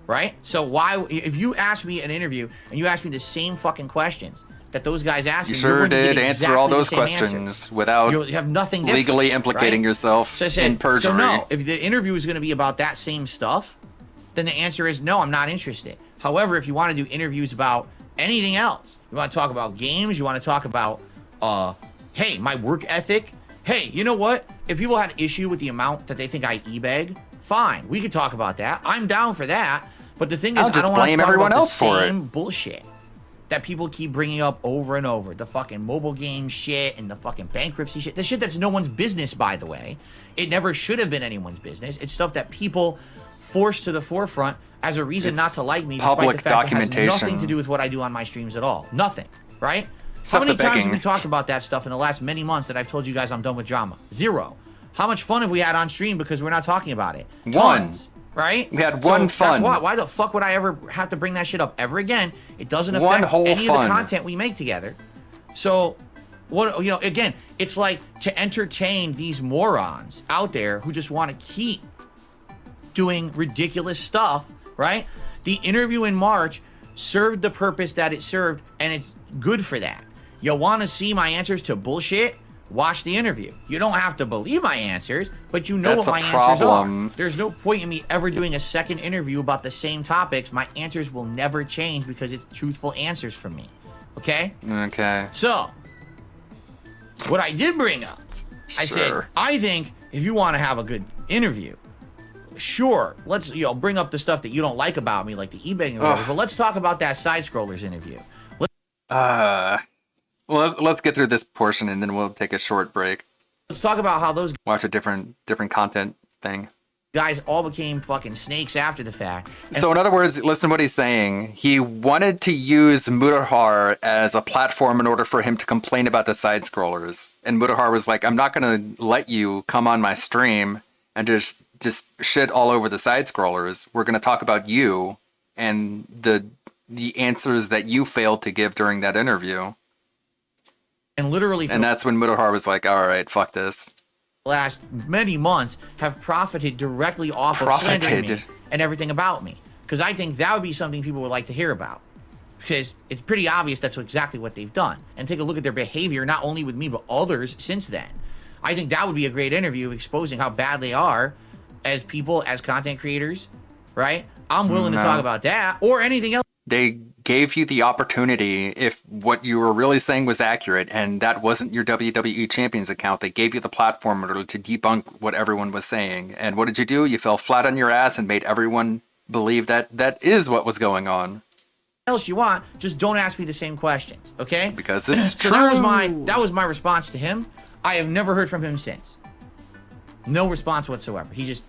right? So why, if you ask me an interview and you ask me the same fucking questions that those guys asked You me, sure you're going to did get answer exactly all the those same questions answer. without You have nothing different, legally implicating right? yourself So I said, in perjury. So no, if the interview is going to be about that same stuff, then the answer is no, I'm not interested. However, if you want to do interviews about anything else, you want to talk about games, you want to talk about, hey, my work ethic. Hey, you know what? If people had an issue with the amount that they think I e-beg, fine, we could talk about that. I'm down for that. But the thing is, I'll I just don't want blame to talk everyone about else the for it. same bullshit that people keep bringing up over and over. The fucking mobile game shit and the fucking bankruptcy shit. The shit that's no one's business, by the way. It never should have been anyone's business. It's stuff that people force to the forefront as a reason It's not to like me, public despite the fact documentation. it has nothing to do with what I do on my streams at all. Nothing, right? Except How many the times begging. have we talked about that stuff in the last many months that I've told you guys I'm done with drama? Zero. How much fun have we had on stream because we're not talking about it? Tons, right? We had one That's fun. why the fuck would I ever have to bring that shit up ever again? It doesn't One affect whole any fun. of the content we make together. So What, you know, again, it's like to entertain these morons out there who just want to keep doing ridiculous stuff, right? The interview in March served the purpose that it served, and it's good for that. You want to see my answers to bullshit? Watch the interview. You don't have to believe my answers, but you know That's what my a answers problem. are. There's no point in me ever doing a second interview about the same topics. My answers will never change because it's truthful answers from me. Okay? Okay. So, what I did bring up, I said, Sure. I think if you want to have a good interview, sure, let's, you know, bring up the stuff that you don't like about me, like the eBay or whatever, but let's talk about that side scrollers interview. Well, let's get through this portion and then we'll take a short break. Let's talk about how those Watch a different content thing. guys all became fucking snakes after the fact. And So in other words, listen to what he's saying. He wanted to use Mutahar as a platform in order for him to complain about the side scrollers. And Mutahar was like, I'm not going to let you come on my stream and just shit all over the side scrollers. We're going to talk about you and the answers that you failed to give during that interview. And literally, And that's when Mutahar was like, all right, fuck this. last many months have profited directly off of slandering me and everything about me. Because I think that would be something people would like to hear about. Because it's pretty obvious that's exactly what they've done. And take a look at their behavior, not only with me, but others since then. I think that would be a great interview exposing how bad they are as people, as content creators, right? I'm willing to talk about that or anything else. They gave you the opportunity, if what you were really saying was accurate and that wasn't your WWE Champions account, they gave you the platform in order to debunk what everyone was saying. And what did you do? You fell flat on your ass and made everyone believe that that is what was going on. Else you want, just don't ask me the same questions, okay? Because it's so true. That was my response to him. I have never heard from him since. No response whatsoever. He just,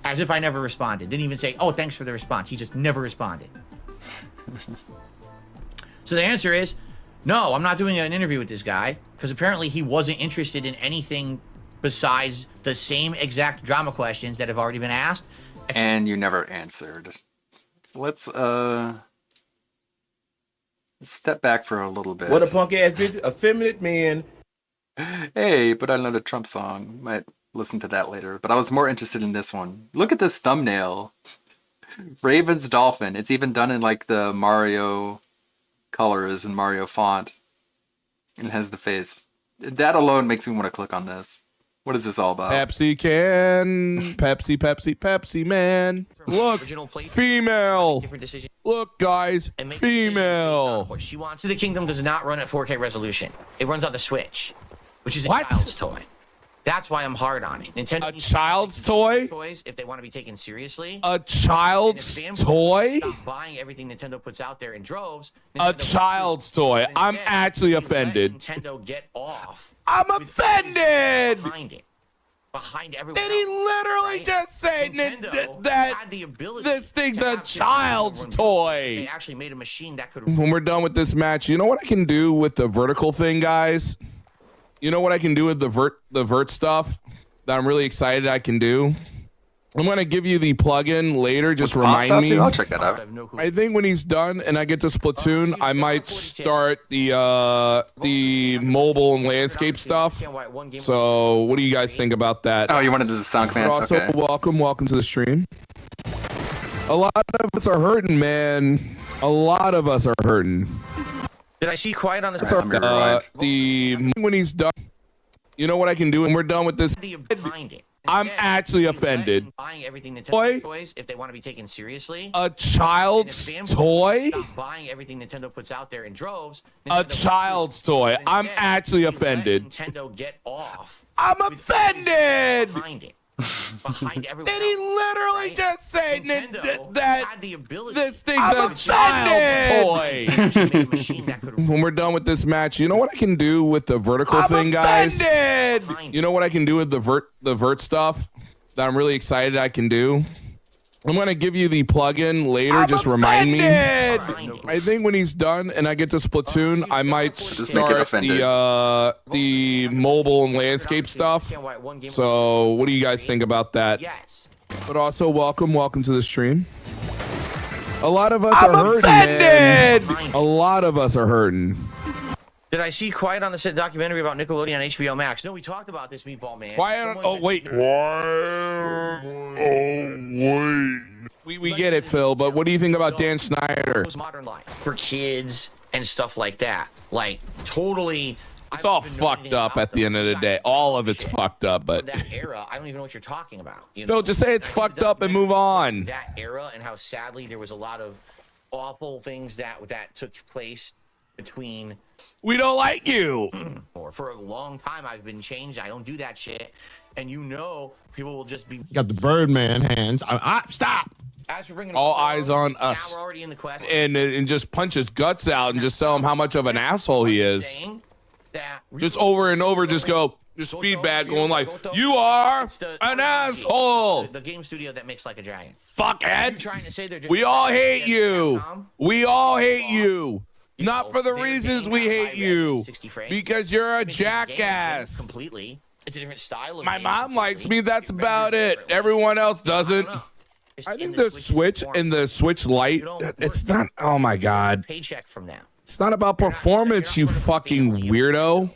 as if I never responded. Didn't even say, oh, thanks for the response. He just never responded. So the answer is, no, I'm not doing an interview with this guy because apparently he wasn't interested in anything besides the same exact drama questions that have already been asked. And you never answered. So let's step back for a little bit. What a punk ass bitch, effeminate man. Hey, put out another Trump song. Might listen to that later. But I was more interested in this one. Look at this thumbnail. Raven's Dolphin. It's even done in like the Mario colors and Mario font. And it has the face. That alone makes me want to click on this. What is this all about? Pepsi can. Pepsi, man. Look, female. Look, guys, female. What she wants. The Kingdom does not run at 4K resolution. It runs on the Switch, which is a child's toy. That's why I'm hard on it. Nintendo. A child's toy? Toys, if they want to be taken seriously. A child's toy? Stop buying everything Nintendo puts out there in droves. A child's toy. I'm actually offended. Nintendo get off. I'm offended. Behind everyone. Did he literally just say that this thing's a child's toy? They actually made a machine that could. When we're done with this match, you know what I can do with the vertical thing, guys? You know what I can do with the vert stuff that I'm really excited I can do? I'm going to give you the plugin later. Just remind me. I'll check that out. I think when he's done and I get to Splatoon, I might start the mobile and landscape stuff. So what do you guys think about that? Oh, you wanted the sound command? But also, okay. welcome to the stream. A lot of us are hurting, man. A lot of us are hurting. Did I see quiet on this? When he's done, you know what I can do when we're done with this? Behind it. I'm actually offended. Buying everything Nintendo toys if they want to be taken seriously. A child's toy? Stop buying everything Nintendo puts out there in droves. A child's toy. I'm actually offended. Nintendo get off. I'm offended. Behind it. Behind everyone. Did he literally just say that this thing's I'm a child's toy? toy? When we're done with this match, you know what I can do with the vertical thing, guys? You know what I can do with the vert stuff that I'm really excited I can do? I'm going to give you the plugin later. Just remind me. I think when he's done and I get to Splatoon, I might start the mobile and landscape stuff. So what do you guys think about that? But also, welcome to the stream. A lot of us are hurting, man. A lot of us are hurting. Did I see Quiet on the Set documentary about Nickelodeon on HBO Max? No, we talked about this, Meatball Man. Quiet. Oh wait. We get it, Phil. But what do you think about Dan Snyder? Modern Life for kids and stuff like that. Like totally. It's all fucked up at the end of the day. All of it's fucked up. But that era, I don't even know what you're talking about. You Phil, just say it's fucked up and move on. That era and how sadly there was a lot of awful things that took place between. We don't like you. Or for a long time, I've been changed. I don't do that shit. And people will just be. Got the Birdman hands. Stop. As for bringing all eyes on us. Now we're already in the quest. And just punch his guts out and just tell him how much of an asshole he is. Just over and over, just go. The speed bag going like, you are an asshole. The game studio that makes Like a Dragon. Fuck Ed. Trying to say we all hate you. We all hate you. Not for the reasons we hate you. Because you're a jackass. Completely. It's a different style of My mom likes me. That's about it. Everyone else doesn't. I think the Switch and the Switch Lite, it's not. Oh my God. Paycheck from them. It's not about performance, you fucking weirdo.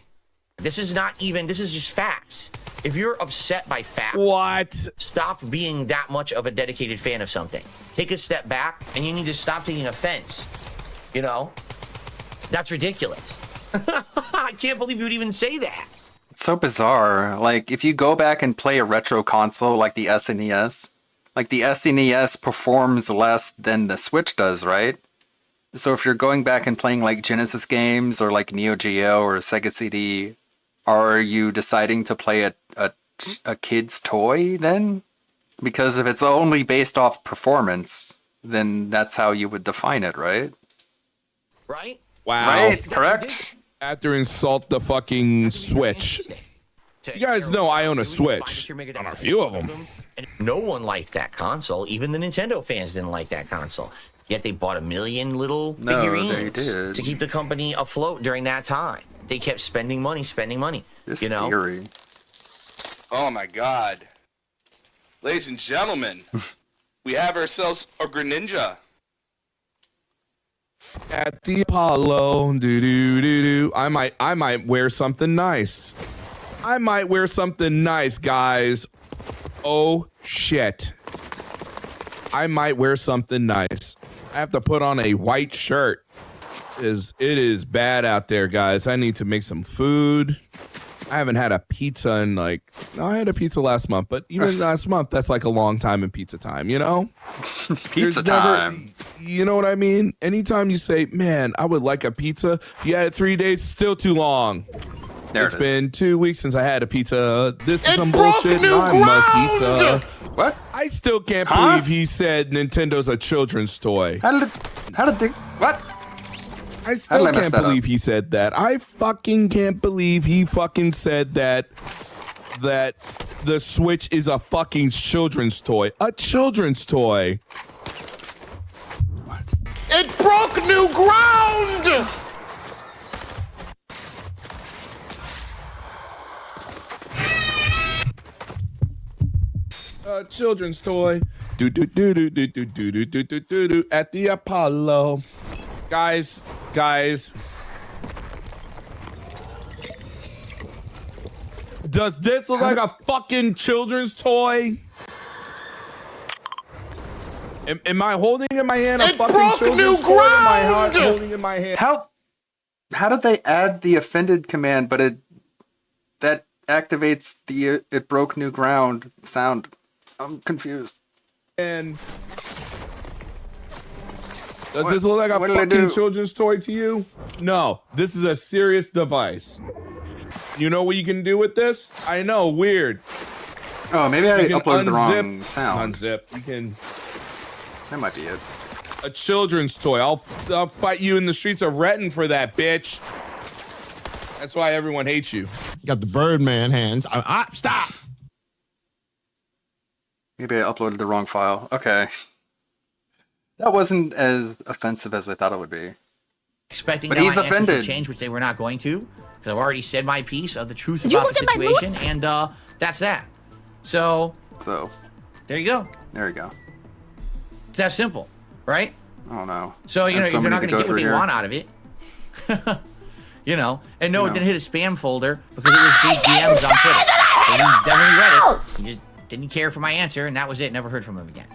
This is just facts. If you're upset by facts, stop being that much of a dedicated fan of something. Take a step back, and you need to stop taking offense. You know? That's ridiculous. I can't believe you would even say that. It's so bizarre. Like, if you go back and play a retro console like the SNES, like the SNES performs less than the Switch does, right? So if you're going back and playing like Genesis games or like Neo Geo or Sega CD, are you deciding to play a kid's toy then? Because if it's only based off performance, then that's how you would define it, right? Right? Wow. Right, correct. After insult the fucking Switch. You guys know I own a Switch. On a few of them. And no one liked that console. Even the Nintendo fans didn't like that console. Yet they bought 1 million little figurines to keep the company afloat during that time. They kept spending money. This you know? theory. Oh my God. Ladies and gentlemen, we have ourselves a Greninja. At the Apollo, I might wear something nice. Guys. Oh shit. I might wear something nice. I have to put on a white shirt. It is bad out there, guys. I need to make some food. I haven't had a pizza in I had a pizza last month, but even last month, that's like a long time in pizza time, you know? Pizza time. You know what I mean? Anytime you say, man, I would like a pizza, if you had it 3 days, still too long. It's been 2 weeks since I had a pizza. This is some bullshit. I must eat. What? I still can't believe he said Nintendo's a children's toy. How did they? What? I still can't believe he said that. I fucking can't believe he fucking said that the Switch is a fucking children's toy. A children's toy. What? It broke new ground! A children's toy. Do at the Apollo. Guys. Does this look like a fucking children's toy? Am I holding in my hand a fucking children's toy? Am I holding in my hand? How did they add the offended command, but that activates the it broke new ground sound? I'm confused. And does this look like a fucking children's toy to you? No, this is a serious device. You know what you can do with this? I know, weird. Oh, maybe I uploaded the wrong sound. Unzip. You can. That might be it. A children's toy. I'll fight you in the streets of Renton for that, bitch. That's why everyone hates you. Got the Birdman hands. Stop. Maybe I uploaded the wrong file. Okay. That wasn't as offensive as I thought it would be. Expecting but that he's my answers offended. would change, which they were not going to, because I've already said my piece of the truth about the situation, and that's that. So there you go. There you go. It's that simple, right? Oh no. So you know, if they're not going to get what they want out of it, You know, and no, it didn't hit a spam folder because it was big DMs on Twitter. So he definitely read it. He just didn't care for my answer, and that was it. Never heard from him again.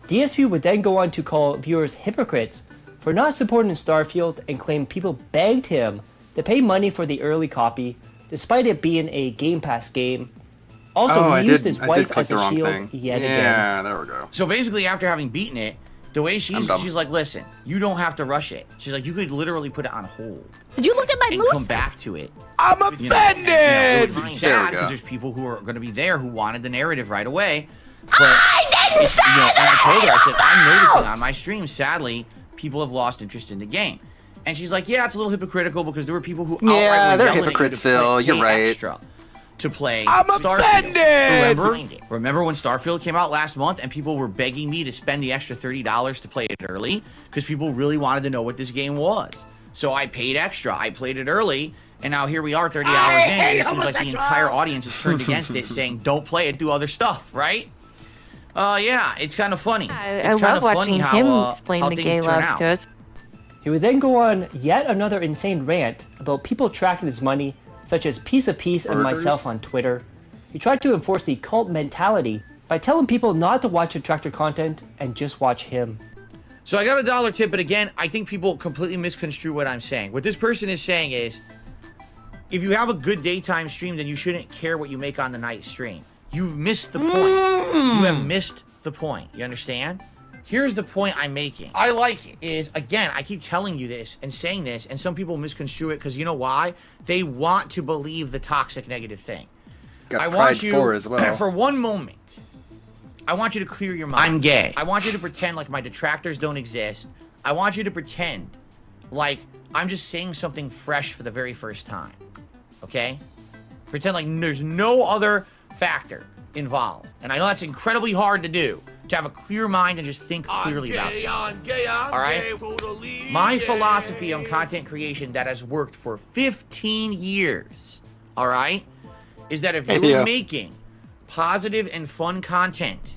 DSP would then go on to call viewers hypocrites for not supporting Starfield and claim people begged him to pay money for the early copy, despite it being a Game Pass game. Also, he used his wife as a shield yet again. Yeah, there we go. So basically, after having beaten it, the way she's like, listen, you don't have to rush it. She's like, you could literally put it on hold. Did you look at my and moose? come back to it. I'm offended. It would be sad because there's people who are going to be there who wanted the narrative right away. But I didn't say that. And I told her, I said, I'm noticing on my stream, sadly, people have lost interest in the game. And she's like, yeah, it's a little hypocritical because there were people who they're hypocrites, Phil. You're right. Extra to play I'm Starfield. offended. Remember when Starfield came out last month and people were begging me to spend the extra $30 to play it early because people really wanted to know what this game was. So I paid extra. I played it early, and now here we are 30 hours in, and it seems like the entire audience has turned against it, saying, don't play it, do other stuff, right? Yeah, it's kind of funny. It's kind of funny how things turn out. He would then go on yet another insane rant about people tracking his money, such as Piece of Peace and myself on Twitter. He tried to enforce the cult mentality by telling people not to watch Detractor content and just watch him. So I got a dollar tip, but again, I think people completely misconstrue what I'm saying. What this person is saying is, if you have a good daytime stream, then you shouldn't care what you make on the night stream. You've missed the point. You have missed the point. You understand? Here's the point I'm making. I like it is, again, I keep telling you this and saying this, and some people misconstrue it because you know why? They want to believe the toxic negative thing. Got Pride 4 as well. For one moment, I want you to clear your mind. I'm gay. I want you to pretend like my detractors don't exist. I want you to pretend like I'm just saying something fresh for the very first time. Okay? Pretend like there's no other factor involved. And I know that's incredibly hard to do, to have a clear mind and just think clearly about something. All right? My philosophy on content creation that has worked for 15 years, all right, is that if you're making positive and fun content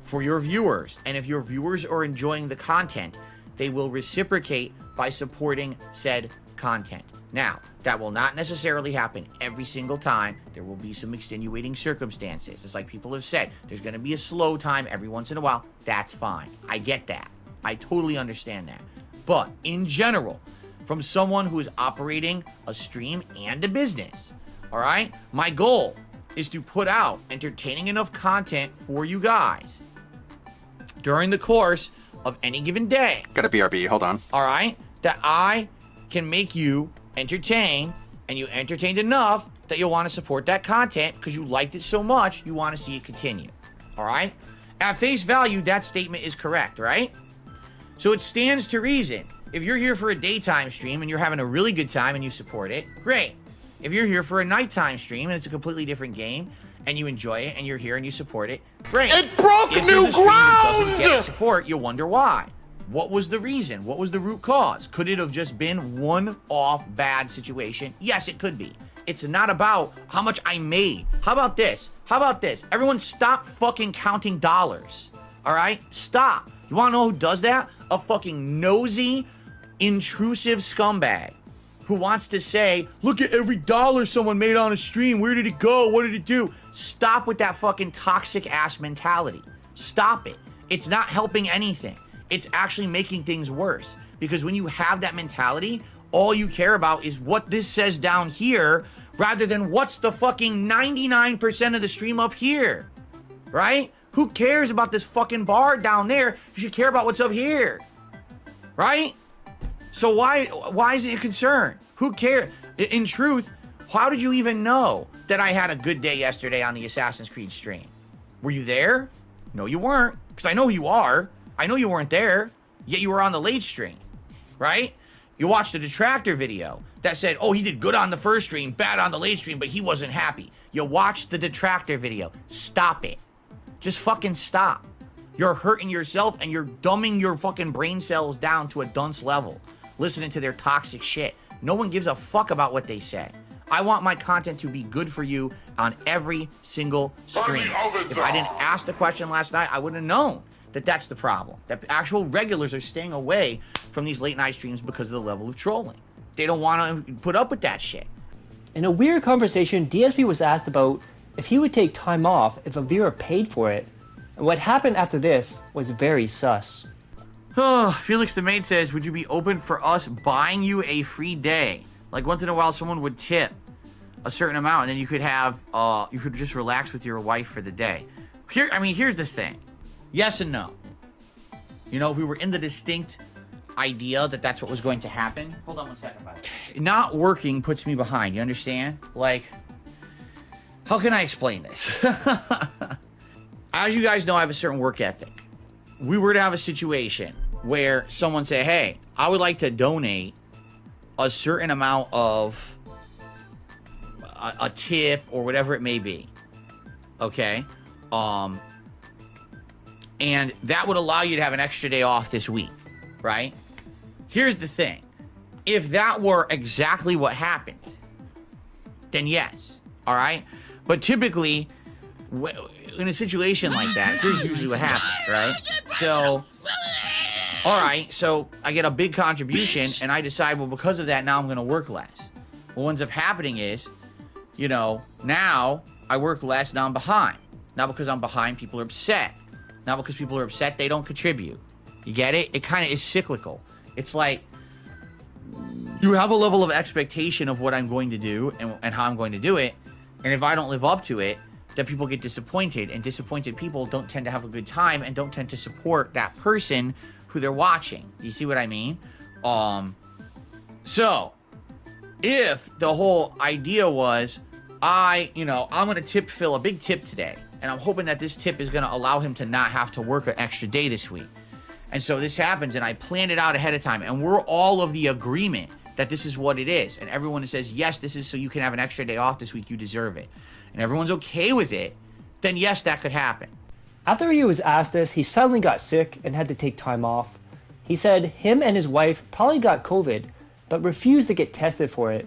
for your viewers, and if your viewers are enjoying the content, they will reciprocate by supporting said content. Now, that will not necessarily happen every single time. There will be some extenuating circumstances. It's like people have said, there's going to be a slow time every once in a while. That's fine. I get that. I totally understand that. But in general, from someone who is operating a stream and a business, all right, my goal is to put out entertaining enough content for you guys during the course of any given day. Got a BRB, hold on. All right, that I can make you entertain, and you entertained enough that you'll want to support that content because you liked it so much you want to see it continue. All right? At face value, that statement is correct, right? So it stands to reason. If you're here for a daytime stream and you're having a really good time and you support it, great. If you're here for a nighttime stream and it's a completely different game and you enjoy it and you're here and you support it, great. It broke if new there's a stream that doesn't ground! get support, you'll wonder why. What was the reason? What was the root cause? Could it have just been one-off bad situation? Yes, it could be. It's not about how much I made. How about this? How about this? Everyone stop fucking counting dollars. All right? Stop. You want to know who does that? A fucking nosy, intrusive scumbag who wants to say, look at every dollar someone made on a stream. Where did it go? What did it do? Stop with that fucking toxic ass mentality. Stop it. It's not helping anything. It's actually making things worse. Because when you have that mentality, all you care about is what this says down here rather than what's the fucking 99% of the stream up here. Right? Who cares about this fucking bar down there? You should care about what's up here. Right? So why is it a concern? Who cares? In truth, how did you even know that I had a good day yesterday on the Assassin's Creed stream? Were you there? No, you weren't. Because I know you are. I know you weren't there, yet you were on the late stream, right? You watched a detractor video that said, oh, he did good on the first stream, bad on the late stream, but he wasn't happy. You watched the detractor video. Stop it. Just fucking stop. You're hurting yourself and you're dumbing your fucking brain cells down to a dunce level, listening to their toxic shit. No one gives a fuck about what they say. I want my content to be good for you on every single stream. If I didn't ask the question last night, I wouldn't have known that that's the problem. That actual regulars are staying away from these late night streams because of the level of trolling. They don't want to put up with that shit. In a weird conversation, DSP was asked about if he would take time off if Avira paid for it. And what happened after this was very sus. Felix the Maid says, would you be open for us buying you a free day? Like once in a while someone would tip a certain amount and then you could have, you could just relax with your wife for the day. Here's the thing. Yes and no. You know, if we were in the distinct idea that that's what was going to happen. Hold on one second, by the way. Not working puts me behind, you understand? Like, how can I explain this? As you guys know, I have a certain work ethic. We were to have a situation where someone say, hey, I would like to donate a certain amount of a tip or whatever it may be. Okay? And that would allow you to have an extra day off this week, right? Here's the thing. If that were exactly what happened, then yes, all right? But typically, in a situation like that, here's usually what happens, right? So, all right, so I get a big contribution, and I decide, well, because of that, now I'm going to work less. What ends up happening is, you know, now I work less, now I'm behind. Now because I'm behind, people are upset. Now because people are upset, they don't contribute. You get it? It kind of is cyclical. It's like, you have a level of expectation of what I'm going to do and how I'm going to do it, and if I don't live up to it, then people get disappointed, and disappointed people don't tend to have a good time and don't tend to support that person who they're watching. Do you see what I mean? So, if the whole idea was, I'm going to tip Phil a big tip today, and I'm hoping that this tip is going to allow him to not have to work an extra day this week. And so this happens, and I planned it out ahead of time, and we're all of the agreement that this is what it is. And everyone says, yes, this is so you can have an extra day off this week, you deserve it. And everyone's okay with it, then yes, that could happen. After he was asked this, he suddenly got sick and had to take time off. He said him and his wife probably got COVID, but refused to get tested for it.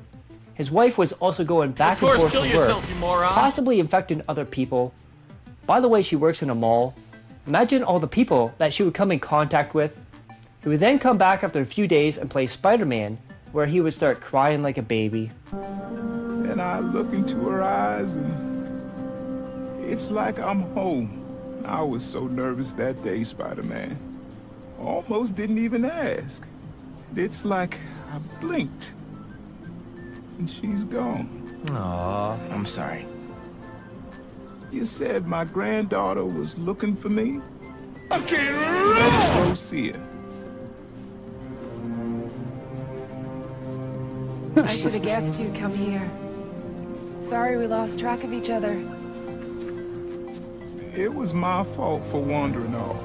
His wife was also going back and forth to work, possibly infecting other people. By the way, she works in a mall. Imagine all the people that she would come in contact with. He would then come back after a few days and play Spider-Man, where he would start crying like a baby. And I look into her eyes and it's like I'm home. I was so nervous that day, Spider-Man. Almost didn't even ask. It's like I blinked and she's gone. Aw, I'm sorry. You said my granddaughter was looking for me? Okay, let's go see her. I should have guessed you'd come here. Sorry we lost track of each other. It was my fault for wandering off.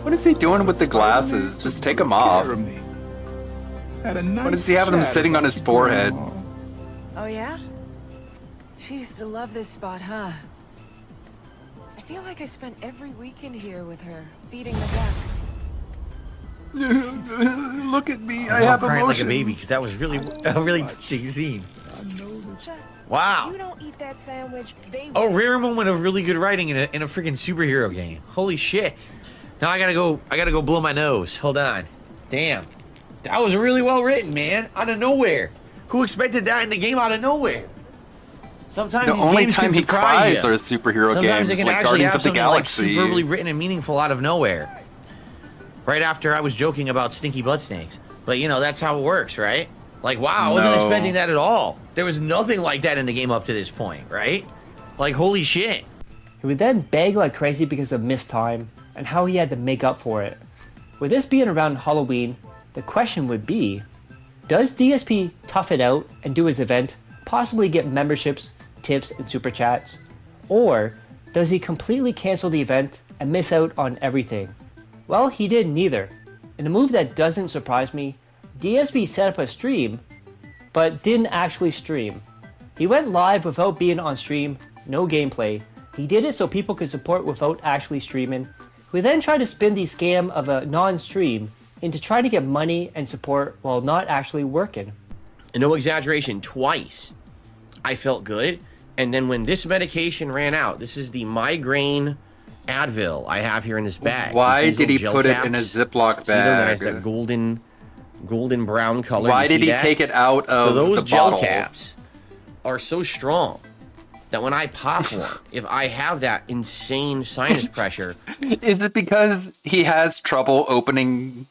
What is he doing with the glasses? Just take them off. What is he having them sitting on his forehead? Oh yeah? She used to love this spot, huh? I feel like I spent every weekend here with her, feeding the ducks. Look at me, I I'm have crying emotion. like a baby, because that was really a really touching scene. Wow. You don't eat that sandwich, they Oh, rare moment of really good writing in a freaking superhero game. Holy shit. Now I gotta go blow my nose. Hold on. Damn. That was really well written, man. Out of nowhere. Who expected that in the game out of nowhere? Sometimes The these only games time can he surprise cries you. are superhero Sometimes games they can like actually Guardians have of the something, Galaxy. Like superbly written and meaningful out of nowhere. Right after I was joking about stinky blood snakes. But you know, that's how it works, right? Like, wow, I wasn't No. expecting that at all. There was nothing like that in the game up to this point, right? Like, holy shit. He would then beg like crazy because of missed time and how he had to make up for it. With this being around Halloween, the question would be, does DSP tough it out and do his event, possibly get memberships, tips, and super chats? Or does he completely cancel the event and miss out on everything? Well, he did neither. In a move that doesn't surprise me, DSP set up a stream, but didn't actually stream. He went live without being on stream, no gameplay. He did it so people could support without actually streaming. We then tried to spin the scam of a non-stream into trying to get money and support while not actually working. No exaggeration, twice I felt good, and then when this medication ran out, this is the migraine Advil I have here in this bag. Why You see these did he little put gel it in a caps? Ziploc See them? It has bag? that golden golden brown color. Why You did see he that? take it out of So those the gel bottle? caps are so strong that when I pop one, if I have that insane sinus pressure, Is it because he has trouble opening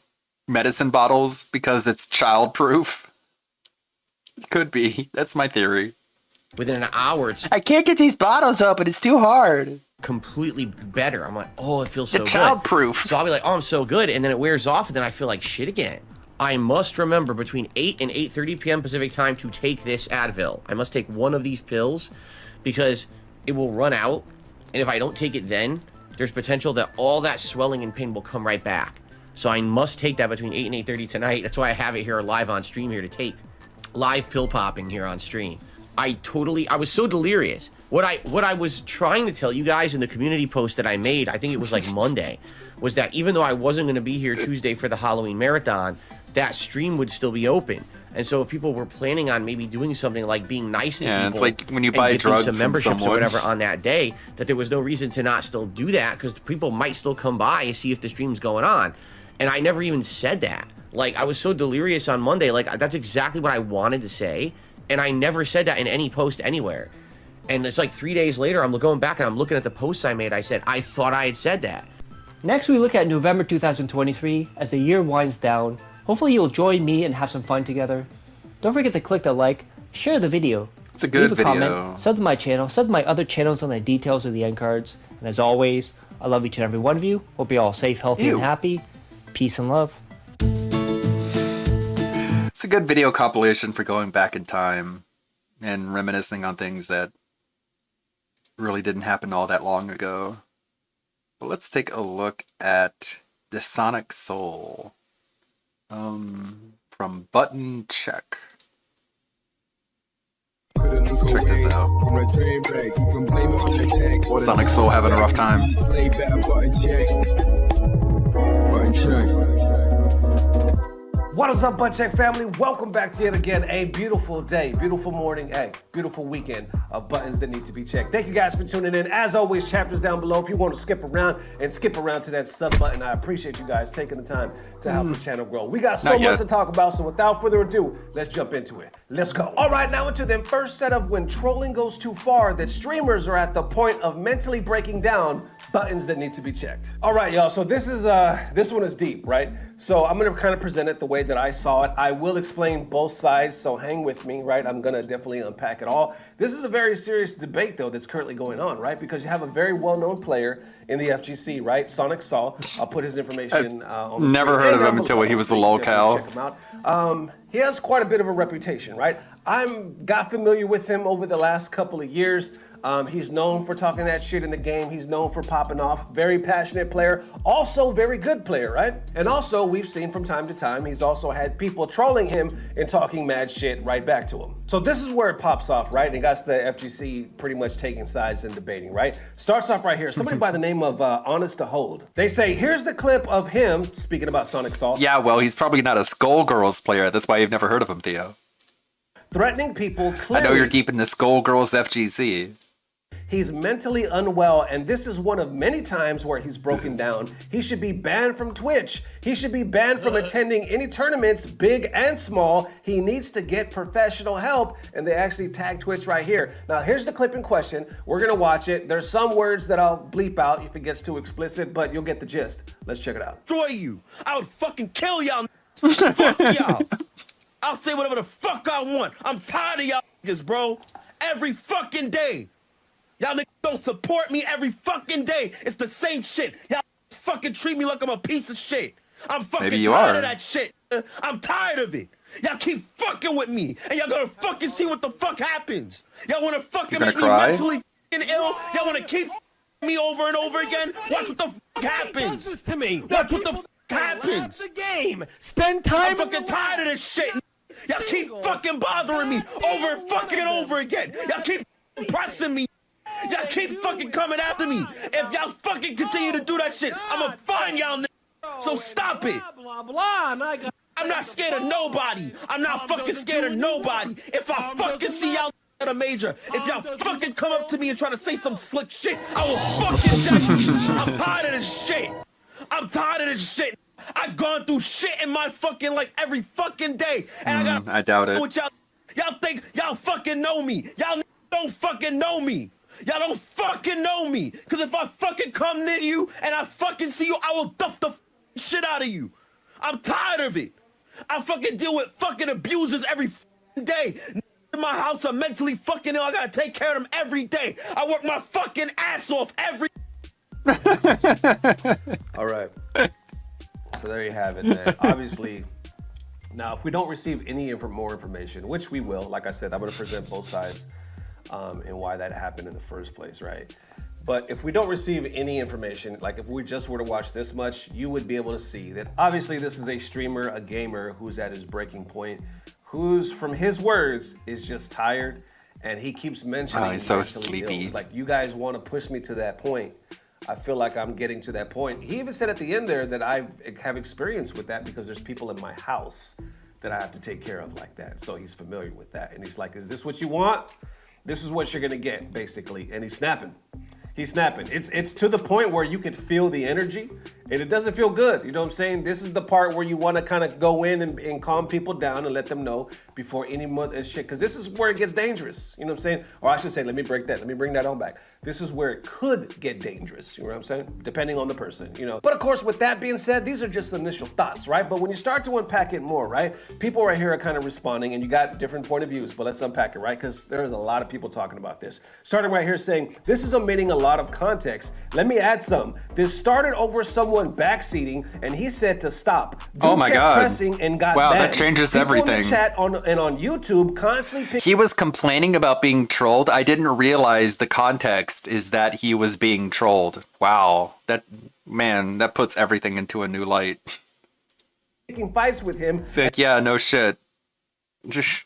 medicine bottles because it's childproof? Could be. That's my theory. within an hour, it's I can't get these bottles open. It's too hard. completely better. I'm like, oh, it feels so It's good. childproof. So I'll be like, oh, I'm so good, and then it wears off, and then I feel like shit again. I must remember between 8 and 8:30 p.m. Pacific time to take this Advil. I must take one of these pills because it will run out, and if I don't take it then, there's potential that all that swelling and pain will come right back. So I must take that between 8 and 8:30 tonight. That's why I have it here live on stream here to take. Live pill popping here on stream. I was so delirious. What I was trying to tell you guys in the community post that I made, I think it was like Monday, was that even though I wasn't going to be here Tuesday for the Halloween marathon, that stream would still be open. And so if people were planning on maybe doing something like being nice to people, it's like when you and buy getting drugs some from memberships or someone. whatever on that day, that there was no reason to not still do that because people might still come by and see if the stream's going on. And I never even said that. Like, I was so delirious on Monday. Like, that's exactly what I wanted to say. And I never said that in any post anywhere. And it's like 3 days later, I'm going back and I'm looking at the posts I made. I said, I thought I had said that. Next, we look at November 2023 as the year winds down. Hopefully, you'll join me and have some fun together. Don't forget to click the like, share the video. It's a good leave a video. comment, sub to my channel, sub to my other channels on the details of the end cards. And as always, I love each and every one of you. Hope you're all safe, healthy, and happy. Peace and love. It's a good video compilation for going back in time and reminiscing on things that really didn't happen all that long ago. But let's take a look at the Sonic Soul from Button Check. Let's check this out. Sonic Soul having a rough time. What is up, Butt Check family? Welcome back to yet again a beautiful day, beautiful morning, beautiful weekend of buttons that need to be checked. Thank you guys for tuning in. As always, chapters down below. If you want to skip around to that sub button, I appreciate you guys taking the time to help the channel grow. We got so much to talk about, so without further ado, let's jump into it. Let's go. All right, now into the first set of when trolling goes too far, that streamers are at the point of mentally breaking down buttons that need to be checked. All right, y'all, so this one is deep, right? So I'm gonna kind of present it the way that I saw it. I will explain both sides, so hang with me, right? I'm gonna definitely unpack it all. This is a very serious debate, though, that's currently going on, right? Because you have a very well-known player in the FGC, right? Sonic Saw. I'll put his information on the Never screen. heard of And him until he was a lolcow. check him out. He has quite a bit of a reputation, right? Got familiar with him over the last couple of years. He's known for talking that shit in the game. He's known for popping off. Very passionate player. Also very good player, right? And also, we've seen from time to time, he's also had people trolling him and talking mad shit right back to him. So this is where it pops off, right? And got the FGC pretty much taking sides and debating, right? Starts off right here. Somebody by the name of Honest to Hold. They say, here's the clip of him, speaking about Sonic Saw. Yeah, well, he's probably not a Skullgirls player. That's why you've never heard of him, Theo. Threatening people clearly. I know you're deep in the Skullgirls FGC. He's mentally unwell, and this is one of many times where he's broken down. He should be banned from Twitch. He should be banned from attending any tournaments, big and small. He needs to get professional help, and they actually tag Twitch right here. Now, here's the clip in question. We're gonna watch it. There's some words that I'll bleep out if it gets too explicit, but you'll get the gist. Let's check it out. Destroy you. I would fucking kill y'all. Fuck y'all. I'll say whatever the fuck I want. I'm tired of y'all niggas, bro. Every fucking day. Y'all niggas don't support me every fucking day. It's the same shit. Y'all fucking treat me like I'm a piece of shit. I'm fucking tired of that shit. I'm tired of it. Y'all keep fucking with me, and y'all gonna fucking see what the fuck happens. Y'all wanna fucking make me mentally fucking ill? Y'all wanna keep me over and over again? Watch what the fuck happens. This to me. Watch what the fuck happens. The game. Spend time. I'm fucking tired of this shit. Y'all keep fucking bothering me over and fucking over again. Y'all keep pressing me. Y'all keep fucking coming after me. If y'all fucking continue to do that shit, I'ma find y'all niggas. So stop it. I'm not scared of nobody. I'm not fucking scared of nobody. If I fucking see y'all at a major, if y'all fucking come up to me and try to say some slick shit, I will fucking die. I'm tired of this shit. I'm tired of this shit. I go gone through shit in my fucking life every fucking day. And I got I doubt it. what y'all think y'all fucking know me. Y'all don't fucking know me. Y'all don't fucking know me. Cause if I fucking come near you and I fucking see you, I will duff the shit out of you. I'm tired of it. I fucking deal with fucking abusers every fucking day. In my house, I'm mentally fucking ill. I gotta take care of them every day. I work my fucking ass off every. All right. So there you have it, man. Obviously, now if we don't receive any more information, which we will, like I said, I'm going to present both sides and why that happened in the first place, right? But if we don't receive any information, like if we just were to watch this much, you would be able to see that obviously this is a streamer, a gamer who's at his breaking point, who's, from his words, is just tired, and he keeps mentioning he's so mentally sleepy. ill. Like, you guys want to push me to that point. I feel like I'm getting to that point. He even said at the end there that I have experience with that because there's people in my house that I have to take care of like that. So he's familiar with that. And he's like, is this what you want? This is what you're gonna get, basically. And he's snapping. He's snapping. It's to the point where you could feel the energy and it doesn't feel good. You know what I'm saying? This is the part where you want to kind of go in and calm people down and let them know before any more shit. Because this is where it gets dangerous. You know what I'm saying? Or I should say, let me bring that on back. This is where it could get dangerous. You know what I'm saying? Depending on the person, you know. But of course, with that being said, these are just initial thoughts, right? But when you start to unpack it more, right? People right here are kind of responding and you got different point of views, but let's unpack it, right? Because there's a lot of people talking about this. Starting right here saying, this is omitting a lot of context. Let me add some. This started over someone backseating and he said to stop. Dude Oh my kept God. pressing and got Wow, that banned. changes People in everything. the chat and on YouTube constantly He was complaining about being trolled. I didn't realize the context is that he was being trolled. Wow. That puts everything into a new light. picking fights with him. It's like, yeah, no shit. Just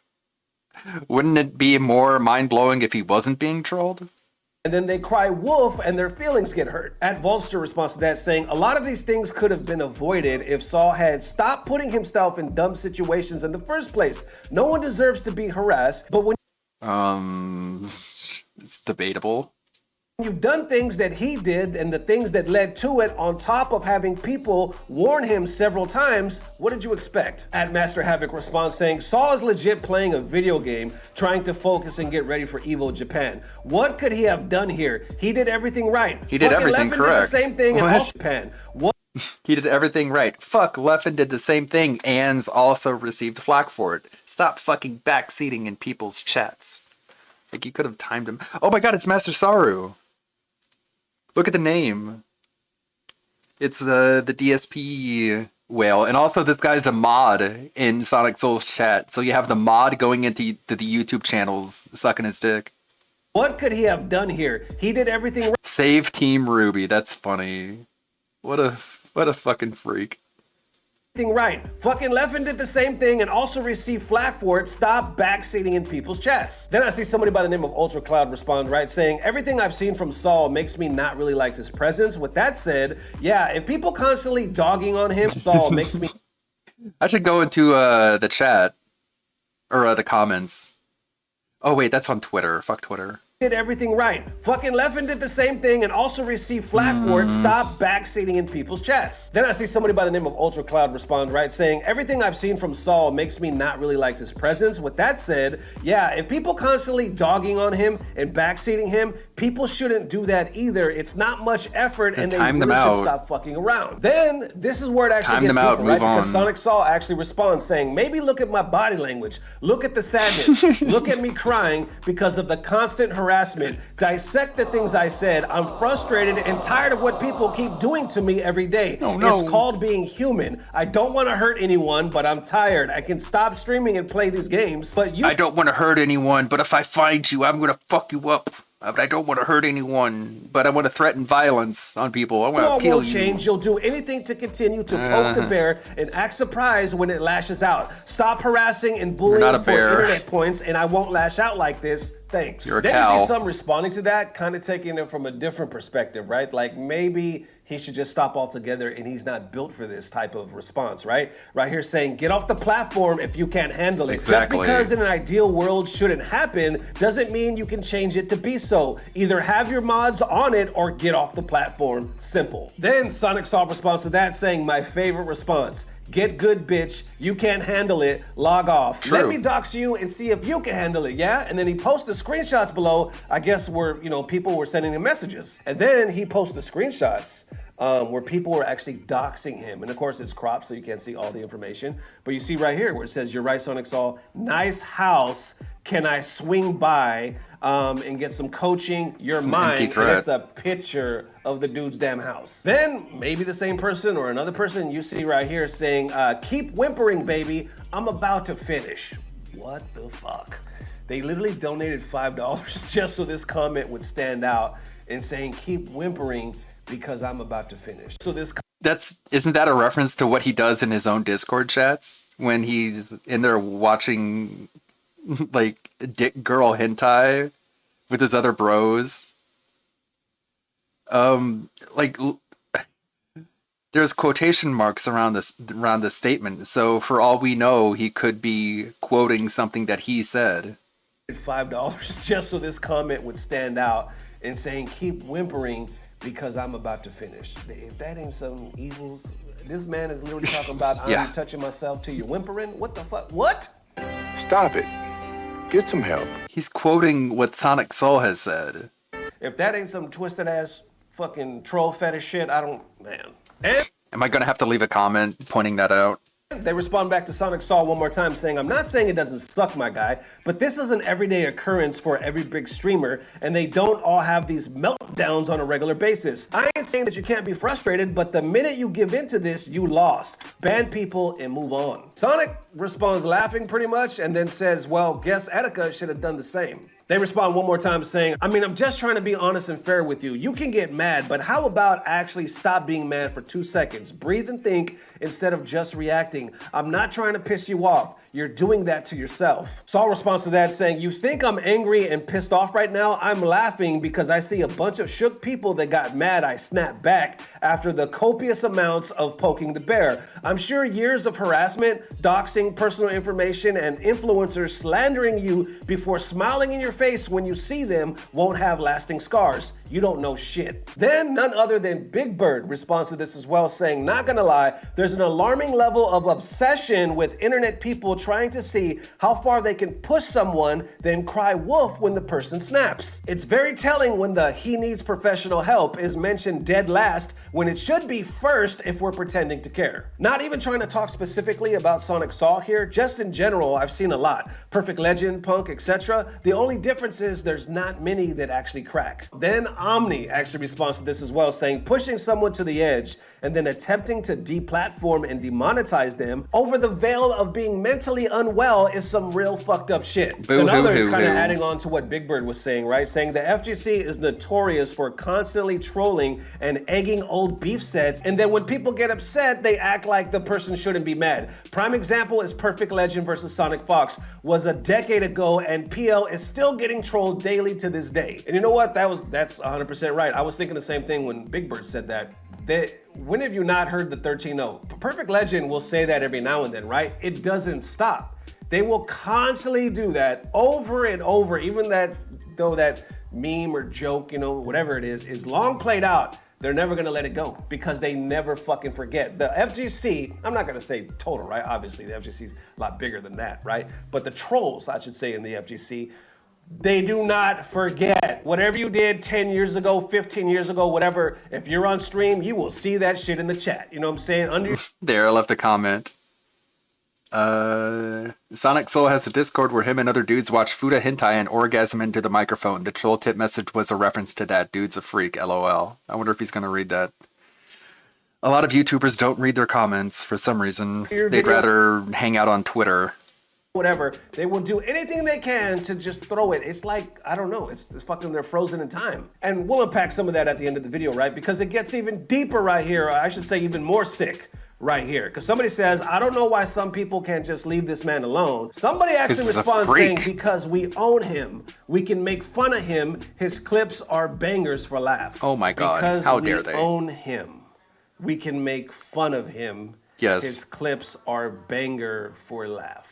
wouldn't it be more mind-blowing if he wasn't being trolled? And then they cry wolf and their feelings get hurt. At Volster responds to that saying, a lot of these things could have been avoided if Saul had stopped putting himself in dumb situations in the first place. No one deserves to be harassed, but when It's debatable. you've done things that he did and the things that led to it on top of having people warn him several times, what did you expect? At Master Havoc responds saying, Saul is legit playing a video game, trying to focus and get ready for Evo Japan. What could he have done here? He did everything right. He did Fucking everything Levin correct. Did the same thing in What? all Japan. What? He did everything right. Fuck, Leffen did the same thing and also received flack for it. Stop fucking backseating in people's chats. Like, you could have timed him. Oh my god, it's Master Saru. Look at the name. It's the DSP whale. And also this guy's a mod in Sonic Soul's chat. So you have the mod going into the YouTube channels sucking his dick. What could he have done here? He did everything right. Save Team Ruby. That's funny. What a fucking freak. Right. Fucking Leffen did the same thing and also received flack for it. Stop backseating in people's chats. Then I see somebody by the name of Ultra Cloud respond, right, saying, everything I've seen from Saul makes me not really like his presence. With that said, yeah, if people constantly dogging on him, Saul makes me... I should go into the chat. Or the comments. Oh wait, that's on Twitter. Fuck Twitter. Did everything right. Fucking Leffen did the same thing and also received flack for it. Stop backseating in people's chats. Then I see somebody by the name of Ultra Cloud respond, right, saying, everything I've seen from Saul makes me not really like his presence. With that said, yeah, if people constantly dogging on him and backseating him, people shouldn't do that either. It's not much effort and they time them really should out. stop fucking around. Then this is where it actually Time gets them out, deeper, right? move Because on. Sonic Saul actually responds saying, maybe look at my body language. Look at the sadness. Look at me crying because of the constant harassment. Dissect the things I said. I'm frustrated and tired of what people keep doing to me every day. Oh, no. It's called being human. I don't want to hurt anyone, but I'm tired. I can stop streaming and play these games, but you I don't want to hurt anyone, but if I find you, I'm gonna fuck you up. But I don't want to hurt anyone, but I want to threaten violence on people. I want all to kill won't you. change. You'll do anything to continue to poke the bear and act surprised when it lashes out. Stop harassing and bullying not a for bear. internet points, and I won't lash out like this. Thanks. You're a Then you cow. see some responding to that, kind of taking it from a different perspective, right? Like maybe he should just stop altogether and he's not built for this type of response, right? Right here saying, get off the platform if you can't handle it. Exactly. Just because in an ideal world shouldn't happen doesn't mean you can change it to be so. Either have your mods on it or get off the platform. Simple. Then Sonic Saw responds to that saying, my favorite response. Get good, bitch. You can't handle it. Log off. True. Let me dox you and see if you can handle it, yeah? And then he posts the screenshots below, I guess where, people were sending him messages. And then he posts the screenshots where people were actually doxing him. And of course it's cropped so you can't see all the information. But you see right here where it says, you're right, Sonic Saw, nice house. Can I swing by and get some coaching? You're mine. And it's a picture of the dude's damn house. Then maybe the same person or another person you see right here saying, keep whimpering, baby. I'm about to finish. What the fuck? They literally donated $5 just so this comment would stand out and saying, keep whimpering because I'm about to finish. So this isn't that a reference to what he does in his own Discord chats when he's in there watching like dick girl hentai with his other bros? There's quotation marks around this statement, so for all we know, he could be quoting something that he said. $5 just so this comment would stand out and saying, keep whimpering because I'm about to finish. If that ain't some evils, this man is literally talking about I'm touching myself till you're whimpering. What the fuck? What? Stop it. Get some help. He's quoting what Sonic Soul has said. If that ain't some twisted ass fucking troll fetish shit, man. Am I gonna have to leave a comment pointing that out? They respond back to Sonic Saw one more time saying, I'm not saying it doesn't suck, my guy, but this is an everyday occurrence for every big streamer, and they don't all have these meltdowns on a regular basis. I ain't saying that you can't be frustrated, but the minute you give into this, you lost. Ban people and move on. Sonic responds laughing pretty much, and then says, well, guess Etika should have done the same. They respond one more time saying, I'm just trying to be honest and fair with you. You can get mad, but how about actually stop being mad for 2 seconds? Breathe and think instead of just reacting. I'm not trying to piss you off. You're doing that to yourself. Saul responds to that saying, you think I'm angry and pissed off right now? I'm laughing because I see a bunch of shook people that got mad. I snapped back after the copious amounts of poking the bear. I'm sure years of harassment, doxing, personal information, and influencers slandering you before smiling in your face when you see them won't have lasting scars. You don't know shit. Then none other than Big Bird responds to this as well, saying, not gonna lie, there's an alarming level of obsession with internet people trying to see how far they can push someone, then cry wolf when the person snaps. It's very telling when the he needs professional help is mentioned dead last when it should be first if we're pretending to care. Not even trying to talk specifically about Sonic Saw here, just in general, I've seen a lot. Perfect Legend, Punk, etc. The only difference is there's not many that actually crack. Then Omni actually responds to this as well, saying pushing someone to the edge and then attempting to deplatform and demonetize them over the veil of being mentally unwell is some real fucked up shit. And others kind of adding on to what Big Bird was saying, right? Saying the FGC is notorious for constantly trolling and egging old beef sets, and then when people get upset, they act like the person shouldn't be mad. Prime example is Perfect Legend versus Sonic Fox was a decade ago, and PL is still getting trolled daily to this day. And you know what? That's 100% right. I was thinking the same thing when Big Bird said that. When have you not heard the 13-0? Perfect Legend will say that every now and then, right? It doesn't stop. They will constantly do that over and over, even though that meme or joke, whatever it is long played out. They're never gonna let it go because they never fucking forget. The FGC, I'm not gonna say total, right? Obviously, the FGC is a lot bigger than that, right? But the trolls, I should say, in the FGC, they do not forget. Whatever you did 10 years ago, 15 years ago, whatever, if you're on stream, you will see that shit in the chat. You know what I'm saying? There, I left a comment. Sonic Soul has a Discord where him and other dudes watch Fuda hentai and orgasm into the microphone. The troll tip message was a reference to that. Dude's a freak, LOL. I wonder if he's gonna read that. A lot of YouTubers don't read their comments for some reason. They'd rather hang out on Twitter. Whatever, they will do anything they can to just throw it. It's like, I don't know, it's fucking, they're frozen in time. And we'll unpack some of that at the end of the video, right? Because it gets even deeper right here. I should say even more sick right here. Because somebody says, I don't know why some people can't just leave this man alone. Somebody actually responds saying, because we own him. We can make fun of him. His clips are bangers for laughs. Oh my God, because how dare they? Own him. we can make fun of him. Yes. His clips are banger for laugh.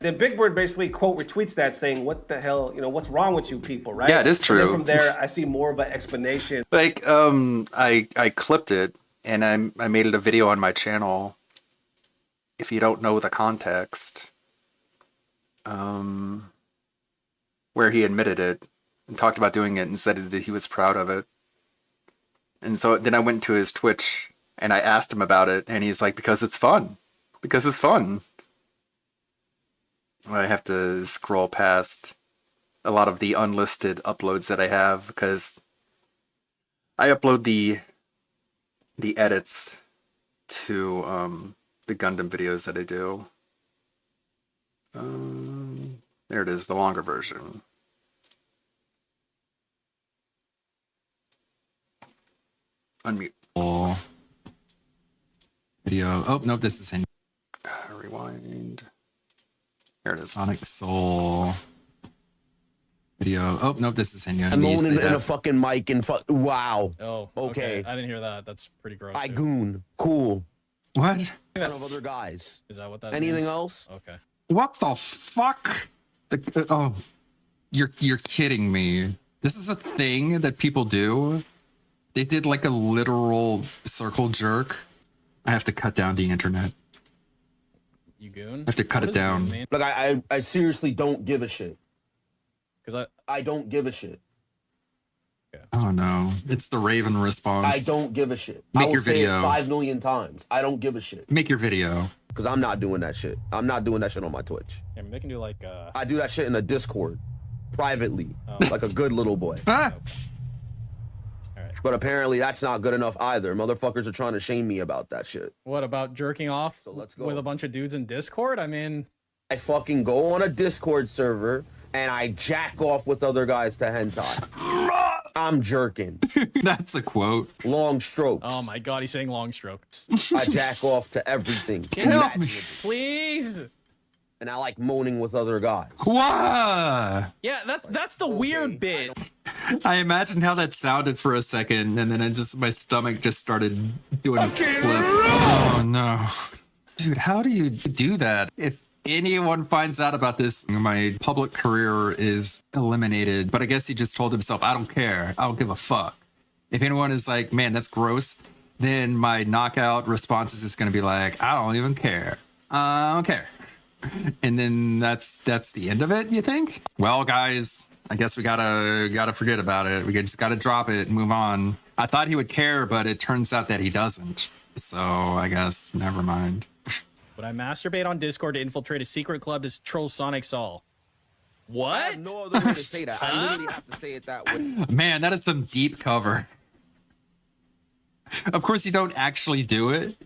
Then Big Bird basically quote retweets that saying, what the hell, what's wrong with you people, right? Yeah, it is And true. then from there, I see more of an explanation. Like, I clipped it and I made it a video on my channel. If you don't know the context, where he admitted it and talked about doing it and said that he was proud of it. And so then I went to his Twitch and I asked him about it, and he's like, because it's fun. Because it's fun. I have to scroll past a lot of the unlisted uploads that I have, because I upload the edits to the Gundam videos that I do. There it is, the longer version. Unmute. Oh. Video. Oh, no, this is in. Rewind. Here it is. Sonic Soul. Video. Oh, no, this is in. I'm moaning in a fucking mic and wow. Oh, okay. I didn't hear that. That's pretty gross. I goon. Cool. What? Of other guys. Is that what that Anything means? else? Okay. What the fuck? Oh, you're kidding me. This is a thing that people do? They did like a literal circle jerk. I have to cut down the internet. You goon? I have to cut it down. Look, I seriously don't give a shit. Because I don't give a shit. Oh no, it's the Raven response. I don't give a shit. Make I will your say video. it 5 million times. I don't give a shit. Make your video. Because I'm not doing that shit. I'm not doing that shit on my Twitch. Yeah, they can do like I do that shit in a Discord, privately, like a good little boy. But apparently that's not good enough either. Motherfuckers are trying to shame me about that shit. What about jerking off let's go. with a bunch of dudes in Discord? I mean, I fucking go on a Discord server and I jack off with other guys to hentai. I'm jerking. That's a quote. Long strokes. oh my god, he's saying long stroke. I jack off to everything. Help me, please. And I like moaning with other guys. Whoa! Yeah, that's the weird bit. I imagined how that sounded for a second, and then my stomach just started doing flips. Oh no. Dude, how do you do that? If anyone finds out about this, my public career is eliminated. But I guess he just told himself, I don't care. I don't give a fuck. If anyone is like, man, that's gross, then my knockout response is just going to be like, I don't even care. I don't care. And then that's the end of it, you think? Well, guys, I guess we gotta forget about it. We just gotta drop it and move on. I thought he would care, but it turns out that he doesn't. So I guess never mind. Would I masturbate on Discord to infiltrate a secret club to troll Sonic Saul? What? I have no other way to say that. I literally have to say it that way. Man, that is some deep cover. Of course, you don't actually do it,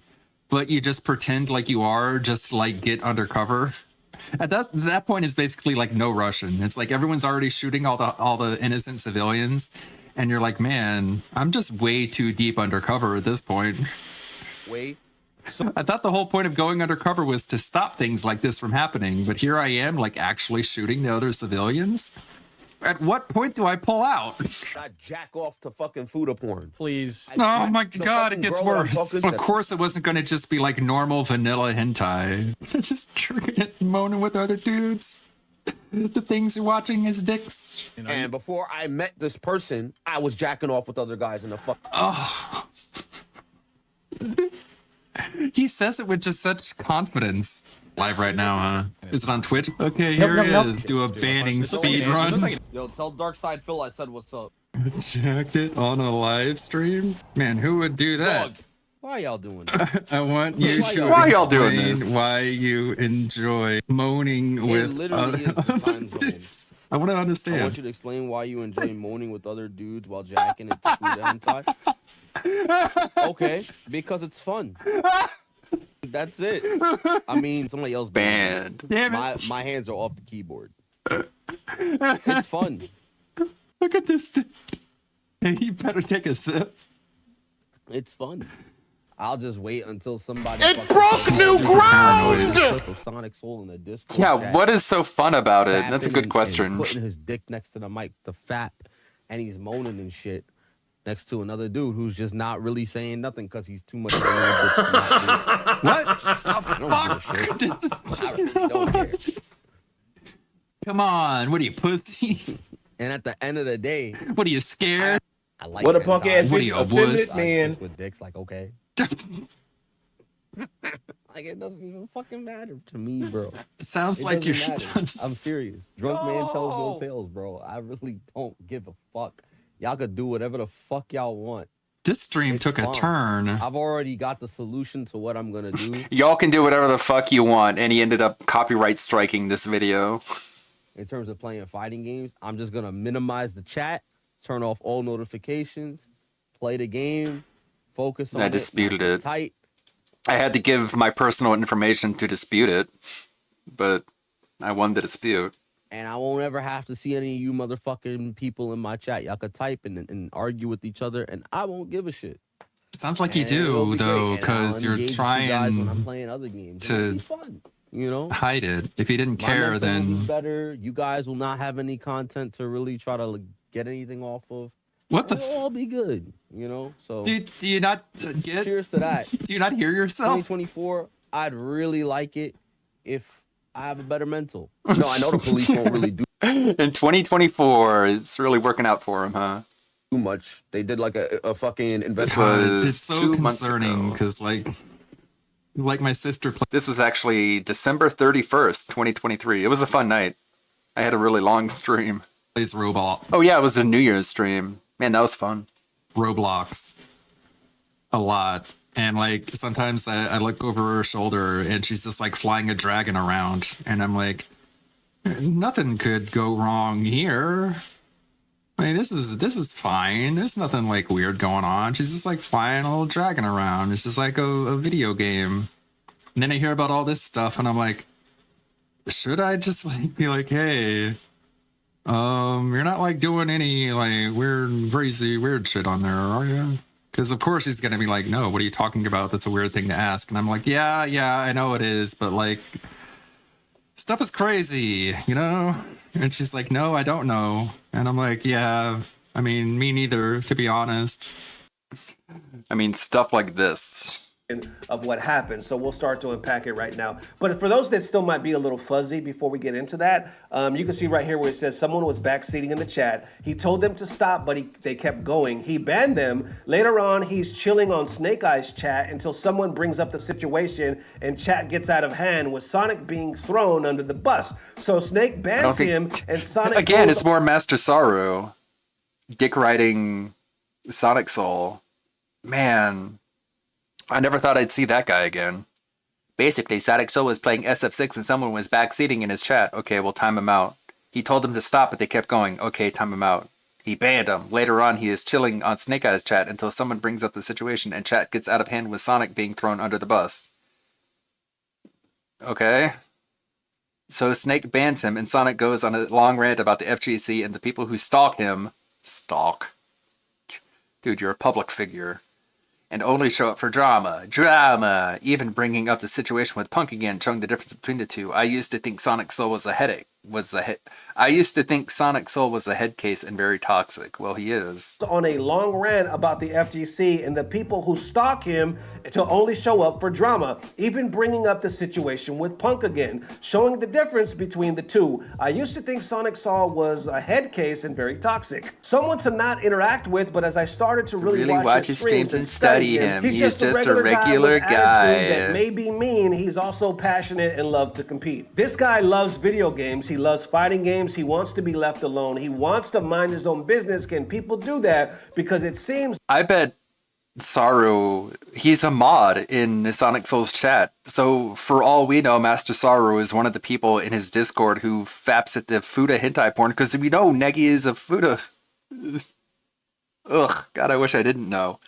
but you just pretend like you are, just to, like, get undercover. At that point, it's basically like no Russian. It's like everyone's already shooting all the innocent civilians, and you're like, man, I'm just way too deep undercover at this point. Wait. I thought the whole point of going undercover was to stop things like this from happening, but here I am, like, actually shooting the other civilians. At what point do I pull out? I jack off to fucking food porn. Please. Oh my god, it gets worse. Of course it wasn't going to just be like normal vanilla hentai. Just jerking it, moaning with other dudes. The things you're watching is dicks. And before I met this person, I was jacking off with other guys in the fuck. Oh. He says it with just such confidence. Live right now, huh? Is it on Twitch? Okay, here it is. Do a banning speed run. Yo, tell Darkside Phil I said what's up. Jacked it on a live stream? Man, who would do that? Why y'all doing this? I want you to Why y'all doing explain this? why you enjoy moaning with literally is the time zone. dudes. I want to understand. I want you to explain why you enjoy moaning with other dudes while jacking into food hentai. Okay, because it's fun. That's it. I mean, somebody else banned. Damn it. My hands are off the keyboard. It's fun. Look at this dude. Hey, you better take a sip. It's fun. I'll just wait until somebody. It broke new ground! Sonic Soul in the Discord. Yeah, chat, what is so fun about it? That's a fapping good and question. putting his dick next to the mic to fap, and he's moaning and shit. next to another dude who's just not really saying nothing because he's too much. What? I don't give a shit. I really don't care. Come on, what are you, pussy? And at the end of the day, what are you, scared? I like What a spending punk time ass What are bitch you, a offended, wuss? man. with dicks. Like, okay. Like, it doesn't even fucking matter to me, bro. Sounds It like you're doesn't matter. I'm serious. Drunk man tells no tales, bro. I really don't give a fuck. Y'all could do whatever the fuck y'all want. This stream It's took a fun. turn. I've already got the solution to what I'm gonna do. Y'all can do whatever the fuck you want, and he ended up copyright striking this video. In terms of playing fighting games, I'm just gonna minimize the chat, turn off all notifications, play the game, focus on I it, disputed not get it. tight. I had to give my personal information to dispute it, but I won the dispute. And I won't ever have to see any of you motherfucking people in my chat. Y'all could type and argue with each other, and I won't give a shit. Sounds like you And it'll do, be though, great, and I'll because you're engage with you guys when I'm trying playing other games. It'll be to fun, you know. hide it. If you didn't My care, mental will be then better. You guys will not have any content to really try to get anything off of. What the It'll all be good, you know. So do you not get? Cheers to that. Do you not hear yourself? 2024, I'd really like it if I have a better mental. No, I know the police won't really do In 2024, it's really working out for him, huh? too much. They did like a fucking This investigation. was it's so 2 months concerning ago. because like my sister this was actually December 31st, 2023. It was a fun night. I had a really long stream. Plays Roblox. Oh yeah, it was a New Year's stream. Man, that was fun. Roblox. A lot. And like sometimes I look over her shoulder and she's just like flying a dragon around and I'm like, nothing could go wrong here. I mean, this is fine. There's nothing like weird going on. She's just like flying a little dragon around. It's just like a video game. And then I hear about all this stuff, and I'm like, should I just like be like, hey, you're not like doing any like weird, crazy, weird shit on there, are you? Because of course he's gonna be like, no, what are you talking about? That's a weird thing to ask. And I'm like, yeah, I know it is, but like, stuff is crazy, you know? And she's like, no, I don't know. And I'm like, yeah, I mean, me neither, to be honest. I mean, stuff like this. Of what happened. So we'll start to unpack it right now. But for those that still might be a little fuzzy before we get into that, you can see right here where it says someone was backseating in the chat. He told them to stop, but they kept going. He banned them. Later on, he's chilling on Snake Eyes chat until someone brings up the situation and chat gets out of hand with Sonic being thrown under the bus. So Snake bans him and Sonic Again, goes it's more Master Saru. Dick riding Sonic Soul. Man, I never thought I'd see that guy again. Basically, Sonic Soul was playing SF6 and someone was backseating in his chat. Okay, well, time him out. He told them to stop, but they kept going. Okay, time him out. He banned him. Later on, he is chilling on Snake Eyes chat until someone brings up the situation and chat gets out of hand with Sonic being thrown under the bus. Okay. So Snake bans him and Sonic goes on a long rant about the FGC and the people who stalk him. Stalk? Dude, you're a public figure. And only show up for drama. Drama! Even bringing up the situation with Punk again, showing the difference between the two. I used to think Sonic Soul was a headache. I used to think Sonic Soul was a head case and very toxic. Well, he is. on a long rant about the FGC and the people who stalk him to only show up for drama, even bringing up the situation with Punk again, showing the difference between the two. I used to think Sonic Soul was a head case and very toxic. Someone to not interact with, but as I started to really watch his streams and study him, he's just a regular guy with attitude that may be mean. He's also passionate and loves to compete. This guy loves video games. He loves fighting games. He wants to be left alone. He wants to mind his own business. Can people do that? Because it seems... I bet Saru, he's a mod in Sonic Soul's chat. So for all we know, Master Saru is one of the people in his Discord who faps at the Fuda hentai porn, because we know Negi is a Fuda. Ugh, God, I wish I didn't know.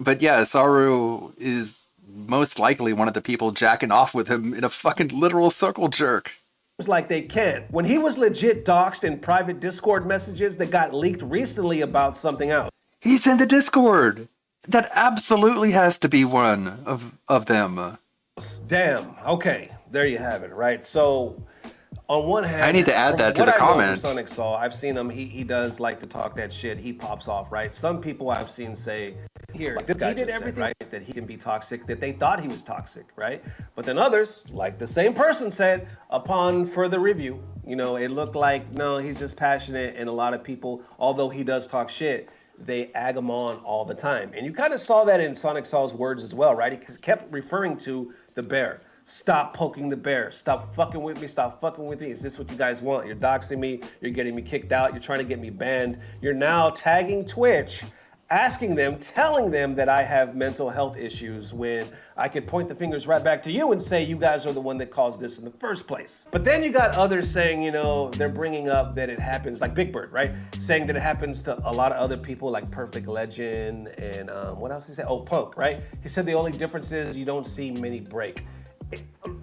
But yeah, Saru is most likely one of the people jacking off with him in a fucking literal circle jerk. Like they can. When he was legit doxxed in private Discord messages that got leaked recently about something else. He's in the Discord. That absolutely has to be one of them. Damn. Okay. There you have it, right? So On one hand, I need to add from that to what the I know of comment. Sonic Saw, I've seen him. He does like to talk that shit. He pops off, right? Some people I've seen say, here, like this guy did everything right, that he can be toxic, that they thought he was toxic, right? But then others, like the same person said, upon further review, you know, it looked like, no, he's just passionate, and a lot of people, although he does talk shit, they egg him on all the time. And you kind of saw that in Sonic Saw's words as well, right? He kept referring to the bear. Stop poking the bear. Stop fucking with me. Stop fucking with me. Is this what you guys want? You're doxing me. You're getting me kicked out. You're trying to get me banned. You're now tagging Twitch, asking them, telling them that I have mental health issues when I could point the fingers right back to you and say you guys are the one that caused this in the first place. But then you got others saying, you know, they're bringing up that it happens, like Big Bird, right? Saying that it happens to a lot of other people like Perfect Legend and what else did he say? Oh, Punk, right? He said the only difference is you don't see many break.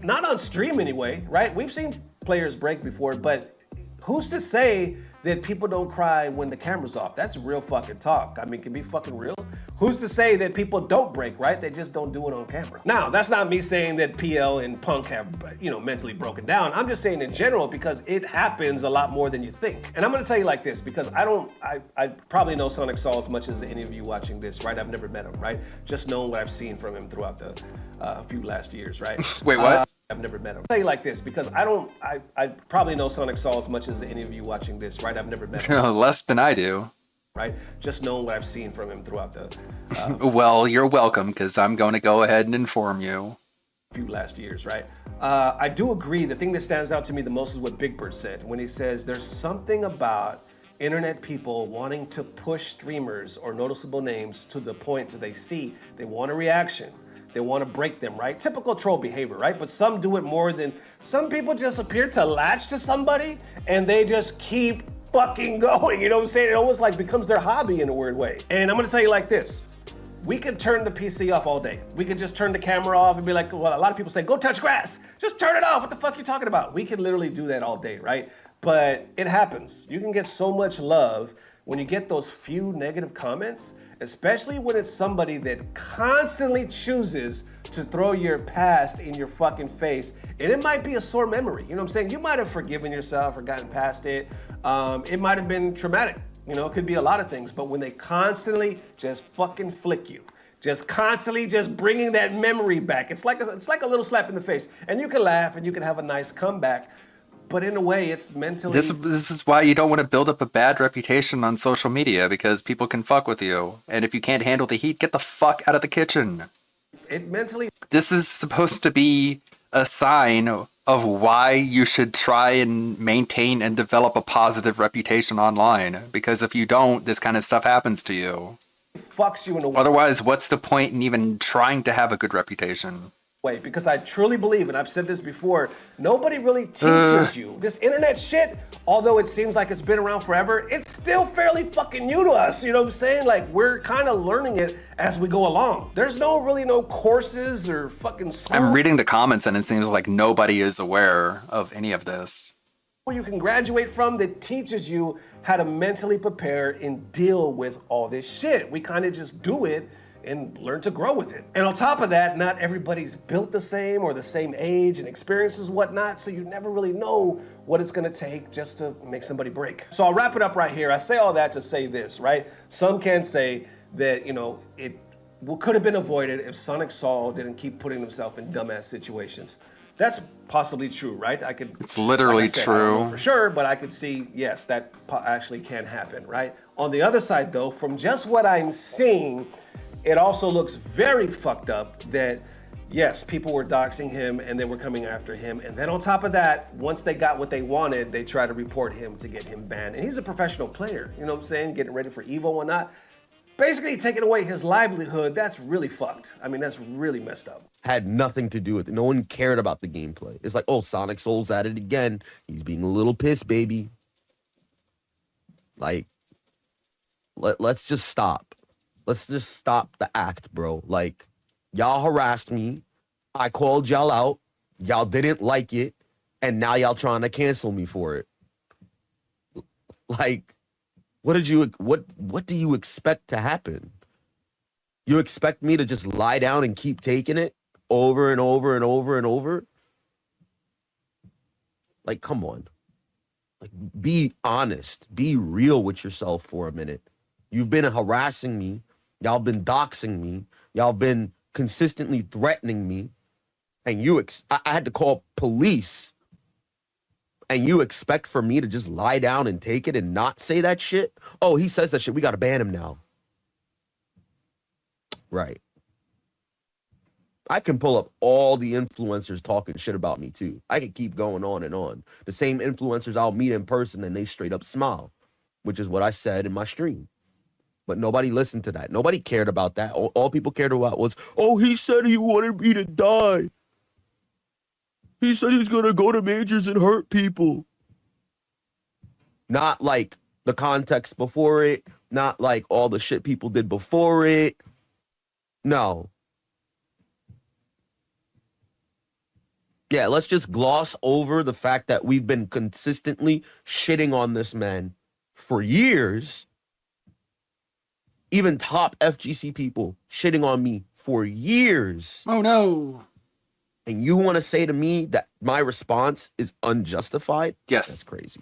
Not on stream anyway, right? We've seen players break before, but who's to say that people don't cry when the camera's off? That's real fucking talk. I mean, can be fucking real. Who's to say that people don't break, right? They just don't do it on camera. Now, that's not me saying that PL and Punk have, you know, mentally broken down. I'm just saying in general because it happens a lot more than you think. And I'm gonna tell you like this because I probably know Sonic Saw as much as any of you watching this, right? I've never met him, right? Just knowing what I've seen from him throughout the few last years, right? Wait, what? I've never met him. I'll tell you like this because I probably know Sonic Saw as much as any of you watching this, right? I've never met him. Less than I do. Right? Just knowing what I've seen from him throughout the Well, you're welcome, because I'm going to go ahead and inform you. few last years, right? I do agree. The thing that stands out to me the most is what Big Bird said when he says there's something about internet people wanting to push streamers or noticeable names to the point that they want a reaction. They want to break them, right? Typical troll behavior, right? But some do it more than, some people just appear to latch to somebody and they just keep fucking going. You know what I'm saying? It almost like becomes their hobby in a weird way. And I'm gonna tell you like this. We could turn the PC off all day. We could just turn the camera off and be like, well, a lot of people say, go touch grass. Just turn it off. What the fuck are you talking about? We could literally do that all day, right? But it happens. You can get so much love when you get those few negative comments, especially when it's somebody that constantly chooses to throw your past in your fucking face. And it might be a sore memory. You know what I'm saying? You might have forgiven yourself or gotten past it. It might have been traumatic. You know, it could be a lot of things. But when they constantly just fucking flick you, just constantly just bringing that memory back, it's like a little slap in the face. And you can laugh and you can have a nice comeback. But in a way, it's mentally... This is why you don't want to build up a bad reputation on social media, because people can fuck with you. And if you can't handle the heat, get the fuck out of the kitchen. It mentally... This is supposed to be a sign of why you should try and maintain and develop a positive reputation online. Because if you don't, this kind of stuff happens to you. Fucks you in a way. Otherwise, what's the point in even trying to have a good reputation? Because I truly believe, and I've said this before, nobody really teaches you. This internet shit, although it seems like it's been around forever, it's still fairly fucking new to us. You know what I'm saying? Like, we're kind of learning it as we go along. There's no courses or fucking school. I'm reading the comments and it seems like nobody is aware of any of this. You can graduate from that teaches you how to mentally prepare and deal with all this shit. We kind of just do it and learn to grow with it. And on top of that, not everybody's built the same or the same age and experiences and whatnot, so you never really know what it's gonna take just to make somebody break. So I'll wrap it up right here. I say all that to say this, right? Some can say that, you know, it could have been avoided if Sonic Saw didn't keep putting himself in dumbass situations. That's possibly true, right? It's literally like I said, true. I don't know for sure, but I could see, yes, that actually can happen, right? On the other side, though, from just what I'm seeing, it also looks very fucked up that, yes, people were doxing him and they were coming after him. And then on top of that, once they got what they wanted, they tried to report him to get him banned. And he's a professional player, you know what I'm saying? Getting ready for EVO and whatnot. Basically taking away his livelihood, that's really fucked. I mean, that's really messed up. Had nothing to do with it. No one cared about the gameplay. It's like, oh, Sonic Soul's at it again. He's being a little pissed, baby. Like, let's just stop. Let's just stop the act, bro. Like, y'all harassed me. I called y'all out. Y'all didn't like it. And now y'all trying to cancel me for it. Like, what do you expect to happen? You expect me to just lie down and keep taking it over and over and over and over? Like, Like, come on. Like, be honest. Be real with yourself for a minute. You've been harassing me. Y'all been doxing me. Y'all been consistently threatening me. And I had to call police. And you expect for me to just lie down and take it and not say that shit? Oh, he says that shit. We got to ban him now. Right. I can pull up all the influencers talking shit about me too. I can keep going on and on. The same influencers I'll meet in person and they straight up smile, which is what I said in my stream. But nobody listened to that. Nobody cared about that. All people cared about was, oh, he said he wanted me to die. He said he's going to go to majors and hurt people. Not like the context before it. Not like all the shit people did before it. No. Yeah, let's just gloss over the fact that we've been consistently shitting on this man for years. Even top FGC people shitting on me for years. Oh, no. And you want to say to me that my response is unjustified? Yes. That's crazy.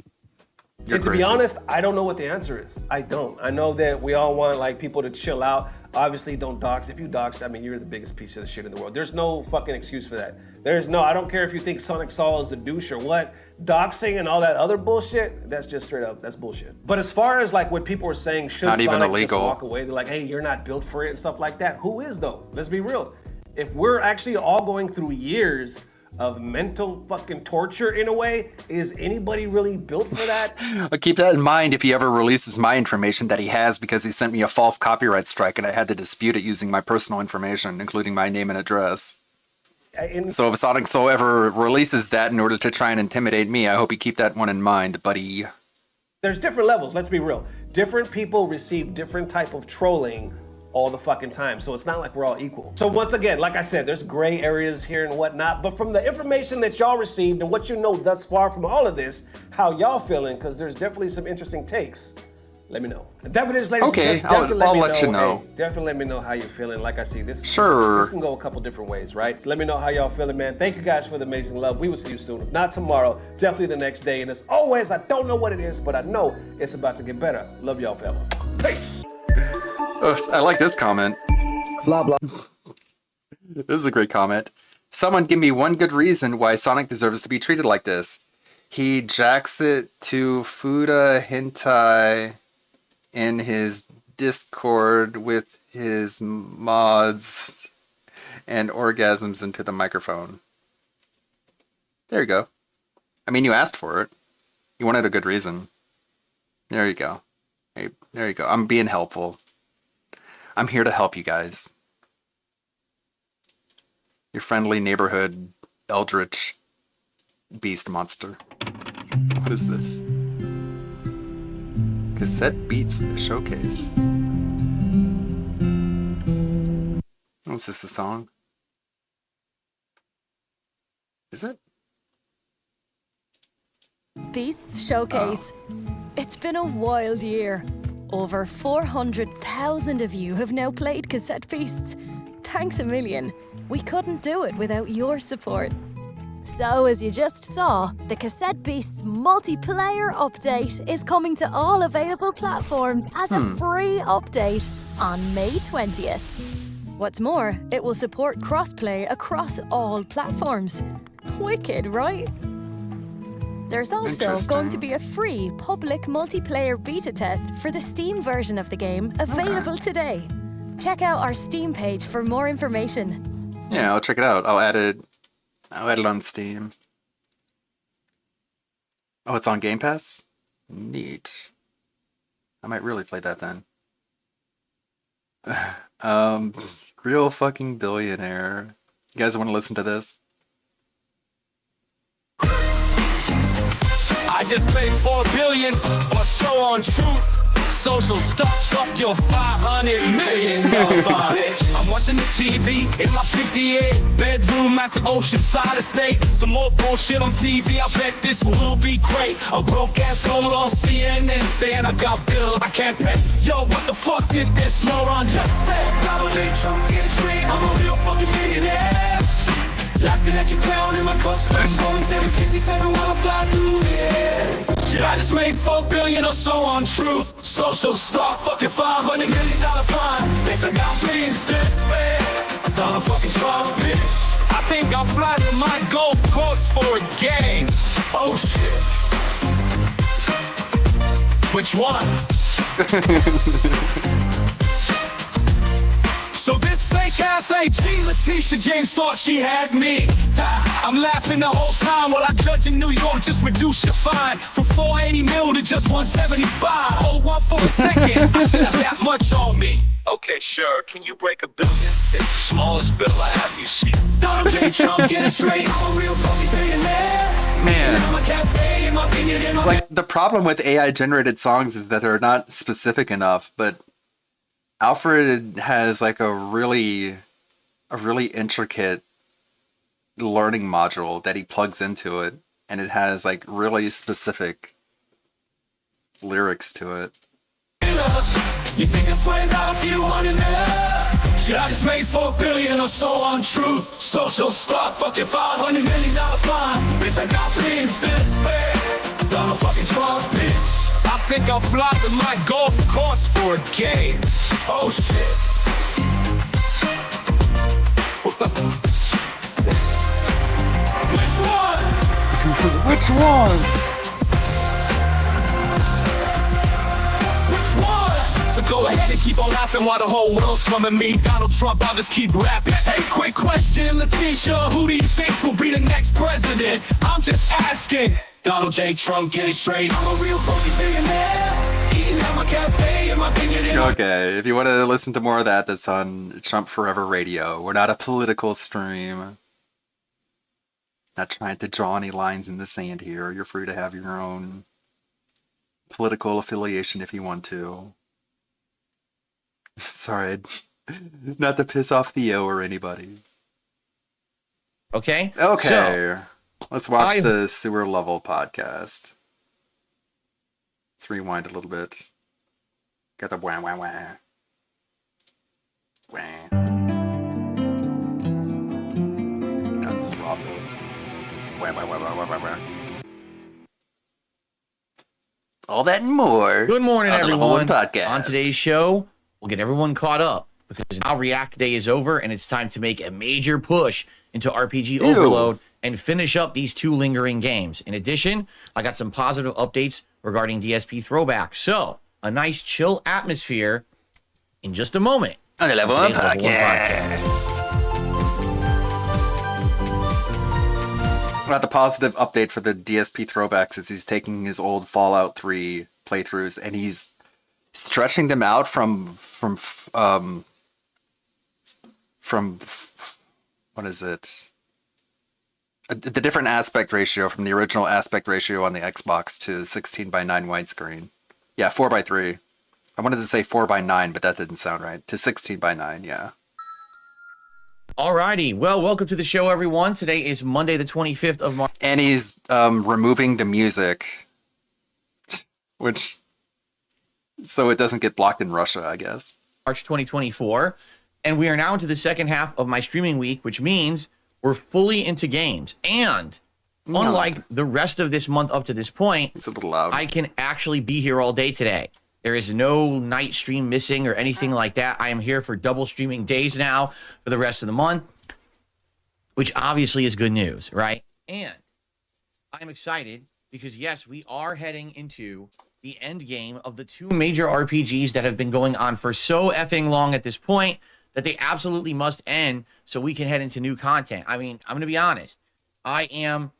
And to be honest, I don't know what the answer is. I don't. I know that we all want like people to chill out. Obviously, don't dox. If you dox, I mean, you're the biggest piece of shit in the world. There's no fucking excuse for that. I don't care if you think Sonic Saul is a douche or what. Doxing and all that other bullshit, that's just straight up, that's bullshit. But as far as like what people were saying, should not even Sonic illegal. just walk away? They're like, hey, you're not built for it and stuff like that. Who is though? Let's be real. If we're actually all going through years of mental fucking torture in a way, is anybody really built for that? I'll keep that in mind if he ever releases my information that he has, because he sent me a false copyright strike and I had to dispute it using my personal information, including my name and address. So if Sonic Soul ever releases that in order to try and intimidate me, I hope you keep that one in mind, buddy. There's different levels, let's be real. Different people receive different type of trolling all the fucking time. So it's not like we're all equal. So once again, like I said, there's gray areas here and whatnot, but from the information that y'all received and what you know thus far from all of this, how y'all feeling, because there's definitely some interesting takes. Let me know. Definitely, ladies and Okay, gents, I'll let you know. Hey, definitely let me know how you're feeling. Like I see, this can go a couple different ways, right? Let me know how y'all feeling, man. Thank you guys for the amazing love. We will see you soon. If not tomorrow, definitely the next day. And as always, I don't know what it is, but I know it's about to get better. Love y'all, fella. Peace. I like this comment. Blah, blah. This is a great comment. Someone give me one good reason why Sonic deserves to be treated like this. He jacks it to Fuda Hentai in his Discord with his mods and orgasms into the microphone. There you go. I mean, you asked for it. You wanted a good reason. There you go. Hey, there you go. I'm being helpful. I'm here to help you guys. Your friendly neighborhood eldritch beast monster. What is this? Cassette Beats Showcase. Oh, is this a song? Is it? Beasts Showcase. It's been a wild year. Over 400,000 of you have now played Cassette Beasts. Thanks a million. We couldn't do it without your support. So, as you just saw, the Cassette Beasts multiplayer update is coming to all available platforms as a free update on May 20th. What's more, it will support crossplay across all platforms. Wicked, right? There's also going to be a free public multiplayer beta test for the Steam version of the game available today. Check out our Steam page for more information. Yeah, I'll check it out. I'll add it on Steam. Oh, it's on Game Pass? Neat. I might really play that then. Real fucking billionaire. You guys want to listen to this? I just paid $4 billion or so on truth. Social stuff, fuck your $500 million fine. Bitch, I'm watching the TV in my 58 bedroom, that's an oceanside estate. Some more bullshit on TV, I bet this will be great. A broke asshole on CNN saying I got bills I can't pay. Yo, what the fuck did this moron just say? Donald J. Trump gets free, I'm a real fucking millionaire. Laughing at your clown in my custom Boeing 757 while I fly through the air. Shit, I just made 4 billion or so on truth. Social stock, fucking $500 million fine. Bitch, I got billions to spare. Dollar fucking Trump, bitch. I think I'll fly to my golf course for a game. Oh shit. Which one? So this fake ass AG Letitia James thought she had me. I'm laughing the whole time while I judge in New York just reduce your fine from 480 mil to just 175. Hold one for a second, I still have that much on me. Okay, sure, can you break $1 billion? It's the smallest bill I have you seen. Donald J. Trump, get it straight, I'm a real fucking billionaire. Man. I'm a cafe in my vineyard in my Like, the problem with AI generated songs is that they're not specific enough, but Alfred has like a really intricate learning module that he plugs into it, and it has like really specific lyrics to it. You think I sweated out a few $100 million? Shit, I just made 4 billion or so on truth. Social stock, fucking $500 million fine. Bitch, I got billions to spare. Donald fucking Trump, bitch. I think I'll fly to my golf course for a game. Oh shit. Which one? Which one? Which one? So go ahead and keep on laughing while the whole world's coming me. Donald Trump, I'll just keep rapping. Hey, quick question, Letitia, who do you think will be the next president? I'm just asking. Donald J. Trump, get it straight, I'm a real fucking billionaire. Eating at my cafe in my vineyard in my... Okay, if you want to listen to more of that, that's on Trump Forever Radio. We're not a political stream. Not trying to draw any lines in the sand here. You're free to have your own political affiliation if you want to. Sorry, not to piss off Theo or anybody. Okay? Okay. So, let's watch the Sewer Level podcast. Let's rewind a little bit. Got the wah wah wah. Wah. That's awful. Wah wah wah wah wah wah wah. All that and more. Good morning, on the Level everyone. 1 podcast. On today's show, we'll get everyone caught up because now React Day is over and it's time to make a major push into RPG Overload and finish up these 2 lingering games. In addition, I got some positive updates regarding DSP Throwback. So, a nice chill atmosphere in just a moment. On the Level 1 today's Level 1 podcast. About the positive update for the DSP Throwbacks is he's taking his old Fallout 3 playthroughs and he's stretching them out from what is it? The different aspect ratio from the original aspect ratio on the Xbox to 16:9 widescreen. Yeah, 4:3. I wanted to say 4:9, but that didn't sound right. To 16:9, yeah. Alrighty, well, welcome to the show, everyone. Today is Monday, the 25th of March. And he's removing the music, which so it doesn't get blocked in Russia, I guess. March 2024, and we are now into the second half of my streaming week, which means we're fully into games. And unlike the rest of this month up to this point, it's a little loud. I can actually be here all day today. There is no night stream missing or anything like that. I am here for double streaming days now for the rest of the month, which obviously is good news, right? And I'm excited because, yes, we are heading into the end game of the 2 major RPGs that have been going on for so effing long at this point that they absolutely must end so we can head into new content. I mean, I'm going to be honest. I am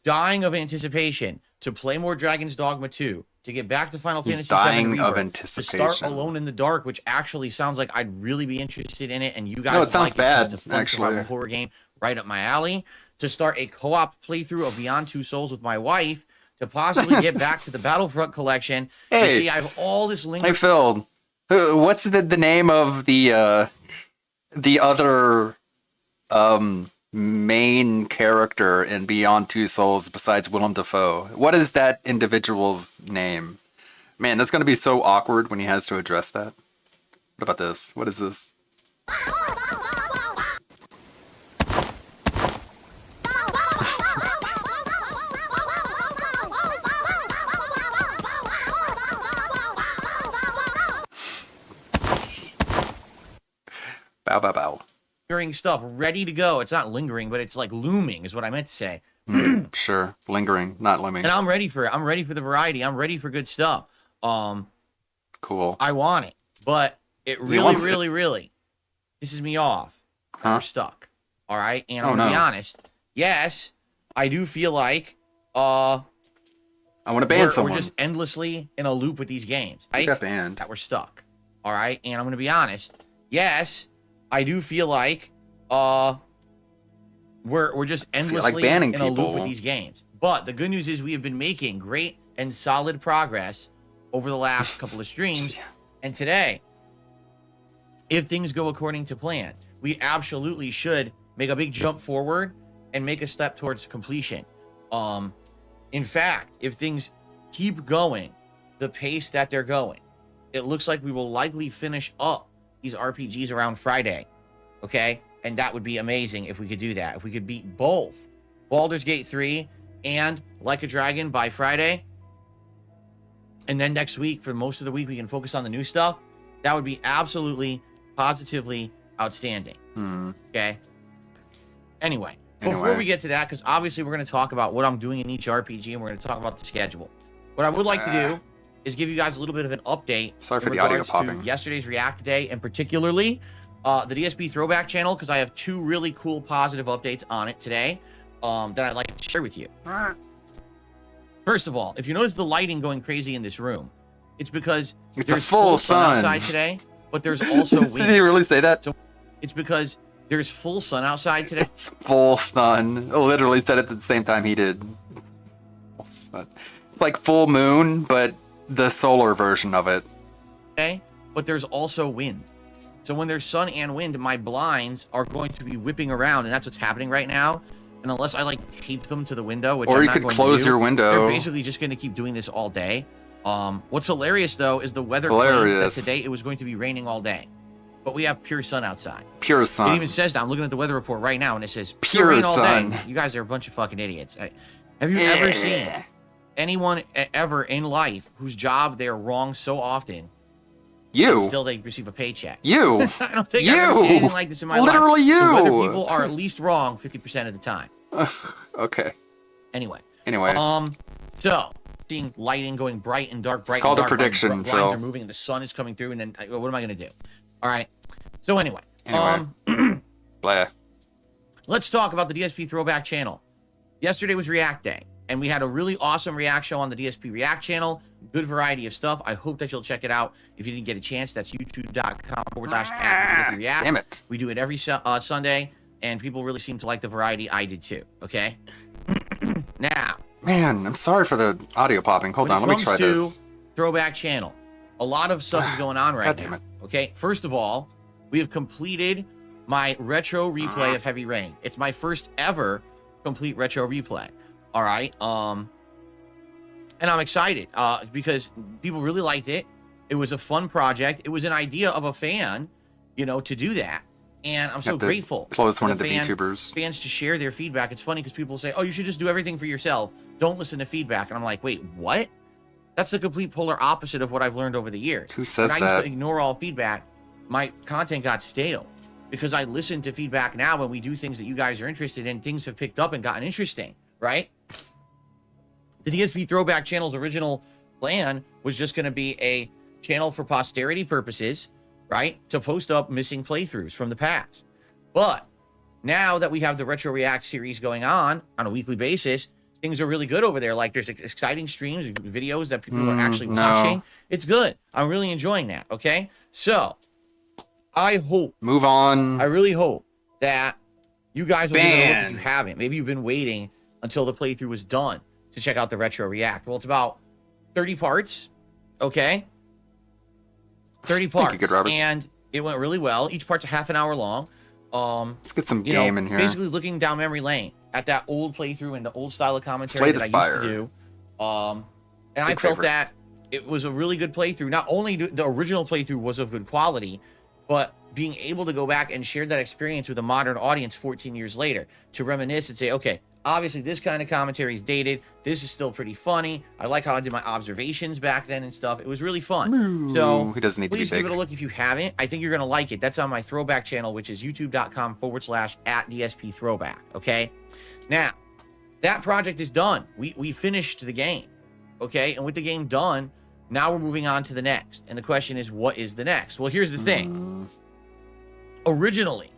dying of anticipation to play more Dragon's Dogma 2, to get back to Final Fantasy VII dying Rebirth, of to anticipation. start Alone in the Dark, which actually sounds like I'd really be interested in it, and you guys No, it sounds like bad, It's a fun actually. survival horror game right up my alley. To start a co-op playthrough of Beyond Two Souls with my wife, to possibly get back to the Battlefront collection. Hey. You see, I have all this lingering... Hey Phil, what's the name of the other main character in Beyond Two Souls besides Willem Dafoe? What is that individual's name? Man, that's gonna be so awkward when he has to address that. What about this? What is this? Bow, bow, bow. Lingering stuff ready to go. It's not lingering, but it's like looming is what I meant to say. Sure. Lingering, not looming. And I'm ready for it. I'm ready for the variety. I'm ready for good stuff. Cool. I want it, but it He really, wants it. really pisses me off. Huh? We're stuck. All right, and Oh, I'm gonna be no. honest. Yes, I do feel like I want to ban someone. We're just endlessly in a loop with these games. Who Right? got banned? That we're stuck. All right, and I'm gonna be honest. Yes, I do feel like we're just feel like endlessly banning in a loop people. with these games. But the good news is we have been making great and solid progress over the last couple of streams. And today, if things go according to plan, we absolutely should make a big jump forward and make a step towards completion. In fact, if things keep going the pace that they're going, it looks like we will likely finish up these RPGs around Friday. Okay? And that would be amazing if we could do that. If we could beat both Baldur's Gate 3 and Like a Dragon by Friday, and then next week, for most of the week, we can focus on the new stuff, that would be absolutely, positively outstanding. Okay? Anyway, before we get to that, because obviously we're going to talk about what I'm doing in each RPG, and we're going to talk about the schedule. What I would like to do is give you guys a little bit of an update. Sorry in for the audio regards to popping. Yesterday's React Day, and particularly the DSP Throwback channel, because I have two really cool positive updates on it today that I'd like to share with you. First of all, if you notice the lighting going crazy in this room, it's because It's a there's full sun sun. outside today, but there's also wind. Did he really say that? So it's because there's full sun outside today. It's full sun. Literally said it at the same time he did. It's full sun. It's like full moon, but the solar version of it. Okay, but there's also wind. So when there's sun and wind, my blinds are going to be whipping around, and that's what's happening right now. And unless I like tape them to the window, which Or I'm you not could going close to do, your window. they're basically just going to keep doing this all day. What's hilarious though is the weather claimed that Hilarious. today it was going to be raining all day, but we have pure sun outside. Pure It sun. even says that. I'm looking at the weather report right now, and it says Pure rain all sun. day. You guys are a bunch of fucking idiots. Have you ever seen anyone ever in life whose job they are wrong so often? You. and still they receive a paycheck. You. I don't think I've ever seen You. anything like this in my life. Literally you. The weather people are at least wrong 50% of the time. Okay. Anyway. Anyway. So seeing lighting going bright and dark, bright It's called and a dark, prediction, blinds Phil. are moving and the sun is coming through, and then what am I gonna do? All right. So anyway. Blah. Let's talk about the DSP Throwback channel. Yesterday was React Day, and we had a really awesome React show on the DSP React channel. Good variety of stuff. I hope that you'll check it out. If you didn't get a chance, that's youtube.com/@DSPReact. Damn it. We do it every Sunday, and people really seem to like the variety. I did too. Okay. Now, Man, I'm sorry for the audio popping. Hold on, let me try to this. Throwback channel, a lot of stuff is going on right God damn now. it. Okay, first of all, we have completed my retro replay of Heavy Rain. It's my first ever complete retro replay. All right, and I'm excited because people really liked it. It was a fun project. It was an idea of a fan, to do that. And I'm so Have to grateful. close for one of the VTubers. Fans to share their feedback. It's funny because people say, "Oh, you should just do everything for yourself. Don't listen to feedback." And I'm like, "Wait, what?" That's the complete polar opposite of what I've learned over the years. Who says when I used that? to ignore all feedback, my content got stale because I listen to feedback now when we do things that you guys are interested in. Things have picked up and gotten interesting, right? The DSP Throwback channel's original plan was just going to be a channel for posterity purposes, right? To post up missing playthroughs from the past. But now that we have the Retro React series going on a weekly basis, things are really good over there. Like there's exciting streams, videos that people are actually watching. It's good. I'm really enjoying that. Okay. So I hope. Move on. I really hope that you guys will give it a look if Ban. you haven't. Maybe you've been waiting until the playthrough was done to check out the Retro React. Well, it's about 30 parts. Okay. 30 parts. Thank you, Good Roberts. And it went really well. Each part's a half an hour long. Let's get some game in here. Basically looking down memory lane at that old playthrough and the old style of commentary Slay that the I used Spire. to do. And I Big felt favorite. that it was a really good playthrough. Not only the original playthrough was of good quality, but being able to go back and share that experience with a modern audience 14 years later to reminisce and say, okay, obviously this kind of commentary is dated. This is still pretty funny. I like how I did my observations back then and stuff. It was really fun. So he doesn't need to be please give big. it a look if you haven't. I think you're going to like it. That's on my throwback channel, which is youtube.com/@DSP throwback. Okay. Now, that project is done. We finished the game. Okay. And with the game done, now we're moving on to the next. And the question is, what is the next? Well, here's the thing. Originally,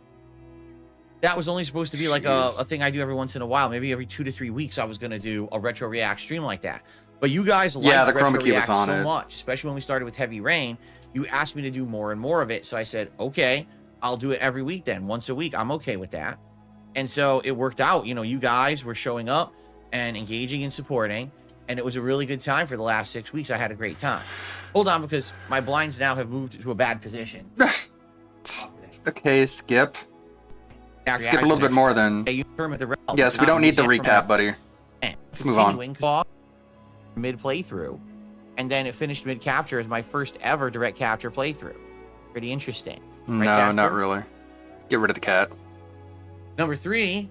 that was only supposed to be like a thing I do every once in a while. Maybe every 2 to 3 weeks, I was going to do a Retro React stream like that. But you guys liked the Retro Chroma Key was React on so it. much, especially when we started with Heavy Rain. You asked me to do more and more of it. So I said, okay, I'll do it every week then, once a week. I'm okay with that. And so it worked out. You know, you guys were showing up and engaging and supporting. And it was a really good time for the last 6 weeks. I had a great time. Hold on, because my blinds now have moved to a bad position. Okay, skip. Now, Skip a little bit more than. Yes, we don't need the recap, buddy. Let's move on. Mid playthrough, and then it finished mid capture as my first ever direct capture playthrough. Pretty interesting. Right, No, Casper? not really. Get rid of the cat. Number 3,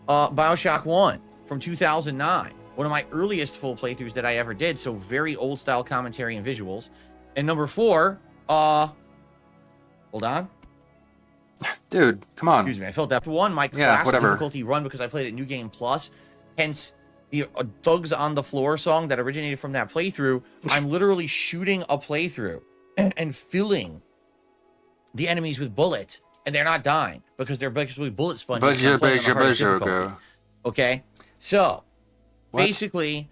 BioShock 1 from 2009. One of my earliest full playthroughs that I ever did. So very old style commentary and visuals. And number 4, hold on. Dude, come on. Excuse me, I felt that. One, my Yeah, class whatever. difficulty run because I played at New Game Plus. Hence, the Thugs on the Floor song that originated from that playthrough. I'm literally shooting a playthrough and filling the enemies with bullets, and they're not dying because they're basically bullet sponges. and I'm playing on the hardest difficulty. Okay, so basically,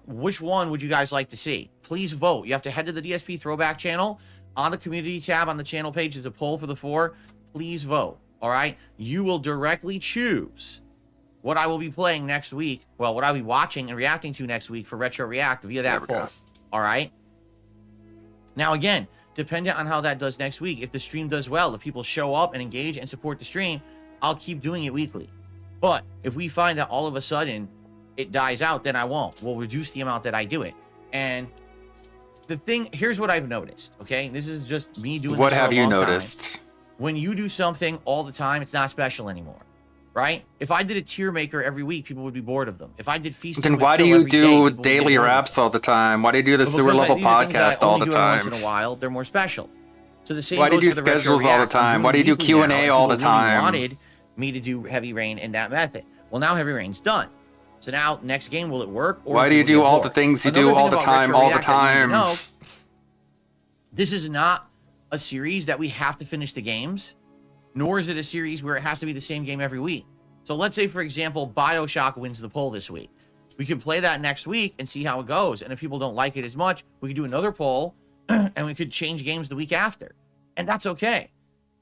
which one would you guys like to see? Please vote. You have to head to the DSP Throwback channel. On the community tab on the channel page is a poll for the 4. Please vote. All right. You will directly choose what I will be playing next week. Well, what I'll be watching and reacting to next week for Retro React via that poll. All right. Now, again, dependent on how that does next week, if the stream does well, if people show up and engage and support the stream, I'll keep doing it weekly. But if we find that all of a sudden it dies out, then I won't. We'll reduce the amount that I do it. And the thing, here's what I've noticed, okay? This is just me doing What this for have a you long time. noticed? When you do something all the time, it's not special anymore, right? If I did a tier maker every week, people would be bored of them. If I did feasting Then with why do Phil you every day, do people would daily get bored of raps all the time? Why do you do the them. sewer Because level these are things that I podcast all only the do every time? Once in a while, they're more special. So the same Why do you goes do for the Retro schedules all the React. I'm time? doing Why do you do weekly Q&A now, and all the people really time? wanted me to do Heavy Rain in that method. Well, now Heavy Rain's done. So now, next game, will it work? Or Why do you will we do get all the bored? things you Another do thing all the about time, Retro all the React that you need to time? know, this is not a series that we have to finish the games, nor is it a series where it has to be the same game every week. So let's say, for example, BioShock wins the poll this week. We could play that next week and see how it goes. And if people don't like it as much, we could do another poll and we could change games the week after. And that's okay.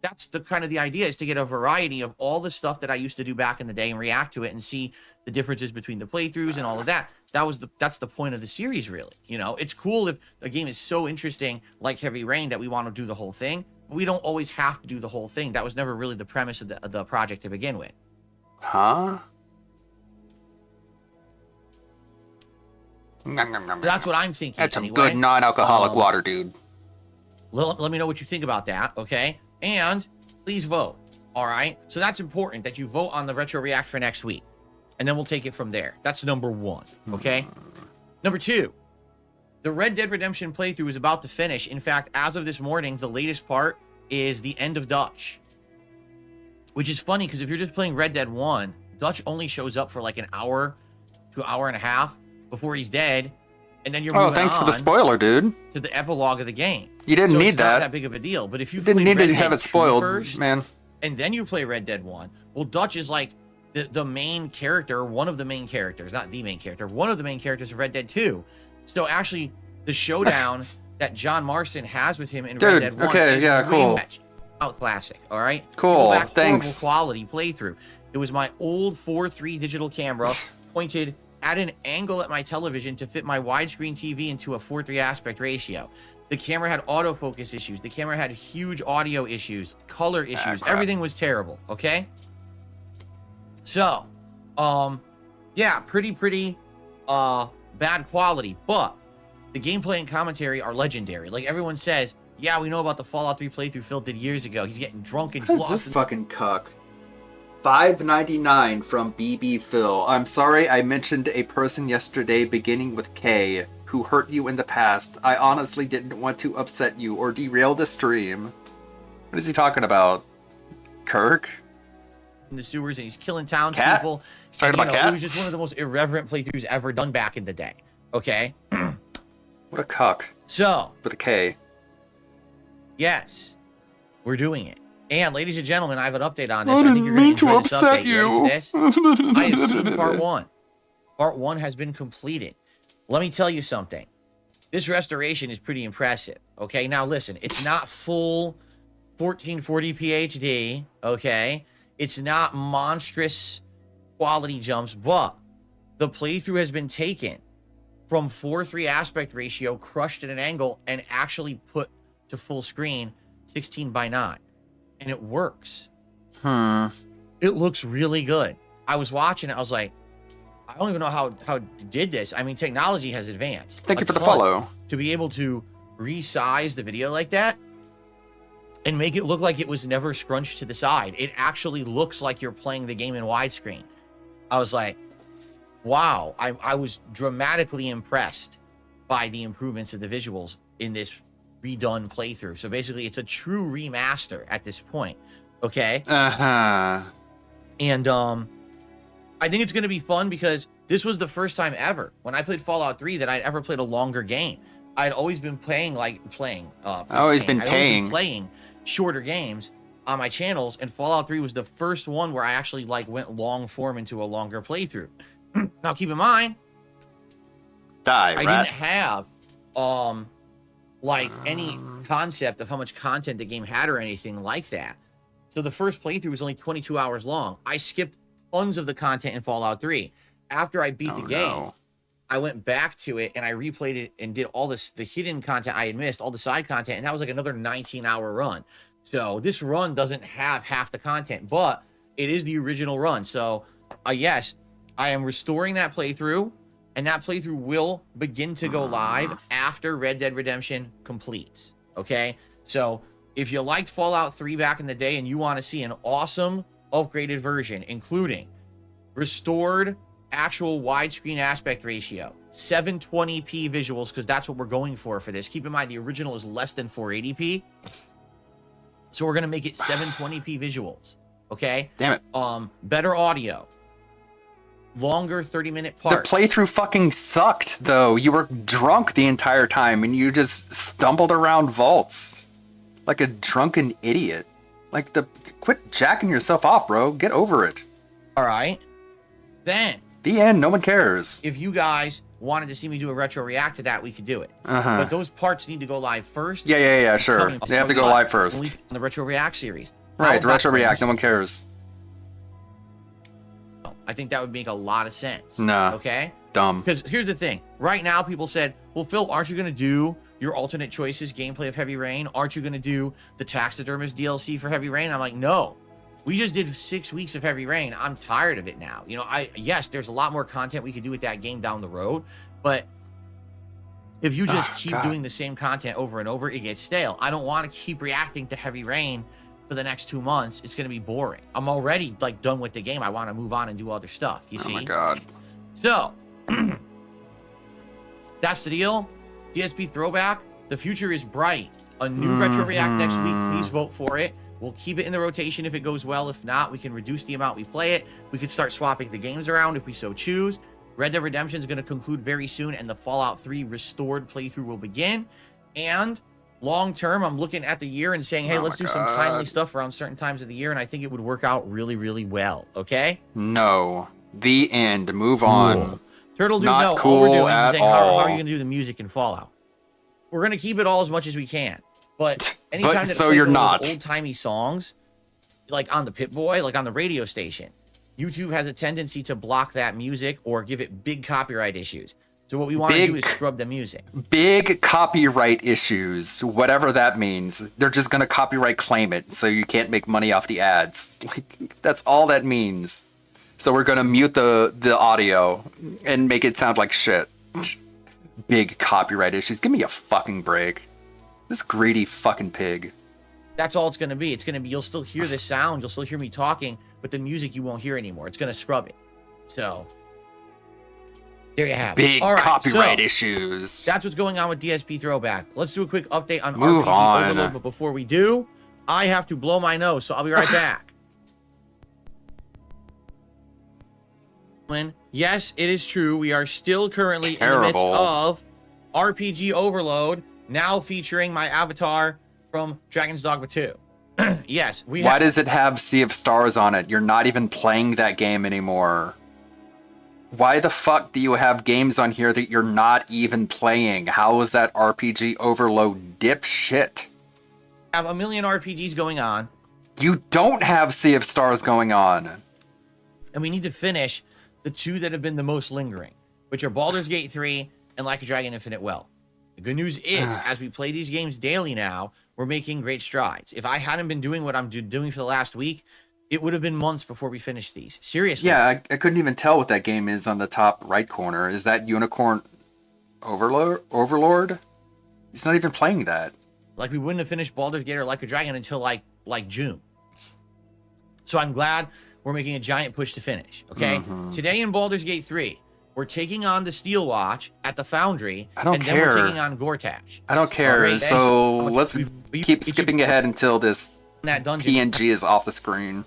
That's the kind of the idea, is to get a variety of all the stuff that I used to do back in the day and react to it and see the differences between the playthroughs and all of that. That's the point of the series, really. You know, it's cool if a game is so interesting like Heavy Rain that we want to do the whole thing, but we don't always have to do the whole thing. That was never really the premise of the project to begin with. Huh? So that's what I'm thinking. That's some anyway. good non-alcoholic water, dude. Let me know what you think about that, okay? And please vote, all right? So that's important that you vote on the Retro React for next week. And then we'll take it from there. That's number 1, okay? Number 2, the Red Dead Redemption playthrough is about to finish. In fact, as of this morning, the latest part is the end of Dutch. Which is funny, because if you're just playing Red Dead 1, Dutch only shows up for like an hour to an hour and a half before he's dead. And then you're moving thanks for the on spoiler, dude. to the epilogue of the game. You didn't So need it's not that. that big of a deal. But if you Didn't play need Red to Dead have it 2 spoiled, first, man. and then you play Red Dead 1, well, Dutch is like the main character, one of the main characters, not the main character, one of the main characters of Red Dead 2. So actually, the showdown that John Marston has with him in Red Dude, Dead 1 okay, is yeah, a cool. rematch. Out classic, all right? Cool, Go back, thanks. horrible quality playthrough. It was my old 4:3 digital camera pointed at an angle at my television to fit my widescreen TV into a 4:3 aspect ratio. The camera had autofocus issues. The camera had huge audio issues, color issues. crap. Everything was terrible, okay? So, yeah, pretty bad quality, but the gameplay and commentary are legendary. Like everyone says, Yeah, we know about the Fallout 3 playthrough Phil did years ago. He's getting drunk and he's What is lost. this fucking cuck? $5.99 from BB Phil. I'm sorry I mentioned a person yesterday beginning with K who hurt you in the past. I honestly didn't want to upset you or derail the stream. What is he talking about? Kirk? In the sewers and he's killing townspeople. Started And, about Cat? It was just one of the most irreverent playthroughs ever done back in the day. Okay? What a cuck. So. With a K. Yes. We're doing it. And ladies and gentlemen, I have an update on this. I I think didn't you're going mean to to enjoy this upset update. You ready for you. this? I have seen part 1. Part 1 has been completed. Let me tell you something. This restoration is pretty impressive. Okay, now listen, it's not full 1440p HD. Okay, it's not monstrous quality jumps, but the playthrough has been taken from 4:3 aspect ratio, crushed at an angle, and actually put to full screen 16:9, and it works. It looks really good. I was watching it. I was like, I don't even know how it did this. I mean, technology has advanced. Thank you a for the ton follow. To be able to resize the video like that and make it look like it was never scrunched to the side. It actually looks like you're playing the game in widescreen. I was like, wow. I was dramatically impressed by the improvements of the visuals in this redone playthrough. So basically, it's a true remaster at this point. Okay? Uh-huh. And I think it's going to be fun because this was the first time ever when I played Fallout 3 that I'd ever played a longer game. I'd always been playing playing shorter games on my channels, and Fallout 3 was the first one where I actually went long form into a longer playthrough. Now keep in mind, I didn't have any concept of how much content the game had or anything like that. So the first playthrough was only 22 hours long. I skipped tons of the content in Fallout 3. After I beat the game, I went back to it and I replayed it and did all the hidden content I had missed, all the side content, and that was like another 19-hour run. So this run doesn't have half the content, but it is the original run. So yes, I am restoring that playthrough, and that playthrough will begin to go live after Red Dead Redemption completes. Okay? So if you liked Fallout 3 back in the day and you want to see an awesome upgraded version, including restored actual widescreen aspect ratio, 720p visuals, because that's what we're going for this. Keep in mind, the original is less than 480p. So we're going to make it 720p visuals. Okay? Damn it. Better audio. Longer 30-minute parts. The playthrough fucking sucked, though. You were drunk the entire time, and you just stumbled around vaults like a drunken idiot. Quit jacking yourself off, bro. Get over it. All right. Then. The end. No one cares. If you guys wanted to see me do a retro react to that, we could do it. Uh-huh. But those parts need to go live first. Yeah, sure. They have to go live first. On the retro react series. Right, the retro react. No one cares. I think that would make a lot of sense. Nah. Okay? Dumb. Because here's the thing. Right now, people said, well, Phil, aren't you going to do your alternate choices gameplay of Heavy Rain? Aren't you going to do the Taxidermist DLC for Heavy Rain? I'm like, no. We just did 6 weeks of Heavy Rain. I'm tired of it now. You know, yes, there's a lot more content we could do with that game down the road, but if you just keep doing the same content over and over, it gets stale. I don't want to keep reacting to Heavy Rain for the next 2 months. It's going to be boring. I'm already done with the game. I want to move on and do other stuff. You see? Oh my god. So that's the deal. DSP throwback. The future is bright. A new retro react next week. Please vote for it. We'll keep it in the rotation if it goes well. If not, we can reduce the amount we play it. We could start swapping the games around if we so choose. Red Dead Redemption is going to conclude very soon, and the Fallout 3 restored playthrough will begin. And long term, I'm looking at the year and saying, hey, let's do some timely stuff around certain times of the year, and I think it would work out really, really well. Okay? No. The end. Move on. Turtle Dude, Not no. cool All we're doing at is saying, how all. are you going to do the music in Fallout? We're going to keep it all as much as we can. But anytime But that so plays you're one of not. those old-timey songs, like on the Pip-Boy, like on the radio station, YouTube has a tendency to block that music or give it big copyright issues. So what we want to do is scrub the music. Big copyright issues, whatever that means. They're just gonna copyright claim it, so you can't make money off the ads. That's all that means. So we're gonna mute the audio and make it sound like shit. Big copyright issues. Give me a fucking break. This greedy fucking pig. That's all it's going to be. It's going to be, you'll still hear this sound, you'll still hear me talking, but the music you won't hear anymore. It's going to scrub it. So, there you have it. Big All right, copyright so, issues. That's what's going on with DSP Throwback. Let's do a quick update on Move RPG on. Overload, but before we do, I have to blow my nose, so I'll be right back. Yes, it is true. We are still currently in the midst of RPG Overload, now featuring my avatar from Dragon's Dogma 2. Yes, we Why does it have Sea of Stars on it? You're not even playing that game anymore. Why the fuck do you have games on here that you're not even playing? How is that RPG Overload dipshit? have a million RPGs going on. You don't have Sea of Stars going on. And we need to finish the two that have been the most lingering, which are Baldur's Gate 3 and Like a Dragon Infinite Well. The good news is, as we play these games daily now, we're making great strides. If I hadn't been doing what I'm doing for the last week, it would have been months before we finished these. Seriously. Yeah, I couldn't even tell what that game is on the top right corner. Is that Unicorn Overlord? He's not even playing that. Like, we wouldn't have finished Baldur's Gate or Like a Dragon until like June. So I'm glad we're making a giant push to finish. Okay. Today in Baldur's Gate 3, we're taking on the Steel Watch at the Foundry. I don't and care. Then we're taking on Gortash. I don't care. Right? So let's keep skipping ahead until this that dungeon PNG is off the screen.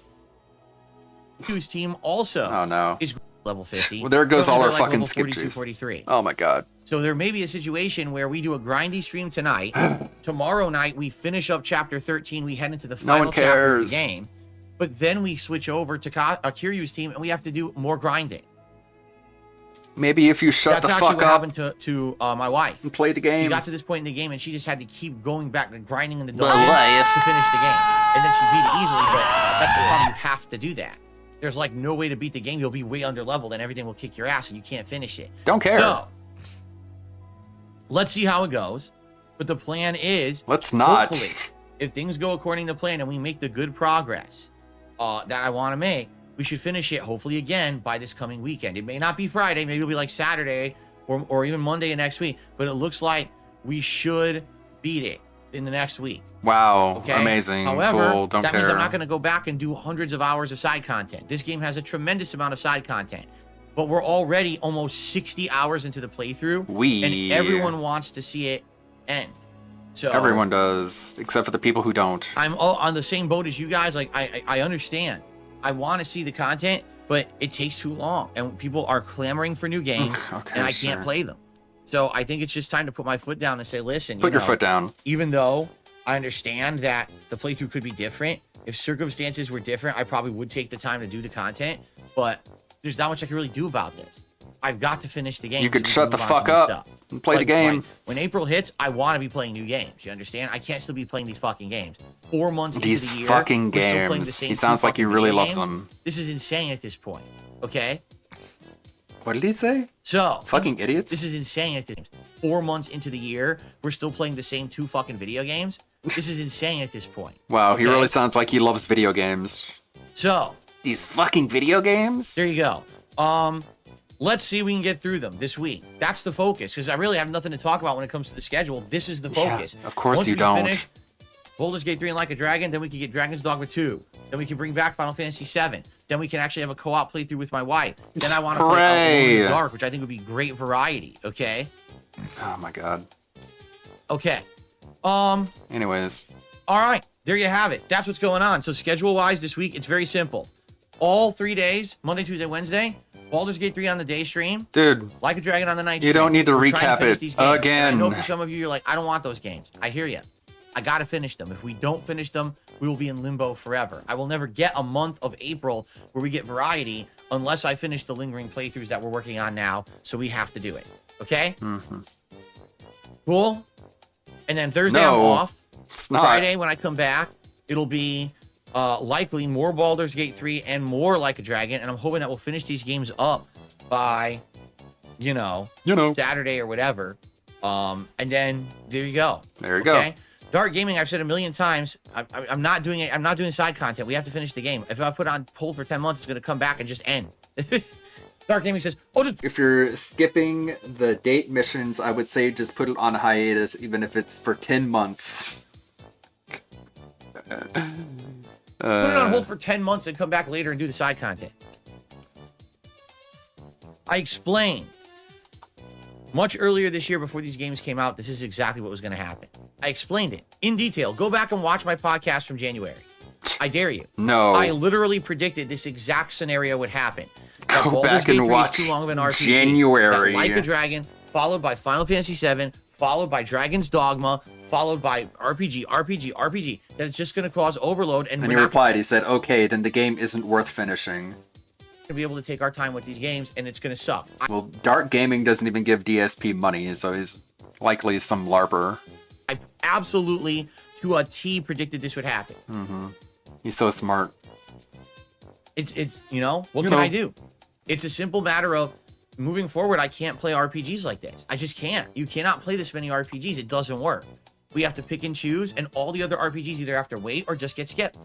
Whose team also is level 50. Well, there goes all They're our like fucking level skip 42, juice. 43. Oh my god. So there may be a situation where we do a grindy stream tonight. Tomorrow night, we finish up chapter 13. We head into the final chapter of the game. But then we switch over to Kiryu's team, and we have to do more grinding. Maybe if you shut That's the actually fuck what up happened to my wife. and play the game. She got to this point in the game, and she just had to keep going back and grinding in the My dungeon wife. to finish the game. And then she beat it easily, but that's the problem. You have to do that. There's like no way to beat the game. You'll be way under leveled, and everything will kick your ass, and you can't finish it. Don't care. So, let's see how it goes. But the plan is, Let's not. hopefully, if things go according to plan and we make the good progress that I want to make, we should finish it hopefully again by this coming weekend. It may not be Friday, maybe it'll be like Saturday or even Monday of next week, but it looks like we should beat it in the next week. Wow. Okay? Amazing. However, cool. Don't that care. means I'm not going to go back and do hundreds of hours of side content. This game has a tremendous amount of side content, but we're already almost 60 hours into the playthrough, and everyone wants to see it end. So Everyone does, except for the people who don't. I'm all on the same boat as you guys. Like, I understand. I want to see the content, but it takes too long, and people are clamoring for new games, Okay, and I sir. can't play them. So I think it's just time to put my foot down and say, listen, Put your foot down. Even though I understand that the playthrough could be different, if circumstances were different, I probably would take the time to do the content, but there's not much I can really do about this. I've got to finish the game. You could so we shut the can move on fuck to new up stuff. and play the Like, game. when April hits, I want to be playing new games. You understand? I can't still be playing these fucking games. 4 months These into the year, fucking we're still playing the games. same He sounds two like he fucking really video loves games. them. This is insane at this point. Okay? What did he say? So Fucking idiots. This is insane at this. 4 months into the year, we're still playing the same two fucking video games. This is insane at this point. Wow, he Okay? really sounds like he loves video games. So these fucking video games. There you go. Let's see if we can get through them this week. That's the focus, because I really have nothing to talk about when it comes to the schedule. This is the focus. of course Once you we don't. Finish Baldur's Gate 3 and Like a Dragon, then we can get Dragon's Dogma 2. Then we can bring back Final Fantasy 7. Then we can actually have a co-op playthrough with my wife. Then I want to play Alone in the Dark, which I think would be great variety. Okay. Oh my god. Okay. Anyways. All right. There you have it. That's what's going on. So schedule-wise this week, it's very simple. All 3 days, Monday, Tuesday, Wednesday, Baldur's Gate 3 on the day stream. Dude. Like a Dragon on the night You stream. don't need to We're trying recap finish it these games. again. And I know for some of you, you're like, I don't want those games. I hear you. I got to finish them. If we don't finish them, we will be in limbo forever. I will never get a month of April where we get variety unless I finish the lingering playthroughs that we're working on now. So we have to do it. Okay? Mm-hmm. Cool? And then Thursday No, I'm off. It's not. Friday when I come back, it'll be likely more Baldur's Gate 3 and more Like a Dragon. And I'm hoping that we'll finish these games up by, you know, Saturday or whatever. And then there you go. There you go. Dark Gaming, I've said a million times, I'm not doing it. I'm not doing side content. We have to finish the game. If I put on hold for 10 months, it's going to come back and just end. Dark Gaming says, "Oh, just If you're skipping the date missions, I would say just put it on hiatus, even if it's for 10 months. put it on hold for 10 months and come back later and do the side content." I explained much earlier this year before these games came out, this is exactly what was going to happen. I explained it in detail. Go back and watch my podcast from January. I dare you. No. I literally predicted this exact scenario would happen. That Go Baldur's back Gate and 3 is watch too long of an RPG, January. that Like a Dragon, followed by Final Fantasy VII, followed by Dragon's Dogma, followed by RPG, that it's just going to cause overload, and And we're he not replied, he said, okay, then the game isn't worth finishing. going to be able to take our time with these games, and it's going to suck. Well, Dark Gaming doesn't even give DSP money, so he's likely some LARPer. I absolutely, to a T, predicted this would happen. Mm-hmm. He's so smart. It's you know, what You can know. I do? It's a simple matter of moving forward. I can't play RPGs like this. I just can't. You cannot play this many RPGs. It doesn't work. We have to pick and choose, and all the other RPGs either have to wait or just get skipped.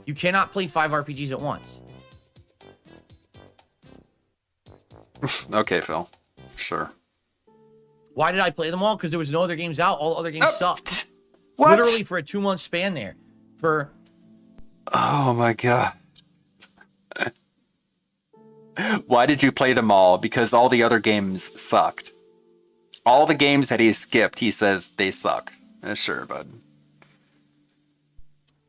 You cannot play 5 RPGs at once. Okay, Phil. Sure. Why did I play them all? Because there was no other games out. All other games sucked. What? Literally for a 2-month span there. For Oh my god. Why did you play them all? Because all the other games sucked. All the games that he skipped, he says they suck. Sure, bud.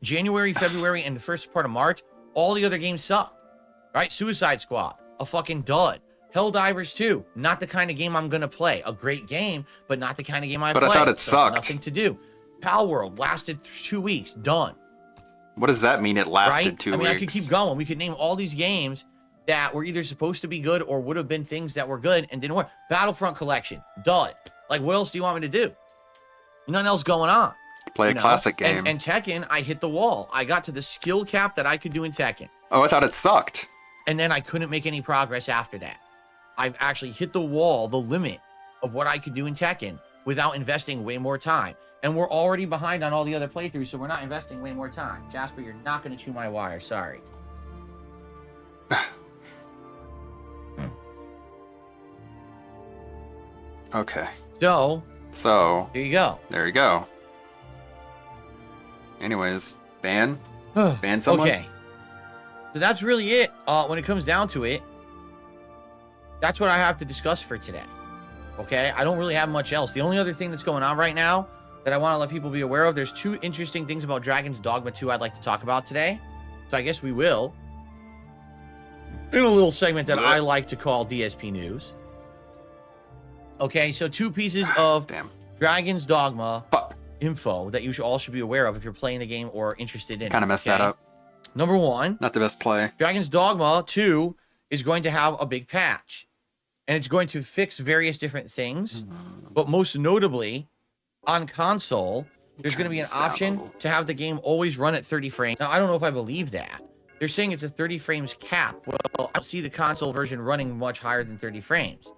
January, February, and the first part of March, all the other games suck. Right? Suicide Squad, a fucking dud. Helldivers 2, not the kind of game I'm gonna play. A great game, but not the kind of game I But play. I thought it So sucked. Nothing to do. Pal World lasted 2 weeks, done. What does that mean? It lasted Right? 2 I mean, weeks. I could keep going. We could name all these games that were either supposed to be good or would have been things that were good and didn't work. Battlefront Collection, dud. Like, what else do you want me to do? Nothing else going on. Play a you know? classic game. And Tekken, I hit the wall. I got to the skill cap that I could do in Tekken. Oh, I thought it sucked. And then I couldn't make any progress after that. I've actually hit the wall, the limit of what I could do in Tekken without investing way more time. And we're already behind on all the other playthroughs, so we're not investing way more time. Jasper, you're not going to chew my wire. Sorry. Okay. So, there you go. There you go. Anyways, ban? Ban someone? Okay. So that's really it. When it comes down to it, that's what I have to discuss for today. Okay? I don't really have much else. The only other thing that's going on right now that I want to let people be aware of, there's 2 interesting things about Dragon's Dogma 2 I'd like to talk about today. So I guess we will. In a little segment that I like to call DSP News. Okay, so 2 pieces of Dragon's Dogma info that you all should be aware of if you're playing the game or interested in it. Kind of messed that okay? up. Number 1. Not the best play. Dragon's Dogma 2 is going to have a big patch. And it's going to fix various different things. But most notably, on console, there's going to be an option to have the game always run at 30 frames. Now, I don't know if I believe that. They're saying it's a 30 frames cap. Well, I don't see the console version running much higher than 30 frames.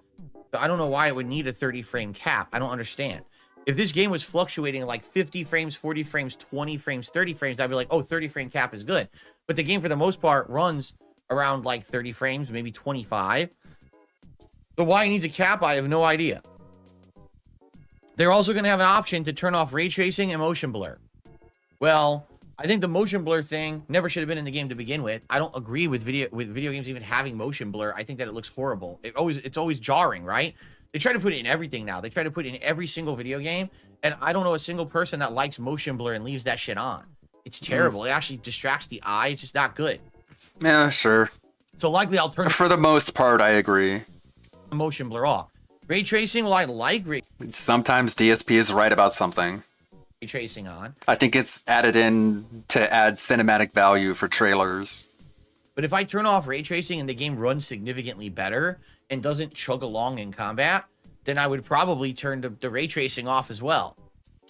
But I don't know why it would need a 30 frame cap. I don't understand. If this game was fluctuating like 50 frames, 40 frames, 20 frames, 30 frames, I'd be like, oh, 30 frame cap is good. But the game, for the most part, runs around like 30 frames, maybe 25. So why it needs a cap, I have no idea. They're also going to have an option to turn off ray tracing and motion blur. Well, I think the motion blur thing never should have been in the game to begin with. I don't agree with video games even having motion blur. I think that it looks horrible. It's always jarring, right? They try to put it in everything now. They try to put it in every single video game, and I don't know a single person that likes motion blur and leaves that shit on. It's terrible. It actually distracts the eye. It's just not good. Yeah, sure. So likely I'll turn For the most part, I agree. motion blur off. Ray tracing, well, I like ray Sometimes DSP is right about something. tracing on. I think it's added in to add cinematic value for trailers. But if I turn off ray tracing and the game runs significantly better and doesn't chug along in combat, then I would probably turn the ray tracing off as well.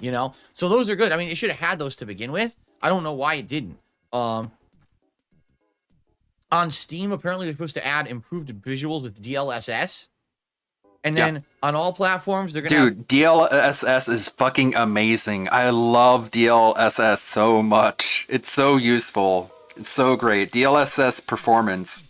You know? So those are good. I mean, it should have had those to begin with. I don't know why it didn't. On Steam, apparently they're supposed to add improved visuals with DLSS. And then on all platforms, they're going to Dude, DLSS is fucking amazing. I love DLSS so much. It's so useful. It's so great. DLSS performance.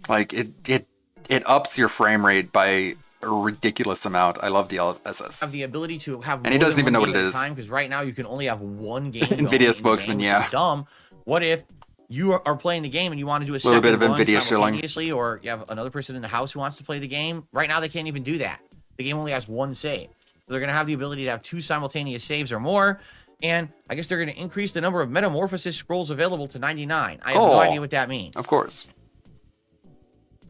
Like, it it ups your frame rate by a ridiculous amount. I love DLSS. Have the ability to have And he doesn't even know what it is. Because right now you can only have one game. NVIDIA spokesman, yeah. Dumb. What if you are playing the game and you want to do a Little bit second of one NVIDIA shilling. simultaneously, or you have another person in the house who wants to play the game? Right now they can't even do that. The game only has one save. So they're going to have the ability to have 2 simultaneous saves or more. And I guess they're going to increase the number of Metamorphosis scrolls available to 99. I have no idea what that means. Of course.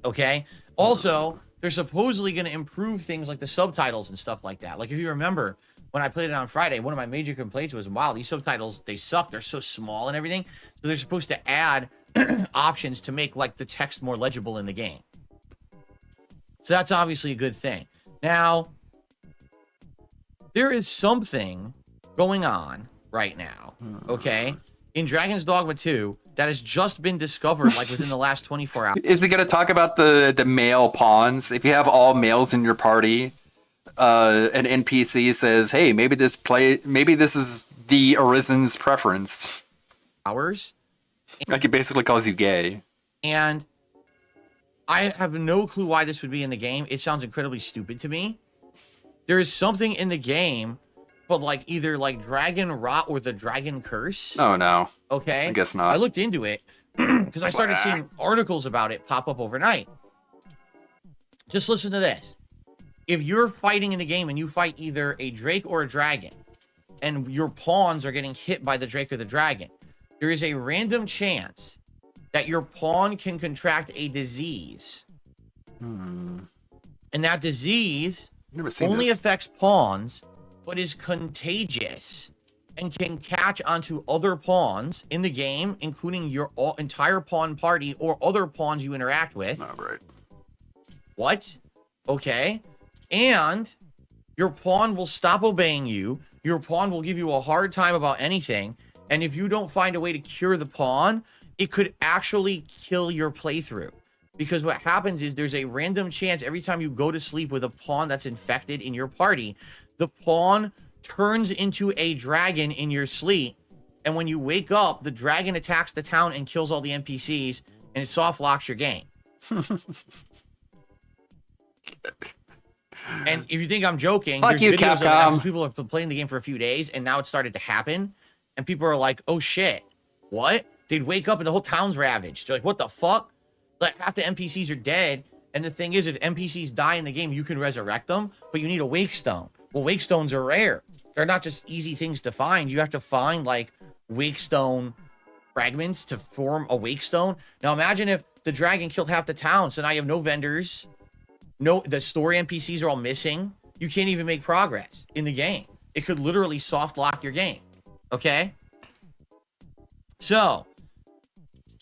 Okay. Also, they're supposedly going to improve things like the subtitles and stuff like that. Like if you remember when I played it on Friday, one of my major complaints was, wow, these subtitles, they suck. They're so small and everything. So they're supposed to add options to make like the text more legible in the game. So that's obviously a good thing. Now, there is something going on right now, okay, in Dragon's Dogma 2 that has just been discovered like within the last 24 hours. Is he going to talk about the male pawns? If you have all males in your party, an NPC says, "Hey, maybe this is the Arisen's preference." Hours. Like it basically calls you gay. And I have no clue why this would be in the game. It sounds incredibly stupid to me. There is something in the game called like either like Dragon Rot or the Dragon Curse. Oh no. Okay. I guess not. I looked into it because I started seeing articles about it pop up overnight. Just listen to this. If you're fighting in the game and you fight either a Drake or a Dragon, and your pawns are getting hit by the Drake or the Dragon, there is a random chance that your pawn can contract a disease. And that disease only affects pawns, but is contagious and can catch onto other pawns in the game, including your entire pawn party or other pawns you interact with. Oh, right. What? Okay. And your pawn will stop obeying you. Your pawn will give you a hard time about anything. And if you don't find a way to cure the pawn, it could actually kill your playthrough. Because what happens is there's a random chance every time you go to sleep with a pawn that's infected in your party, the pawn turns into a dragon in your sleep. And when you wake up, the dragon attacks the town and kills all the NPCs, and it soft locks your game. And if you think I'm joking, Fuck there's you, videos of it. Capcom. People have been playing the game for a few days, and now it started to happen. And people are like, oh shit, what? They'd wake up and the whole town's ravaged. They're like, what the fuck? Like, half the NPCs are dead. And the thing is, if NPCs die in the game, you can resurrect them, but you need a wake stone. Well, wake stones are rare. They're not just easy things to find. You have to find, like, wake stone fragments to form a wake stone. Now, imagine if the dragon killed half the town, so now you have no vendors. No, the story NPCs are all missing. You can't even make progress in the game. It could literally soft lock your game. Okay? So,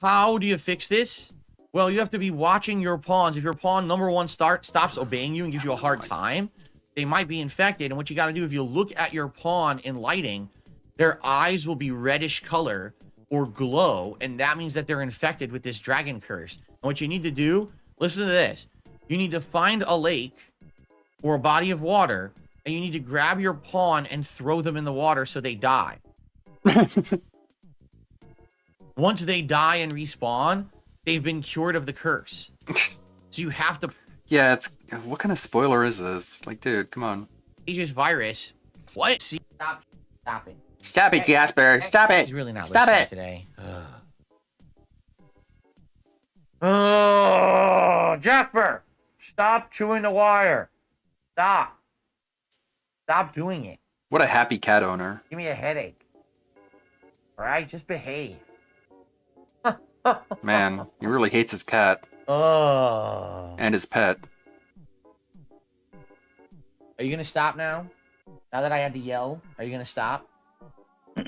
how do you fix this? Well, you have to be watching your pawns. If your pawn, number one, stops obeying you and gives you a hard time, they might be infected. And what you got to do, if you look at your pawn in lighting, their eyes will be reddish color or glow, and that means that they're infected with this dragon curse. And what you need to do, listen to this. You need to find a lake or a body of water, and you need to grab your pawn and throw them in the water so they die. Once they die and respawn, they've been cured of the curse. So you have to... Yeah, it's... What kind of spoiler is this? Like, dude, come on. Contagious virus. What? Stop it. Stop it, Jasper. Stop it. He's really not Stop listening it. today. Oh, Jasper! Stop chewing the wire. Stop. Stop doing it. What a happy cat owner. Give me a headache. All right? Just behave. Man, he really hates his cat. Oh. And his pet. Are you going to stop now? Now that I had to yell, are you going to stop? You're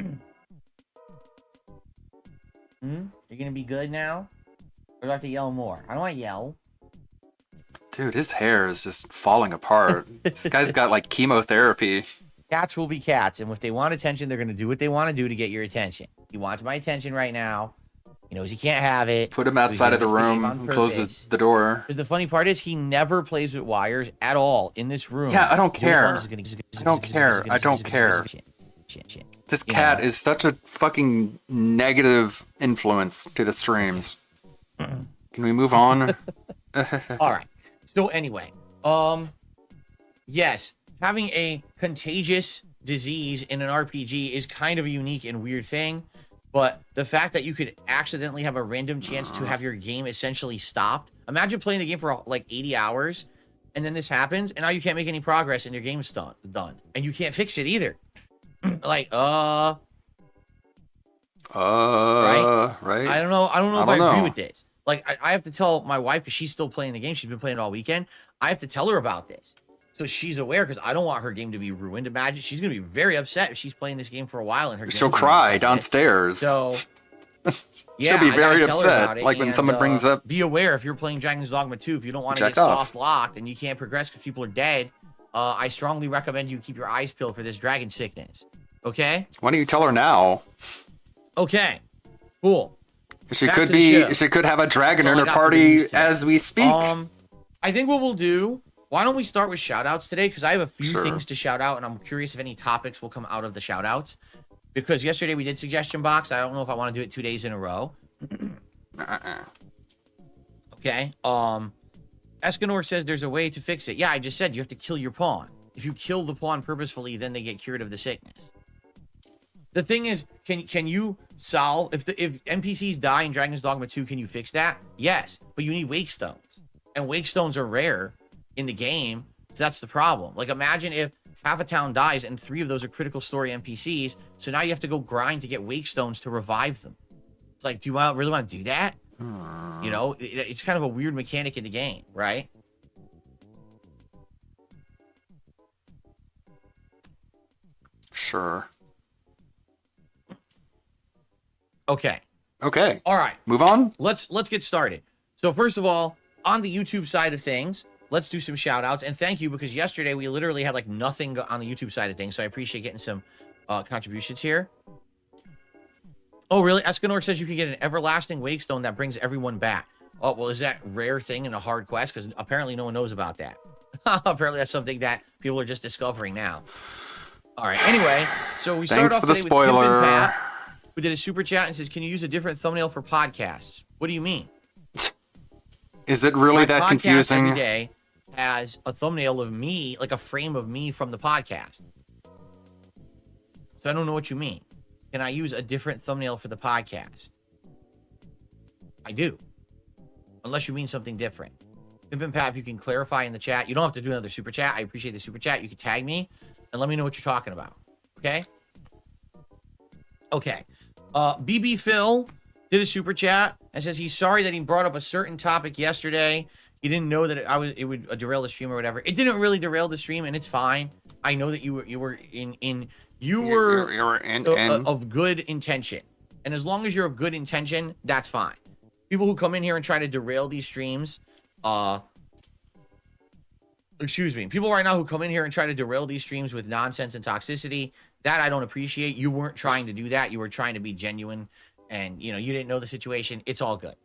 going to be good now? Or do I have to yell more? I don't want to yell. Dude, his hair is just falling apart. This guy's got like chemotherapy. Cats will be cats, and if they want attention, they're going to do what they want to do to get your attention. He wants my attention right now. He knows he can't have it. Put him outside of the room and close the door. Because the funny part is he never plays with wires at all in this room. Yeah, I don't care. I don't care. I don't care. This cat is such a fucking negative influence to the streams. Can we move on? All right. So anyway, yes, having a contagious disease in an RPG is kind of a unique and weird thing, but the fact that you could accidentally have a random chance to have your game essentially stopped. Imagine playing the game for like 80 hours and then this happens and now you can't make any progress and your game's done and you can't fix it either. Like, right? I don't know if I agree with this. Like, I have to tell my wife, because she's still playing the game. She's been playing it all weekend. I have to tell her about this. So she's aware, because I don't want her game to be ruined. Imagine she's going to be very upset if she's playing this game for a while and her She'll cry downstairs. So, yeah, she'll be very I gotta tell her upset. about it, Like when and, someone brings up. Be aware if you're playing Dragon's Dogma 2, if you don't want to Jack get off. soft locked and you can't progress because people are dead, I strongly recommend you keep your eyes peeled for this dragon sickness. Okay? Why don't you tell her now? Okay. Cool. She Back could to the be. show. She could have a dragon That's in all her I got for the party news today. as we speak. I think what we'll do. Why don't we start with shout outs today? Because I have a few Sure. things to shout out, and I'm curious if any topics will come out of the shout outs. Because yesterday we did suggestion box. I don't know if I want to do it 2 days in a row. Okay. Escanor says there's a way to fix it. Yeah, I just said you have to kill your pawn. If you kill the pawn purposefully, then they get cured of the sickness. The thing is, can you solve if NPCs die in Dragon's Dogma 2? Can you fix that? Yes, but you need wake stones, and wake stones are rare in the game. So that's the problem. Like, imagine if half a town dies and 3 of those are critical story NPCs. So now you have to go grind to get wake stones to revive them. It's like, do you really want to do that? You know, it's kind of a weird mechanic in the game, right? Sure. Okay. Okay. All right. Move on. Let's get started. So first of all, on the YouTube side of things, let's do some shout outs. And thank you, because yesterday we literally had like nothing on the YouTube side of things. So I appreciate getting some contributions here. Oh, really? Escanor says you can get an everlasting wake stone that brings everyone back. Oh, well, is that rare thing in a hard quest? Because apparently no one knows about that. Apparently that's something that people are just discovering now. All right. Anyway, so we started Thanks off for the today with Pimpin' spoiler. Pat, who did a super chat and says, "Can you use a different thumbnail for podcasts?" What do you mean? Is it really My that podcast confusing? Every day has a thumbnail of me, like a frame of me from the podcast. So I don't know what you mean. Can I use a different thumbnail for the podcast? I do. Unless you mean something different. Pimpin' Pat, if you can clarify in the chat. You don't have to do another super chat. I appreciate the super chat. You can tag me and let me know what you're talking about. Okay? Okay. BB Phil did a super chat and says he's sorry that he brought up a certain topic yesterday. He didn't know that it would derail the stream or whatever. It didn't really derail the stream, and it's fine. I know that you were of good intention, and as long as you're of good intention, that's fine. People who come in here and try to derail these streams, people right now who come in here and try to derail these streams with nonsense and toxicity, that I don't appreciate. You weren't trying to do that. You were trying to be genuine, and you didn't know the situation. It's all good.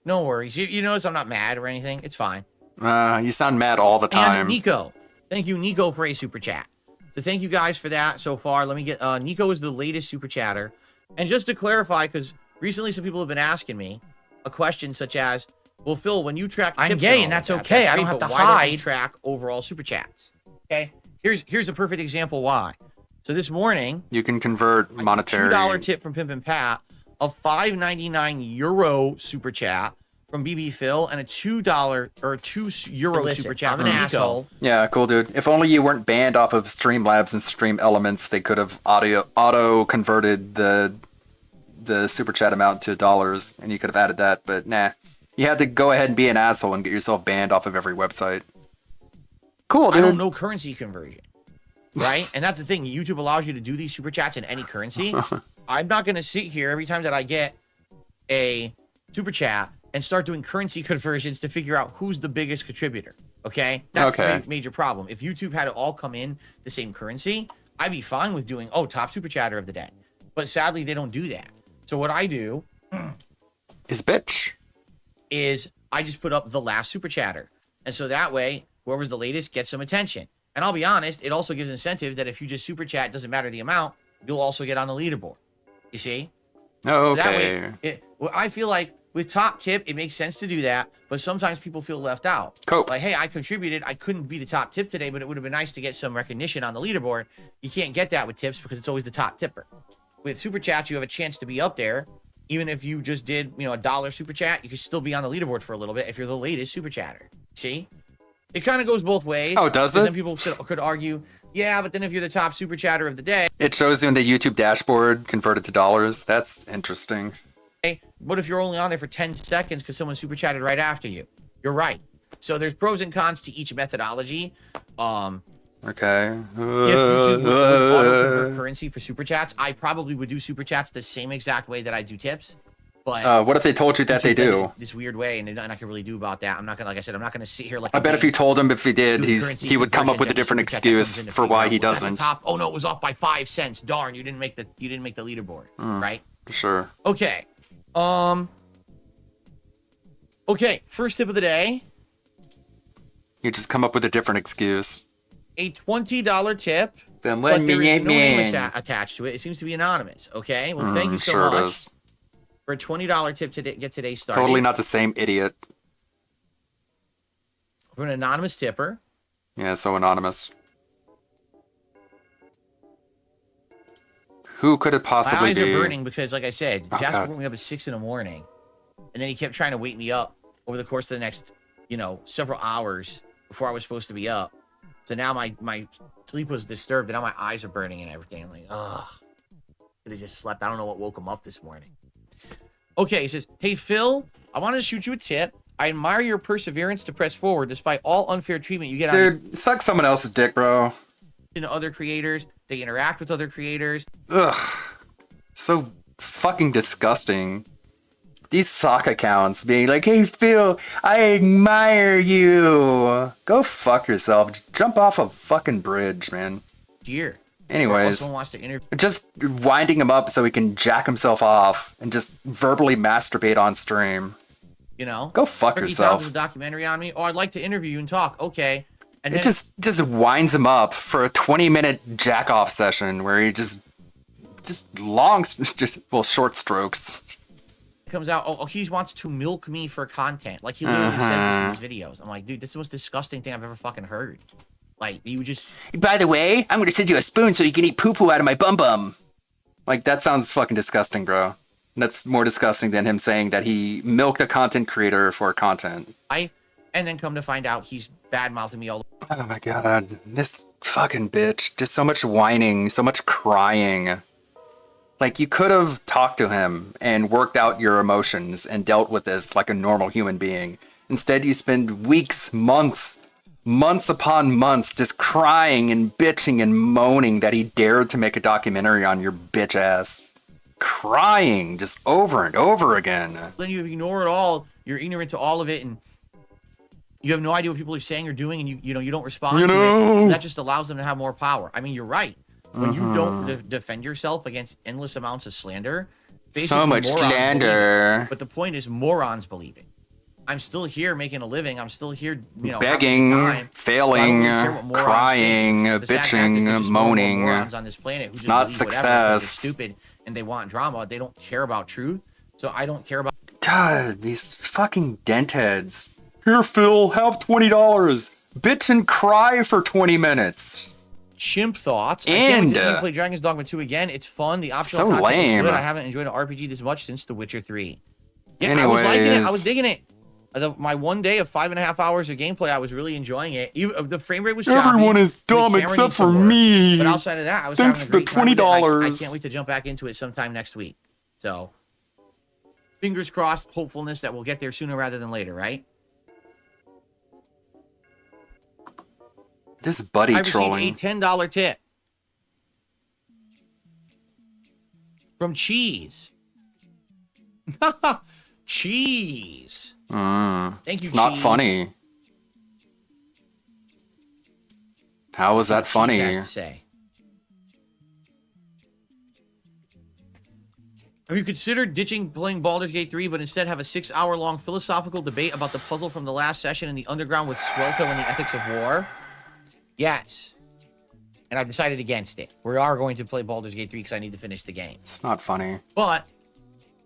No worries. You notice I'm not mad or anything. It's fine. You sound mad all the time. And Nico, thank you, Nico, for a super chat. So thank you guys for that so far. Let me get Nico is the latest super chatter, and just to clarify, because recently some people have been asking me a question such as, "Well, Phil, when you track tips I'm gay, and that's okay. I don't have to why don't you hide." track overall super chats?" Okay, here's a perfect example why. So this morning, You can convert monetary. $2 tip from Pimpin' Pat, a €5.99 super chat from BB Phil, and a $2 or €2 Listen, super chat I'm from an Nico. asshole. Yeah, cool, dude. If only you weren't banned off of Streamlabs and Stream Elements, they could have auto converted the super chat amount to dollars, and you could have added that. But nah, you had to go ahead and be an asshole and get yourself banned off of every website. Cool, I dude. don't know currency conversion, right? And that's the thing. YouTube allows you to do these super chats in any currency. I'm not going to sit here every time that I get a super chat and start doing currency conversions to figure out who's the biggest contributor. Okay? That's Okay. the major problem. If YouTube had it all come in the same currency, I'd be fine with doing, top super chatter of the day. But sadly, they don't do that. So what I do is I just put up the last super chatter. And so that way, whoever's the latest gets some attention. And I'll be honest, it also gives incentive that if you just super chat, doesn't matter the amount, you'll also get on the leaderboard. You see? Oh, That okay. way, I feel like with top tip, it makes sense to do that, but sometimes people feel left out. Cool. Like, hey, I contributed. I couldn't be the top tip today, but it would have been nice to get some recognition on the leaderboard. You can't get that with tips because it's always the top tipper. With super chats, you have a chance to be up there. Even if you just did, you know, $1 super chat, you could still be on the leaderboard for a little bit if you're the latest super chatter. See? It kind of goes both ways. Oh, does Then it? people could argue, yeah, but then if you're the top super chatter of the day, It shows you in the YouTube dashboard converted to dollars. That's interesting. what if you're only on there for 10 seconds because someone super chatted right after you? You're right. So there's pros and cons to each methodology. Okay. If YouTube would auto-convert currency for super chats, I probably would do super chats the same exact way that I do tips. But what if they told you that they YouTube does do? it this weird way, and there's nothing I can really do about that. I'm not gonna, like I said, I'm not gonna sit here like. I bet if you told him if he did, do currency he would come up with a conversions different every super chat that excuse comes in to for figure why out, he was that the doesn't. top? Oh no, it was off by 5 cents. Darn, you didn't make the leaderboard, right? Sure. Okay. Okay, first tip of the day. You just come up with a different excuse. A $20 tip. Then But let there me is no name in. attached to it. It seems to be anonymous. Okay. Well, thank you so sure it much is. for a $20 tip to get today started. Totally not the same idiot. For an anonymous tipper. Yeah, so anonymous. Who could it My possibly eyes be? are burning because, like I said, Oh, Jasper God. woke me up at 6 in the morning, and then he kept trying to wake me up over the course of the next, several hours before I was supposed to be up. So now my sleep was disturbed, and now my eyes are burning and everything. I'm like, ugh. Could have just slept. I don't know what woke him up this morning. Okay, he says, hey, Phil, I wanted to shoot you a tip. I admire your perseverance to press forward despite all unfair treatment you get Dude, suck someone else's dick, bro. on other creators. They interact with other creators. Ugh. So fucking disgusting. These sock accounts being like, hey, Phil, I admire you. Go fuck yourself. Jump off a fucking bridge, man. Dear. Anyways, Someone wants to interview. just winding him up so he can jack himself off and just verbally masturbate on stream. Go fuck 30,000 yourself. A documentary on me. Oh, I'd like to interview you and talk. Okay. And then It just winds him up for a 20-minute jack off session where he just short strokes. comes out, oh, he wants to milk me for content. Like, he literally says this in his videos. I'm like, dude, this is the most disgusting thing I've ever fucking heard. Like, you just... By the way, I'm gonna send you a spoon so you can eat poo-poo out of my bum-bum. Like, that sounds fucking disgusting, bro. That's more disgusting than him saying that he milked a content creator for content. And then come to find out he's bad-mouthing me all Oh my god, this fucking bitch. Just so much whining, so much crying. Like, you could have talked to him and worked out your emotions and dealt with this like a normal human being. Instead, you spend weeks, months upon months just crying and bitching and moaning that he dared to make a documentary on your bitch ass. Crying just over and over again. Then you ignore it all. You're ignorant to all of it, and you have no idea what people are saying or doing, and you don't respond to it. So that just allows them to have more power. I mean, you're right. When you don't defend yourself against endless amounts of slander, basically So much morons believe it. slander. But the point is, morons believe it. I'm still here making a living. I'm still here, having a Begging, good time. failing, So I don't really care what morons crying, think. The sad fact is there's bitching, just no more moaning. morons on this planet who It's just not believe whatever because they're success. stupid and they want drama. They don't care about truth. So I don't care about. God, these fucking dentheads. Here, Phil, have $20. Bitch and cry for 20 minutes. Chimp thoughts. I And can't wait to see you play Dragon's Dogma 2 again. It's fun. The optional so content is lame. good. I haven't enjoyed an RPG this much since The Witcher 3. Yeah, I was liking it. I Anyways. was digging it. My one day of 5.5 hours of gameplay, I was really enjoying it. Even, the frame rate was choppy. Everyone is The dumb camera except needs some for work. me. But outside of that, I was Thanks having a great for time with it. I $20. can't wait to jump back into it sometime next week. So, fingers crossed, hopefulness that we'll get there sooner rather than later, right? This buddy I received trolling. a $10 tip from Cheese. Cheese. Thank you, It's not Cheese. funny. How was that Cheese funny? has to say. Have you considered ditching playing Baldur's Gate 3, but instead have a 6-hour-long philosophical debate about the puzzle from the last session in the Underground with Swelko and the ethics of war? Yes. And I've decided against it. We are going to play Baldur's Gate 3 because I need to finish the game. It's not funny. But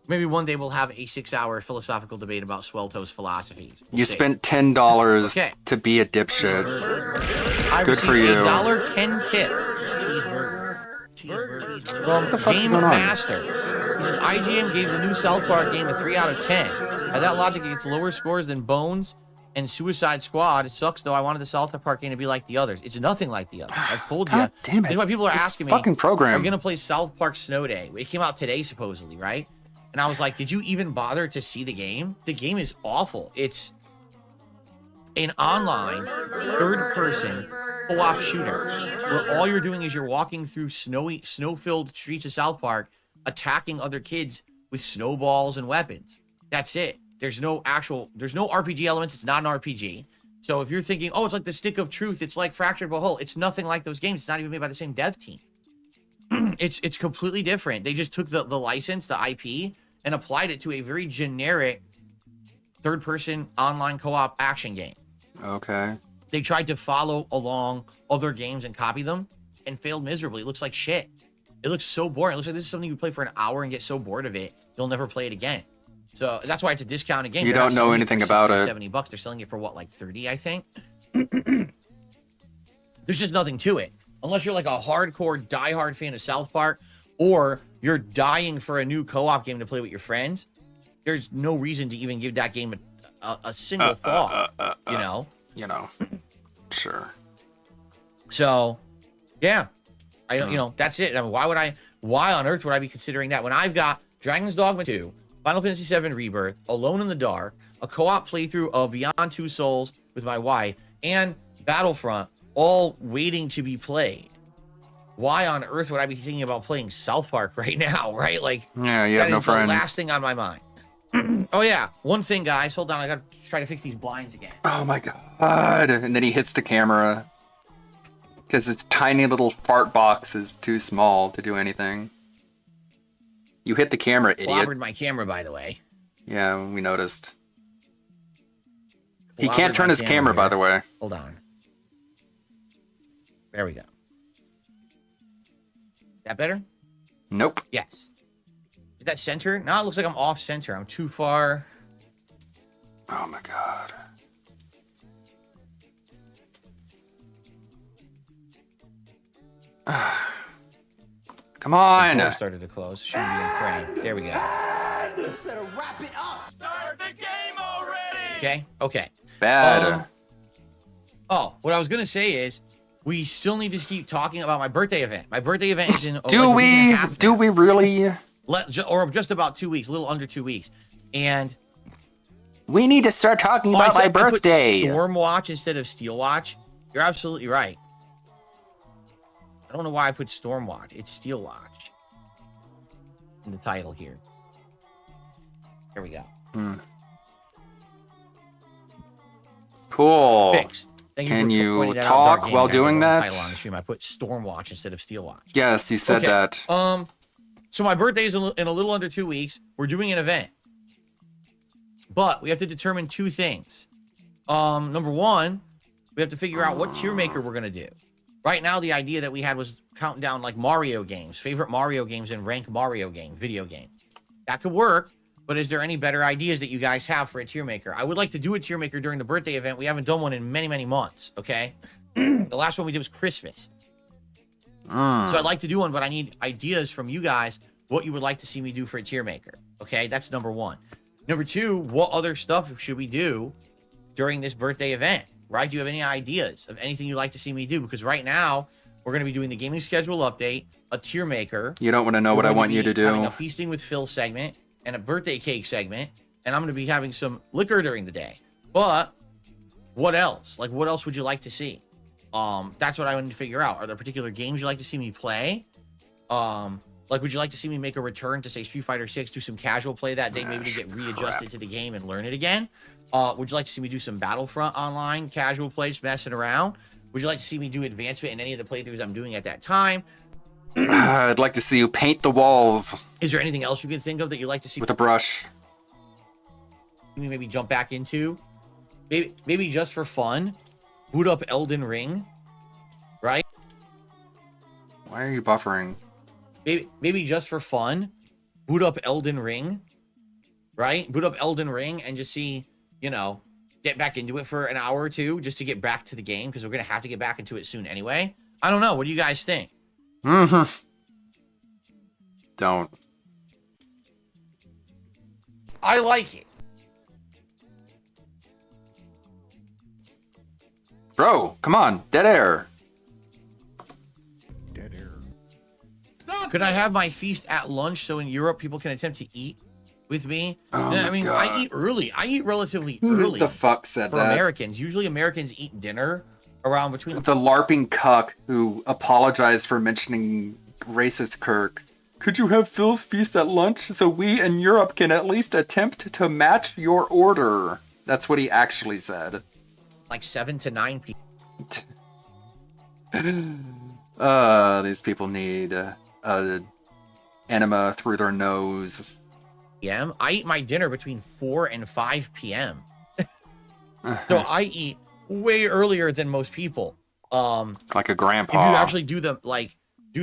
Maybe one day we'll have a 6-hour philosophical debate about Swelto's philosophies. We'll You see. spent $10 Okay. to be a dipshit. I Good for received you. $1.10 tip. Cheeseburger. Well, what the fuck's Game going on? Master. He said IGN gave the new South Park game a 3 out of 10. By that logic, it gets lower scores than Bones and Suicide Squad. It sucks though. I wanted the South Park game to be like the others. It's nothing like the others. I've told you. God damn it. That's why people are This asking me. fucking program. Are you gonna play South Park Snow Day? It came out today supposedly, right? And I was like, did you even bother to see the game? The game is awful. It's an online third-person co-op shooter where all you're doing is you're walking through snow-filled streets of South Park, attacking other kids with snowballs and weapons. That's it. There's no RPG elements. It's not an RPG. So if you're thinking, oh, it's like the Stick of Truth, it's like Fractured But Whole, it's nothing like those games. It's not even made by the same dev team. It's completely different. They just took the license, the IP, and applied it to a very generic third-person online co-op action game. Okay. They tried to follow along other games and copy them and failed miserably. It looks like shit. It looks so boring. It looks like this is something you play for an hour and get so bored of it, you'll never play it again. So that's why it's a discounted game. You They're not don't know selling anything for about 60 or it. 70 bucks. They're selling it for what, like 30, I think? There's just nothing to it. Unless you're like a hardcore, diehard fan of South Park, or you're dying for a new co-op game to play with your friends, there's no reason to even give that game a single thought, you know? You know. Sure. So, yeah. I don't, you know, that's it. I mean, why on earth would I be considering that when I've got Dragon's Dogma 2, Final Fantasy VII Rebirth, Alone in the Dark, a co-op playthrough of Beyond Two Souls with my wife, and Battlefront, all waiting to be played? Why on earth would I be thinking about playing South Park right now, right? Like, Yeah, you have that no is the friends. last thing on my mind. Oh, yeah. One thing, guys. Hold on. I got to try to fix these blinds again. Oh my god. And then he hits the camera. Because its tiny little fart box is too small to do anything. You hit the camera, idiot. Clobbered my camera, by the way. Yeah, we noticed. He Clobbered can't turn my his camera, by here. the way. Hold on. There we go. That better? Nope. Yes. Is that center? No, it looks like I'm off center. I'm too far. Oh my god. Come on. The door started to close. Shouldn't be in frame. There we go. Better wrap it up. Start the game already. Okay. Okay. Bad. Oh, what I was gonna say is, we still need to keep talking about my birthday event. My birthday event is in. Do we? Do we really? Or just about 2 weeks, a little under 2 weeks, and we need to start talking about my birthday. Stormwatch instead of Steelwatch. You're absolutely right. I don't know why I put Stormwatch. It's Steelwatch in the title here. Here we go. Cool. Fixed. Thank Can for you pointing that out, talk Dark while Gamer. I doing put the that? title on the stream. I put Stormwatch instead of Steelwatch. Yes, you said Okay. that. So my birthday is in a little under 2 weeks. We're doing an event, but we have to determine two things. Number one, we have to figure out what tier maker we're gonna do. Right now, the idea that we had was counting down like Mario games, favorite Mario games, and rank Mario game, video game. That could work, but is there any better ideas that you guys have for a tier maker? I would like to do a tier maker during the birthday event. We haven't done one in many, many months, okay? The last one we did was Christmas. So I'd like to do one, but I need ideas from you guys what you would like to see me do for a tier maker. Okay, that's number one. Number two, what other stuff should we do during this birthday event? Right? Do you have any ideas of anything you'd like to see me do? Because right now, we're going to be doing the gaming schedule update, a tier maker. You don't want to know what I want you to Having do. a Feasting with Phil segment and a birthday cake segment, and I'm going to be having some liquor during the day. But what else? Like, what else would you like to see? That's what I want to figure out. Are there particular games you'd like to see me play? Like, would you like to see me make a return to, say, Street Fighter 6, do some casual play that day, maybe to get readjusted to the game and learn it again? Would you like to see me do some Battlefront online, casual play, just messing around? Would you like to see me do advancement in any of the playthroughs I'm doing at that time? I'd like to see you paint the walls Is there anything else you can think of that you'd like to see with a brush. me maybe jump back into? Maybe just for fun, boot up Elden Ring, right? Why are you buffering? Maybe just for fun, boot up Elden Ring, right? Boot up Elden Ring and just see, you know, get back into it for an hour or two just to get back to the game because we're going to have to get back into it soon anyway. I don't know. What do you guys think? Don't. I like it. Bro, come on. Dead air. Could I have my feast at lunch so in Europe people can attempt to eat with me? Oh I my mean, God. I eat early. I eat relatively Who early. the fuck said for that? Americans. Usually Americans eat dinner around between The LARPing cuck who apologized for mentioning racist Kirk. Could you have Phil's feast at lunch so we in Europe can at least attempt to match your order? That's what he actually said. like 7 to 9 people. These people need enema through their nose. p.m. I eat my dinner between 4 and 5 p.m. So I eat way earlier than most people. Like a grandpa. If you actually do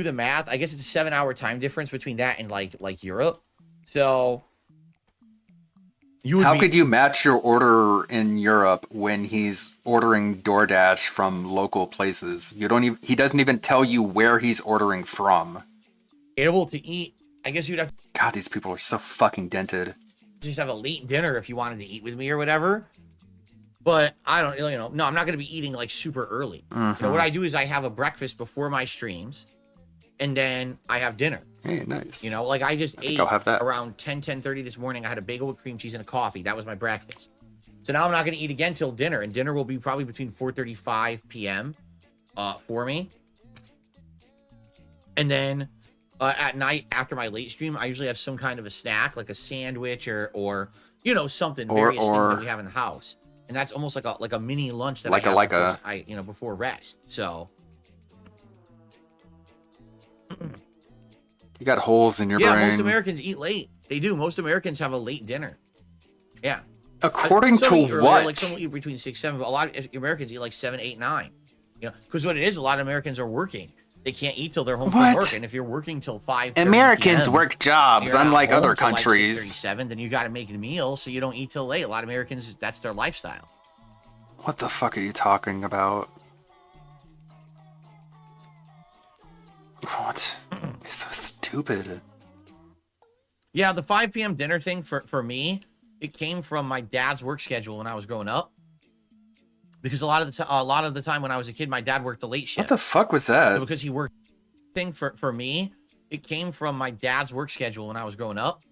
the math, I guess it's a 7-hour time difference between that and like Europe. So how could you match your order in Europe when he's ordering DoorDash from local places? He doesn't even tell you where he's ordering from. able to eat? I guess you'd have to God, these people are so fucking dented. just have a late dinner if you wanted to eat with me or whatever. But I don't, no, I'm not going to be eating like super early. So what I do is I have a breakfast before my streams, and then I have dinner. Hey, nice. Like I just ate I'll have that. around 10:30 this morning. I had a bagel with cream cheese and a coffee. That was my breakfast. So now I'm not going to eat again till dinner, and dinner will be probably between 4:35 p.m. For me. And then at night after my late stream, I usually have some kind of a snack, like a sandwich or something, various things that we have in the house. And that's almost like a mini lunch that I have before rest. So you got holes in your yeah, brain. most Americans eat late. They do. Most Americans have a late dinner. Yeah. According Some to eat earlier, what? Like some will eat between 6, 7, but a lot of Americans eat like 7, 8, 9. Because what it is, a lot of Americans are working. They can't eat till they're home from What? work. And if you're working till 5, Americans work jobs, you're not unlike home other till, like, countries. 6:37, then you got to make a meal so you don't eat till late. A lot of Americans, that's their lifestyle. What the fuck are you talking about? What? It's so stupid. Yeah, the 5 p.m. dinner thing for me, it came from my dad's work schedule when I was growing up. Because a lot of the time when I was a kid, my dad worked the late shift. What the fuck was that? So because he worked thing for me, it came from my dad's work schedule when I was growing up.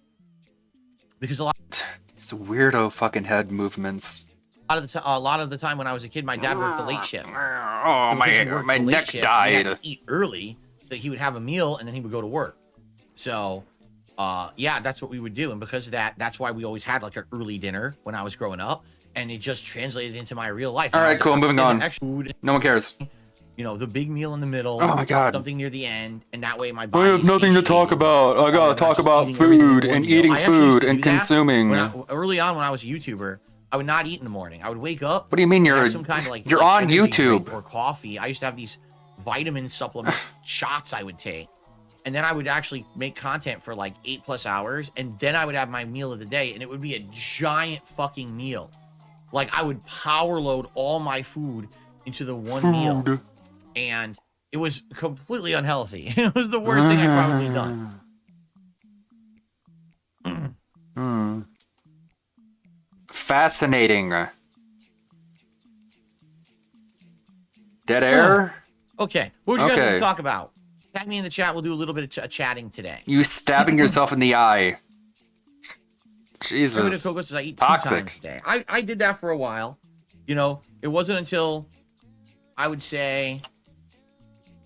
Because a lot weirdo fucking head movements. a lot of the time when I was a kid, my dad worked the late shift. Oh, So because he worked my the late neck shift, he had died. to eat early, so he would have a meal and then he would go to work. So, yeah, that's what we would do, and because of that, that's why we always had like an early dinner when I was growing up, and it just translated into my real life. All When I right, was a cool. kid, Moving I on. had extra food, No one cares. the big meal in the middle. Oh my God. Something near the end, and that way my I body. have nothing to talk about. I gotta talk about food and eating food and consuming. Early on, when I was a YouTuber, I would not eat in the morning. I would wake up. What do you mean and have you're- some kind of like you're on energy drink YouTube? or coffee? I used to have these vitamin supplement shots I would take, and then I would actually make content for like 8+ hours, and then I would have my meal of the day, and it would be a giant fucking meal. Like I would power load all my food into the one meal, and it was completely unhealthy. It was the worst thing I've probably done. Fascinating. Dead air? Okay, what would you guys want Okay. to talk about? Tag me in the chat. We'll do a little bit of chatting today. You stabbing yourself in the eye. Everybody Jesus. Coco says I eat 2 Toxic. times a day. I did that for a while. It wasn't until I would say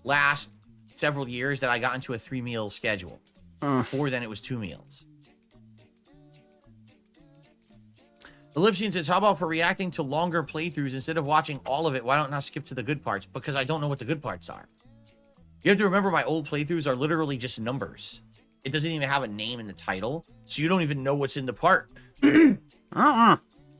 last several years that I got into a 3-meal schedule. Before then, it was 2 meals. Ellipsian says, how about for reacting to longer playthroughs instead of watching all of it? Why don't I skip to the good parts? Because I don't know what the good parts are. You have to remember my old playthroughs are literally just numbers. It doesn't even have a name in the title, so you don't even know what's in the part. You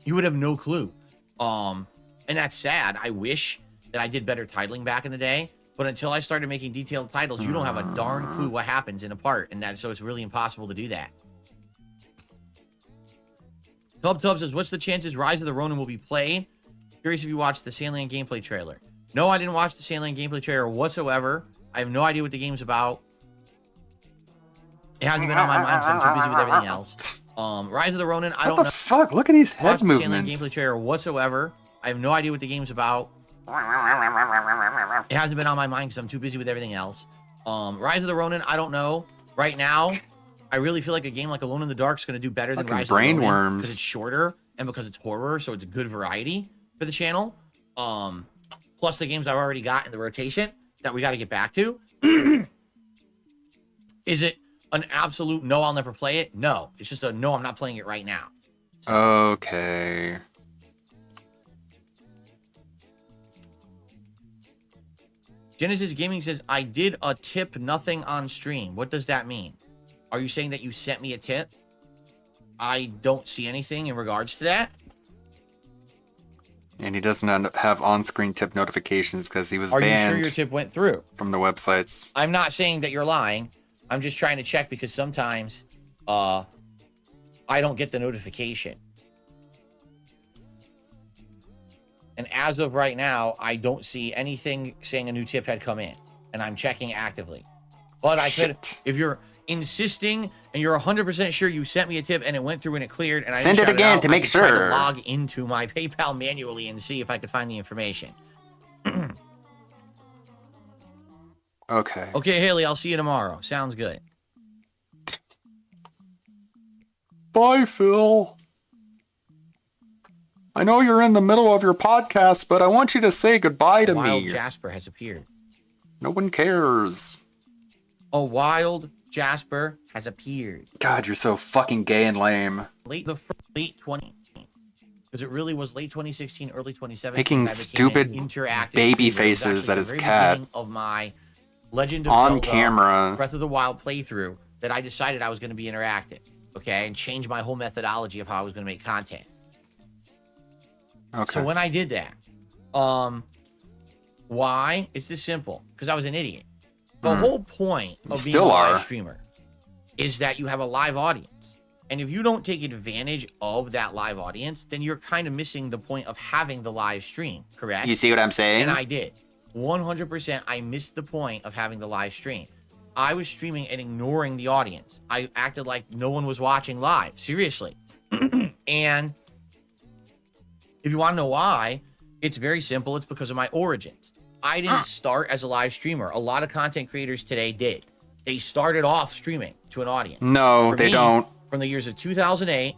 would have no clue. And that's sad. I wish that I did better titling back in the day, but until I started making detailed titles, you don't have a darn clue what happens in a part, so it's really impossible to do that. Tub says, what's the chances Rise of the Ronin will be played? Curious if you watched the Sandland gameplay trailer. No, I didn't watch the Sandland gameplay trailer whatsoever. I have no idea what the game's about. It hasn't been on my mind because I'm too busy with everything else. Rise of the Ronin, I don't know. What the fuck? Look at these head Watched the Sandland movements. gameplay trailer whatsoever. I have no idea what the game's about. It hasn't been on my mind because I'm too busy with everything else. Rise of the Ronin, I don't know. Right now, I really feel like a game like Alone in the Dark is going to do better than Fucking Rise of the Ronin brainworms. because it's shorter and because it's horror, so it's a good variety for the channel. Plus the games I've already got in the rotation that we got to get back to. Is it an absolute no, I'll never play it? No. It's just a no, I'm not playing it right now. Okay. Genesis Gaming says, I did a tip nothing on stream. What does that mean? Are you saying that you sent me a tip? I don't see anything in regards to that. And he doesn't have on-screen tip notifications because he was Are you banned sure your tip went through? from the websites. I'm not saying that you're lying. I'm just trying to check because sometimes I don't get the notification. And as of right now, I don't see anything saying a new tip had come in. And I'm checking actively. But I could, if you're insisting and you're 100% sure you sent me a tip and it went through and it cleared and I Send didn't it shout again out, to I make could try to sure. log into my PayPal manually and see if I could find the information. Okay. Okay, Haley, I'll see you tomorrow. Sounds good. Bye, Phil. I know you're in the middle of your podcast, but I want you to say goodbye to Wild me. Jasper has appeared. No one cares. A wild Jasper has appeared. God, you're so fucking gay and lame. Late 20, because it really was late 2016, early 2017. Making I became stupid an interactive baby streamer. It was faces actually at the his very cat. beginning of my Legend of On Zelda camera. Breath of the Wild playthrough that I decided I was going to be interactive, okay, and change my whole methodology of how I was going to make content. Okay. So when I did that, why? It's this simple. Because I was an idiot. The whole point of being a still live are. streamer is that you have a live audience. And if you don't take advantage of that live audience, then you're kind of missing the point of having the live stream, correct? You see what I'm saying? And I did. 100% I missed the point of having the live stream. I was streaming and ignoring the audience. I acted like no one was watching live. Seriously. And if you want to know why, it's very simple. It's because of my origins. I didn't start as a live streamer. A lot of content creators today did. They started off streaming to an audience. No, For they me, don't. From the years of 2008,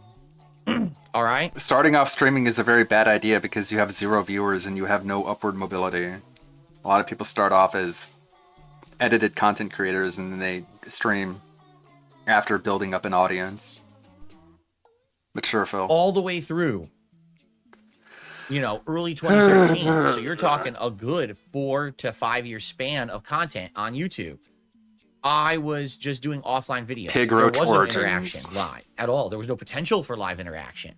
all right? Starting off streaming is a very bad idea because you have 0 viewers and you have no upward mobility. A lot of people start off as edited content creators and then they stream after building up an audience. But sure, Phil. All the way through, early 2013. So you're talking a good 4 to 5 year span of content on YouTube. I was just doing offline videos. Pig There roach was no origins. interaction live at all. There was no potential for live interaction.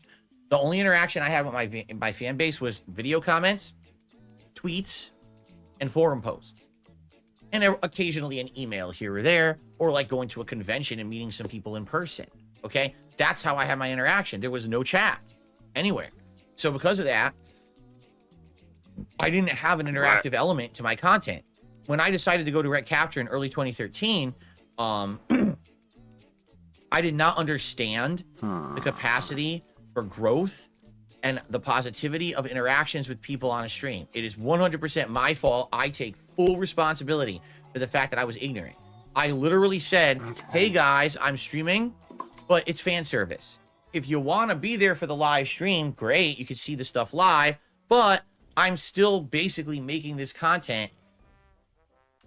The only interaction I had with my fan base was video comments, tweets, and forum posts. And occasionally an email here or there, or like going to a convention and meeting some people in person. Okay? That's how I had my interaction. There was no chat anywhere. So because of that, I didn't have an interactive element to my content. When I decided to go to Red Capture in early 2013, I did not understand the capacity for growth and the positivity of interactions with people on a stream. It is 100% my fault. I take full responsibility for the fact that I was ignorant. I literally said, hey guys, I'm streaming, but it's fan service. If you want to be there for the live stream, great. You can see the stuff live, but I'm still basically making this content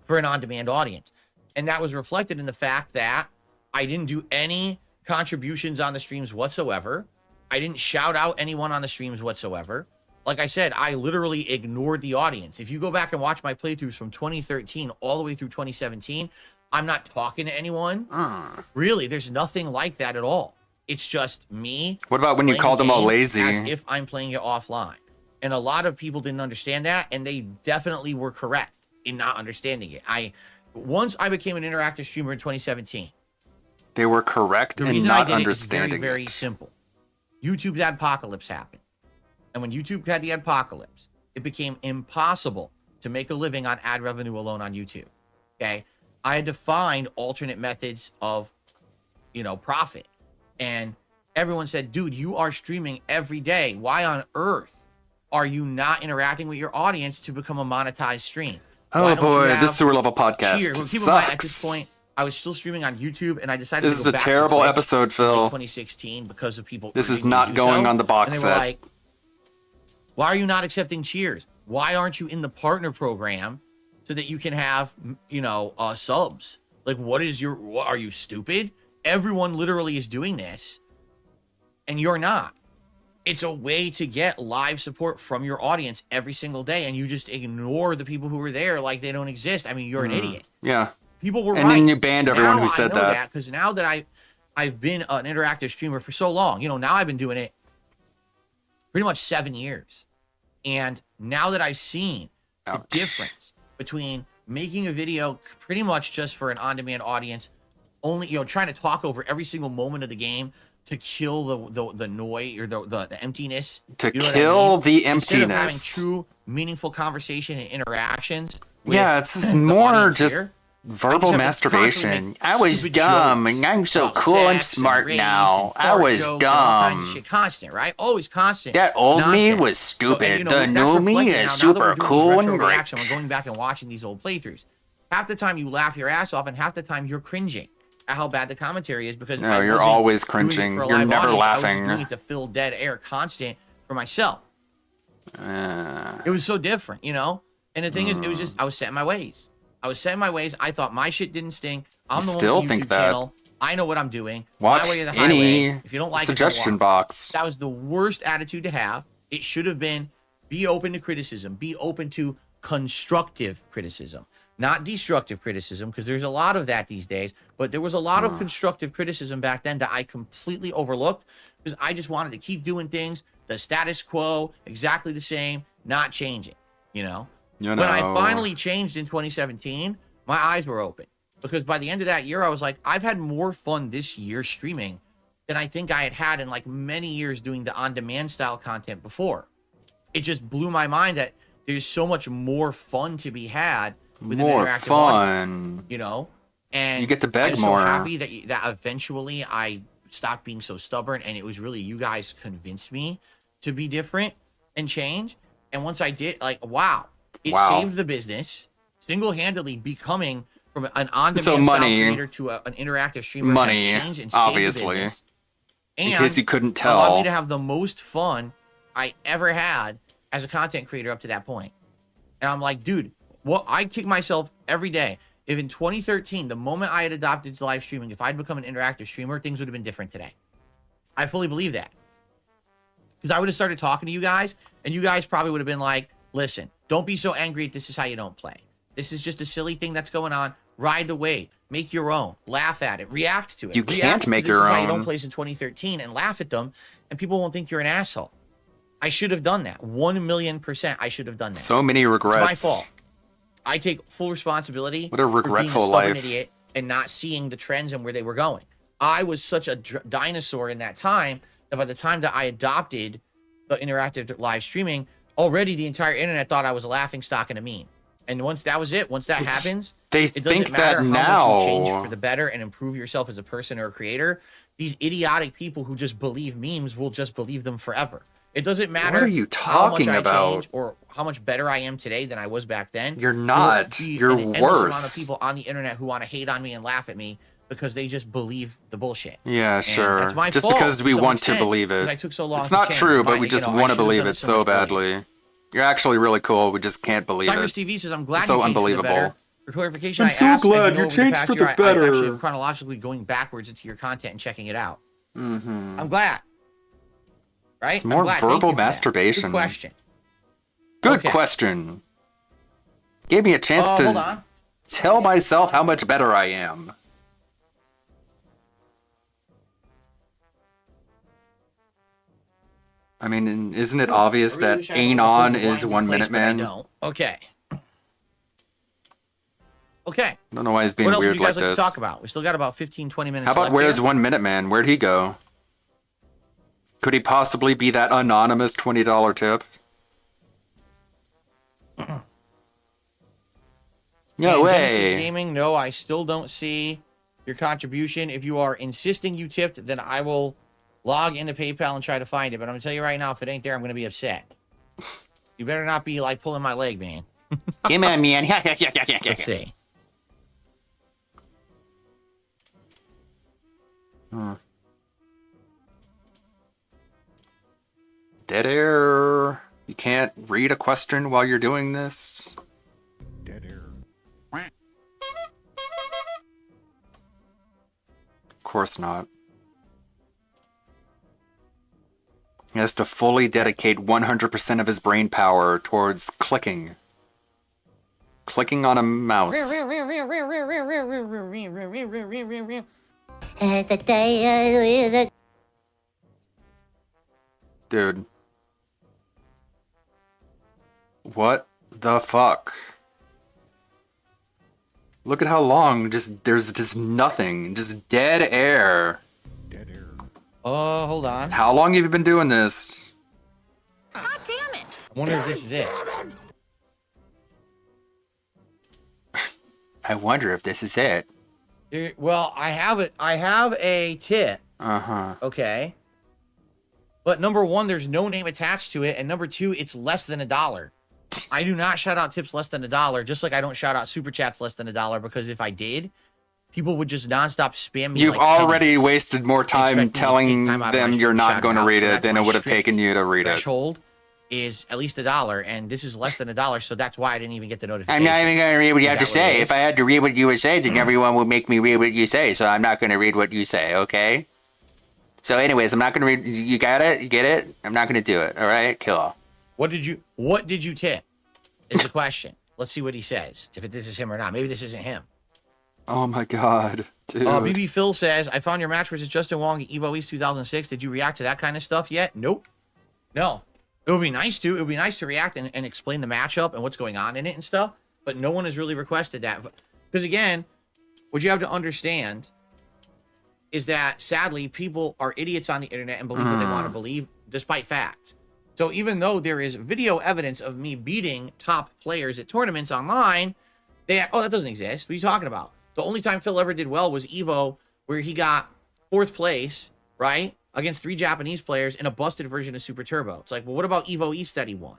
for an on-demand audience. And that was reflected in the fact that I didn't do any contributions on the streams whatsoever. I didn't shout out anyone on the streams whatsoever. Like I said, I literally ignored the audience. If you go back and watch my playthroughs from 2013 all the way through 2017, I'm not talking to anyone. Really, there's nothing like that at all. It's just me. What about when you playing called the them all game lazy? As if I'm playing it offline. And a lot of people didn't understand that, and they definitely were correct in not understanding it. Once I became an interactive streamer in 2017, They were correct the in reason I not did it is understanding very, very it. simple. YouTube's adpocalypse happened. And when YouTube had the adpocalypse, it became impossible to make a living on ad revenue alone on YouTube. Okay. I had to find alternate methods of, profit. And everyone said, dude, you are streaming every day. Why on earth are you not interacting with your audience to become a monetized stream? Oh boy, this sewer level podcast sucks. At this point, I was still streaming on YouTube, and I decided This to go is a back terrible to Twitch episode, Phil. in 2016 because of people. This is urging me not to do going so. on the box And they set. were like, why are you not accepting cheers? Why aren't you in the partner program so that you can have, subs? Like, what are you stupid? Everyone literally is doing this, and you're not. It's a way to get live support from your audience every single day, and you just ignore the people who are there like they don't exist. I mean, you're an idiot. Yeah. People were And right. then you banned everyone Now who said I know that. because now that I've been an interactive streamer for so long, now I've been doing it pretty much 7 years. And now that I've seen the difference between making a video pretty much just for an on-demand audience, only trying to talk over every single moment of the game to kill the noise or the emptiness. To You know what I kill mean? the Instead of having emptiness. true, meaningful conversation and interactions. with Yeah, it's just the more audience just here. verbal I just have to constantly masturbation. make I was stupid dumb, jokes and I'm so about cool and sex smart race now. and I fart was jokes and all kinds of dumb. shit. Constant, right? Always constant. That old me nonsense. was stupid. And, The that's new me reflected is now that super we're doing cool retro and great. reaction, we're going back and watching these old playthroughs. Half the time you laugh your ass off, and half the time you're cringing at how bad the commentary is because No, I you're wasn't always doing it cringing. for a You're live never audience. I was laughing. doing it to fill dead air constant for myself. It was so different, And the thing is, it was just I was set in my ways. I thought my shit didn't stink. I'm the still one with the think YouTube that. channel. I know what I'm doing. Watch My way or the any highway. If you don't like suggestion it, don't watch. box. That was the worst attitude to have. It should have been be open to criticism. Be open to constructive criticism, not destructive criticism, because there's a lot of that these days. But there was a lot of constructive criticism back then that I completely overlooked because I just wanted to keep doing things the status quo, exactly the same, not changing. When I finally changed in 2017, my eyes were open because by the end of that year, I was like, I've had more fun this year streaming than I think I had in like many years doing the on-demand style content before. It just blew my mind that there's so much more fun to be had with More an interactive fun. audience, And You get to beg I'm more. so happy that eventually I stopped being so stubborn, and it was really you guys convinced me to be different and change. And once I did, wow, it saved the business single-handedly, becoming from an on-demand So style money. creator to an interactive streamer. Money, had changed and saved the obviously. business. In And case you couldn't allowed tell. me to have the most fun I ever had as a content creator up to that point. And I'm like, dude, I kick myself every day. If in 2013, the moment I had adopted live streaming, if I'd become an interactive streamer, things would have been different today. I fully believe that. Because I would have started talking to you guys, and you guys probably would have been like, listen, don't be so angry. This is how you don't play. This is just a silly thing that's going on. Ride the wave. Make your own. Laugh at it. React to it. You React can't to make this your is how you own. don't play in 2013 and laugh at them, and people won't think you're an asshole. I should have done that. 1,000,000% I should have done that. So many regrets. It's my fault. I take full responsibility. What a regretful for being a stubborn life. idiot and not seeing the trends and where they were going. I was such a dinosaur in that time that by the time that I adopted the interactive live streaming, already the entire internet thought I was a laughing stock and a meme. And once that was it, once that happens, they it doesn't think matter that how much you change now. for the better and improve yourself as a person or a creator. These idiotic people who just believe memes will just believe them forever. It doesn't matter What are you how much talking I about? change or how much better I am today than I was back then. You're There will not. be You're an endless amount worse. of people on the internet who want to hate on me and laugh at me because they just believe the bullshit. Yeah, And sure. that's my Just fault because we some want to extent, believe because it. I took so long It's to not change. true, but But, we just I want to should have believe done it so so much earlier. badly. You're actually really cool. We just can't believe Cyrus it. TV says, I'm glad It's so you changed for the unbelievable. better. For clarification, I'm I so asked, glad and you over the changed past for year, the I better. actually am chronologically going backwards into your content and checking it out. Mm-hmm. I'm glad. Right? It's I'm more glad. Thank verbal you for that. masturbation. Good question. Good Okay. question. Gave me a chance hold to on. tell myself how much better I am. I mean, isn't it obvious that Anon is 1 minute man? No. Okay. Okay. I don't know why he's being What else would weird you guys like like this. to talk about? We still got about 15, 20 minutes How about left where's here. 1 minute man? Where'd he go? Could he possibly be that anonymous $20 tip? No And way. Genesis Gaming, no, I still don't see your contribution. If you are insisting you tipped, then I will log into PayPal and try to find it. But I'm gonna tell you right now, if it ain't there, I'm gonna be upset. You better not be like pulling my leg, man. Come on, man. Let's see. Dead air. You can't read a question while you're doing this. Dead air. Of course not. He has to fully dedicate 100% of his brain power towards clicking. Clicking on a mouse. Dude. What the fuck? Look at how long there's just nothing. Just dead air. Oh, hold on. How long have you been doing this? God damn it! I wonder if this is it. I wonder if this is it. Well, I have it. I have a tip. Uh-huh. Okay. But number one, there's no name attached to it, and number two, it's less than $1. I do not shout out tips less than $1, just like I don't shout out super chats less than $1, because if I did, people would just nonstop spam me. You've like already pennies. wasted more time telling them you're not going to read it than it would have strict taken you to read it. Threshold is at least $1, and this is less than $1, so that's why I didn't even get the notification. I'm not even going to read what you have to Is that what it say. is? If I had to read what you would say, then everyone would make me read what you say, so I'm not going to read what you say, okay? So anyways, I'm not going to read. You got it? You get it? I'm not going to do it, all right? Kill. What did you tip? Is the question. Let's see what he says. If this is him or not. Maybe this isn't him. Oh my god, dude. BB Phil says, I found your match versus Justin Wong at EVO East 2006. Did you react to that kind of stuff yet? Nope. No. It would be nice to. It would be nice to react and explain the matchup and what's going on in it and stuff. But no one has really requested that. Because again, what you have to understand is that sadly, people are idiots on the internet and believe what they want to believe despite facts. So even though there is video evidence of me beating top players at tournaments online, that doesn't exist. What are you talking about? The only time Phil ever did well was EVO, where he got 4th place, right? Against 3 Japanese players in a busted version of Super Turbo. It's like, well, what about EVO East that he won?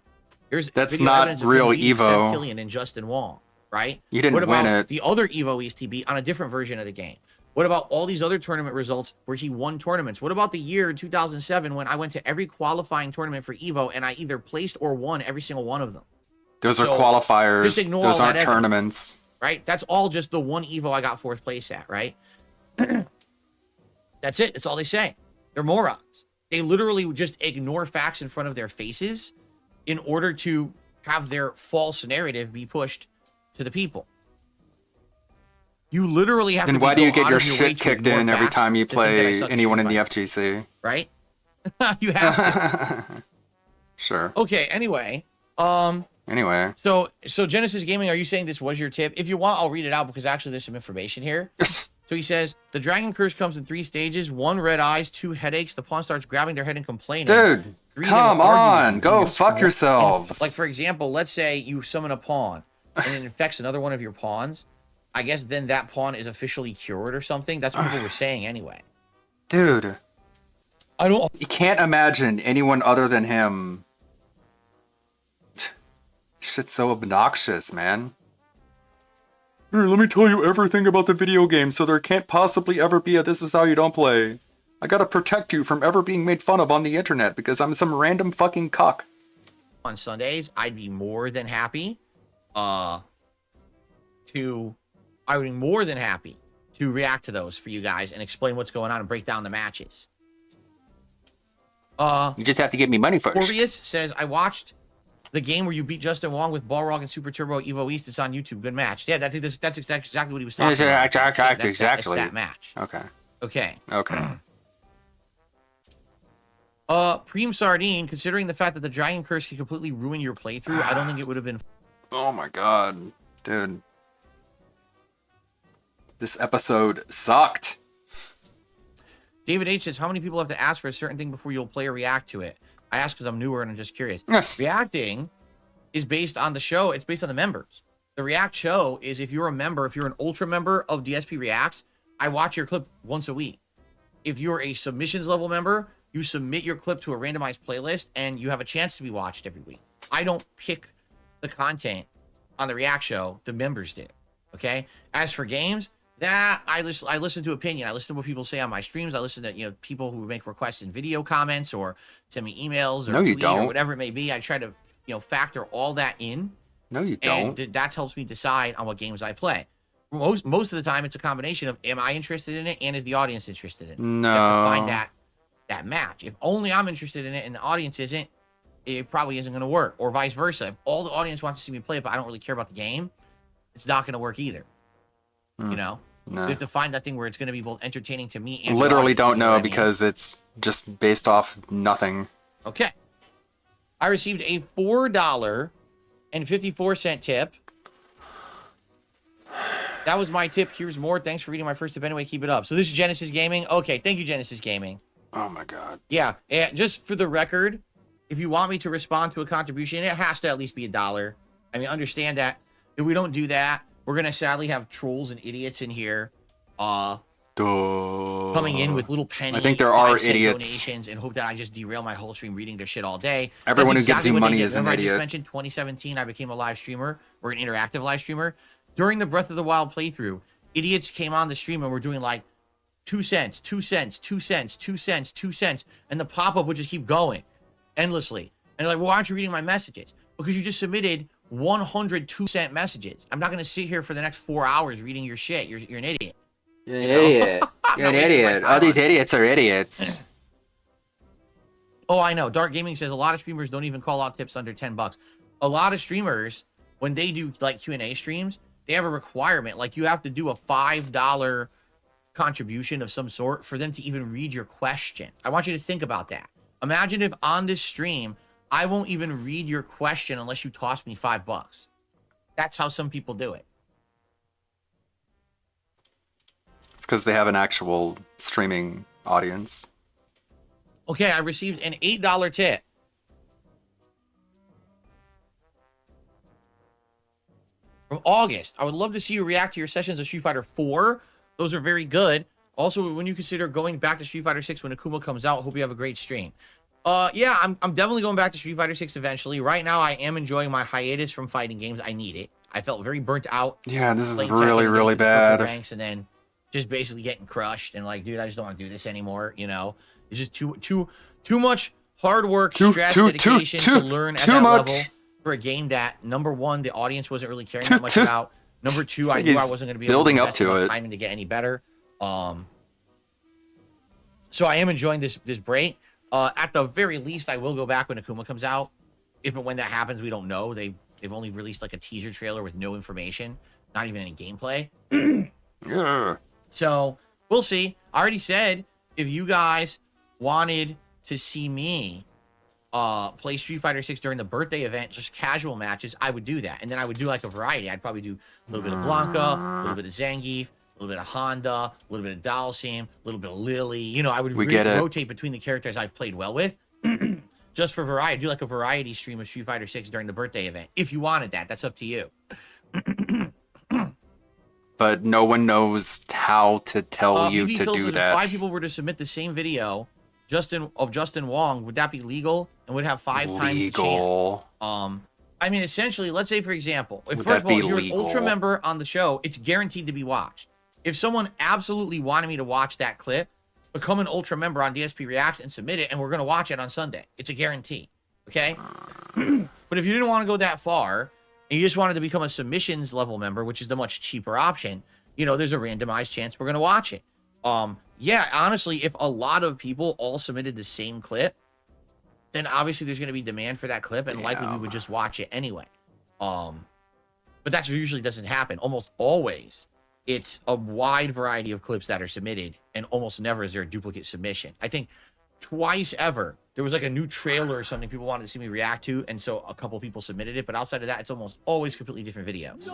There's That's video not evidence of real him beating Seth EVO. Killian and Justin Wong, right? You didn't what about win it. the other EVO East he beat on a different version of the game? What about all these other tournament results where he won tournaments? What about the year 2007 when I went to every qualifying tournament for EVO and I either placed or won every single one of them? Those are So, qualifiers. just ignore Those all aren't that evidence. tournaments. Right? That's all just the one EVO I got 4th place at, right? That's it. That's all they say. They're morons. They literally just ignore facts in front of their faces in order to have their false narrative be pushed to the people. You literally have Then to why do you go get out your of your way shit to kicked ignore in every facts time you to think that I play suck at anyone in Street the Fighter, FGC? right? You have to. Sure. Okay, anyway. Anyway. So Genesis Gaming, are you saying this was your tip? If you want, I'll read it out because actually there's some information here. So he says, the Dragon Curse comes in 3 stages. 1, red eyes. 2, headaches. The pawn starts grabbing their head and complaining. Dude, 3, they come will argue with on. you. Go You fuck small- yourselves. Like, for example, let's say you summon a pawn and it infects another one of your pawns. I guess then that pawn is officially cured or something. That's what people were saying anyway. Dude. I don't. You can't imagine anyone other than him. Shit's so obnoxious, man. Here, let me tell you everything about the video game so there can't possibly ever be a this is how you don't play. I gotta protect you from ever being made fun of on the internet because I'm some random fucking cuck. On Sundays, I'd be more than happy to react to those for you guys and explain what's going on and break down the matches. You just have to give me money first. Corvius says, I watched the game where you beat Justin Wong with Balrog and Super Turbo Evo East. It's on YouTube. Good match. Yeah, that's exactly what he was talking about. Exactly. That's that match. Okay. Okay. Okay. Preem Sardine, considering the fact that the Dragon Curse can completely ruin your playthrough, I don't think it would have been. Oh my god, dude. This episode sucked. David H says, how many people have to ask for a certain thing before you'll play or react to it? I ask because I'm newer and I'm just curious. Yes. Reacting is based on the show. It's based on the members. The React show is if you're a member, if you're an ultra member of DSP Reacts, I watch your clip once a week. If you're a submissions level member, you submit your clip to a randomized playlist and you have a chance to be watched every week. I don't pick the content on the React show. The members do. Okay. As for games, that I listen to opinion. I listen to what people say on my streams. I listen to people who make requests in video comments or send me emails or No, you tweet or don't. whatever it may be. I try to factor all that in. No, you don't. And that helps me decide on what games I play. Most of the time, it's a combination of am I interested in it and is the audience interested in it. No. You have to find that match. If only I'm interested in it and the audience isn't, it probably isn't going to work. Or vice versa. If all the audience wants to see me play it, but I don't really care about the game, it's not going to work either. You know? No. You have to find that thing where it's going to be both entertaining to me and the Literally audience, don't you know what I mean? because it's just based off nothing. Okay. I received a $4.54 tip. That was my tip. Here's more. Thanks for reading my first tip anyway. Keep it up. So this is Genesis Gaming. Okay, thank you, Genesis Gaming. Oh my god. Yeah, just for the record, if you want me to respond to a contribution, it has to at least be $1. I mean, understand that if we don't do that, we're gonna sadly have trolls and idiots in here, coming in with little penny. I think there are 5-cent idiots. donations and hope that I just derail my whole stream reading their shit all day. Everyone That's who gives you what they money did. is an Remember I idiot. just mentioned 2017. I became a live streamer or an interactive live streamer. During the Breath of the Wild playthrough, idiots came on the stream and were doing like 2 cents, 2 cents, 2 cents, 2 cents, 2 cents, and the pop-up would just keep going endlessly. And they're like, well, why aren't you reading my messages? Because you just submitted 100 2-cent messages. I'm not going to sit here for the next 4 hours reading your shit. You're an idiot. You're an idiot. You're an idiot. All these idiots are idiots. Oh, I know. Dark Gaming says a lot of streamers don't even call out tips under $10. A lot of streamers, when they do like Q&A streams, they have a requirement. Like you have to do a $5 contribution of some sort for them to even read your question. I want you to think about that. Imagine if on this stream, I won't even read your question unless you toss me $5. That's how some people do it. It's because they have an actual streaming audience. Okay, I received an $8 tip. From August. I would love to see you react to your sessions of Street Fighter 4. Those are very good. Also, when you consider going back to Street Fighter 6 when Akuma comes out, hope you have a great stream. Yeah, I'm definitely going back to Street Fighter 6 eventually. Right now, I am enjoying my hiatus from fighting games. I need it. I felt very burnt out. Yeah, this is playing really, Tekken really games with purple bad. Ranks and then just basically getting crushed and like, dude, I just don't want to do this anymore. You know, it's just too much hard work, stress, dedication to learn at that level for a game that number one, the audience wasn't really caring that much about. Number two, I knew I wasn't going to be able to invest enough time in to get any better. So I am enjoying this break. At the very least, I will go back when Akuma comes out. If and when that happens, we don't know. They've only released like a teaser trailer with no information, not even any gameplay. Yeah. So we'll see. I already said if you guys wanted to see me play Street Fighter 6 during the birthday event, just casual matches, I would do that. And then I would do like a variety. I'd probably do a little bit of Blanca, a little bit of Zangief, a little bit of Honda, a little bit of Dalsim, a little bit of Lily. You know, I would rotate between the characters I've played well with. Just for variety. I'd do like a variety stream of Street Fighter 6 during the birthday event. If you wanted that, that's up to you. But no one knows how to tell you BB to Phil do says that. If 5 people were to submit the same video, Justin Wong, would that be legal and would have 5 times the chance? I mean, essentially, let's say for example, if first of all, if you're an ultra member on the show, it's guaranteed to be watched. If someone absolutely wanted me to watch that clip, become an ultra member on DSP Reacts and submit it, and we're gonna watch it on Sunday. It's a guarantee. Okay. But if you didn't want to go that far, and you just wanted to become a submissions level member, which is the much cheaper option, you know, there's a randomized chance we're going to watch it. Yeah, honestly, if a lot of people all submitted the same clip, then obviously there's going to be demand for that clip, and likely we would just watch it anyway. But that usually doesn't happen. Almost always, it's a wide variety of clips that are submitted, and almost never is there a duplicate submission. I think twice ever there was like a new trailer or something people wanted to see me react to, and so a couple people submitted it, but outside of that, it's almost always completely different videos.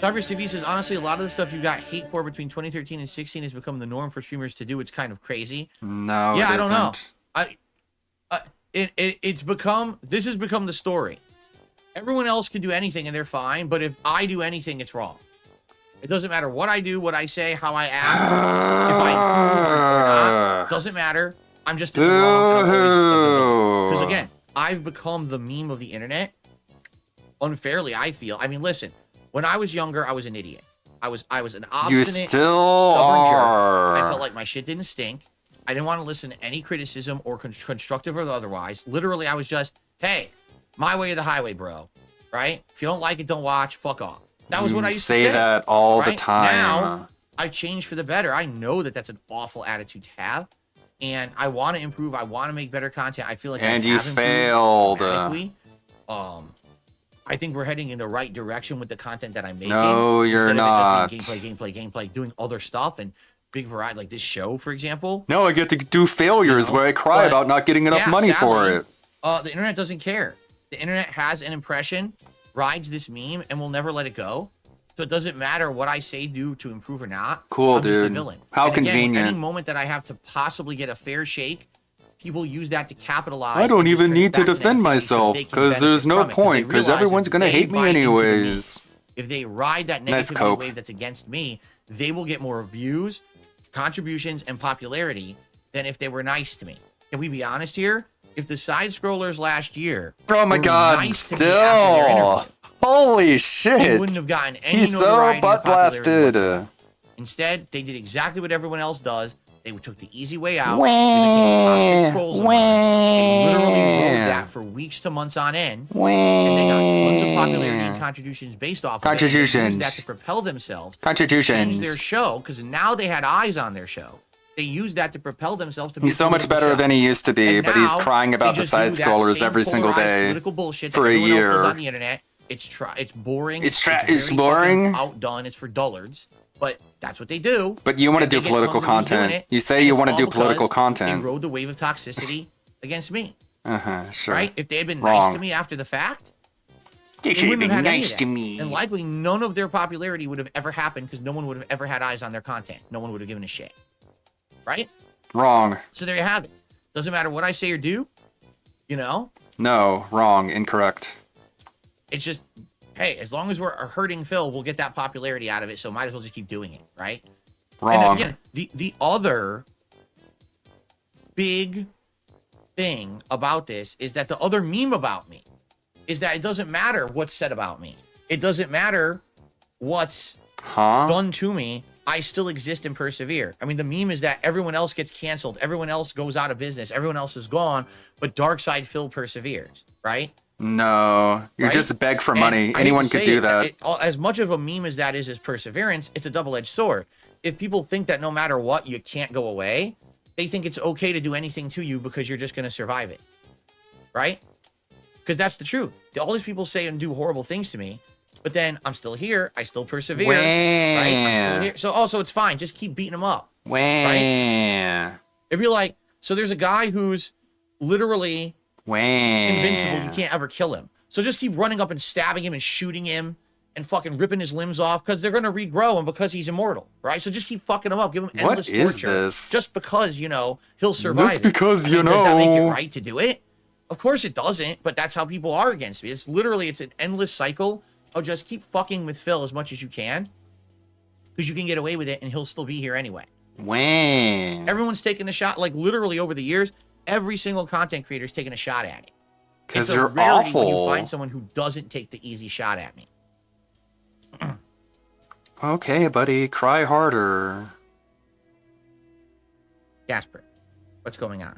Cybers TV says, honestly, a lot of the stuff you got hate for between 2013 and 16 has become the norm for streamers to do. It's kind of crazy. No, yeah, it I don't know. isn't. This has become the story. Everyone else can do anything and they're fine, but if I do anything, it's wrong. It doesn't matter what I do, what I say, how I act. If I do or not, doesn't matter. I'm just in the wrong. Because again, I've become the meme of the internet. Unfairly, I feel. I mean, listen. When I was younger, I was an idiot. I was an obstinate, You still stubborn jerk. I are. felt like my shit didn't stink. I didn't want to listen to any criticism or constructive or otherwise. Literally, I was just, hey, my way or the highway, bro. Right? If you don't like it, don't watch. Fuck off. That was what I used to say. Say that all the right? time. Now, I changed for the better. I know that that's an awful attitude to have. And I want to improve. I want to make better content. I feel like And I you have improved failed. dramatically. I think we're heading in the right direction with the content that I'm making. No, you're Instead of it just not. being gameplay, doing other stuff and big variety, like this show, for example. No, I get to do failures where I cry But, about not getting enough yeah, money for sadly, it. The internet doesn't care. The internet has an impression, rides this meme, and will never let it go. So it doesn't matter what I say, do to improve or not. Cool, I'm just a dude. villain. How And again, convenient. Any moment that I have to possibly get a fair shake, people use that to capitalize. I don't and just even turn it need to back defend negativity so myself they can because benefit there's no from it, 'cause they point because realize everyone's if gonna they hate me bite into anyways. if they ride that Nice negativity cope. wave that's against me, they will get more views, contributions, and popularity than if they were nice to me. Can we be honest here? If the side scrollers last year, Oh my were god, nice to me after their interview, still. Holy they shit. wouldn't have gotten any He's so notoriety or butt popularity blasted. whatsoever. Instead, they did exactly what everyone else does. They took the easy way out. Wah, They became toxic trolls online. They literally wah. rode that for weeks to months on end. And they got tons of popularity and contributions based off of it. And they Contributions. used that to propel themselves. Contributions. Change their show, because now they had eyes on their show. They used that to propel themselves to be He's so much better than he used to be, And but he's now, crying about they the just side do that scrollers same every single polarized day political bullshit for that a everyone else does year. on the internet. It's boring. It's very boring. fucking outdone. It's for dullards. But that's what they do. But you want to And they do get political tons of views doing content. it, You say and you it's want to all do because political They content. rode the wave of toxicity against me. Sure. Right? If they had been Wrong. nice to me after the fact, They should have wouldn't been had any of nice that. to me. And likely none of their popularity would have ever happened because no one would have ever had eyes on their content. No one would have given a shit. Right? Wrong. So there you have it. Doesn't matter what I say or do, you know? No, wrong, incorrect. It's just, hey, as long as we're hurting Phil, we'll get that popularity out of it, so might as well just keep doing it, right? Wrong. And again, the other big thing about this is that the other meme about me is that it doesn't matter what's said about me. It doesn't matter what's done to me. I still exist and persevere. I mean, the meme is that everyone else gets canceled. Everyone else goes out of business. Everyone else is gone, but Darkside Phil perseveres, right? No, you Right? just beg for And money. I hate Anyone to could say do it, that. as much of a meme as that is perseverance, it's a double-edged sword. If people think that no matter what, you can't go away, they think it's okay to do anything to you because you're just going to survive it. Right? Because that's the truth. All these people say and do horrible things to me, but then I'm still here. I still persevere. Right? I'm still here. So also it's fine. Just keep beating them up. Right? It'd be like, so there's a guy who's literally invincible. You can't ever kill him. So just keep running up and stabbing him and shooting him and fucking ripping his limbs off because they're going to regrow and because he's immortal, right? So just keep fucking him up. Give him What endless is torture. this? Just because, you know, he'll survive. Just because, I mean, you does that make it know. right to do it? Of course it doesn't, but that's how people are against me. It's literally, it's an endless cycle of just keep fucking with Phil as much as you can because you can get away with it and he'll still be here anyway. When? Everyone's taking a shot, like literally over the years, every single content creator's taking a shot at it. 'Cause It's a you're rarity when you awful. find someone who doesn't take the easy shot at me. Okay, buddy, cry harder. Jasper, what's going on?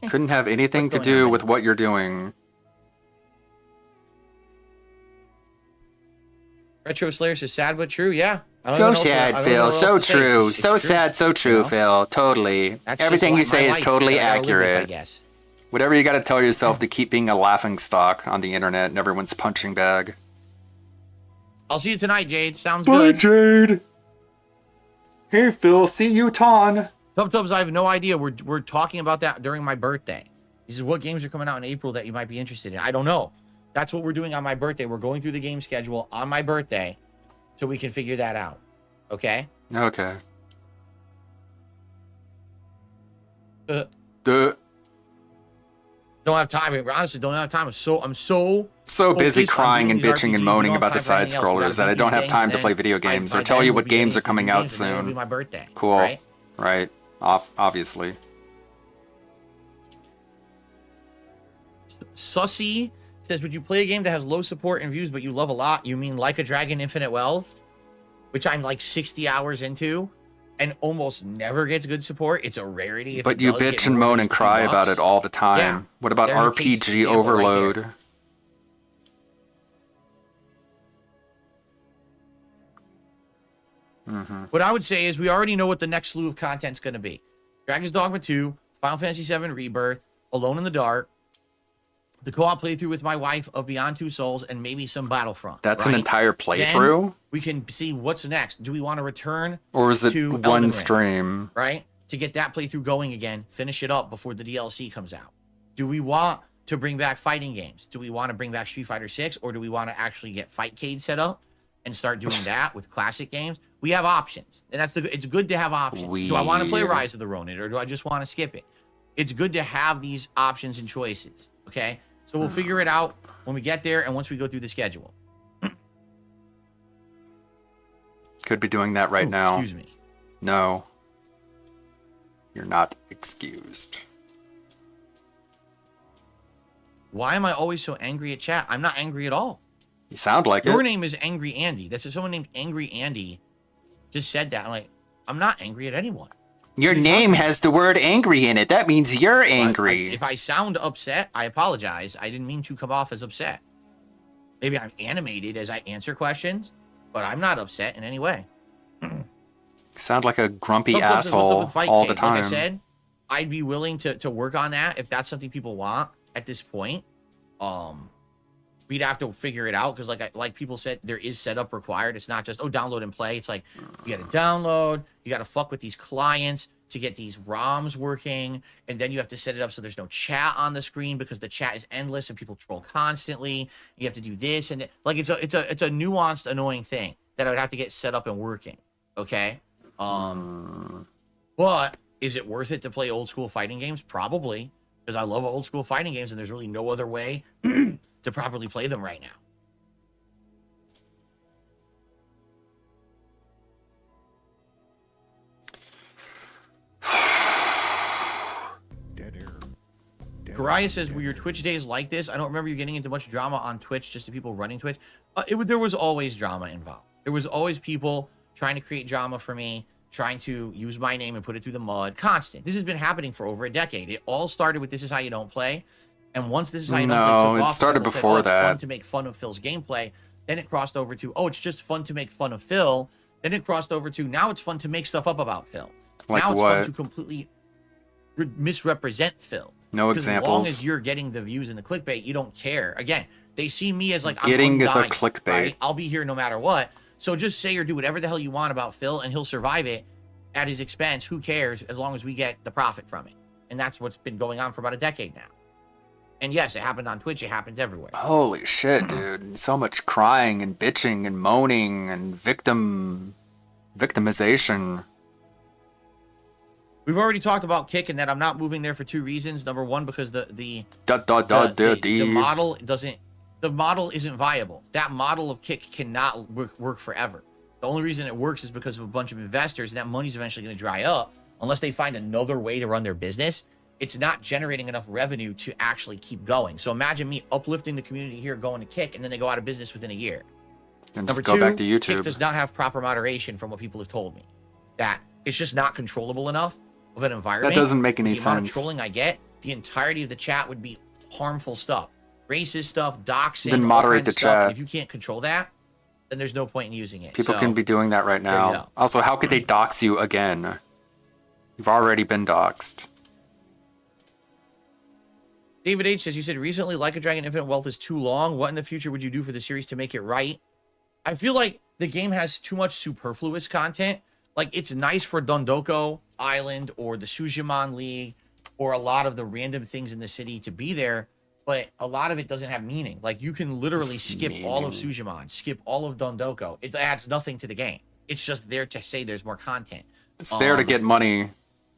Couldn't have anything to What's going do on, with what you're doing. Retro Slayer says sad but true. Yeah. I don't So even know if I sad, don't know Phil. what else So to say. true. It's So true. sad, so true, You know? Phil. Totally. That's just Everything my you say is life totally that I gotta live with, I accurate. guess. Whatever you gotta tell yourself to keep being a laughing stock on the internet and everyone's punching bag. I'll see you tonight, Jade. Sounds Bye, good. Jade. Hey, Phil. See you, Ton. Tubs, I have no idea. We're talking about that during my birthday. He says, what games are coming out in April that you might be interested in? I don't know. That's what we're doing on my birthday. We're going through the game schedule on my birthday so we can figure that out. Okay? Okay. Don't Duh. have time. I honestly don't have time. I'm so busy focused on crying doing and these bitching and RPGs, moaning we don't about the have time side for anything else. We scrollers that gotta I beat don't these have things, time and to play then video games by or tell then you we'll what be getting games are through coming the out games, and then it'll soon. be my birthday. Cool. Right? Right. Obviously. Sussy says, would you play a game that has low support and views but you love a lot? You mean Like a Dragon Infinite Wealth? Which I'm like 60 hours into and almost never gets good support. It's a rarity. But you bitch and moan and cry about it all the time. Yeah. What about There's a case RPG example right Overload? there. What I would say is we already know what the next slew of content's going to be. Dragon's Dogma 2, Final Fantasy VII Rebirth, Alone in the Dark, the co-op playthrough with my wife of Beyond Two Souls, and maybe some Battlefront. That's right? an entire playthrough? Then we can see what's next. Do we want to return Or is it to one Elden Ring, stream? right? To get that playthrough going again, finish it up before the DLC comes out. Do we want to bring back fighting games? Do we want to bring back Street Fighter 6, or do we want to actually get Fightcade set up and start doing that with classic games? We have options, and it's good to have options. Do I want to play Rise of the Ronin, or do I just want to skip it? It's good to have these options and choices. Okay, so we'll figure it out when we get there, and once we go through the schedule. Could be doing that right now. Excuse me. No. You're not excused. Why am I always so angry at chat? I'm not angry at all. You sound like Your it. name is Angry Andy. That's someone named Angry Andy just said that. I'm like, I'm not angry at anyone. Your name has the word angry in it. That means you're angry. If I sound upset, I apologize. I didn't mean to come off as upset. Maybe I'm animated as I answer questions, but I'm not upset in any way. You sound like a grumpy What's up with asshole Fight all Cake? the time. Like I said, I'd be willing to work on that if that's something people want at this point. We'd have to figure it out because, like people said, there is setup required. It's not just download and play. It's like you got to download, you got to fuck with these clients to get these ROMs working, and then you have to set it up so there's no chat on the screen because the chat is endless and people troll constantly. You have to do this and that. Like it's a nuanced, annoying thing that I would have to get set up and working. Okay, but is it worth it to play old school fighting games? Probably, because I love old school fighting games, and there's really no other way to properly play them right now. Karaya says, were your Twitch days like this? I don't remember you getting into much drama on Twitch, just to people running Twitch. There was always drama involved. There was always people trying to create drama for me, trying to use my name and put it through the mud. Constant. This has been happening for over a decade. It all started with This Is How You Don't Play. And once This Is How You Don't Play took off, it started people said, before it's fun that. to make fun of Phil's gameplay. Then it crossed over to, it's just fun to make fun of Phil. Then it crossed over to, now it's fun to make stuff up about Phil. Like now it's what? fun to completely misrepresent Phil. No Because as long examples. as you're getting the views and the clickbait, you don't care. Again, they see me as like, Getting I'm the undying, clickbait. right? I'll be here no matter what. So just say or do whatever the hell you want about Phil, and he'll survive it at his expense. Who cares, as long as we get the profit from it. And that's what's been going on for about a decade now. And yes, it happened on Twitch. It happens everywhere. Holy shit, dude. So much crying and bitching and moaning and victimization. We've already talked about Kick and that I'm not moving there for two reasons. Number one, because the model isn't viable. That model of Kick cannot work forever. The only reason it works is because of a bunch of investors, and that money's eventually going to dry up unless they find another way to run their business. It's not generating enough revenue to actually keep going. So imagine me uplifting the community here, going to Kick, and then they go out of business within a year. And Number just go two, back to YouTube. Kick does not have proper moderation from what people have told me. That it's just not controllable enough of an environment. That doesn't make any With the amount of sense. trolling I get, the entirety of the chat would be harmful stuff. Racist stuff, doxing, Then all moderate kinds of the stuff. chat. And if you can't control that, then there's no point in using it. People So, can be doing that right there you now. go. Also, how could they dox you again? You've already been doxed. David H says, you said recently Like a Dragon Infinite Wealth is too long. What in the future would you do for the series to make it right? I feel like the game has too much superfluous content. Like, it's nice for Dondoko Island or the Sujuman League or a lot of the random things in the city to be there, but a lot of it doesn't have meaning. Like you can literally skip all of Sujimon, skip all of Dondoko. It adds nothing to the game. It's just there to say there's more content. It's there to get money.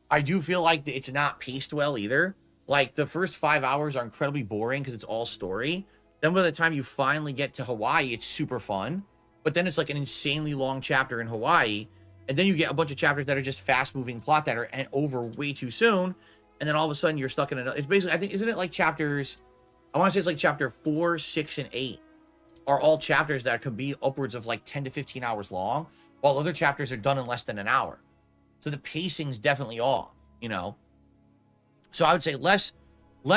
I do feel like it's not paced well either. Like the first 5 hours are incredibly boring because it's all story. Then by the time you finally get to Hawaii, it's super fun. But then it's like an insanely long chapter in Hawaii. And then you get a bunch of chapters that are just fast moving plot that are over way too soon. And then all of a sudden you're stuck in another. It's basically, I think, isn't it like chapters? I want to say it's like chapter 4, 6, and 8 are all chapters that could be upwards of like 10 to 15 hours long, while other chapters are done in less than an hour. So the pacing's definitely off, you know? So I would say less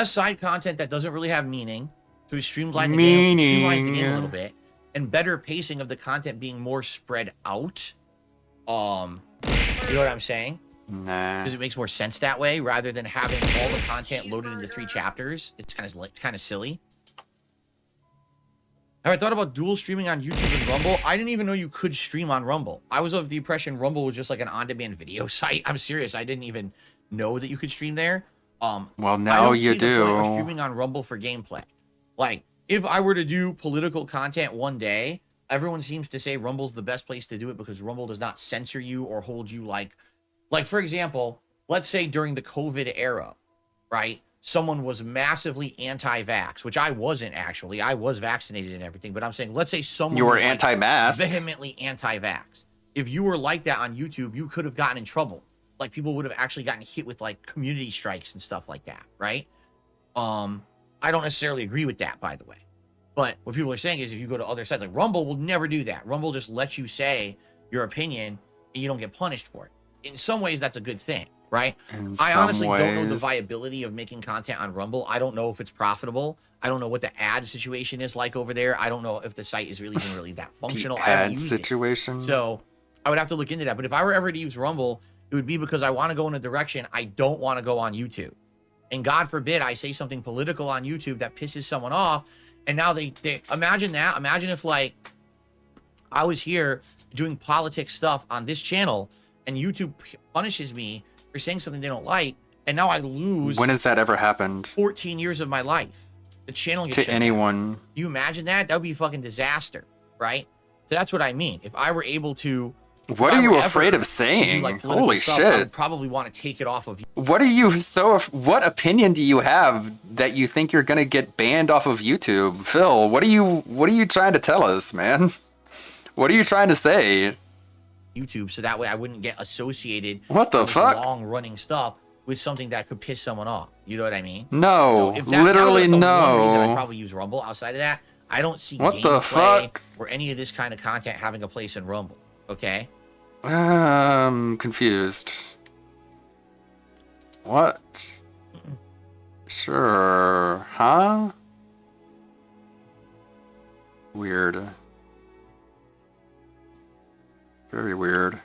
side content that doesn't really have meaning to streamline the game, streamlines the game a little bit, and better pacing of the content being more spread out. You know what I'm saying? Nah. Because it makes more sense that way rather than having all the content loaded into 3 chapters. It's kind of silly. Have I thought about dual streaming on YouTube and Rumble? I didn't even know you could stream on Rumble. I was of the impression Rumble was just like an on-demand video site. I'm serious. I didn't even know that you could stream there. Well, now you do. The point of streaming on Rumble for gameplay. Like, if I were to do political content one day, everyone seems to say Rumble's the best place to do it because Rumble does not censor you or hold you like for example, let's say during the COVID era, right? Someone was massively anti-vax, which I wasn't actually. I was vaccinated and everything, but I'm saying, let's say someone you were was anti-mask, vehemently anti-vax. If you were like that on YouTube, you could have gotten in trouble. Like people would have actually gotten hit with like community strikes and stuff like that, right? I don't necessarily agree with that, by the way. But what people are saying is if you go to other sites, like Rumble will never do that. Rumble just lets you say your opinion and you don't get punished for it. In some ways, that's a good thing, right? I honestly don't know the viability of making content on Rumble. I don't know if it's profitable. I don't know what the ad situation is like over there. I don't know if the site is really even really that functional. The ad situation. So I would have to look into that. But if I were ever to use Rumble, it would be because I want to go in a direction I don't want to go on YouTube. And God forbid I say something political on YouTube that pisses someone off. And now they imagine that. Imagine if like I was here doing politics stuff on this channel and YouTube punishes me for saying something they don't like, and now I lose. When has that ever happened? 14 years of my life. The channel gets to anyone. You imagine that? That would be a fucking disaster, right? So that's what I mean. If I were able to. What are you afraid of saying? Like Holy stuff, shit! I would probably want to take it off of you. What are you What opinion do you have that you think you're gonna get banned off of YouTube, Phil? What are you trying to tell us, man? What are you trying to say? YouTube, so that way I wouldn't get associated. What the with fuck? Long running stuff with something that could piss someone off. You know what I mean? No, so if that, literally that was the no. One reason I'd probably use Rumble. Outside of that, I don't see what the gameplay fuck or any of this kind of content having a place in Rumble. Okay. Confused. What? Sure. Huh? Weird. Very weird.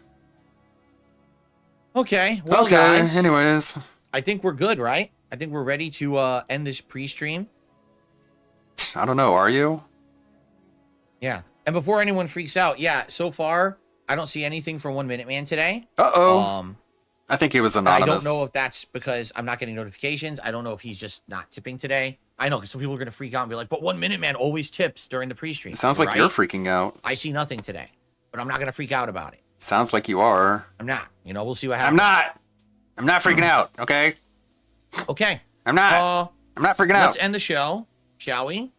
Okay. Well, okay. Guys, anyways, I think we're good, right? I think we're ready to end this pre-stream. I don't know. Are you? Yeah. And before anyone freaks out, yeah. So far, I don't see anything for 1 Minute Man today. Uh-oh. I think he was anonymous. I don't know if that's because I'm not getting notifications. I don't know if he's just not tipping today. I know because some people are going to freak out and be like, but 1 Minute Man always tips during the pre-stream. It sounds like you're freaking out. I see nothing today, but I'm not going to freak out about it. Sounds like you are. I'm not. You know, we'll see what happens. I'm not freaking out, okay? Okay. I'm not freaking out. Let's end the show, shall we?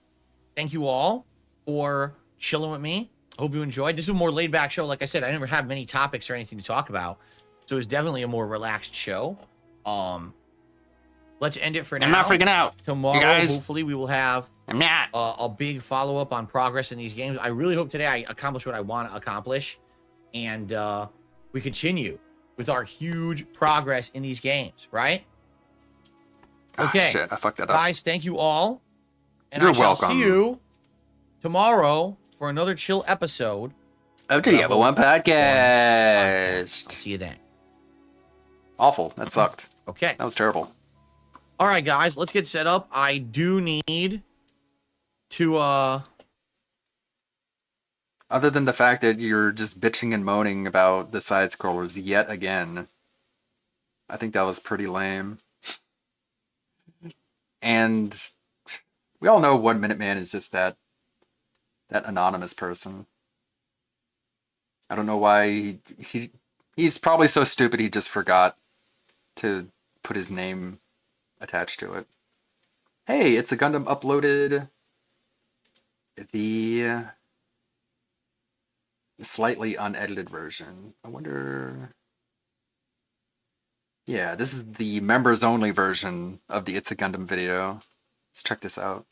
Thank you all for chilling with me. Hope you enjoyed. This is a more laid-back show. Like I said, I never have many topics or anything to talk about, so it's definitely a more relaxed show. Let's end it for now. I'm not freaking out. Tomorrow, hopefully, we will have not a big follow-up on progress in these games. I really hope today I accomplish what I want to accomplish, and we continue with our huge progress in these games, right? Okay. Shit, I fucked that up. Guys, thank you all. And You're I shall welcome. see you tomorrow for another chill episode of the Evo One Podcast. I'll see you then. Awful. That sucked. Okay. That was terrible. All right, guys, let's get set up. I do need to Other than the fact that you're just bitching and moaning about the side scrollers yet again, I think that was pretty lame. And We all know 1 Minute Man is just that anonymous person. I don't know why he's probably so stupid he just forgot to put his name attached to it. Hey, It's a Gundam uploaded the slightly unedited version. I wonder... Yeah, this is the members only version of the It's a Gundam video. Let's check this out.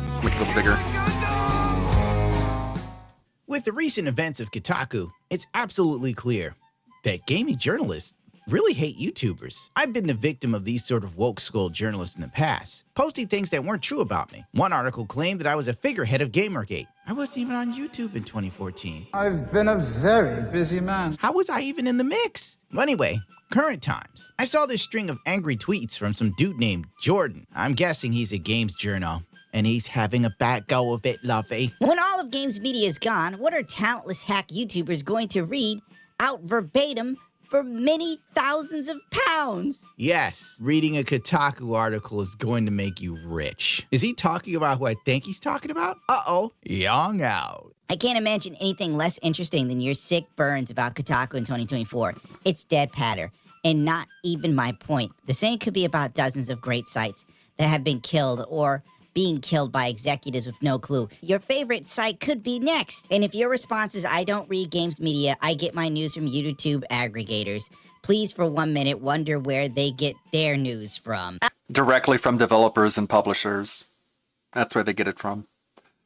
Let's make it a little bigger. With the recent events of Kotaku, it's absolutely clear that gaming journalists really hate YouTubers. I've been the victim of these sort of woke skull journalists in the past, posting things that weren't true about me. One article claimed that I was a figurehead of Gamergate. I wasn't even on YouTube in 2014. I've been a very busy man. How was I even in the mix? Well, anyway, current times. I saw this string of angry tweets from some dude named Jordan. I'm guessing he's a games journal, and he's having a bad go of it, Lovey. When all of games media is gone, what are talentless hack YouTubers going to read out verbatim for many thousands of pounds? Yes, reading a Kotaku article is going to make you rich. Is he talking about who I think he's talking about? Uh-oh, young out. I can't imagine anything less interesting than your sick burns about Kotaku in 2024. It's dead patter, and not even my point. The same could be about dozens of great sites that have been killed or being killed by executives with no clue. Your favorite site could be next. And if your response is, I don't read games media, I get my news from YouTube aggregators, please for 1 minute wonder where they get their news from. Directly from developers and publishers. That's where they get it from.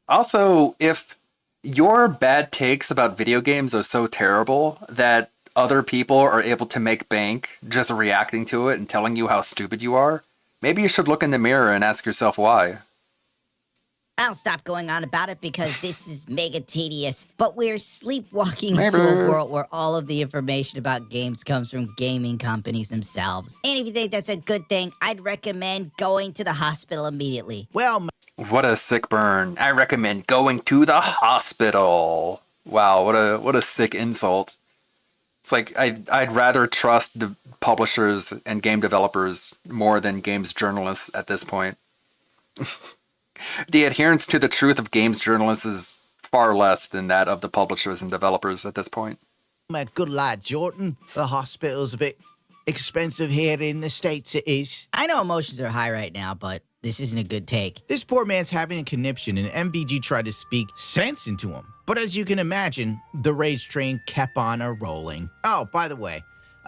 Also, if your bad takes about video games are so terrible that other people are able to make bank just reacting to it and telling you how stupid you are, maybe you should look in the mirror and ask yourself why. I'll stop going on about it because this is mega tedious, but we're sleepwalking into a world where all of the information about games comes from gaming companies themselves. And if you think that's a good thing, I'd recommend going to the hospital immediately. Well, what a sick burn. I recommend going to the hospital. Wow, what a sick insult. It's like I'd rather trust the publishers and game developers more than games journalists at this point. The adherence to the truth of games journalists is far less than that of the publishers and developers at this point. My good lad, Jordan, the hospital's a bit expensive here in the States, it is. I know emotions are high right now, but this isn't a good take. This poor man's having a conniption, and MVG tried to speak sense into him. But as you can imagine, the rage train kept on a-rolling. Oh, by the way,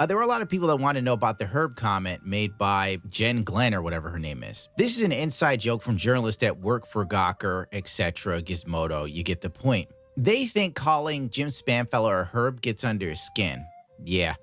there were a lot of people that want to know about the Herb comment made by Jen Glenn or whatever her name is. This is an inside joke from journalists that work for Gawker, etc., Gizmodo. You get the point. They think calling Jim Spamfeller a Herb gets under his skin. Yeah,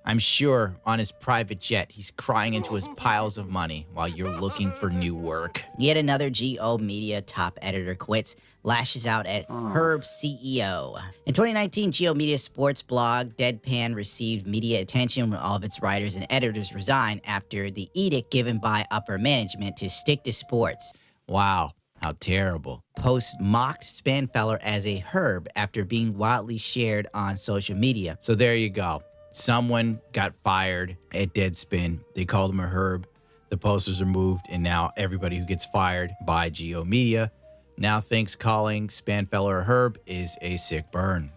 I'm sure on his private jet, he's crying into his piles of money while you're looking for new work. Yet another GO Media top editor quits, lashes out at Herb CEO. In 2019, GO Media sports blog Deadpan received media attention when all of its writers and editors resigned after the edict given by upper management to stick to sports. Wow, how terrible. Post mocked Spanfeller as a Herb after being wildly shared on social media. So there you go. Someone got fired at Deadspin. They called him a Herb. The posters are moved, and now everybody who gets fired by GO Media now thinks calling Spanfeller a Herb is a sick burn.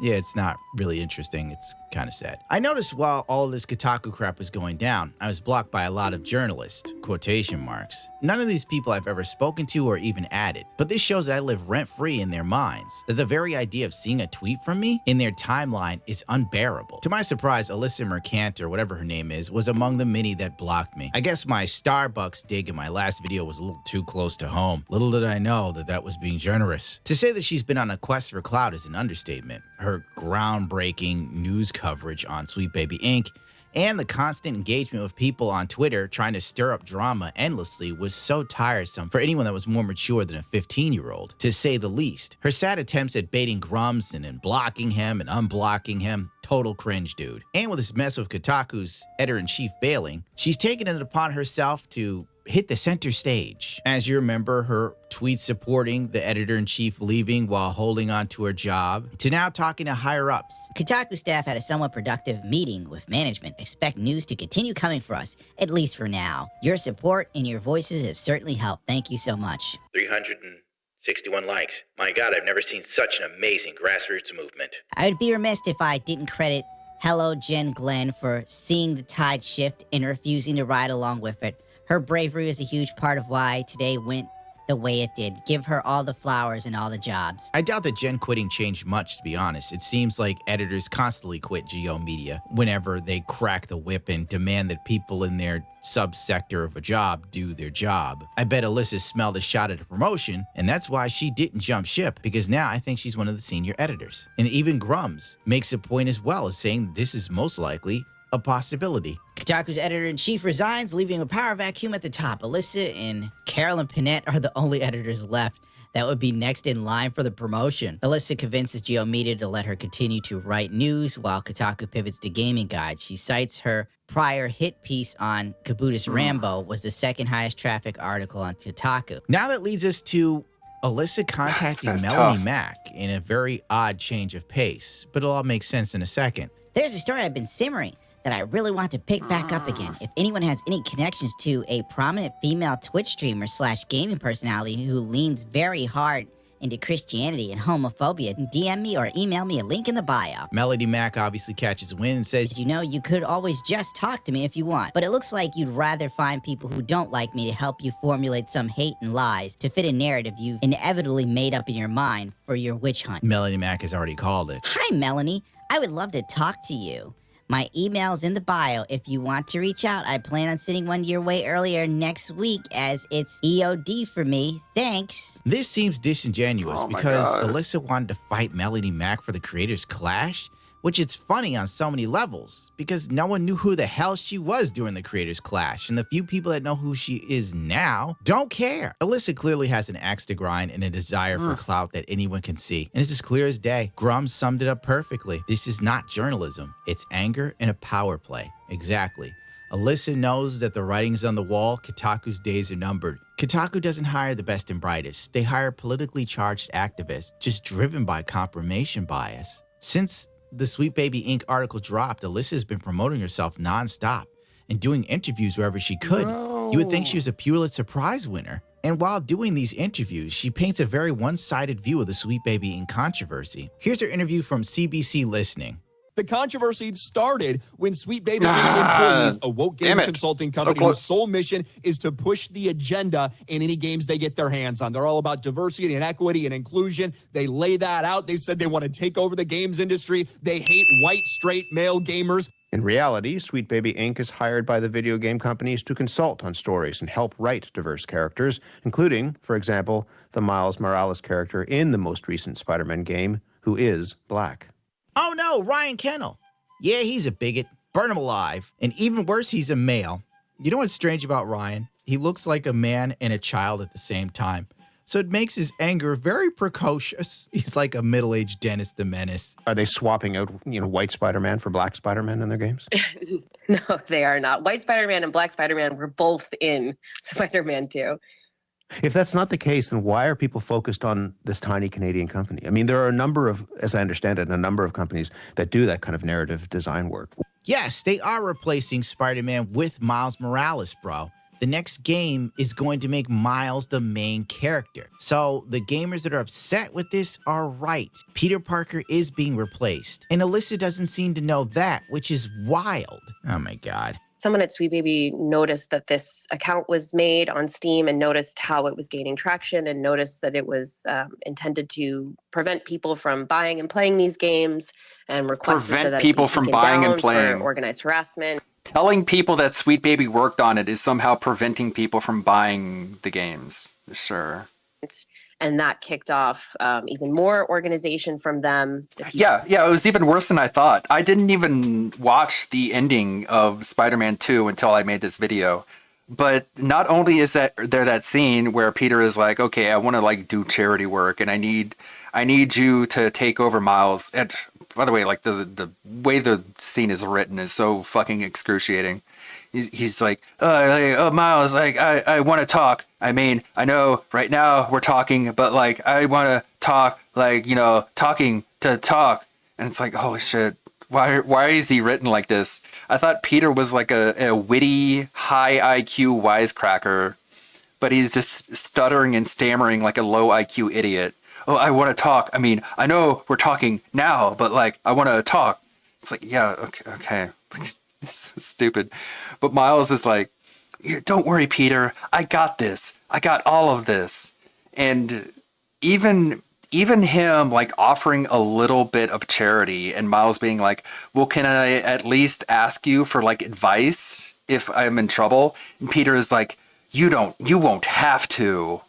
Yeah, it's not really interesting. It's kind of sad. I noticed while all this Kotaku crap was going down, I was blocked by a lot of journalists, quotation marks. None of these people I've ever spoken to or even added, but this shows that I live rent-free in their minds, that the very idea of seeing a tweet from me in their timeline is unbearable. To my surprise, Alyssa Mercant, or whatever her name is, was among the many that blocked me. I guess my Starbucks dig in my last video was a little too close to home. Little did I know that that was being generous. To say that she's been on a quest for clout is an understatement. Her groundbreaking news coverage on Sweet Baby Inc. and the constant engagement with people on Twitter trying to stir up drama endlessly was so tiresome for anyone that was more mature than a 15-year-old, to say the least. Her sad attempts at baiting Grumson and blocking him and unblocking him, total cringe, dude. And with this mess of Kotaku's editor-in-chief bailing, she's taken it upon herself to hit the center stage. As you remember, her tweets supporting the editor-in-chief leaving while holding on to her job, to now talking to higher-ups. Kotaku staff had a somewhat productive meeting with management. Expect news to continue coming for us, at least for now. Your support and your voices have certainly helped. Thank you so much. 361 likes. My God, I've never seen such an amazing grassroots movement. I would be remiss if I didn't credit Hello Jen Glenn for seeing the tide shift and refusing to ride along with it. Her bravery was a huge part of why today went the way it did. Give her all the flowers and all the jobs. I doubt that Jen quitting changed much, to be honest. It seems like editors constantly quit GO Media whenever they crack the whip and demand that people in their subsector of a job do their job. I bet Alyssa smelled a shot at a promotion, and that's why she didn't jump ship, because now I think she's one of the senior editors. And even Grums makes a point as well as saying this is most likely a possibility. Kotaku's editor-in-chief resigns, leaving a power vacuum at the top. Alyssa and Carolyn Panett are the only editors left that would be next in line for the promotion. Alyssa convinces GO Media to let her continue to write news while Kotaku pivots to gaming guides. She cites her prior hit piece on Kabuto's Rambo was the second highest traffic article on Kotaku. Now that leads us to Alyssa contacting That's Melanie tough. Mack in a very odd change of pace, but it'll all make sense in a second. There's a story I've been simmering that I really want to pick back up again. If anyone has any connections to a prominent female Twitch streamer / gaming personality who leans very hard into Christianity and homophobia, DM me or email me a link in the bio. Melody Mack obviously catches wind and says, You know, you could always just talk to me if you want, but it looks like you'd rather find people who don't like me to help you formulate some hate and lies to fit a narrative you've inevitably made up in your mind for your witch hunt. Melody Mack has already called it. Hi, Melanie. I would love to talk to you. My email's in the bio if you want to reach out. I plan on sending one your way earlier next week as it's EOD for me. Thanks. This seems disingenuous Oh my because God. Alyssa wanted to fight Melody Mack for the Creators Clash, which is funny on so many levels because no one knew who the hell she was during the Creators Clash, and the few people that know who she is now don't care. Alyssa clearly has an axe to grind and a desire for clout that anyone can see, and it's as clear as day. Grum summed it up perfectly. This is not journalism. It's anger and a power play. Exactly. Alyssa knows that the writing's on the wall. Kotaku's days are numbered. Kotaku doesn't hire the best and brightest. They hire politically charged activists, just driven by confirmation bias. Since the Sweet Baby Inc. article dropped, Alyssa's been promoting herself nonstop and doing interviews wherever she could. You would think she was a Pulitzer Prize winner. And while doing these interviews, she paints a very one-sided view of the Sweet Baby Inc. controversy. Here's her interview from CBC Listening. The controversy started when Sweet Baby employees, a woke game consulting company whose sole mission is to push the agenda in any games they get their hands on. They're all about diversity and equity and inclusion. They lay that out. They've said they want to take over the games industry. They hate white, straight, male gamers. In reality, Sweet Baby Inc. is hired by the video game companies to consult on stories and help write diverse characters, including, for example, the Miles Morales character in the most recent Spider-Man game, who is black. Oh no, Ryan Kennel. Yeah, he's a bigot. Burn him alive. And even worse, he's a male. You know what's strange about Ryan? He looks like a man and a child at the same time. So it makes his anger very precocious. He's like a middle-aged Dennis the Menace. Are they swapping out, white Spider-Man for black Spider-Man in their games? No, they are not. White Spider-Man and Black Spider-Man were both in Spider-Man 2. If that's not the case, then why are people focused on this tiny Canadian company? I mean, there are a number of, as I understand it, a number of companies that do that kind of narrative design work. Yes, they are replacing Spider-Man with Miles Morales, bro. The next game is going to make Miles the main character. So the gamers that are upset with this are right. Peter Parker is being replaced. And Alyssa doesn't seem to know that, which is wild. Oh my God. Someone at Sweet Baby noticed that this account was made on Steam and noticed how it was gaining traction and noticed that it was intended to prevent people from buying and playing these games and requested Prevent that people it be from taken buying and down playing. for organized harassment. Telling people that Sweet Baby worked on it is somehow preventing people from buying the games. Sure. And that kicked off even more organization from them. Yeah, it was even worse than I thought. I didn't even watch the ending of Spider-Man 2 until I made this video. But not only is there that scene where Peter is like, okay, I want to do charity work and I need you to take over Miles. And by the way, the way the scene is written is so fucking excruciating. he's like, Miles, like, I want to talk. I mean, I know right now we're talking, but like, I want to talk, like, you know, talking to talk. And it's like, holy shit. Why is he written like this? I thought Peter was like a witty, high IQ wisecracker, but he's just stuttering and stammering like a low IQ idiot. Oh, I want to talk. I mean, I know we're talking now, but like, I want to talk. It's like, yeah, okay. It's so stupid. But Miles is like, don't worry, Peter. I got this. I got all of this. And even him like offering a little bit of charity and Miles being like, well, can I at least ask you for like advice if I'm in trouble? And Peter is like, you won't have to.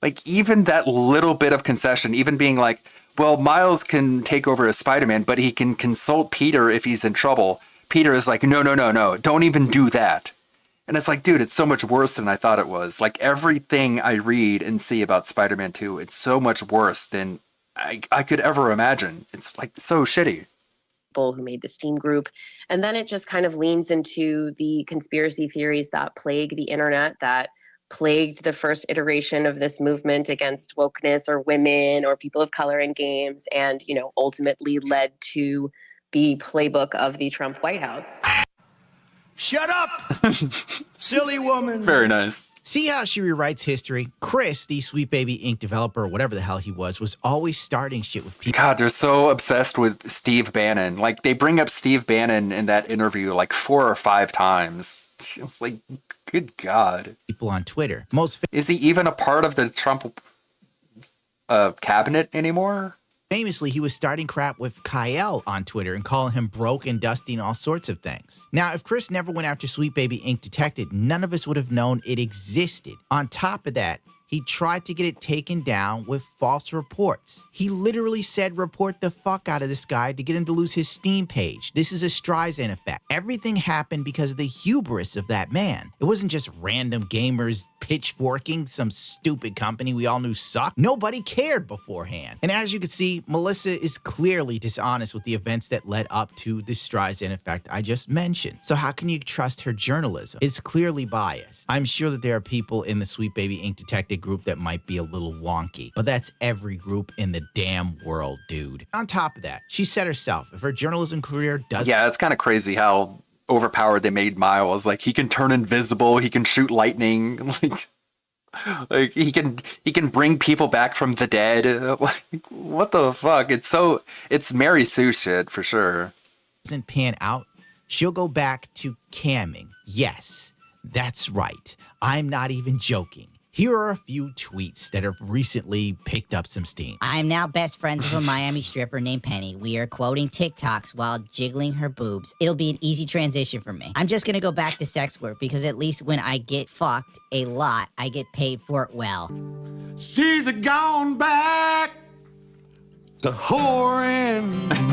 Like, even that little bit of concession, even being like, well, Miles can take over as Spider-Man, but he can consult Peter if he's in trouble. Peter is like, no, don't even do that. And it's like, dude, it's so much worse than I thought it was. Like, everything I read and see about Spider-Man 2, it's so much worse than I could ever imagine. It's like so shitty. People who made the Steam group. And then it just kind of leans into the conspiracy theories that plague the internet, that plagued the first iteration of this movement against wokeness or women or people of color in games, and, you know, ultimately led to the playbook of the Trump White House. Shut up, silly woman. Very nice. See how she rewrites history? Chris, the Sweet Baby Inc. developer, or whatever the hell he was always starting shit with people. God, they're so obsessed with Steve Bannon. Like, they bring up Steve Bannon in that interview like 4 or 5 times. It's like, good God. People on Twitter. Is he even a part of the Trump cabinet anymore? Famously, he was starting crap with Kyle on Twitter and calling him broke and dusty and all sorts of things. Now, if Chris never went after Sweet Baby Inc. Detected, none of us would have known it existed. On top of that, he tried to get it taken down with false reports. He literally said report the fuck out of this guy to get him to lose his Steam page. This is a Streisand effect. Everything happened because of the hubris of that man. It wasn't just random gamers pitchforking some stupid company we all knew sucked. Nobody cared beforehand. And as you can see, Melissa is clearly dishonest with the events that led up to the Streisand effect I just mentioned. So how can you trust her journalism? It's clearly biased. I'm sure that there are people in the Sweet Baby Inc. Detected group that might be a little wonky, but that's every group in the damn world, dude. On top of that, she said herself, if her journalism career does— Yeah, it's kind of crazy how overpowered they made Miles. Like, he can turn invisible, he can shoot lightning, like he can bring people back from the dead. Like, what the fuck? It's Mary Sue shit for sure. Doesn't pan out, she'll go back to camming. Yes, that's right. I'm not even joking. Here are a few tweets that have recently picked up some steam. I'm now best friends with a Miami stripper named Penny. We are quoting TikToks while jiggling her boobs. It'll be an easy transition for me. I'm just gonna go back to sex work because at least when I get fucked a lot, I get paid for it well. She's gone back to whoring.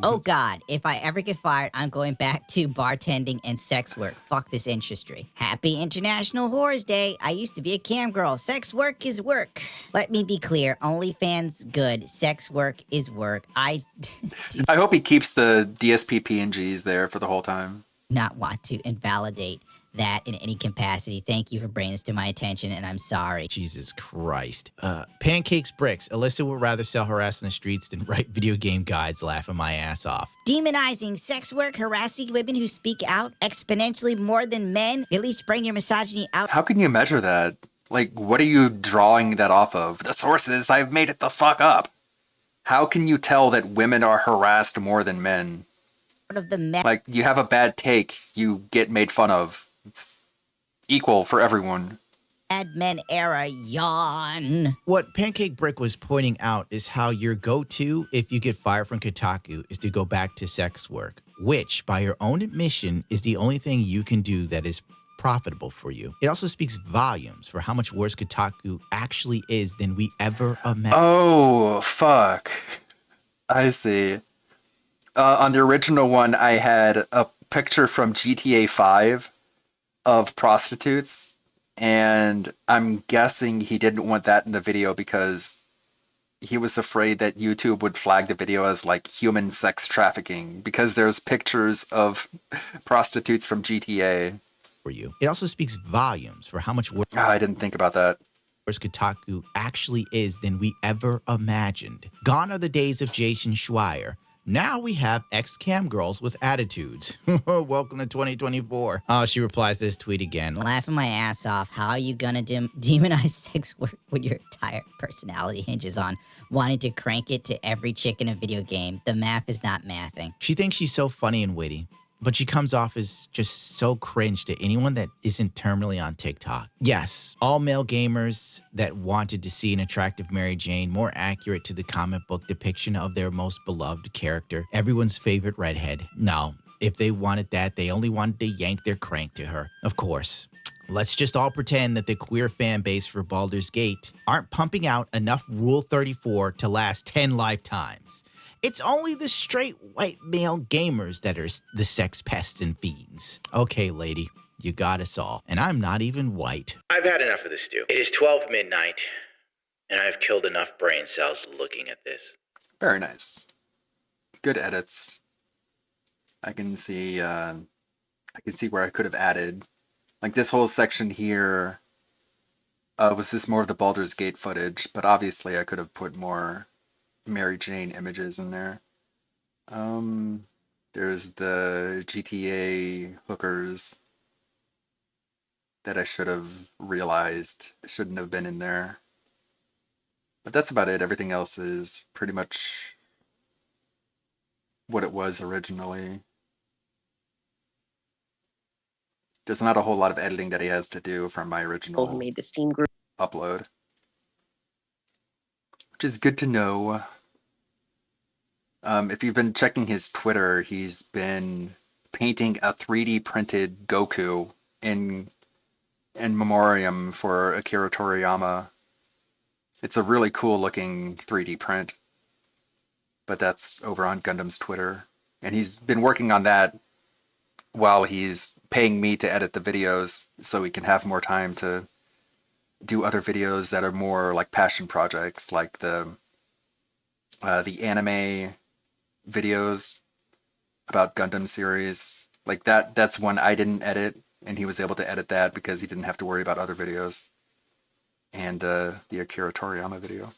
Oh God, if I ever get fired, I'm going back to bartending and sex work. Fuck this industry. Happy International Whores Day. I used to be a cam girl. Sex work is work. Let me be clear, OnlyFans good. Sex work is work. I hope he keeps the DSP PNGs there for the whole time. Not want to invalidate that in any capacity. Thank you for bringing this to my attention, and I'm sorry. Jesus Christ. Pancakes Bricks. Alyssa would rather sell her ass in the streets than write video game guides, laughing my ass off. Demonizing sex work, harassing women who speak out exponentially more than men. At least bring your misogyny out. How can you measure that? Like, what are you drawing that off of? The sources, I've made it the fuck up. How can you tell that women are harassed more than men? Of the men. Like, you have a bad take, you get made fun of. It's equal for everyone. Mad Men era, yawn. What Pancake Brick was pointing out is how your go-to if you get fired from Kotaku is to go back to sex work, which, by your own admission, is the only thing you can do that is profitable for you. It also speaks volumes for how much worse Kotaku actually is than we ever imagined. Oh, fuck. I see. On the original one, I had a picture from GTA 5 of prostitutes, and I'm guessing he didn't want that in the video because he was afraid that YouTube would flag the video as like human sex trafficking because there's pictures of prostitutes from GTA. for you. It also speaks volumes for how much worse I didn't think about that. Kotaku actually is than we ever imagined. Gone are the days of Jason Schreier. Now we have ex-cam girls with attitudes. Welcome to 2024. Oh, she replies to this tweet again. Laughing my ass off. How are you gonna demonize sex work when your entire personality hinges on wanting to crank it to every chick in a video game? The math is not mathing. She thinks she's so funny and witty, but she comes off as just so cringe to anyone that isn't terminally on TikTok. Yes, all male gamers that wanted to see an attractive Mary Jane more accurate to the comic book depiction of their most beloved character, everyone's favorite redhead. No, if they wanted that, they only wanted to yank their crank to her. Of course. Let's just all pretend that the queer fan base for Baldur's Gate aren't pumping out enough Rule 34 to last 10 lifetimes. It's only the straight white male gamers that are the sex pests and fiends. Okay, lady, you got us all. And I'm not even white. I've had enough of this stew. It is 12 midnight, and I've killed enough brain cells looking at this. Very nice. Good edits. I can see where I could have added. Like this whole section here was just more of the Baldur's Gate footage, but obviously I could have put more Mary Jane images in there. There's the GTA hookers that I should have realized shouldn't have been in there. But that's about it. Everything else is pretty much what it was originally. There's not a whole lot of editing that he has to do from my original Who made the Steam group upload, which is good to know. If you've been checking his Twitter, he's been painting a 3D printed Goku in memoriam for Akira Toriyama. It's a really cool looking 3D print, but that's over on Gundam's Twitter. And he's been working on that while he's paying me to edit the videos so he can have more time to do other videos that are more like passion projects, like the anime videos about Gundam series. Like that's one I didn't edit, and he was able to edit that because he didn't have to worry about other videos. And the Akira Toriyama video.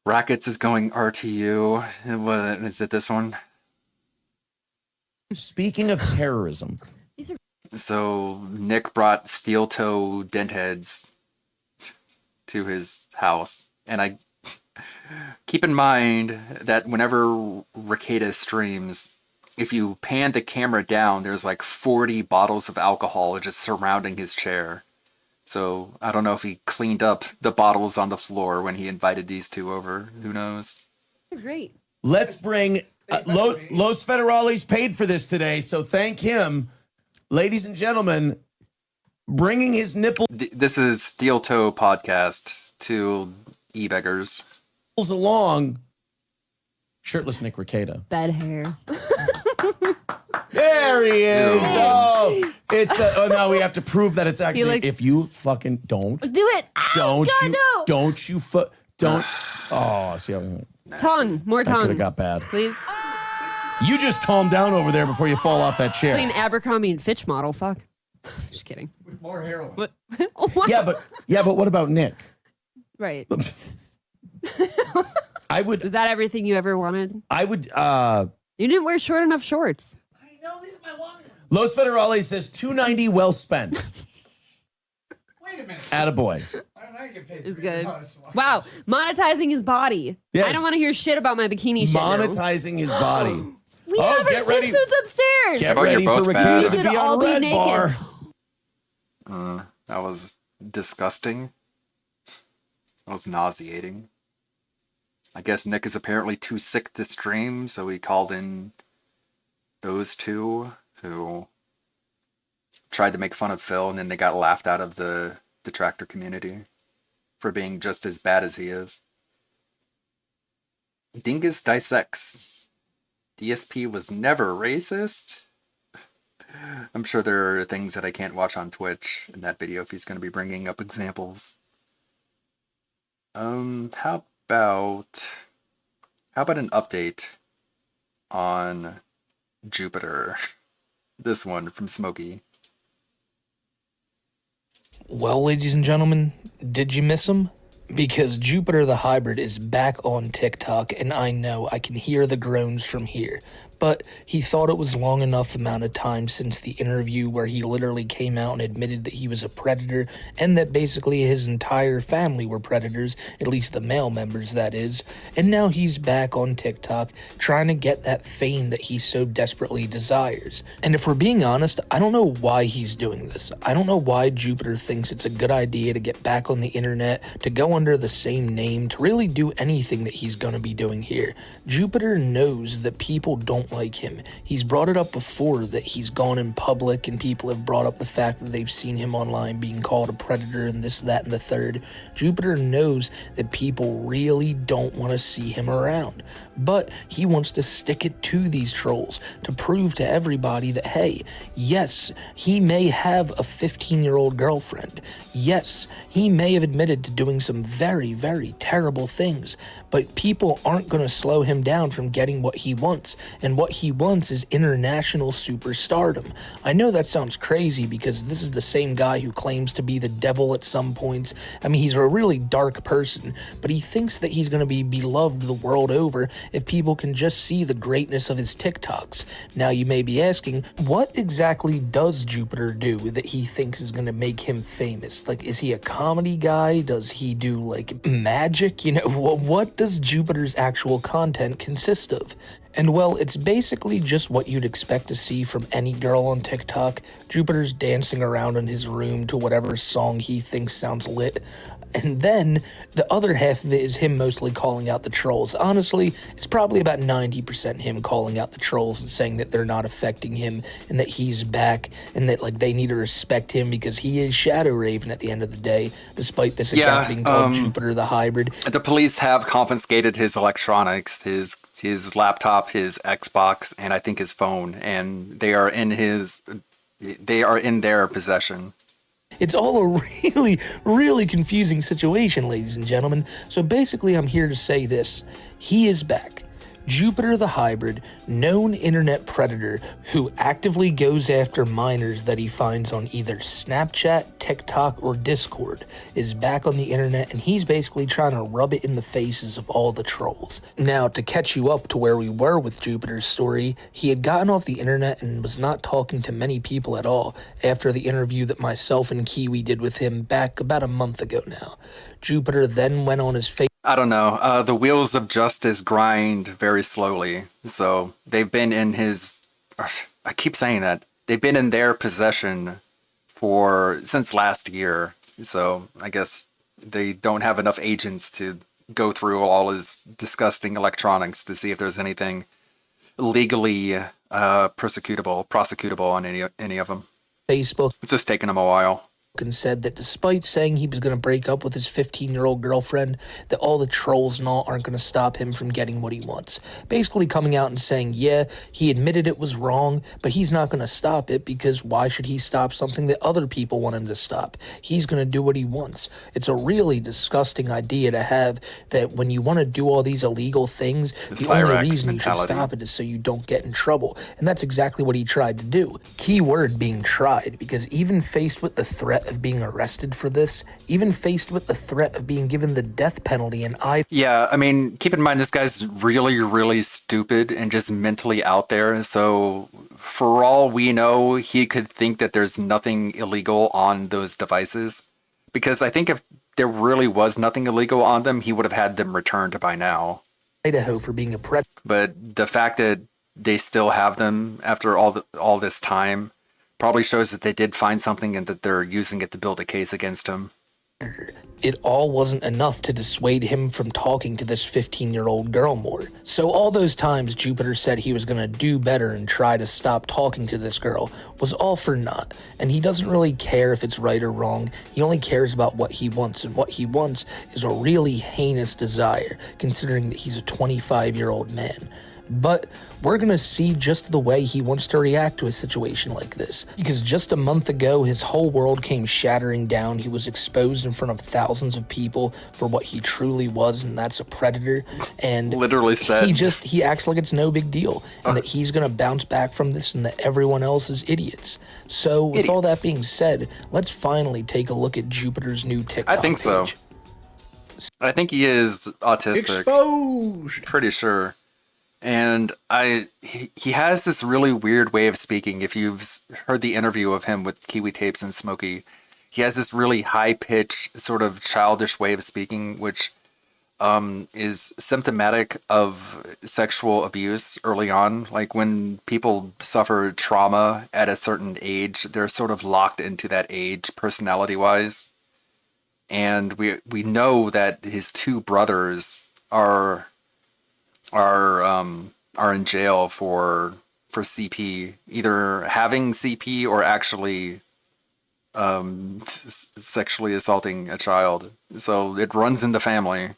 Rockets is going RTU. What is it, this one? Speaking of terrorism. So Nick brought steel toe dent heads to his house, and I keep in mind that whenever Ricada streams, if you pan the camera down, there's like 40 bottles of alcohol just surrounding his chair. So I don't know if he cleaned up the bottles on the floor when he invited these two over. Who knows? Great. Let's bring Los Federales paid for this today, so thank him. Ladies and gentlemen, bringing his nipple. This is Steel Toe Podcast to e-beggars. Along, shirtless Nick Ricada. Bad hair. There he is. Oh, it's oh no, we have to prove that it's actually. looks- If you fucking don't Do it. Ow, don't God, you no. don't you don't. Oh, see how Tongue. More that could tongue. have got bad. Please. You just calm down over there before you fall off that chair. It's like an Abercrombie and Fitch model. Fuck. Just kidding. With more heroin. What? Oh, wow. Yeah, but what about Nick? Right. I would. Is that everything you ever wanted? I would. You didn't wear short enough shorts. Los Federales says $290 well spent. Wait a minute. Attaboy. I don't know how you get paid. It's good. Wow. Monetizing his body. Yes. I don't want to hear shit about my bikini shit now. Monetizing his body. We have our get ready. swimsuits upstairs. Get Oh, you're ready for both Ricada bad. to We be should all on be Red naked. Bar. That was disgusting. That was nauseating. I guess Nick is apparently too sick to stream, so he called in those two who tried to make fun of Phil, and then they got laughed out of the detractor community for being just as bad as he is. Dingus dissects. DSP was never racist. I'm sure there are things that I can't watch on Twitch in that video if he's going to be bringing up examples. How about an update on Jupiter? This one from Smokey. Well, ladies and gentlemen, did you miss him? Because Jupiter the Hybrid is back on TikTok, and I know I can hear the groans from here. But he thought it was long enough amount of time since the interview where he literally came out and admitted that he was a predator and that basically his entire family were predators, at least the male members, that is. And now he's back on TikTok trying to get that fame that he so desperately desires. And if we're being honest, I don't know why he's doing this. I don't know why Jupiter thinks it's a good idea to get back on the internet, to go under the same name, to really do anything that he's going to be doing here. Jupiter knows that people don't like him. He's brought it up before that he's gone in public and people have brought up the fact that they've seen him online being called a predator and this, that, and the third. Jupiter knows that people really don't want to see him around, but he wants to stick it to these trolls to prove to everybody that, hey, yes, he may have a 15-year-old girlfriend. Yes, he may have admitted to doing some very, very terrible things, but people aren't going to slow him down from getting what he wants, and what he wants is international superstardom. I know that sounds crazy because this is the same guy who claims to be the devil at some points. I mean, he's a really dark person, but he thinks that he's going to be beloved the world over if people can just see the greatness of his TikToks. Now, you may be asking, what exactly does Jupiter do that he thinks is going to make him famous? Like, is he a comedy guy? Does he do, like, magic? You know, what does Jupiter's actual content consist of? And well, it's basically just what you'd expect to see from any girl on TikTok. Jupiter's dancing around in his room to whatever song he thinks sounds lit. And then the other half of it is him mostly calling out the trolls. Honestly, it's probably about 90% him calling out the trolls and saying that they're not affecting him and that he's back and that, like, they need to respect him because he is Shadow Raven at the end of the day, despite this account being called Jupiter the Hybrid. The police have confiscated his electronics, his laptop, his Xbox, and I think his phone, and they are in their possession. It's all a really, really confusing situation, ladies and gentlemen. So basically, I'm here to say this. He is back. Jupiter the Hybrid, known internet predator who actively goes after minors that he finds on either Snapchat, TikTok, or Discord, is back on the internet, and he's basically trying to rub it in the faces of all the trolls. Now, to catch you up to where we were with Jupiter's story, he had gotten off the internet and was not talking to many people at all after the interview that myself and Kiwi did with him back about a month ago now. Jupiter then went on his Facebook. I don't know. The wheels of justice grind very slowly. So they've been in his... I keep saying that. They've been in their possession since last year. So I guess they don't have enough agents to go through all his disgusting electronics to see if there's anything legally prosecutable on any of them. Facebook. It's just taking them a while. And said that despite saying he was going to break up with his 15-year-old girlfriend, that all the trolls and all aren't going to stop him from getting what he wants. Basically coming out and saying, yeah, he admitted it was wrong, but he's not going to stop it because why should he stop something that other people want him to stop? He's going to do what he wants. It's a really disgusting idea to have that when you want to do all these illegal things, the only reason you should stop it is so you don't get in trouble. And that's exactly what he tried to do. Key word being tried, because even faced with the threat of being arrested for this, even faced with the threat of being given the death penalty and Yeah, I mean, keep in mind this guy's really, really stupid and just mentally out there. So for all we know, he could think that there's nothing illegal on those devices. Because I think if there really was nothing illegal on them, he would have had them returned by now. Idaho for being a predator. But the fact that they still have them after all this time probably shows that they did find something and that they're using it to build a case against him. It all wasn't enough to dissuade him from talking to this 15-year-old girl more. So all those times Jupiter said he was going to do better and try to stop talking to this girl was all for naught. And he doesn't really care if it's right or wrong. He only cares about what he wants, and what he wants is a really heinous desire, considering that he's a 25-year-old man. But we're gonna see just the way he wants to react to a situation like this. Because just a month ago, his whole world came shattering down. He was exposed in front of thousands of people for what he truly was, and that's a predator. And literally said he acts like it's no big deal, and that he's gonna bounce back from this, and that everyone else is idiots. So with all that being said, let's finally take a look at Jupiter's new TikTok I think so. page. I think he is autistic. Exposed. Pretty sure. And he has this really weird way of speaking. If you've heard the interview of him with Kiwi Tapes and Smokey, he has this really high-pitched, sort of childish way of speaking, which is symptomatic of sexual abuse early on. Like when people suffer trauma at a certain age, they're sort of locked into that age personality-wise. And we know that his two brothers are in jail for CP, either having CP or actually sexually assaulting a child. So it runs in the family.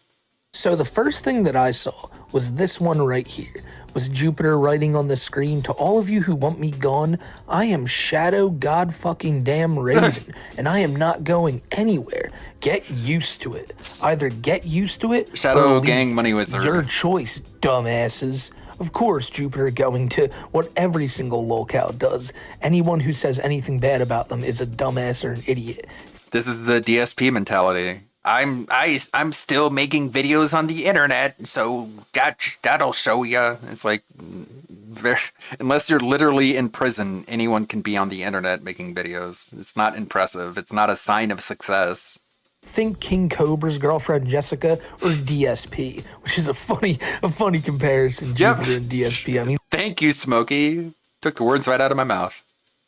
So the first thing that I saw was this one right here. Was Jupiter writing on the screen, "To all of you who want me gone, I am Shadow God fucking damn Raven, and I am not going anywhere. Get used to it. Either get used to it, Shadow or Gang leave. Money Wizard. Your choice, dumbasses." Of course, Jupiter going to what every single lolcow does. Anyone who says anything bad about them is a dumbass or an idiot. This is the DSP mentality. I'm still making videos on the internet, so that'll show ya. It's like, unless you're literally in prison, anyone can be on the internet making videos. It's not impressive. It's not a sign of success. Think King Cobra's girlfriend Jessica or DSP, which is a funny comparison. Jupiter and DSP. I mean, thank you, Smokey. Took the words right out of my mouth.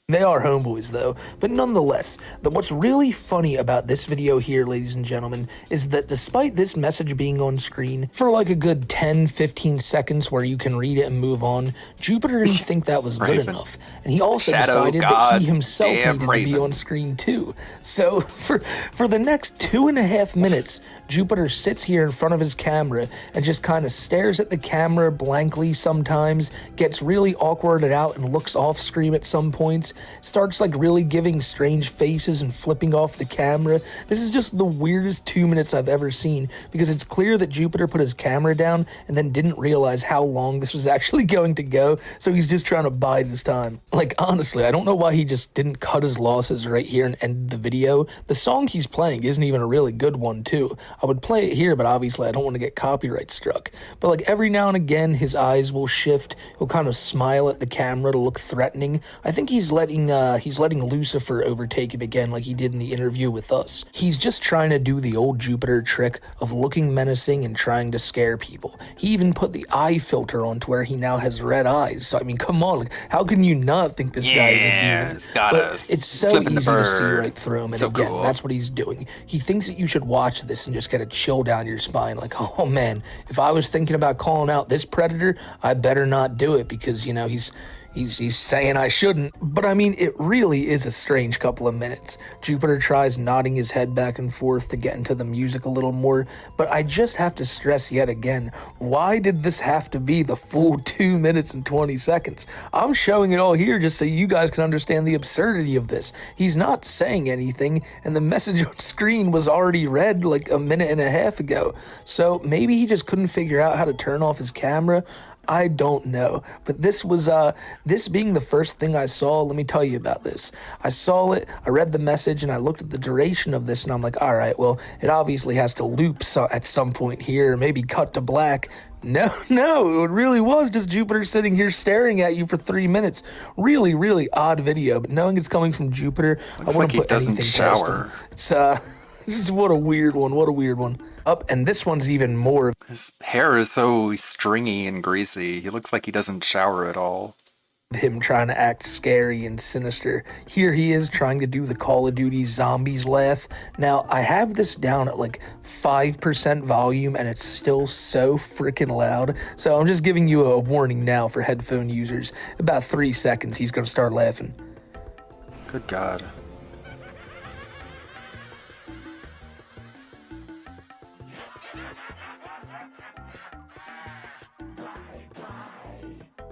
They are homeboys though, but nonetheless, what's really funny about this video here, ladies and gentlemen, is that despite this message being on screen for like a good 10-15 seconds where you can read it and move on, Jupiter didn't think that was good enough. And he also decided that he himself needed to be on screen too. So for the next 2.5 minutes, Jupiter sits here in front of his camera and just kind of stares at the camera blankly sometimes, gets really awkwarded out and looks off screen at some points, starts like really giving strange faces and flipping off the camera. This is just the weirdest 2 minutes I've ever seen, because it's clear that Jupiter put his camera down and then didn't realize how long this was actually going to go, so he's just trying to bide his time. Like, honestly, I don't know why he just didn't cut his losses right here and end the video. The song he's playing isn't even a really good one too. I would play it here, but obviously I don't want to get copyright struck. But like every now and again, his eyes will shift. He'll kind of smile at the camera to look threatening. I think he's letting Lucifer overtake him again like he did in the interview with us. He's just trying to do the old Jupiter trick of looking menacing and trying to scare people. He even put the eye filter on to where he now has red eyes. So I mean, come on, like, how can you not think this guy is a demon? But it's so easy to see right through him, and again, that's what he's doing. He thinks that you should watch this and just get a chill down your spine, like, oh man, if I was thinking about calling out this predator, I better not do it, because, you know, he's saying I shouldn't. But I mean, it really is a strange couple of minutes. Jupiter tries nodding his head back and forth to get into the music a little more, but I just have to stress yet again, why did this have to be the full 2 minutes and 20 seconds? I'm showing it all here just so you guys can understand the absurdity of this. He's not saying anything, and the message on screen was already read like a minute and a half ago. So maybe he just couldn't figure out how to turn off his camera. I don't know, but this was, this being the first thing I saw, let me tell you about this. I saw it, I read the message, and I looked at the duration of this, and I'm like, all right, well, it obviously has to loop at some point here, maybe cut to black. No, it really was just Jupiter sitting here staring at you for 3 minutes. Really, really odd video, but knowing it's coming from Jupiter, I wouldn't put anything past him. It's, this is what a weird one. And this one's even more. His hair is so stringy and greasy. He looks like he doesn't shower at all. Him trying to act scary and sinister. Here he is trying to do the Call of Duty zombies laugh. Now, I have this down at like 5% volume, and it's still so freaking loud. So I'm just giving you a warning now for headphone users. About 3 seconds, he's going to start laughing. Good God.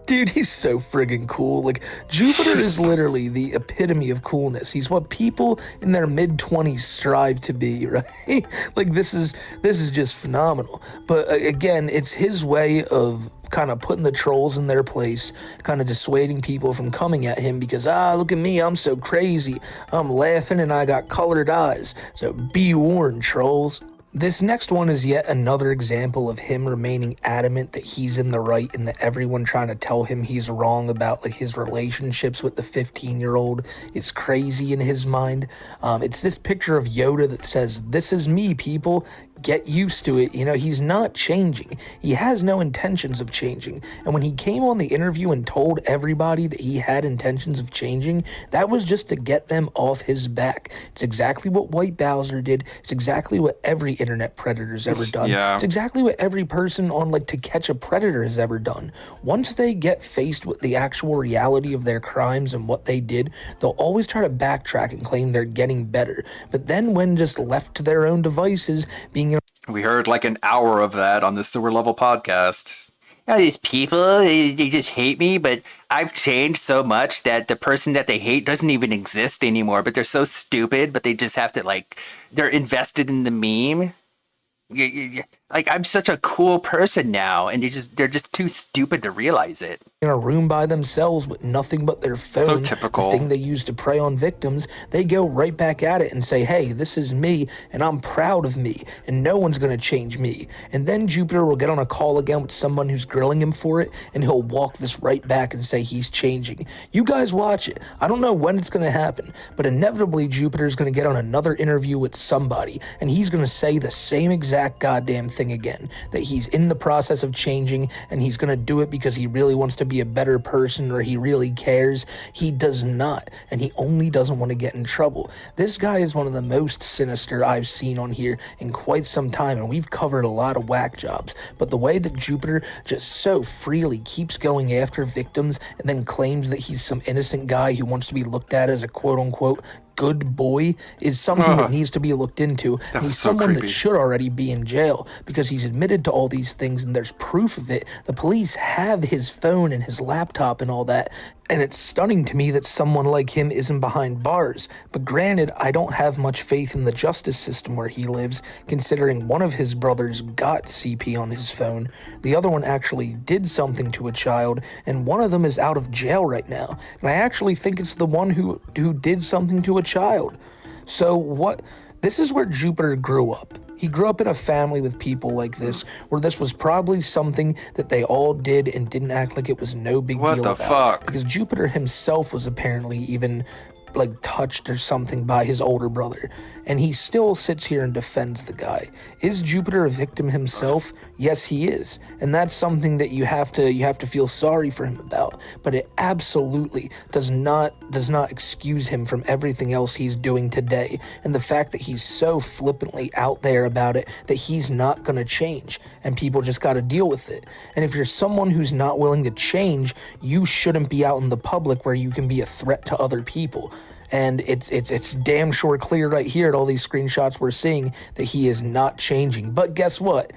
Dude, he's so friggin' cool. Like, Jupiter is literally the epitome of coolness. He's what people in their mid-20s strive to be, right? Like, this is just phenomenal. But again, it's his way of kind of putting the trolls in their place, kind of dissuading people from coming at him because, look at me, I'm so crazy. I'm laughing and I got colored eyes. So be warned, trolls. This next one is yet another example of him remaining adamant that he's in the right and that everyone trying to tell him he's wrong about like his relationships with the 15-year-old is crazy in his mind. It's this picture of Yoda that says, "This is me, people. Get used to it." You know, he's not changing. He has no intentions of changing. And when he came on the interview and told everybody that he had intentions of changing, that was just to get them off his back. It's exactly what White Bowser did. It's exactly what every internet predator's ever done. Yeah. It's exactly what every person on like To Catch a Predator has ever done. Once they get faced with the actual reality of their crimes and what they did, they'll always try to backtrack and claim they're getting better. But then when just left to their own devices, being We heard like an hour of that on the Sewer Level podcast. These people, they just hate me, but I've changed so much that the person that they hate doesn't even exist anymore, but they're so stupid, but they just have to like, they're invested in the meme. Like, I'm such a cool person now, and they're just too stupid to realize it. in a room by themselves with nothing but their phone, So typical. the thing they use to prey on victims, they go right back at it and say, hey, this is me, and I'm proud of me, and no one's going to change me. And then Jupiter will get on a call again with someone who's grilling him for it, and he'll walk this right back and say he's changing. You guys watch it. I don't know when it's going to happen, but inevitably Jupiter's going to get on another interview with somebody, and he's going to say the same exact goddamn thing again, that he's in the process of changing, and he's going to do it because he really wants to be a better person or he really cares. He does not, and he only doesn't want to get in trouble. This guy is one of the most sinister I've seen on here in quite some time, and we've covered a lot of whack jobs, but the way that Jupiter just so freely keeps going after victims and then claims that he's some innocent guy who wants to be looked at as a quote-unquote good boy is something that needs to be looked into. And he's so someone creepy. that should already be in jail because he's admitted to all these things and there's proof of it. The police have his phone and his laptop and all that. And it's stunning to me that someone like him isn't behind bars. But granted, I don't have much faith in the justice system where he lives, considering one of his brothers got CP on his phone, the other one actually did something to a child, and one of them is out of jail right now. And I actually think it's the one who did something to a child. So what? This is where Jupiter grew up. He grew up in a family with people like this, where this was probably something that they all did and didn't act like it was no big What deal the about. fuck? Because Jupiter himself was apparently even like touched or something by his older brother, and he still sits here and defends the guy. Is Jupiter a victim himself? Yes, he is, and that's something that you have to feel sorry for him about. But it absolutely does not excuse him from everything else he's doing today, and the fact that he's so flippantly out there about it that he's not going to change, and people just got to deal with it. And if you're someone who's not willing to change, you shouldn't be out in the public where you can be a threat to other people. And it's damn sure clear right here at all these screenshots we're seeing that he is not changing. But guess what?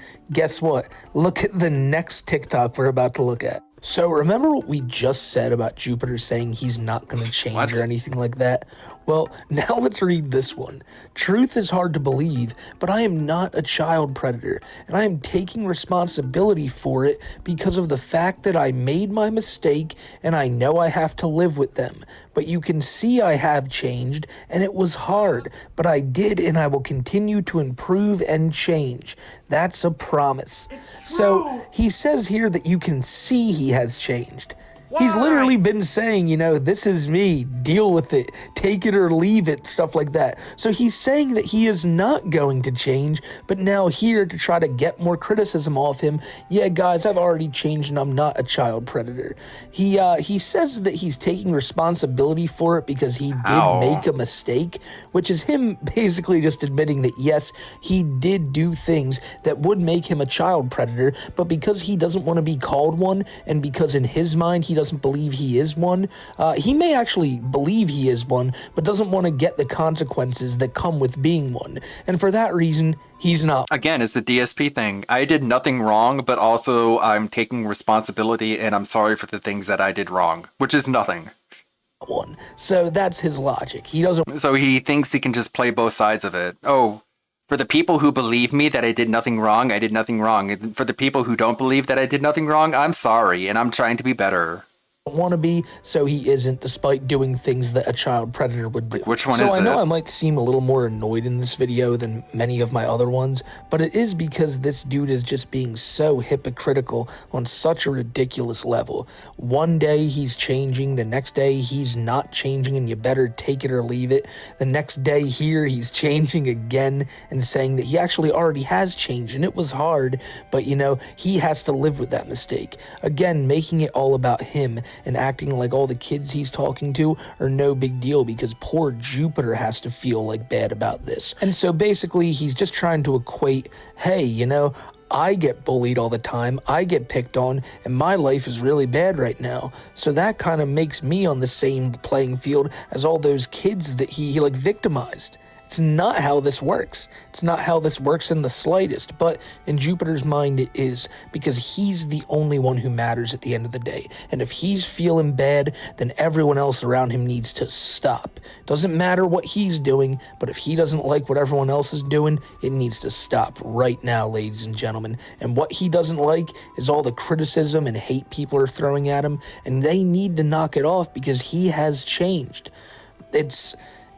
Look at the next TikTok we're about to look at. So remember what we just said about Jupiter saying he's not going to change or anything like that? Well, now let's read this one. Truth is hard to believe, but I am not a child predator, and I am taking responsibility for it because of the fact that I made my mistake and I know I have to live with them. But you can see I have changed, and it was hard, but I did, and I will continue to improve and change. That's a promise. So he says here that you can see he has changed. He's literally been saying, this is me, deal with it, take it or leave it, stuff like that. So he's saying that he is not going to change, but now here to try to get more criticism off him, yeah, guys, I've already changed and I'm not a child predator. He says that he's taking responsibility for it because he did make a mistake, which is him basically just admitting that, yes, he did do things that would make him a child predator, but because he doesn't want to be called one, and because in his mind he doesn't believe he is one. He may actually believe he is one, but doesn't want to get the consequences that come with being one. And for that reason, he's not. Again, it's the DSP thing. I did nothing wrong, but also I'm taking responsibility and I'm sorry for the things that I did wrong, which is nothing. One. So that's his logic. He doesn't. So he thinks he can just play both sides of it. Oh, for the people who believe me that I did nothing wrong, I did nothing wrong. And for the people who don't believe that I did nothing wrong, I'm sorry and I'm trying to be better. Want to be, so he isn't, despite doing things that a child predator would do. Which one is it? So I know it? I might seem a little more annoyed in this video than many of my other ones, but it is because this dude is just being so hypocritical on such a ridiculous level. One day he's changing, the next day he's not changing, and you better take it or leave it. The next day here he's changing again and saying that he actually already has changed, and it was hard, but you know, he has to live with that mistake. Again, making it all about him and acting like all the kids he's talking to are no big deal because poor Jupiter has to feel like bad about this. And so basically he's just trying to equate, hey, you know, I get bullied all the time, I get picked on, and my life is really bad right now. So that kind of makes me on the same playing field as all those kids that he like victimized. It's not how this works. It's not how this works in the slightest, but in Jupiter's mind it is, because he's the only one who matters at the end of the day. And if he's feeling bad, then everyone else around him needs to stop. Doesn't matter what he's doing, but if he doesn't like what everyone else is doing, it needs to stop right now, ladies and gentlemen. And what he doesn't like is all the criticism and hate people are throwing at him, and they need to knock it off because he has changed.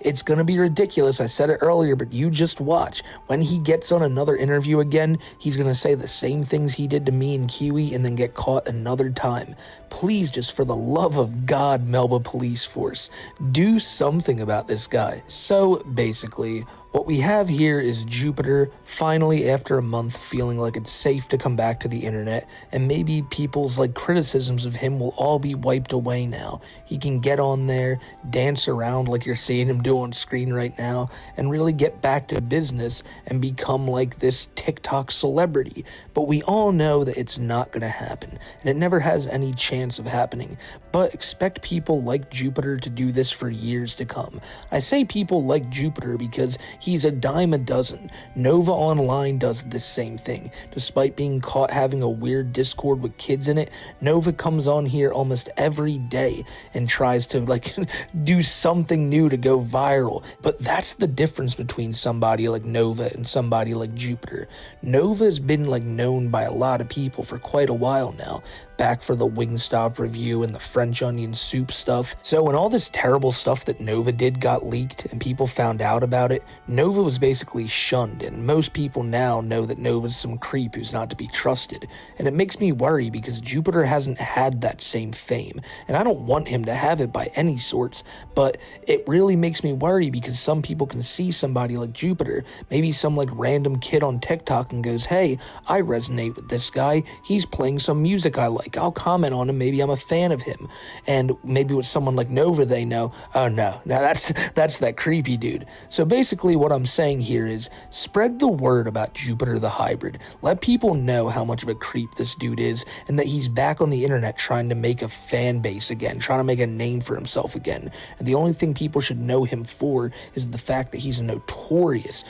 It's going to be ridiculous. I said it earlier, but you just watch. When he gets on another interview again, he's going to say the same things he did to me and Kiwi and then get caught another time. Please, just for the love of God, Melba Police Force, do something about this guy. So basically, what we have here is Jupiter finally, after a month, feeling like it's safe to come back to the internet, and maybe people's like criticisms of him will all be wiped away now. He can get on there, dance around like you're seeing him do on screen right now, and really get back to business and become like this TikTok celebrity. But we all know that it's not going to happen, and it never has any chance of happening. But expect people like Jupiter to do this for years to come. I say people like Jupiter because he's a dime a dozen. Nova Online does the same thing. Despite being caught having a weird Discord with kids in it, Nova comes on here almost every day and tries to like do something new to go viral. But that's the difference between somebody like Nova and somebody like Jupiter. Nova has been like known by a lot of people for quite a while now, back for the Wingstop review and the French onion soup stuff. So when all this terrible stuff that Nova did got leaked and people found out about it, Nova was basically shunned, and most people now know that Nova's some creep who's not to be trusted. And it makes me worry because Jupiter hasn't had that same fame, and I don't want him to have it by any sorts, but it really makes me worry because some people can see somebody like Jupiter, maybe some like random kid on TikTok, and goes, hey, I resonate with this guy, he's playing some music I like, I'll comment on him, maybe I'm a fan of him. And maybe with someone like Nova they know, oh no, that's that creepy dude. So basically what I'm saying here is spread the word about Jupiter the Hybrid. Let people know how much of a creep this dude is, and that he's back on the internet trying to make a fan base again, trying to make a name for himself again. And the only thing people should know him for is the fact that he's a notorious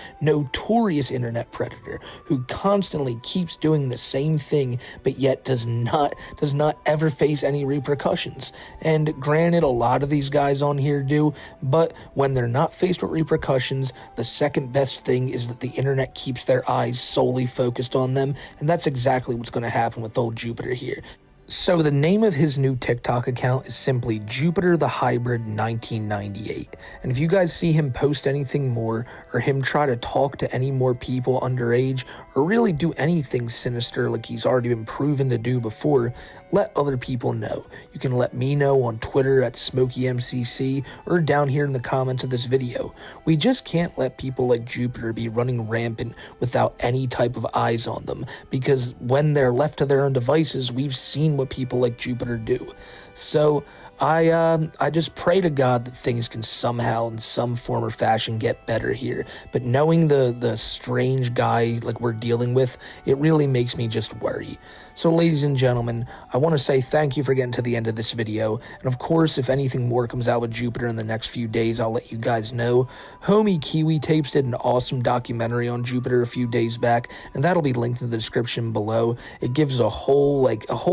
internet predator who constantly keeps doing the same thing, but yet does not ever face any repercussions. And granted, a lot of these guys on here do, but when they're not faced with repercussions, the second best thing is that the internet keeps their eyes solely focused on them, and that's exactly what's going to happen with old Jupiter here. So the name of his new TikTok account is simply Jupiter the Hybrid 1998. And if you guys see him post anything more, or him try to talk to any more people underage, or really do anything sinister like he's already been proven to do before, let other people know. You can let me know on Twitter at SmokeyMCC, or down here in the comments of this video. We just can't let people like Jupiter be running rampant without any type of eyes on them, because when they're left to their own devices, we've seen what people like Jupiter do. So I just pray to God that things can somehow, in some form or fashion, get better here. But knowing the strange guy like we're dealing with, it really makes me just worry. So ladies and gentlemen, I want to say thank you for getting to the end of this video, and of course if anything more comes out with Jupiter in the next few days, I'll let you guys know. Homie Kiwi Tapes did an awesome documentary on Jupiter a few days back, and that'll be linked in the description below. It gives a whole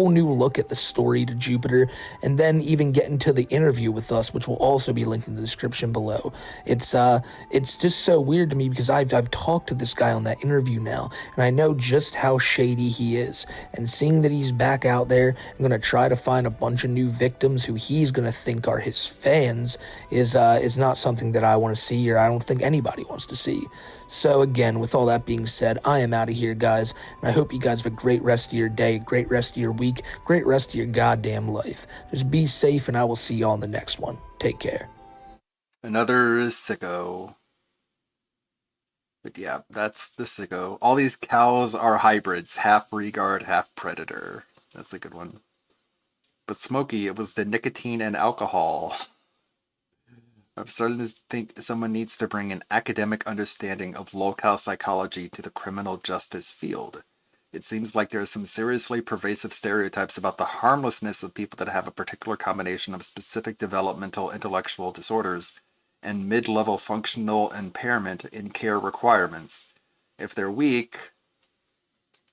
new look at the story to Jupiter, and then even get into the interview with us, which will also be linked in the description below. It's just so weird to me because I've talked to this guy on that interview now, and I know just how shady he is, and seeing that he's back out there and going to try to find a bunch of new victims who he's going to think are his fans is not something that I want to see, or I don't think anybody wants to see. So again, with all that being said, I am out of here, guys, and I hope you guys have a great rest of your day, great rest of your week, great rest of your goddamn life. Just be safe, and I will see you all in the next one. Take care. Another sicko. But yeah, that's the sicko. All these cows are hybrids, half regard, half predator. That's a good one. But Smokey, it was the nicotine and alcohol. I'm starting to think someone needs to bring an academic understanding of locale psychology to the criminal justice field. It seems like there are some seriously pervasive stereotypes about the harmlessness of people that have a particular combination of specific developmental intellectual disorders and mid-level functional impairment in care requirements. If they're weak,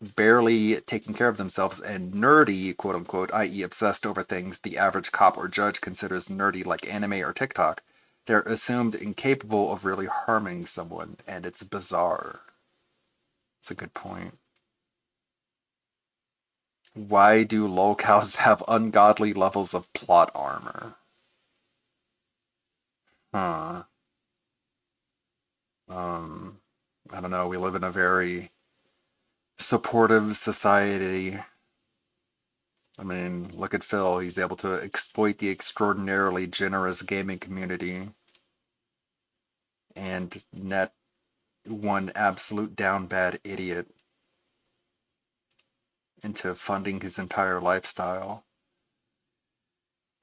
barely taking care of themselves, and nerdy, quote-unquote, i.e. obsessed over things the average cop or judge considers nerdy like anime or TikTok, they're assumed incapable of really harming someone, and it's bizarre. It's a good point. Why do locals have ungodly levels of plot armor? Huh. I don't know, we live in a very supportive society. I mean, look at Phil, he's able to exploit the extraordinarily generous gaming community and net one absolute down bad idiot into funding his entire lifestyle.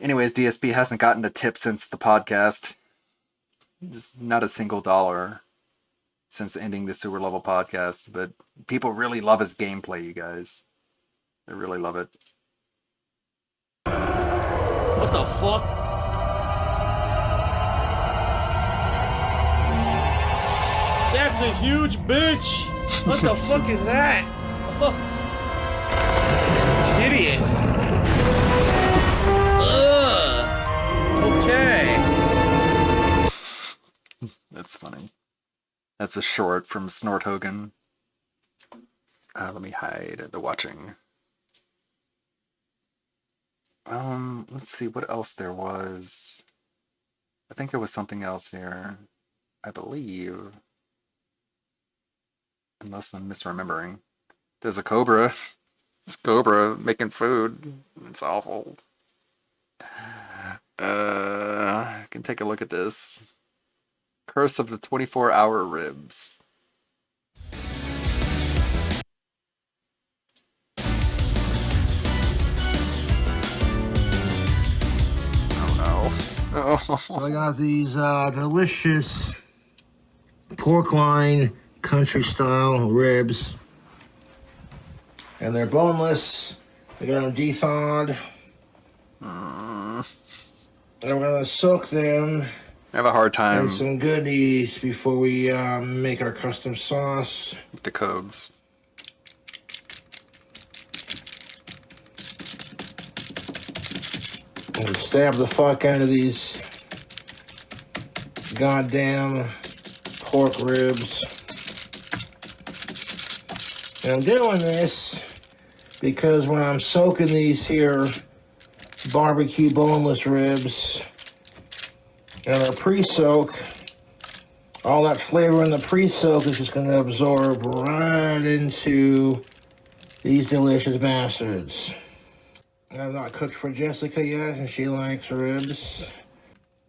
Anyways, DSP hasn't gotten a tip since the podcast. Just not a single dollar since ending the sewer level podcast, but people really love his gameplay, you guys. They really love it. What the fuck? That's a huge bitch! What the fuck is that? It's hideous. Ugh. Okay. That's funny. That's a short from Snorthogen. Let me hide the watching. Let's see what else there was. I think there was something else here. I believe. Unless I'm misremembering. There's a cobra. This cobra making food. It's awful. I can take a look at this. Curse of the 24-hour ribs. Oh no. So I got these delicious pork loin country style ribs. And they're boneless. They got them de-thawed. And we're gonna soak them. I have a hard time in some goodies before we make our custom sauce. with the cobes. And stab the fuck out of these goddamn pork ribs. And I'm doing this because when I'm soaking these here barbecue boneless ribs and our pre-soak, all that flavor in the pre-soak is just going to absorb right into these delicious bastards. I've not cooked for Jessica yet, and she likes ribs.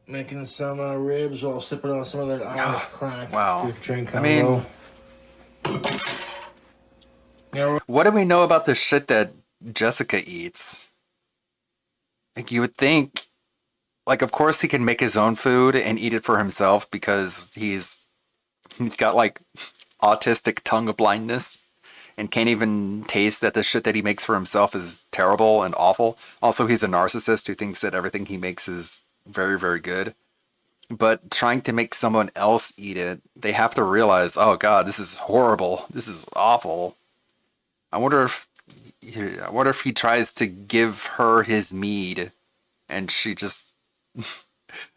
Making some ribs while sipping on some of that Irish crack. Wow. Drink I mean, what do we know about the shit that Jessica eats? Like, you would think like, of course he can make his own food and eat it for himself because he's got like autistic tongue blindness and can't even taste that the shit that he makes for himself is terrible and awful. Also, he's a narcissist who thinks that everything he makes is very, very good. But trying to make someone else eat it, they have to realize, oh god, this is horrible. This is awful. I wonder if he tries to give her his mead and she just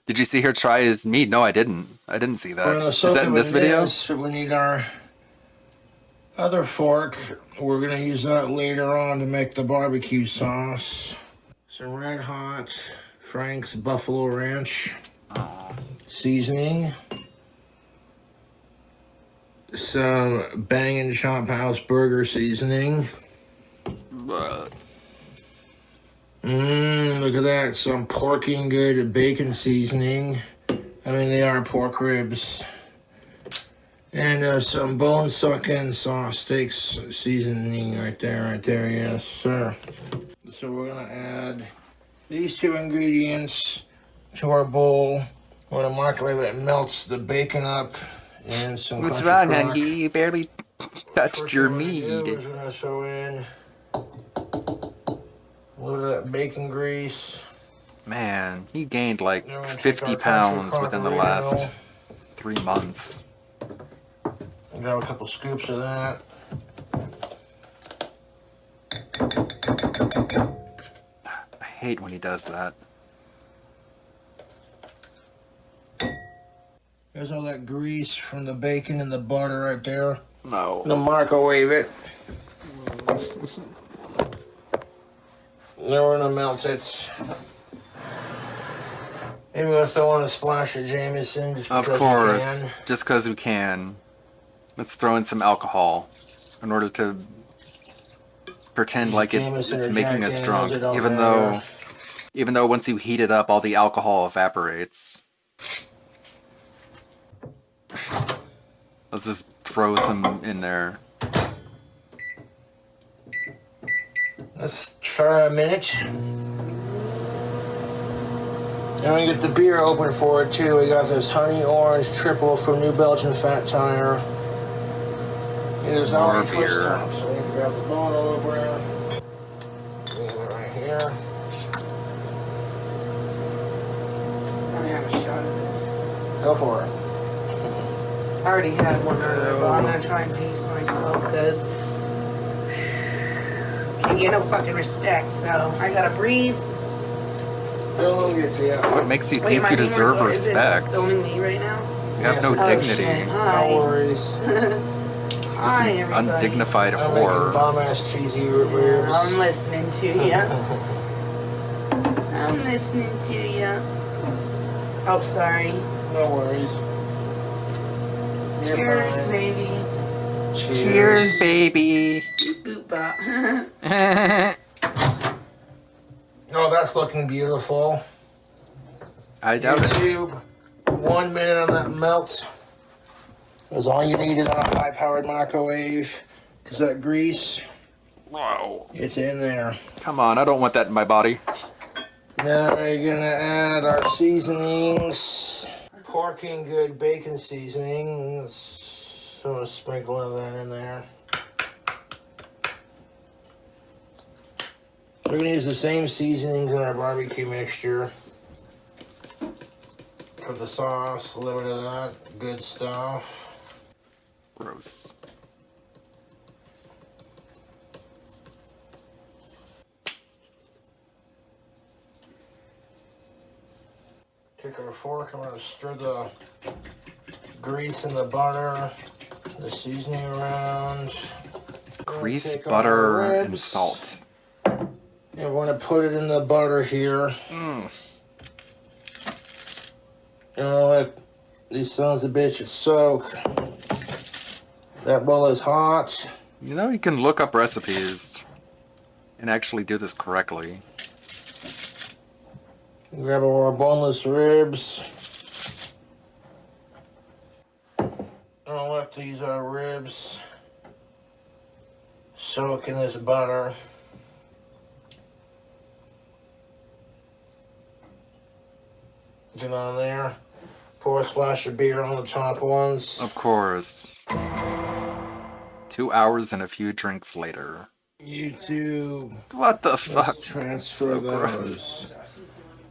Did you see her try his meat? No, I didn't. I didn't see that. Is that in this video? We need our other fork. We're going to use that later on to make the barbecue sauce. Some Red Hot Frank's Buffalo Ranch seasoning. Some Bangin' Chop House Burger seasoning. Look at that. Some Porking Good bacon seasoning. I mean, they are pork ribs. And some bone sucking sauce steaks seasoning right there, yes, sir. So we're gonna add these two ingredients to our bowl. We're gonna microwave it. It melts the bacon up and some. What's country wrong, crock. Andy? You barely touched your meat. We're gonna throw in a little of that bacon grease. Man, he gained like 50 pounds within the last 3 months. Grab a couple scoops of that. I hate when he does that. There's all that grease from the bacon and the butter right there. No. I'm gonna microwave it. Then we're gonna melt it. Maybe we'll throw on a splash of Jameson just Of because course, we can. just because we can. Let's throw in some alcohol in order to pretend like Jameson it's or making Jack us Daniels, drunk, it don't even matter. though once you heat it up, all the alcohol evaporates. Let's just throw some in there. Let's try a minute. And we get the beer open for it too. We got this honey orange triple from New Belgium Fat Tire. It is not More a twist beer. top, so we can grab the bottle opener. We have it right here. I'm gonna have a shot of this. Go for it. I already had one earlier, but I'm gonna try and pace myself because can't get no fucking respect. So I gotta breathe. What makes you Wait, think am I you being deserve recorded? Is it respect? filming me right now? You have no Oh, dignity. shit. Hi. No worries. Hi, An everybody. undignified I'm making whore. bomb-ass cheesy ribs. I'm listening to you. I'm listening to you. Oh, sorry. No worries. You're Cheers, fine. baby. Cheers, baby. Boop bop. Oh, that's looking beautiful. I doubt it. YouTube, 1 minute on that melt. That's all you needed on a high-powered microwave. Cause that grease, Wow. it's in there. Come on, I don't want that in my body. Now we're gonna add our seasonings. Porking Good bacon seasoning. So a sprinkle of that in there. We're gonna use the same seasonings in our barbecue mixture. For the sauce, a little bit of that, good stuff. Gross. Take our fork, I'm gonna stir the grease and the butter, the seasoning around. It's grease, butter, and salt. And we're gonna put it in the butter here. And I'll let these sons of bitches soak. That bowl is hot. You know, you can look up recipes and actually do this correctly. Grab our boneless ribs. I'll let these ribs soak in this butter. Get on there. Pour a splash of beer on the top ones. Of course. 2 hours and a few drinks later. YouTube. What the fuck? Let's transfer So those. gross.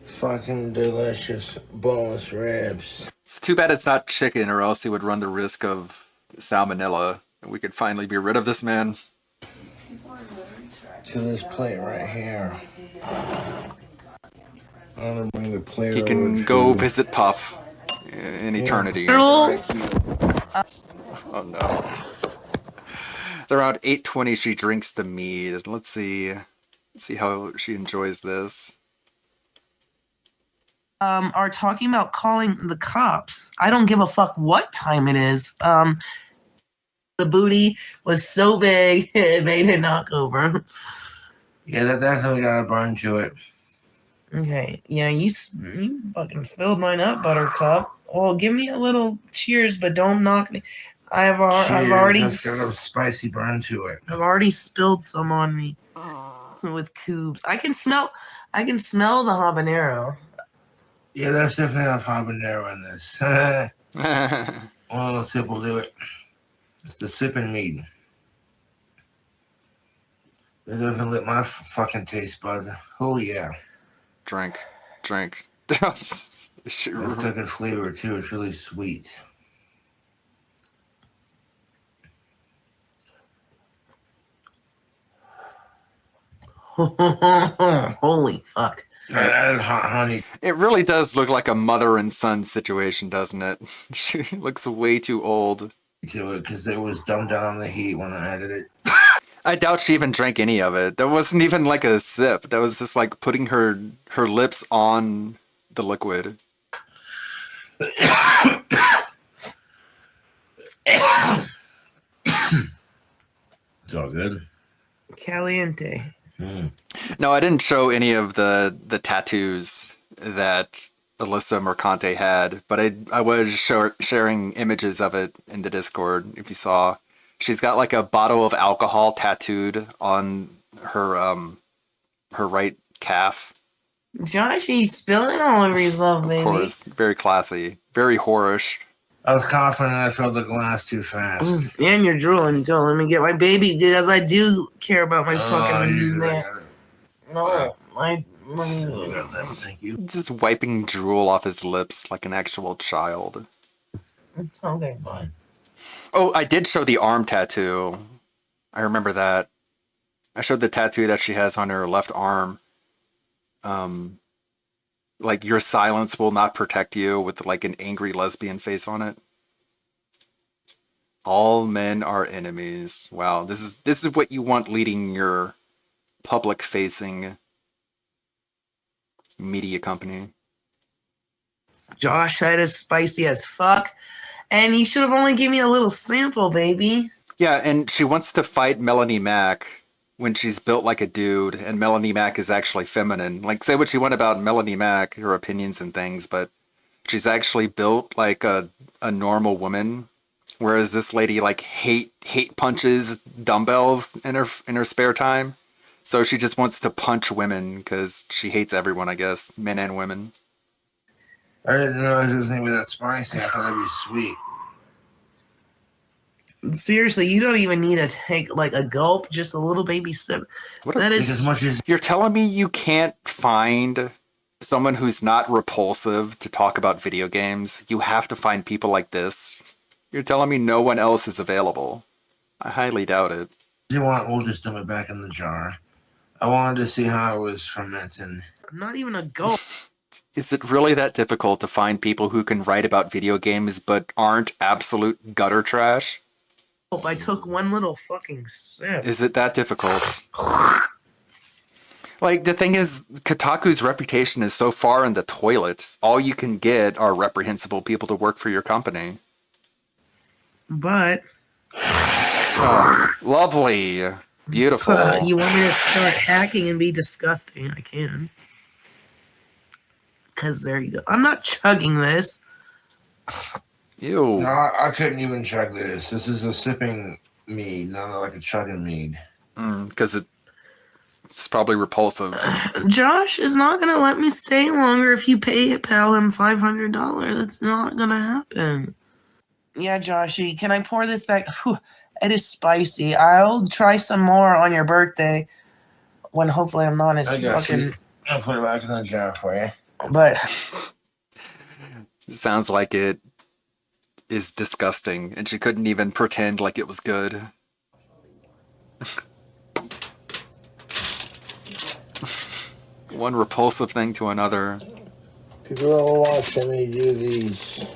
Fucking delicious boneless ribs. It's too bad it's not chicken, or else he would run the risk of salmonella. And we could finally be rid of this man. To this plate right here. I'm gonna bring the plate He over can to- go visit Puff in eternity. Hello? Oh no. At around 8:20, she drinks the mead. Let's see how she enjoys this. Are talking about calling the cops. I don't give a fuck what time it is. The booty was so big it made it knock over. Yeah, that definitely got a burn to it. Okay, yeah, you fucking filled mine up, Buttercup. Well, give me a little cheers, but don't knock me. I've already That's got a spicy burn to it. I've already spilled some on me with cubes. I can smell the habanero. Yeah, that's definitely enough habanero in this. One little sip will do it. It's the sipping mead. It doesn't lit my fucking taste buds. Oh yeah. Drink. It's taking flavor too. It's really sweet. Holy fuck. That is hot honey. It really does look like a mother and son situation, doesn't it? She looks way too old. To it because it was dumbed down on the heat when I added it. I doubt she even drank any of it. That wasn't even like a sip. That was just like putting her lips on the liquid. It's all good. Caliente. No, I didn't show any of the tattoos that Alyssa Mercante had, but I was sharing images of it in the Discord. If you saw, she's got like a bottle of alcohol tattooed on her right calf. Josh, he's spilling all over yourself, baby. Of course, very classy, very whorish. I was confident I filled the glass too fast. And you're drooling, Joe. Let me get my baby because I do care about my fucking man. No, Thank you. Just wiping drool off his lips like an actual child. Okay, fine. Oh, I did show the arm tattoo. I remember that. I showed the tattoo that she has on her left arm. Like, your silence will not protect you, with like an angry lesbian face on it. All men are enemies. Wow, this is what you want leading your public facing media company. Josh, that is spicy as fuck. And you should have only given me a little sample, baby. Yeah, and she wants to fight Melanie Mack when she's built like a dude, and Melanie Mack is actually feminine. Like, say what you want about Melanie Mack, her opinions and things, but she's actually built like a normal woman. Whereas this lady like hate punches dumbbells in her spare time. So she just wants to punch women because she hates everyone, I guess, men and women. I didn't realize it was gonna be that spicy. I thought it'd be sweet. Seriously, you don't even need to take like a gulp, just a little baby sip. That is You're telling me you can't find someone who's not repulsive to talk about video games? You have to find people like this? You're telling me no one else is available? I highly doubt it. You want? We'll just dump it back in the jar. I wanted to see how it was fermenting. not even a gulp. Is it really that difficult to find people who can write about video games but aren't absolute gutter trash? I took one little fucking sip. Is it that difficult? Like, the thing is, Kotaku's reputation is so far in the toilet, all you can get are reprehensible people to work for your company. But... Lovely. Beautiful. You want me to start hacking and be disgusting? I can. Because there you go. I'm not chugging this. Ew. No, I couldn't even chug this. This is a sipping mead, not like a chugging mead. Because it... It's probably repulsive. Josh is not gonna let me stay longer if you PayPal him $500. That's not gonna happen. Yeah, Joshy, can I pour this back? Whew, it is spicy. I'll try some more on your birthday when hopefully I'm not as I got fucking. you. I'll put it back in the jar for you. But Sounds like it is disgusting, and she couldn't even pretend like it was good. One repulsive thing to another. People are watching me do these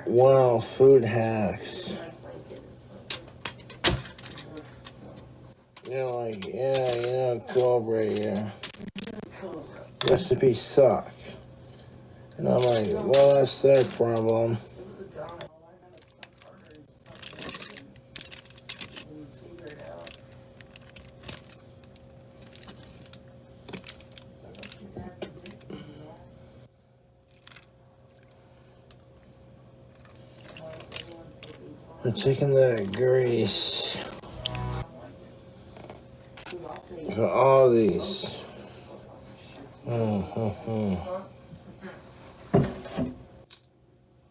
food hacks. Cobra, yeah. Recipes suck. And I'm like, well, that's their problem. I'm taking that grease for all these.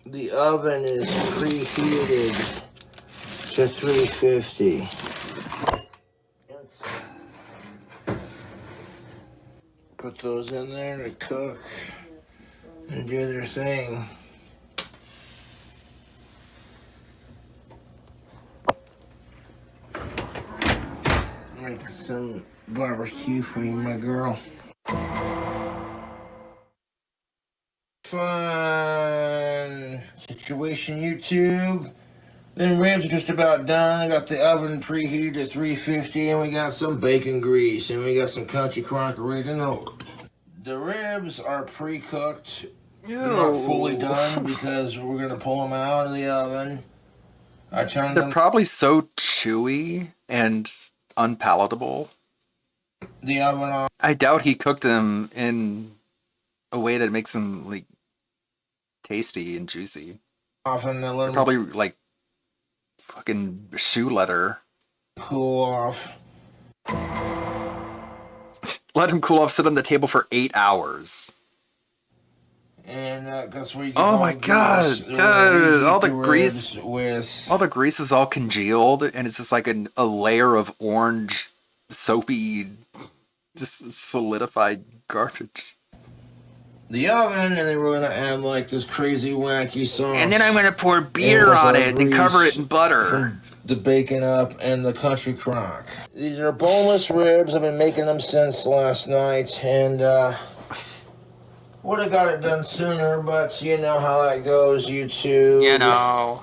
The oven is preheated to 350. Put those in there to cook and do their thing. Make some barbecue for you, my girl. Fun situation, YouTube. Then ribs are just about done. I got the oven preheated to 350, and we got some bacon grease, and we got some Country Crock Original. The ribs are pre-cooked. They're not fully done because we're gonna pull them out of the oven. They're probably so chewy and unpalatable. The oven on. I doubt he cooked them in a way that makes them like tasty and juicy. Often they're probably like fucking shoe leather. Cool off. Let him cool off. Sit on the table for 8 hours. And that's where you get oh my god, dude, all the grease all the grease is all congealed, and it's just like a layer of orange soapy just solidified garbage. The oven, and then we're gonna add like this crazy wacky sauce, and then I'm gonna pour beer on it and cover it in butter. The bacon up and the Country Crock. These are boneless ribs. I've been making them since last night, and would have got it done sooner, but you know how that goes, YouTube. You know.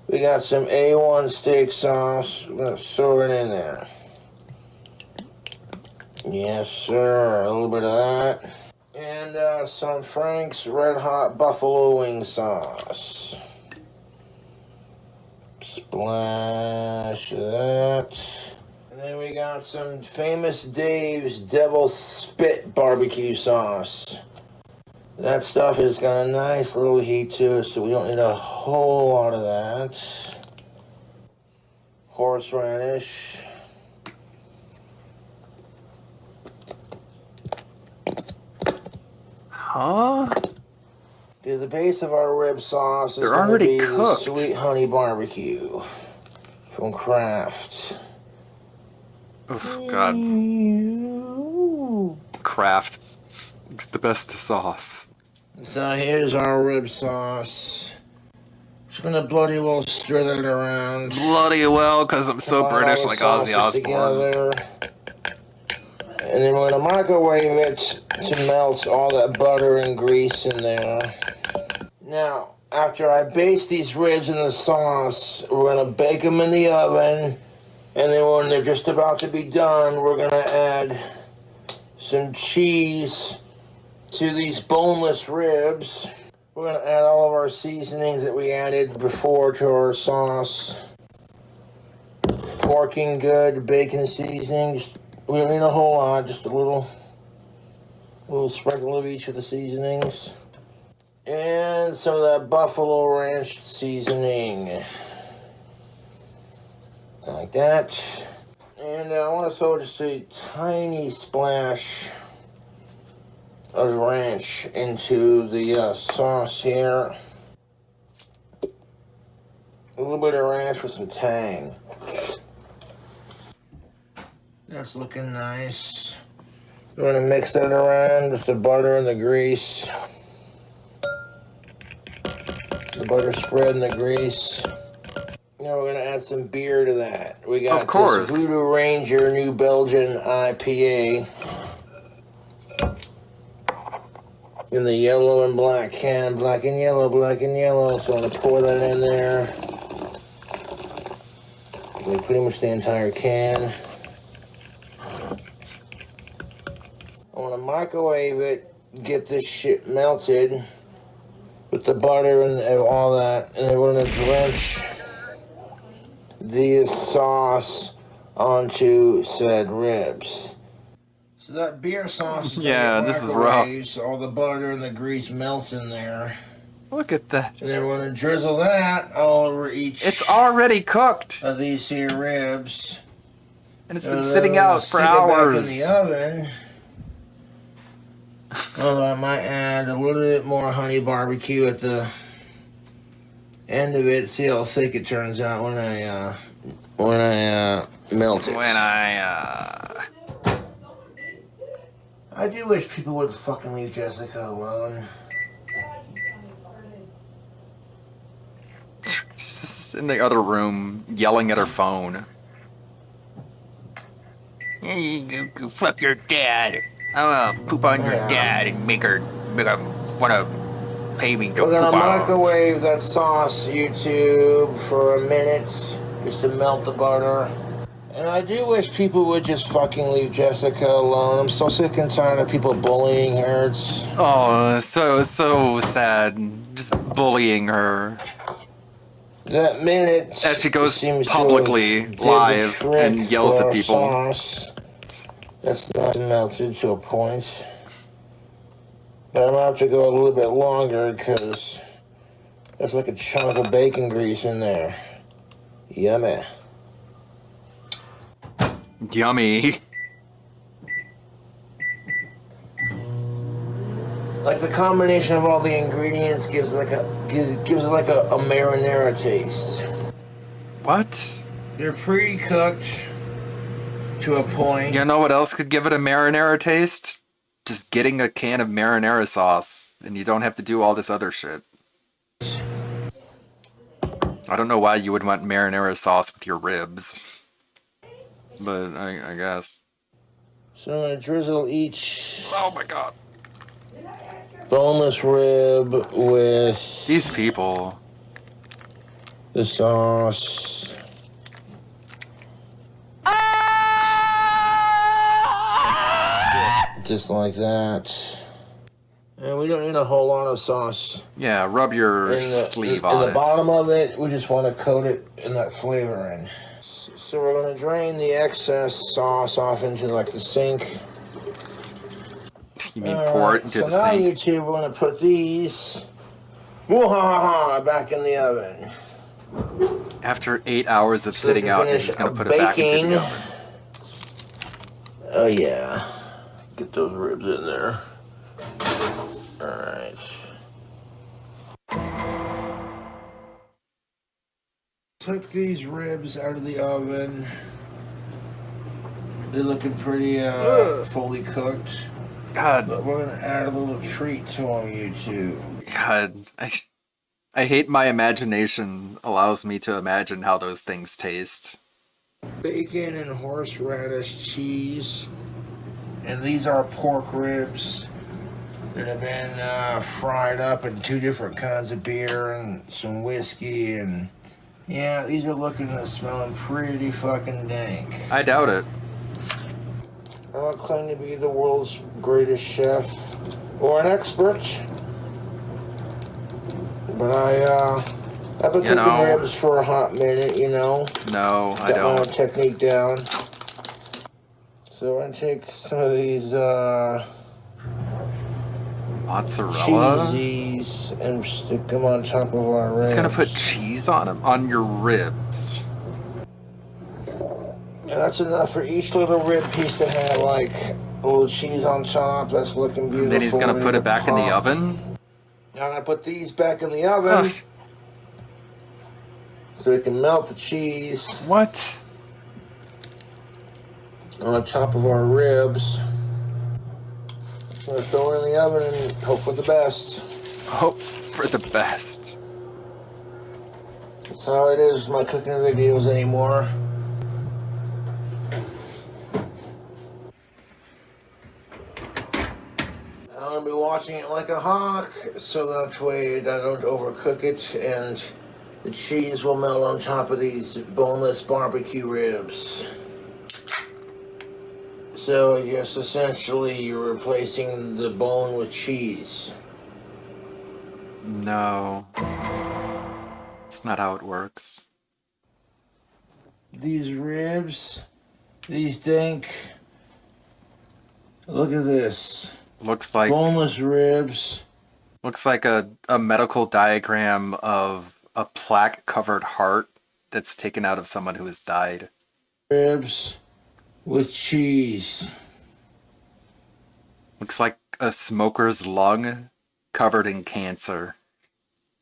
We got some A1 steak sauce. We're going to throw it in there. Yes, sir. A little bit of that. And some Frank's Red Hot Buffalo Wing sauce. Splash of that. And then we got some Famous Dave's Devil's Spit barbecue sauce. That stuff has got a nice little heat to it, so we don't need a whole lot of that. Horseradish. Huh? Dude, the base of our rib sauce is They're going to already be cooked. the Sweet Honey Barbecue from Kraft. Oh, God. Kraft. It's the best sauce. So here's our rib sauce. Just gonna bloody well stir that around. Bloody well, because I'm so British like Ozzy Osbourne. And then we're gonna microwave it to melt all that butter and grease in there. Now, after I baste these ribs in the sauce, we're gonna bake them in the oven. And then when they're just about to be done, we're gonna add some cheese to these boneless ribs. We're gonna add all of our seasonings that we added before to our sauce. Porking good, bacon seasonings. We don't need a whole lot, just a little sprinkle of each of the seasonings. And some of that Buffalo Ranch seasoning. Like that. And I want to throw just a tiny splash of ranch into the sauce here. A little bit of ranch with some tang. That's looking nice. You want to mix that around with the butter and the grease. The butter spread and the grease. Now we're gonna add some beer to that. We got Of course. this Voodoo Ranger New Belgian IPA in the yellow and black can, black and yellow, black and yellow. So I'm gonna pour that in there. Pretty much the entire can. I want to microwave it, get this shit melted with the butter and all that, and then we're gonna drench the sauce onto said ribs. So that beer sauce is Yeah, this is rough. so all the butter and the grease melts in there. Look at that. And then we're gonna drizzle that all over each. It's already cooked. Of these here ribs. And it's been sitting out for hours. Stick it back in the oven. Well, I might add a little bit more honey barbecue at the end of it. See how thick it turns out when I melt it. I do wish people would fucking leave Jessica alone. She's in the other room yelling at her phone. Hey, go fuck your dad. I'm gonna poop on your dad and make her wanna pay me to We're gonna poop on. microwave that sauce, YouTube, for a minute, just to melt the butter. And I do wish people would just fucking leave Jessica alone. I'm so sick and tired of people bullying her. It's... Oh, so sad. Just bullying her. That minute as she goes seems to publicly have did the live trick and yells for at our people. Sauce. That's not melted to a point. But I'm gonna have to go a little bit longer because there's like a chunk of bacon grease in there. Yummy. Yummy. Like the combination of all the ingredients gives it like a marinara taste. What? They're pre-cooked to a point. You know what else could give it a marinara taste? Just getting a can of marinara sauce, and you don't have to do all this other shit. I don't know why you would want marinara sauce with your ribs, but I guess. So I'm gonna drizzle each. Oh my god. Boneless rib with these people. The sauce. Just like that. And we don't need a whole lot of sauce. Yeah, rub your sleeve on it. In the it. bottom of it, we just want to coat it in that flavoring. So we're going to drain the excess sauce off into like the sink. You mean pour it into the now sink? you two, we're going to put these back in the oven. After 8 hours of sitting out, you're just going to put it back into the oven. Oh yeah. Get those ribs in there. Alright. Took these ribs out of the oven. They're looking pretty fully cooked. God. But we're gonna add a little treat to them, you two. God, I hate my imagination allows me to imagine how those things taste. Bacon and horseradish cheese. And these are pork ribs that have been fried up in 2 different kinds of beer and some whiskey. And yeah, these are looking and smelling pretty fucking dank. I doubt it. I don't claim to be the world's greatest chef or an expert, but I've been cooking ribs for a hot minute, you know. No, I Got my own don't. technique down. So we're gonna take some of these Mozzarella? cheesies and stick them on top of our ribs. It's gonna put cheese on them, on your ribs. And that's enough for each little rib piece to have like a little cheese on top. That's looking beautiful. And then he's gonna put it back in the oven? Now I'm gonna put these back in the oven. So we can melt the cheese. What? On top of our ribs. I'm gonna throw it in the oven and hope for the best. Hope for the best. That's how it is with my cooking videos anymore. I'm gonna be watching it like a hawk, so that way I don't overcook it and the cheese will melt on top of these boneless barbecue ribs. So I guess essentially you're replacing the bone with cheese. No. That's not how it works. These ribs, these dink. Look at this. Looks like boneless ribs. Looks like a medical diagram of a plaque-covered heart that's taken out of someone who has died. Ribs with cheese. Looks like a smoker's lung covered in cancer.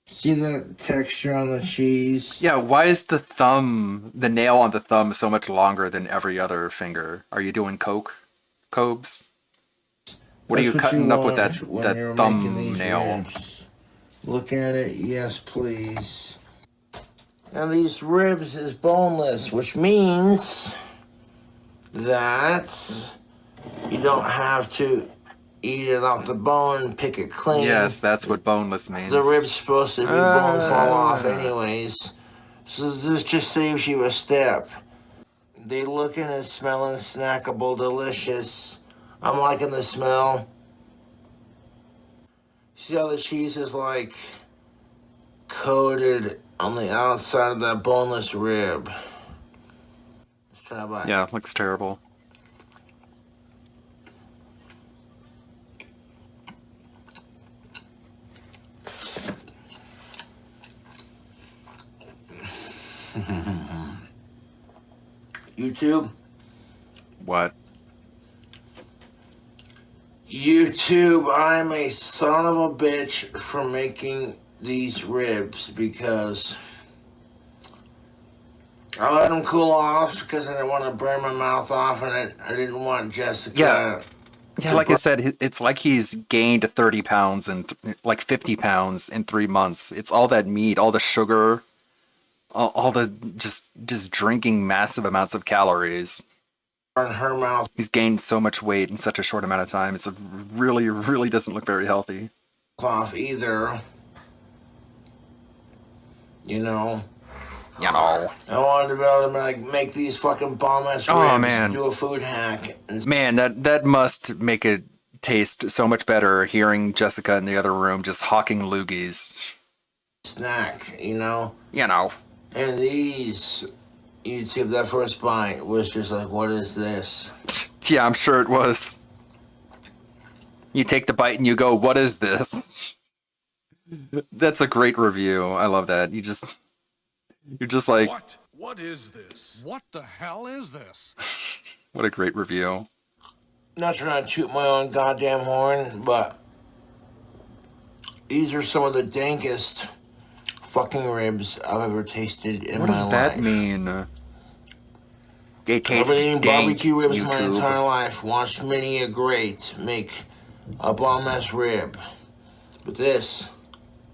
See that texture on the cheese? Yeah, why is the nail on the thumb so much longer than every other finger? Are you doing coke, Cobes? What are you cutting up with that thumbnail? Look at it, yes please. Now these ribs is boneless, which means that you don't have to eat it off the bone, pick it clean. Yes, that's what boneless means. The rib's supposed to be bone fall off anyways. So this just saves you a step. They looking and smelling snackable, delicious. I'm liking the smell. See how the cheese is like coated on the outside of that boneless rib. Let's try a bite. Yeah, looks terrible. YouTube? What? YouTube, I'm a son of a bitch for making these ribs because I let them cool off because I didn't want to burn my mouth off and I didn't want Jessica. Yeah, like I said, it's like he's gained 30 pounds and like 50 pounds in 3 months. It's all that meat, all the sugar, all the just drinking massive amounts of calories. In her mouth. He's gained so much weight in such a short amount of time. It's really doesn't look very healthy. Off either. You know. You know. I wanted to be able to like make these fucking bomb-ass ribs. Oh man. Do a food hack. Man, that must make it taste so much better hearing Jessica in the other room just hawking loogies. Snack, you know. You know. And these, YouTube, that first bite was just like, what is this? Yeah, I'm sure it was. You take the bite and you go, what is this? That's a great review. I love that. You're just like, What is this? What the hell is this? What a great review. Not trying to toot my own goddamn horn, but these are some of the dankest fucking ribs I've ever tasted in my life. What does that mean? They taste I've been eating dank, barbecue ribs YouTube. my entire life. Watched many a great make a bomb-ass rib. But this...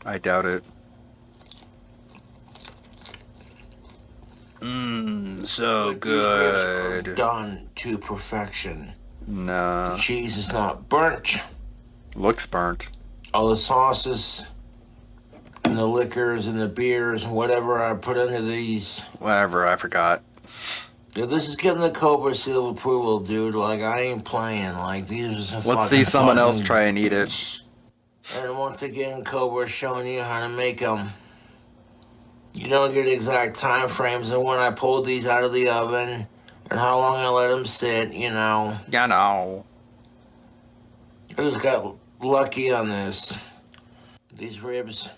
I doubt it. So good. Done to perfection. Nah. The cheese is not burnt. Looks burnt. All the sauces and the liquors and the beers and whatever I put into these. Whatever, I forgot. Yeah, this is getting the Cobra seal of approval, dude. Like, I ain't playing. Like, these are some Let's see someone else try and eat it. And once again, Cobra's showing you how to make them. You don't get exact time frames of when I pulled these out of the oven and how long I let them sit, you know. You know. I just got lucky on this. These ribs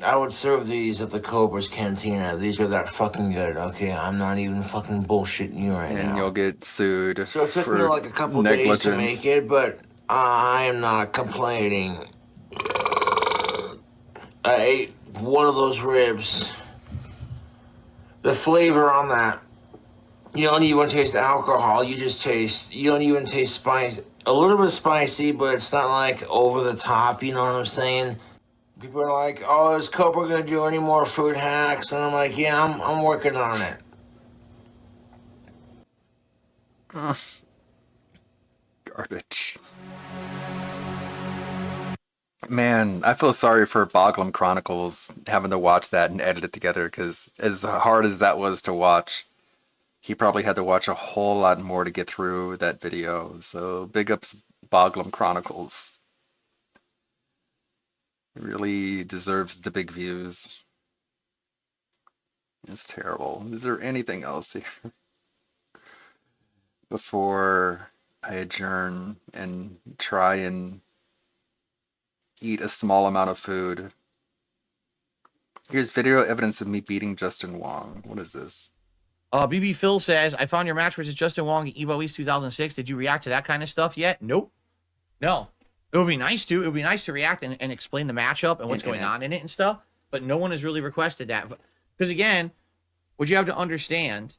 I would serve these at the Cobra's Cantina. These are that fucking good, okay? I'm not even fucking bullshitting you right now. And you'll get sued So it took me for like a couple days to negligence. make it, but I am not complaining. I ate one of those ribs. The flavor on that, you don't even taste alcohol. You don't even taste spice. A little bit spicy, but it's not like over the top, you know what I'm saying? People are like, oh, is Cobra gonna do any more food hacks? And I'm like, yeah, I'm working on it. Garbage. Man, I feel sorry for Boglum Chronicles having to watch that and edit it together, because as hard as that was to watch, he probably had to watch a whole lot more to get through that video. So big ups Boglum Chronicles. It really deserves the big views. It's terrible. Is there anything else here before I adjourn and try and eat a small amount of food? Here's video evidence of me beating Justin Wong. What is this? BB Phil says, I found your match versus Justin Wong at EVO East 2006. Did you react to that kind of stuff yet? Nope. No. It would be nice to. It would be nice to react and explain the matchup and what's going on in it and stuff. But no one has really requested that. Because again, what you have to understand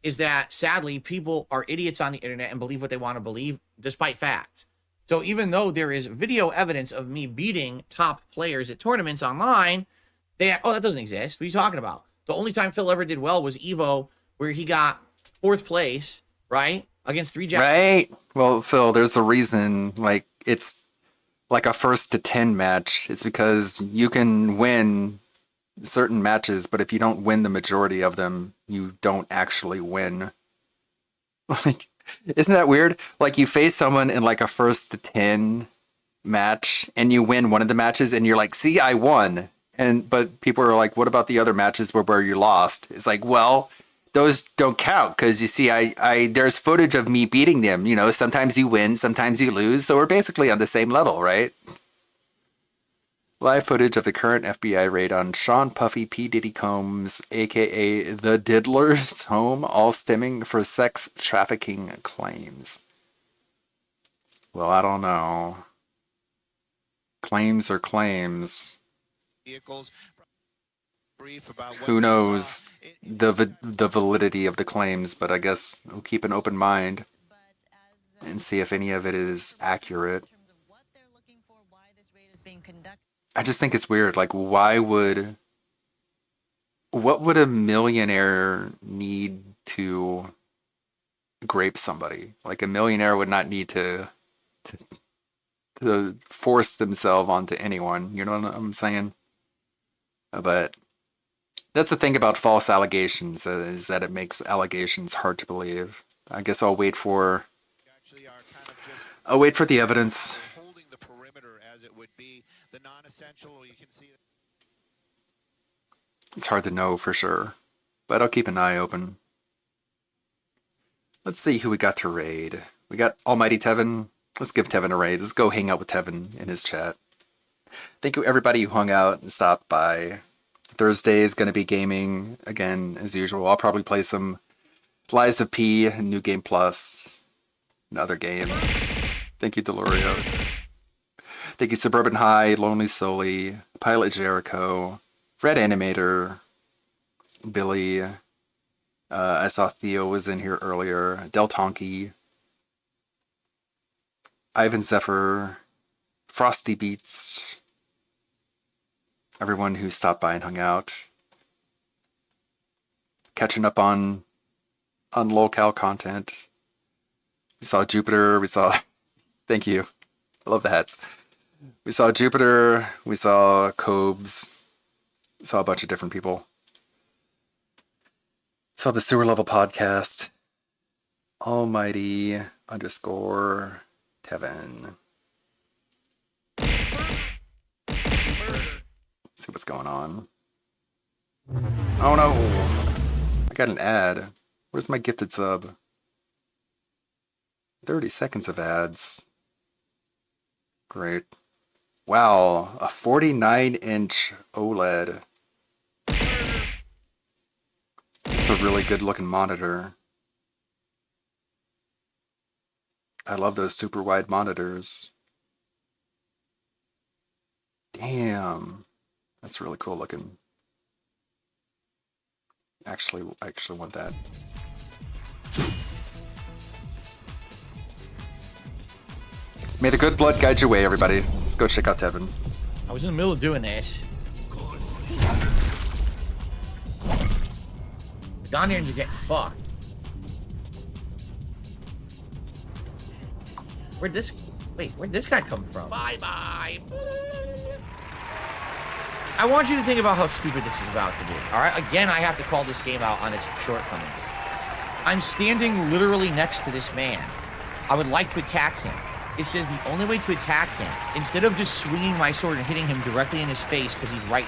is that sadly, people are idiots on the internet and believe what they want to believe despite facts. So even though there is video evidence of me beating top players at tournaments online, that doesn't exist. What are you talking about? The only time Phil ever did well was EVO, where he got 4th place, right? Against 3 Jack. Right. Well, Phil, there's a reason, like, it's like a 1st to 10 match. It's because you can win certain matches, but if you don't win the majority of them, you don't actually win. Like, isn't that weird? Like, you face someone in like a 1st to 10 match and you win one of the matches and you're like, see, I won. But people are like, what about the other matches where you lost? It's like, well, those don't count because you see, I there's footage of me beating them. You know, sometimes you win, sometimes you lose. So we're basically on the same level, right? Live footage of the current FBI raid on Sean Puffy P. Diddy Combs, aka the Diddler's home, all stemming for sex trafficking claims. Well, I don't know. Claims are claims. Who knows the validity of the claims, but I guess we'll keep an open mind and see if any of it is accurate. I just think it's weird. Like, what would a millionaire need to grape somebody? Like, a millionaire would not need to force themselves onto anyone. You know what I'm saying? But that's the thing about false allegations, is that it makes allegations hard to believe. I guess I'll wait for the evidence. It's hard to know for sure, but I'll keep an eye open. Let's see who we got to raid. We got Almighty Tevin. Let's give Tevin a raid. Let's go hang out with Tevin in his chat. Thank you everybody who hung out and stopped by. Thursday is going to be gaming again as usual. I'll probably play some Lies of P, New Game Plus, and other games. Thank you, Delorio. Thank you, Suburban High, Lonely Soli, Pilot Jericho, Red Animator, Billy. I saw Theo was in here earlier. Del Tonki, Ivan Zephyr, Frosty Beats, everyone who stopped by and hung out. Catching up on locale content. We saw Jupiter, we saw... Thank you. I love the hats. We saw Jupiter, we saw Cobes, we saw a bunch of different people. Saw the Sewer Level Podcast. Almighty _ Tevin. See what's going on. Oh no! I got an ad. Where's my gifted sub? 30 seconds of ads. Great. Wow, a 49-inch OLED. It's a really good looking monitor. I love those super wide monitors. Damn. That's really cool looking. Actually, I actually want that. May the good blood guide your way, everybody. Let's go check out Tevin. I was in the middle of doing this. Down here and you get fucked. Where'd this guy come from? Bye-bye. I want you to think about how stupid this is about to be. All right, again, I have to call this game out on its shortcomings. I'm standing literally next to this man. I would like to attack him. It says the only way to attack him, instead of just swinging my sword and hitting him directly in his face because he's right